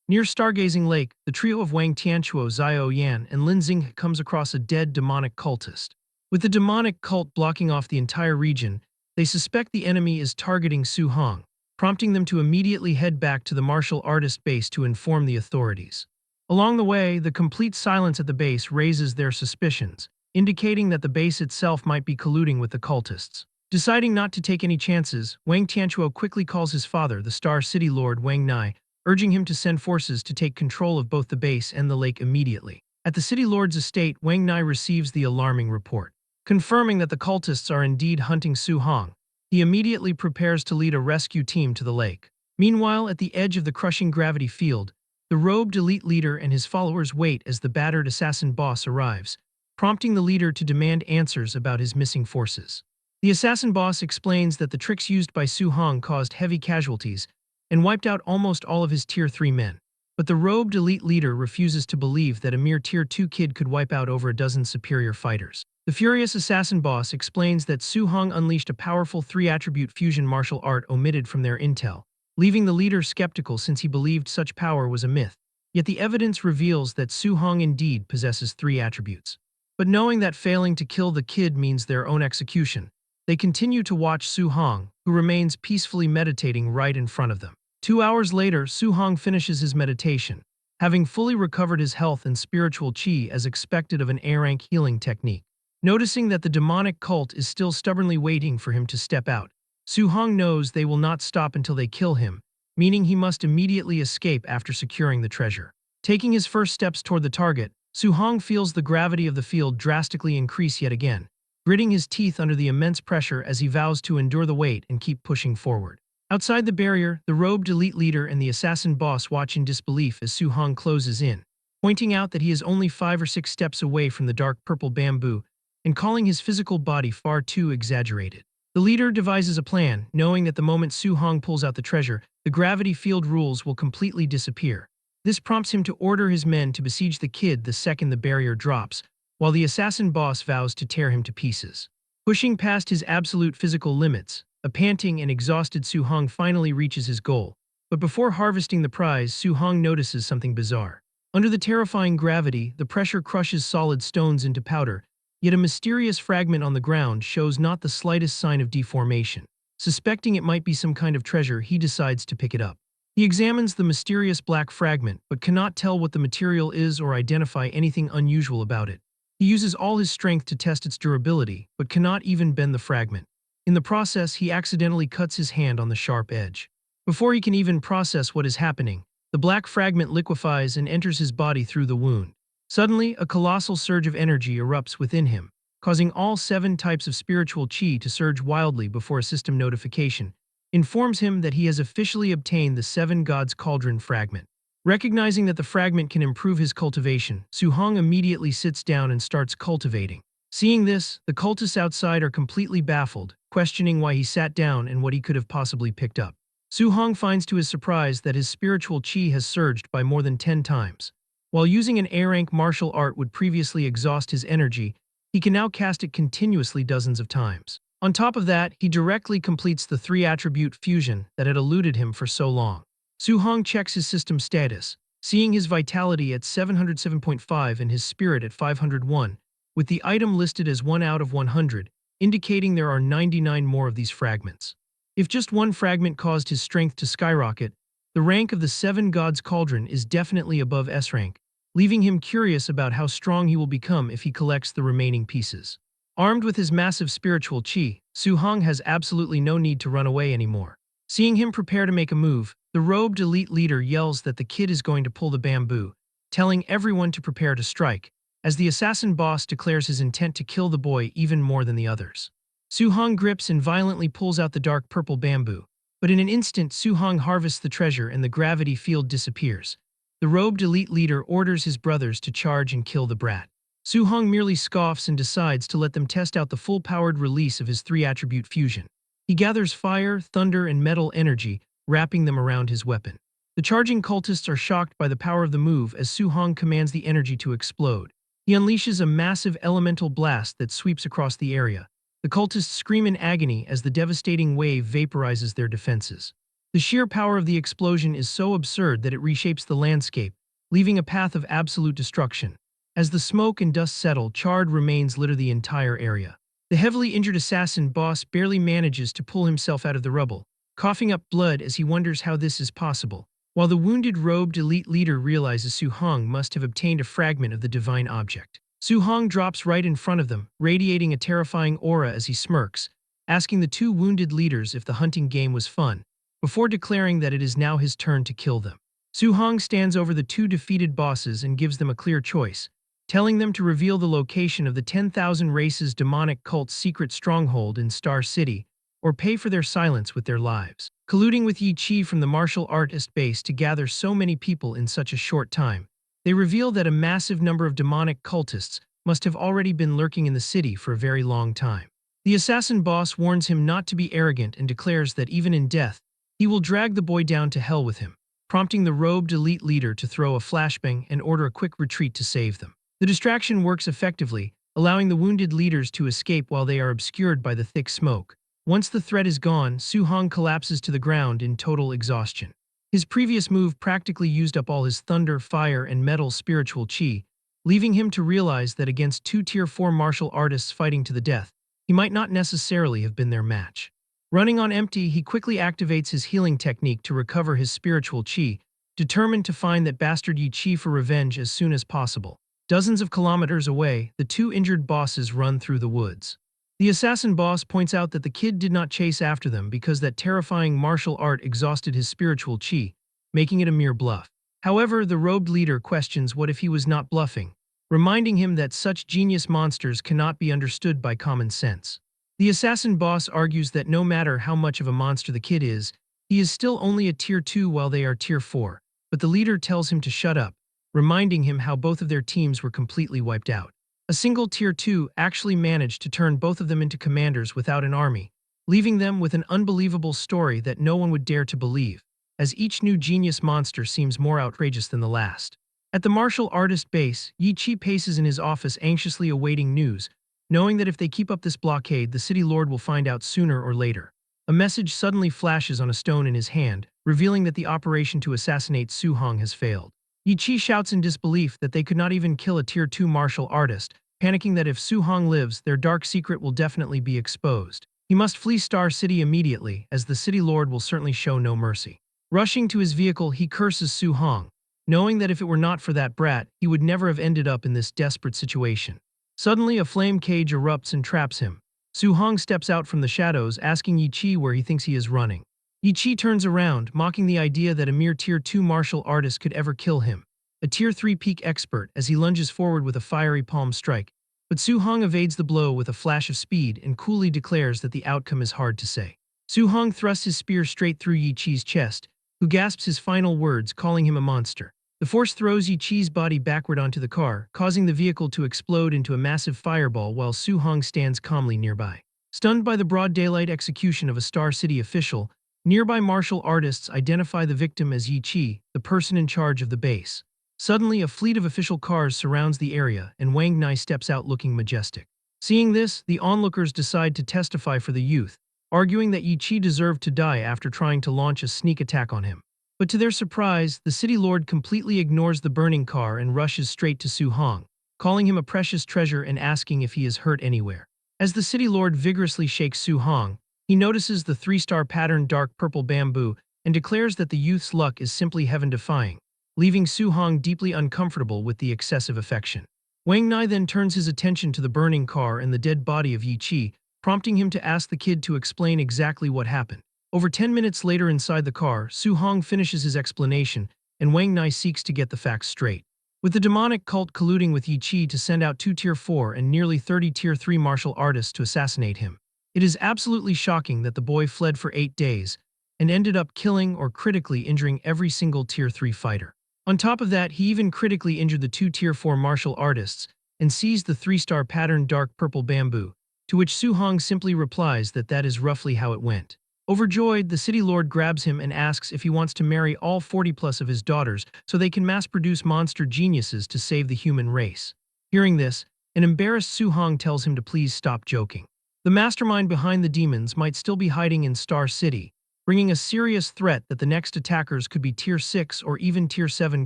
Near Stargazing Lake, the trio of Wang Tianchuo, Zhao Yan, and Lin Xing comes across a dead demonic cultist. With the demonic cult blocking off the entire region, they suspect the enemy is targeting Su Hong, prompting them to immediately head back to the martial artist base to inform the authorities. Along the way, the complete silence at the base raises their suspicions, indicating that the base itself might be colluding with the cultists. Deciding not to take any chances, Wang Tianchuo quickly calls his father, the Star City Lord Wang Nai, urging him to send forces to take control of both the base and the lake immediately. At the City Lord's estate, Wang Nai receives the alarming report. Confirming that the cultists are indeed hunting Su Hong, he immediately prepares to lead a rescue team to the lake. Meanwhile, at the edge of the crushing gravity field, the robed elite leader and his followers wait as the battered assassin boss arrives, prompting the leader to demand answers about his missing forces. The assassin boss explains that the tricks used by Su Hong caused heavy casualties and wiped out almost all of his Tier 3 men. But the robed elite leader refuses to believe that a mere Tier 2 kid could wipe out over a dozen superior fighters. The furious assassin boss explains that Su Hong unleashed a powerful 3-attribute fusion martial art omitted from their intel, leaving the leader skeptical since he believed such power was a myth. Yet the evidence reveals that Su Hong indeed possesses 3 attributes. But knowing that failing to kill the kid means their own execution, they continue to watch Su Hong, who remains peacefully meditating right in front of them. 2 hours later, Su Hong finishes his meditation, having fully recovered his health and spiritual chi as expected of an A-rank healing technique. Noticing that the demonic cult is still stubbornly waiting for him to step out, Su Hong knows they will not stop until they kill him, meaning he must immediately escape after securing the treasure. Taking his first steps toward the target, Su Hong feels the gravity of the field drastically increase yet again, gritting his teeth under the immense pressure as he vows to endure the weight and keep pushing forward. Outside the barrier, the robed elite leader and the assassin boss watch in disbelief as Su Hong closes in, pointing out that he is only 5 or 6 steps away from the dark purple bamboo and calling his physical body far too exaggerated. The leader devises a plan, knowing that the moment Su Hong pulls out the treasure, the gravity field rules will completely disappear. This prompts him to order his men to besiege the kid the second the barrier drops, while the assassin boss vows to tear him to pieces. Pushing past his absolute physical limits, a panting and exhausted Su Hong finally reaches his goal. But before harvesting the prize, Su Hong notices something bizarre. Under the terrifying gravity, the pressure crushes solid stones into powder, yet a mysterious fragment on the ground shows not the slightest sign of deformation. Suspecting it might be some kind of treasure, he decides to pick it up. He examines the mysterious black fragment, but cannot tell what the material is or identify anything unusual about it. He uses all his strength to test its durability, but cannot even bend the fragment. In the process, he accidentally cuts his hand on the sharp edge. Before he can even process what is happening, the black fragment liquefies and enters his body through the wound. Suddenly, a colossal surge of energy erupts within him, causing all 7 types of spiritual chi to surge wildly before a system notification informs him that he has officially obtained the 7 Gods Cauldron fragment. Recognizing that the fragment can improve his cultivation, Su Hong immediately sits down and starts cultivating. Seeing this, the cultists outside are completely baffled, questioning why he sat down and what he could have possibly picked up. Su Hong finds to his surprise that his spiritual chi has surged by more than 10 times. While using an A-rank martial art would previously exhaust his energy, he can now cast it continuously dozens of times. On top of that, he directly completes the 3-attribute fusion that had eluded him for so long. Su Hong checks his system status, seeing his vitality at 707.5 and his spirit at 501, with the item listed as 1 out of 100, indicating there are 99 more of these fragments. If just one fragment caused his strength to skyrocket, the rank of the 7 Gods Cauldron is definitely above S-rank, leaving him curious about how strong he will become if he collects the remaining pieces. Armed with his massive spiritual chi, Su Hong has absolutely no need to run away anymore. Seeing him prepare to make a move, the robed elite leader yells that the kid is going to pull the bamboo, telling everyone to prepare to strike, as the assassin boss declares his intent to kill the boy even more than the others. Su Hong grips and violently pulls out the dark purple bamboo, but in an instant Su Hong harvests the treasure and the gravity field disappears. The robed elite leader orders his brothers to charge and kill the brat. Su Hong merely scoffs and decides to let them test out the full-powered release of his 3-attribute fusion. He gathers fire, thunder, and metal energy, wrapping them around his weapon. The charging cultists are shocked by the power of the move as Su Hong commands the energy to explode. He unleashes a massive elemental blast that sweeps across the area. The cultists scream in agony as the devastating wave vaporizes their defenses. The sheer power of the explosion is so absurd that it reshapes the landscape, leaving a path of absolute destruction. As the smoke and dust settle, charred remains litter the entire area. The heavily injured assassin boss barely manages to pull himself out of the rubble, coughing up blood as he wonders how this is possible, while the wounded robed elite leader realizes Su Hong must have obtained a fragment of the divine object. Su Hong drops right in front of them, radiating a terrifying aura as he smirks, asking the two wounded leaders if the hunting game was fun, before declaring that it is now his turn to kill them. Su Hong stands over the two defeated bosses and gives them a clear choice, telling them to reveal the location of the 10,000 Races demonic cult's secret stronghold in Star City, or pay for their silence with their lives. Colluding with Yi Chi from the martial artist base to gather so many people in such a short time, they reveal that a massive number of demonic cultists must have already been lurking in the city for a very long time. The assassin boss warns him not to be arrogant and declares that even in death, he will drag the boy down to hell with him, prompting the robed elite leader to throw a flashbang and order a quick retreat to save them. The distraction works effectively, allowing the wounded leaders to escape while they are obscured by the thick smoke. Once the threat is gone, Su Hong collapses to the ground in total exhaustion. His previous move practically used up all his thunder, fire, and metal spiritual chi, leaving him to realize that against two Tier 4 martial artists fighting to the death, he might not necessarily have been their match. Running on empty, he quickly activates his healing technique to recover his spiritual chi, determined to find that bastard Yi Chi for revenge as soon as possible. Dozens of kilometers away, the two injured bosses run through the woods. The assassin boss points out that the kid did not chase after them because that terrifying martial art exhausted his spiritual chi, making it a mere bluff. However, the robed leader questions what if he was not bluffing, reminding him that such genius monsters cannot be understood by common sense. The assassin boss argues that no matter how much of a monster the kid is, he is still only a Tier 2 while they are Tier 4, but the leader tells him to shut up, reminding him how both of their teams were completely wiped out. A single Tier 2 actually managed to turn both of them into commanders without an army, leaving them with an unbelievable story that no one would dare to believe, as each new genius monster seems more outrageous than the last. At the martial artist base, Yi Chi paces in his office anxiously awaiting news, knowing that if they keep up this blockade, the city lord will find out sooner or later. A message suddenly flashes on a stone in his hand, revealing that the operation to assassinate Su Hong has failed. Yi Chi shouts in disbelief that they could not even kill a Tier 2 martial artist, panicking that if Su Hong lives, their dark secret will definitely be exposed. He must flee Star City immediately, as the city lord will certainly show no mercy. Rushing to his vehicle, he curses Su Hong, knowing that if it were not for that brat, he would never have ended up in this desperate situation. Suddenly, a flame cage erupts and traps him. Su Hong steps out from the shadows, asking Yi Chi where he thinks he is running. Yi Chi turns around, mocking the idea that a mere Tier 2 martial artist could ever kill him. A Tier 3 peak expert as he lunges forward with a fiery palm strike, but Su Hong evades the blow with a flash of speed and coolly declares that the outcome is hard to say. Su Hong thrusts his spear straight through Yi Chi's chest, who gasps his final words, calling him a monster. The force throws Yi Chi's body backward onto the car, causing the vehicle to explode into a massive fireball while Su Hong stands calmly nearby. Stunned by the broad daylight execution of a Star City official, nearby martial artists identify the victim as Yi Chi, the person in charge of the base. Suddenly, a fleet of official cars surrounds the area, and Wang Nai steps out looking majestic. Seeing this, the onlookers decide to testify for the youth, arguing that Yi Chi deserved to die after trying to launch a sneak attack on him. But to their surprise, the city lord completely ignores the burning car and rushes straight to Su Hong, calling him a precious treasure and asking if he is hurt anywhere. As the city lord vigorously shakes Su Hong, he notices the 3-star patterned dark purple bamboo and declares that the youth's luck is simply heaven-defying, leaving Su Hong deeply uncomfortable with the excessive affection. Wang Nai then turns his attention to the burning car and the dead body of Yi Chi, prompting him to ask the kid to explain exactly what happened. Over 10 minutes later inside the car, Su Hong finishes his explanation, and Wang Nai seeks to get the facts straight. With the demonic cult colluding with Yi Chi to send out 2 Tier 4 and nearly 30 Tier 3 martial artists to assassinate him, it is absolutely shocking that the boy fled for 8 days and ended up killing or critically injuring every single Tier 3 fighter. On top of that, he even critically injured the 2 Tier 4 martial artists and seized the 3-star patterned dark purple bamboo, to which Su Hong simply replies that that is roughly how it went. Overjoyed, the city lord grabs him and asks if he wants to marry all 40 plus of his daughters so they can mass-produce monster geniuses to save the human race. Hearing this, an embarrassed Su-hong tells him to please stop joking. The mastermind behind the demons might still be hiding in Star City, bringing a serious threat that the next attackers could be Tier 6 or even Tier 7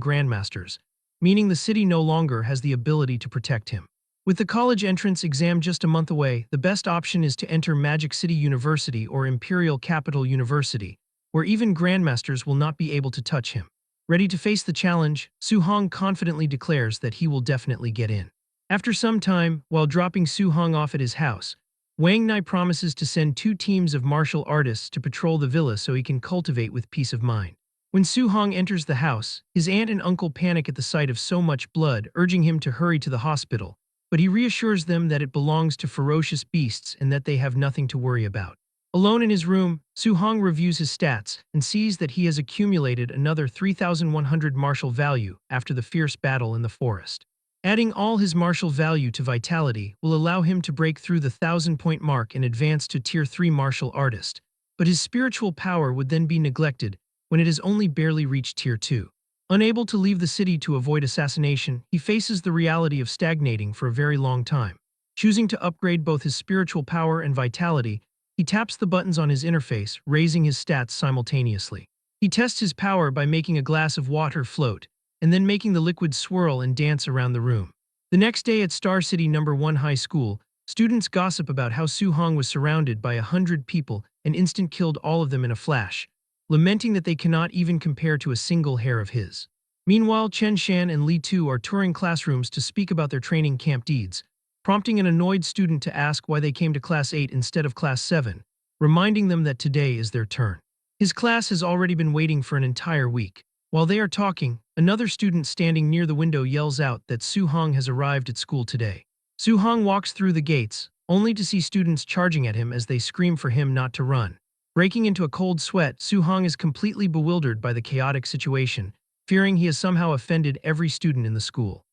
Grandmasters, meaning the city no longer has the ability to protect him. With the college entrance exam just a month away, the best option is to enter Magic City University or Imperial Capital University, where even Grandmasters will not be able to touch him. Ready to face the challenge, Su-hong confidently declares that he will definitely get in. After some time, while dropping Su-hong off at his house, Wang Nai promises to send 2 teams of martial artists to patrol the villa so he can cultivate with peace of mind. When Su-hong enters the house, his aunt and uncle panic at the sight of so much blood, urging him to hurry to the hospital, but he reassures them that it belongs to ferocious beasts and that they have nothing to worry about. Alone in his room, Su-hong reviews his stats and sees that he has accumulated another 3,100 martial value after the fierce battle in the forest. Adding all his martial value to vitality will allow him to break through the 1,000-point mark and advance to Tier 3 martial artist, but his spiritual power would then be neglected when it has only barely reached Tier 2. Unable to leave the city to avoid assassination, he faces the reality of stagnating for a very long time. Choosing to upgrade both his spiritual power and vitality, he taps the buttons on his interface, raising his stats simultaneously. He tests his power by making a glass of water float, and then making the liquid swirl and dance around the room. The next day at Star City No. 1 High School, students gossip about how Su-hong was surrounded by 100 people and instant killed all of them in a flash, lamenting that they cannot even compare to a single hair of his. Meanwhile, Chen Shan and Li Tu are touring classrooms to speak about their training camp deeds, prompting an annoyed student to ask why they came to Class 8 instead of Class 7, reminding them that today is their turn. His class has already been waiting for an entire week. While they are talking, another student standing near the window yells out that Su-hong has arrived at school today. Su-hong walks through the gates, only to see students charging at him as they scream for him not to run. Breaking into a cold sweat, Su-hong is completely bewildered by the chaotic situation, fearing he has somehow offended every student in the school.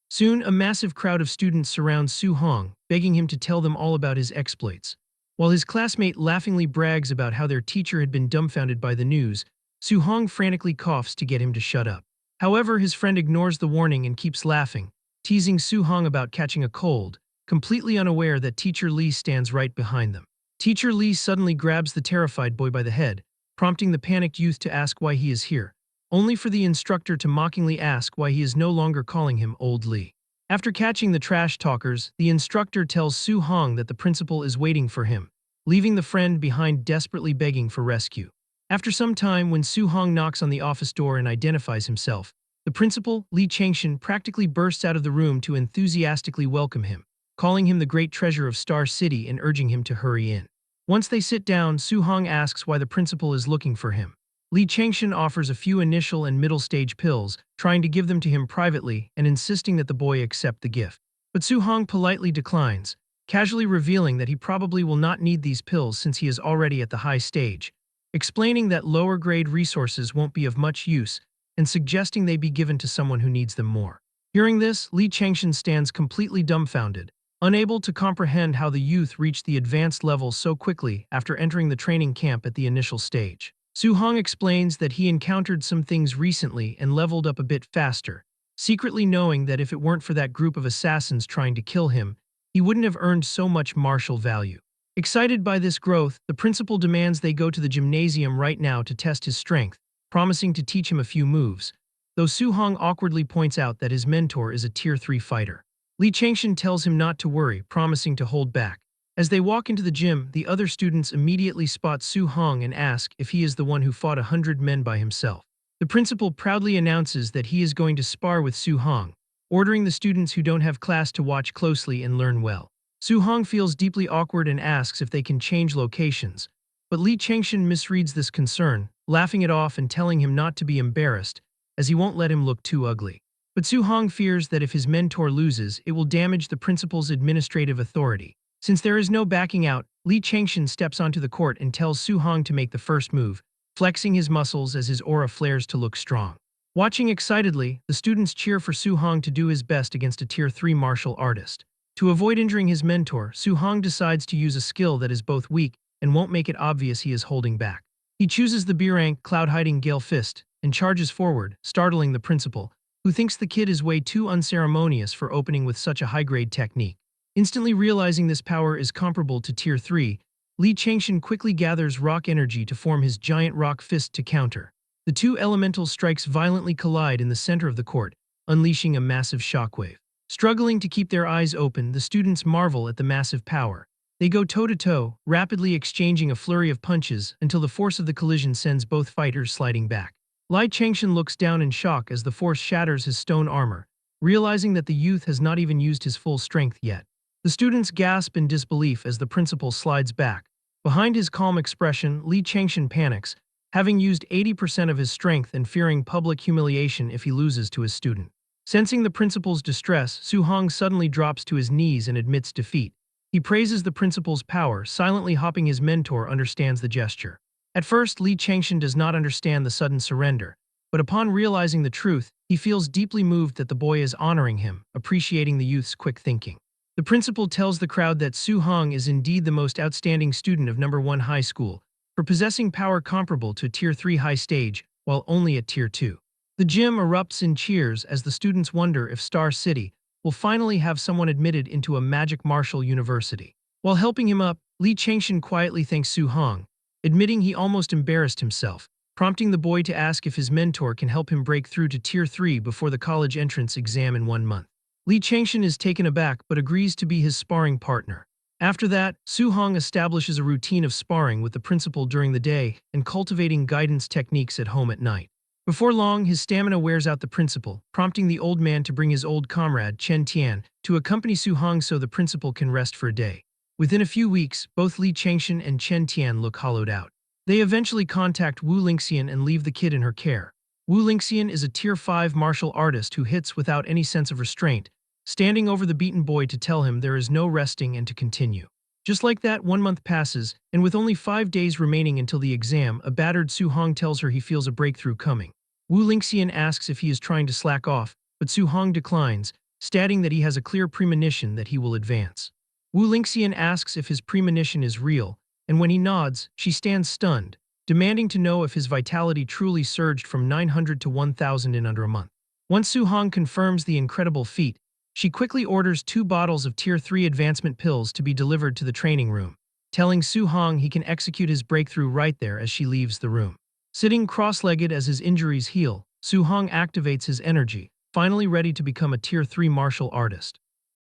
Soon, a massive crowd of students surrounds Su-hong, begging him to tell them all about his exploits. While his classmate laughingly brags about how their teacher had been dumbfounded by the news, Su-hong frantically coughs to get him to shut up. However, his friend ignores the warning and keeps laughing, teasing Su-hong about catching a cold, completely unaware that Teacher Lee stands right behind them. Teacher Lee suddenly grabs the terrified boy by the head, prompting the panicked youth to ask why he is here, only for the instructor to mockingly ask why he is no longer calling him Old Lee. After catching the trash talkers, the instructor tells Su-hong that the principal is waiting for him, leaving the friend behind desperately begging for rescue. After some time, when Su-hong knocks on the office door and identifies himself, the principal, Lee Changshan, practically bursts out of the room to enthusiastically welcome him, calling him the great treasure of Star City and urging him to hurry in. Once they sit down, Su-hong asks why the principal is looking for him. Lee Changshan offers a few initial and middle-stage pills, trying to give them to him privately and insisting that the boy accept the gift. But Su-hong politely declines, casually revealing that he probably will not need these pills since he is already at the high stage, explaining that lower-grade resources won't be of much use and suggesting they be given to someone who needs them more. Hearing this, Lee Changshan stands completely dumbfounded, unable to comprehend how the youth reached the advanced level so quickly after entering the training camp at the initial stage. Su-hong explains that he encountered some things recently and leveled up a bit faster, secretly knowing that if it weren't for that group of assassins trying to kill him, he wouldn't have earned so much martial value. Excited by this growth, the principal demands they go to the gymnasium right now to test his strength, promising to teach him a few moves, though Su-hong awkwardly points out that his mentor is a Tier 3 fighter. Lee Changshan tells him not to worry, promising to hold back. As they walk into the gym, the other students immediately spot Su-hong and ask if he is the one who fought 100 men by himself. The principal proudly announces that he is going to spar with Su-hong, ordering the students who don't have class to watch closely and learn well. Su-hong feels deeply awkward and asks if they can change locations, but Lee Changshan misreads this concern, laughing it off and telling him not to be embarrassed, as he won't let him look too ugly. But Su-hong fears that if his mentor loses, it will damage the principal's administrative authority. Since there is no backing out, Lee Changshan steps onto the court and tells Su-hong to make the first move, flexing his muscles as his aura flares to look strong. Watching excitedly, the students cheer for Su-hong to do his best against a Tier 3 martial artist. To avoid injuring his mentor, Su-hong decides to use a skill that is both weak and won't make it obvious he is holding back. He chooses the B-rank cloud-hiding Gale Fist and charges forward, startling the principal, who thinks the kid is way too unceremonious for opening with such a high-grade technique. Instantly realizing this power is comparable to Tier 3, Lee Changshin quickly gathers rock energy to form his giant rock fist to counter. The two elemental strikes violently collide in the center of the court, unleashing a massive shockwave. Struggling to keep their eyes open, the students marvel at the massive power. They go toe-to-toe, rapidly exchanging a flurry of punches until the force of the collision sends both fighters sliding back. Li Changshin looks down in shock as the force shatters his stone armor, realizing that the youth has not even used his full strength yet. The students gasp in disbelief as the principal slides back. Behind his calm expression, Li Changshin panics, having used 80% of his strength and fearing public humiliation if he loses to his student. Sensing the principal's distress, Su Hong suddenly drops to his knees and admits defeat. He praises the principal's power, silently hoping his mentor understands the gesture. At first, Li Changshin does not understand the sudden surrender, but upon realizing the truth, he feels deeply moved that the boy is honoring him, appreciating the youth's quick thinking. The principal tells the crowd that Su Hong is indeed the most outstanding student of number 1 high school, for possessing power comparable to Tier 3 high stage, while only at Tier 2. The gym erupts in cheers as the students wonder if Star City will finally have someone admitted into a magic martial university. While helping him up, Li Changshin quietly thanks Su Hong, admitting he almost embarrassed himself, prompting the boy to ask if his mentor can help him break through to Tier 3 before the college entrance exam in 1 month. Li Changshin is taken aback but agrees to be his sparring partner. After that, Su Hong establishes a routine of sparring with the principal during the day and cultivating guidance techniques at home at night. Before long, his stamina wears out the principal, prompting the old man to bring his old comrade, Chen Tian, to accompany Su Hong so the principal can rest for a day. Within a few weeks, both Li Changshin and Chen Tian look hollowed out. They eventually contact Wu Lingxian and leave the kid in her care. Wu Lingxian is a Tier 5 martial artist who hits without any sense of restraint, standing over the beaten boy to tell him there is no resting and to continue. Just like that, 1 month passes, and with only 5 days remaining until the exam, a battered Su Hong tells her he feels a breakthrough coming. Wu Lingxian asks if he is trying to slack off, but Su Hong declines, stating that he has a clear premonition that he will advance. Wu Lingxian asks if his premonition is real, and when he nods, she stands stunned, demanding to know if his vitality truly surged from 900 to 1,000 in under a month. Once Su Hong confirms the incredible feat, she quickly orders 2 bottles of Tier 3 advancement pills to be delivered to the training room, telling Su Hong he can execute his breakthrough right there as she leaves the room. Sitting cross-legged as his injuries heal, Su Hong activates his energy, finally ready to become a Tier 3 martial artist.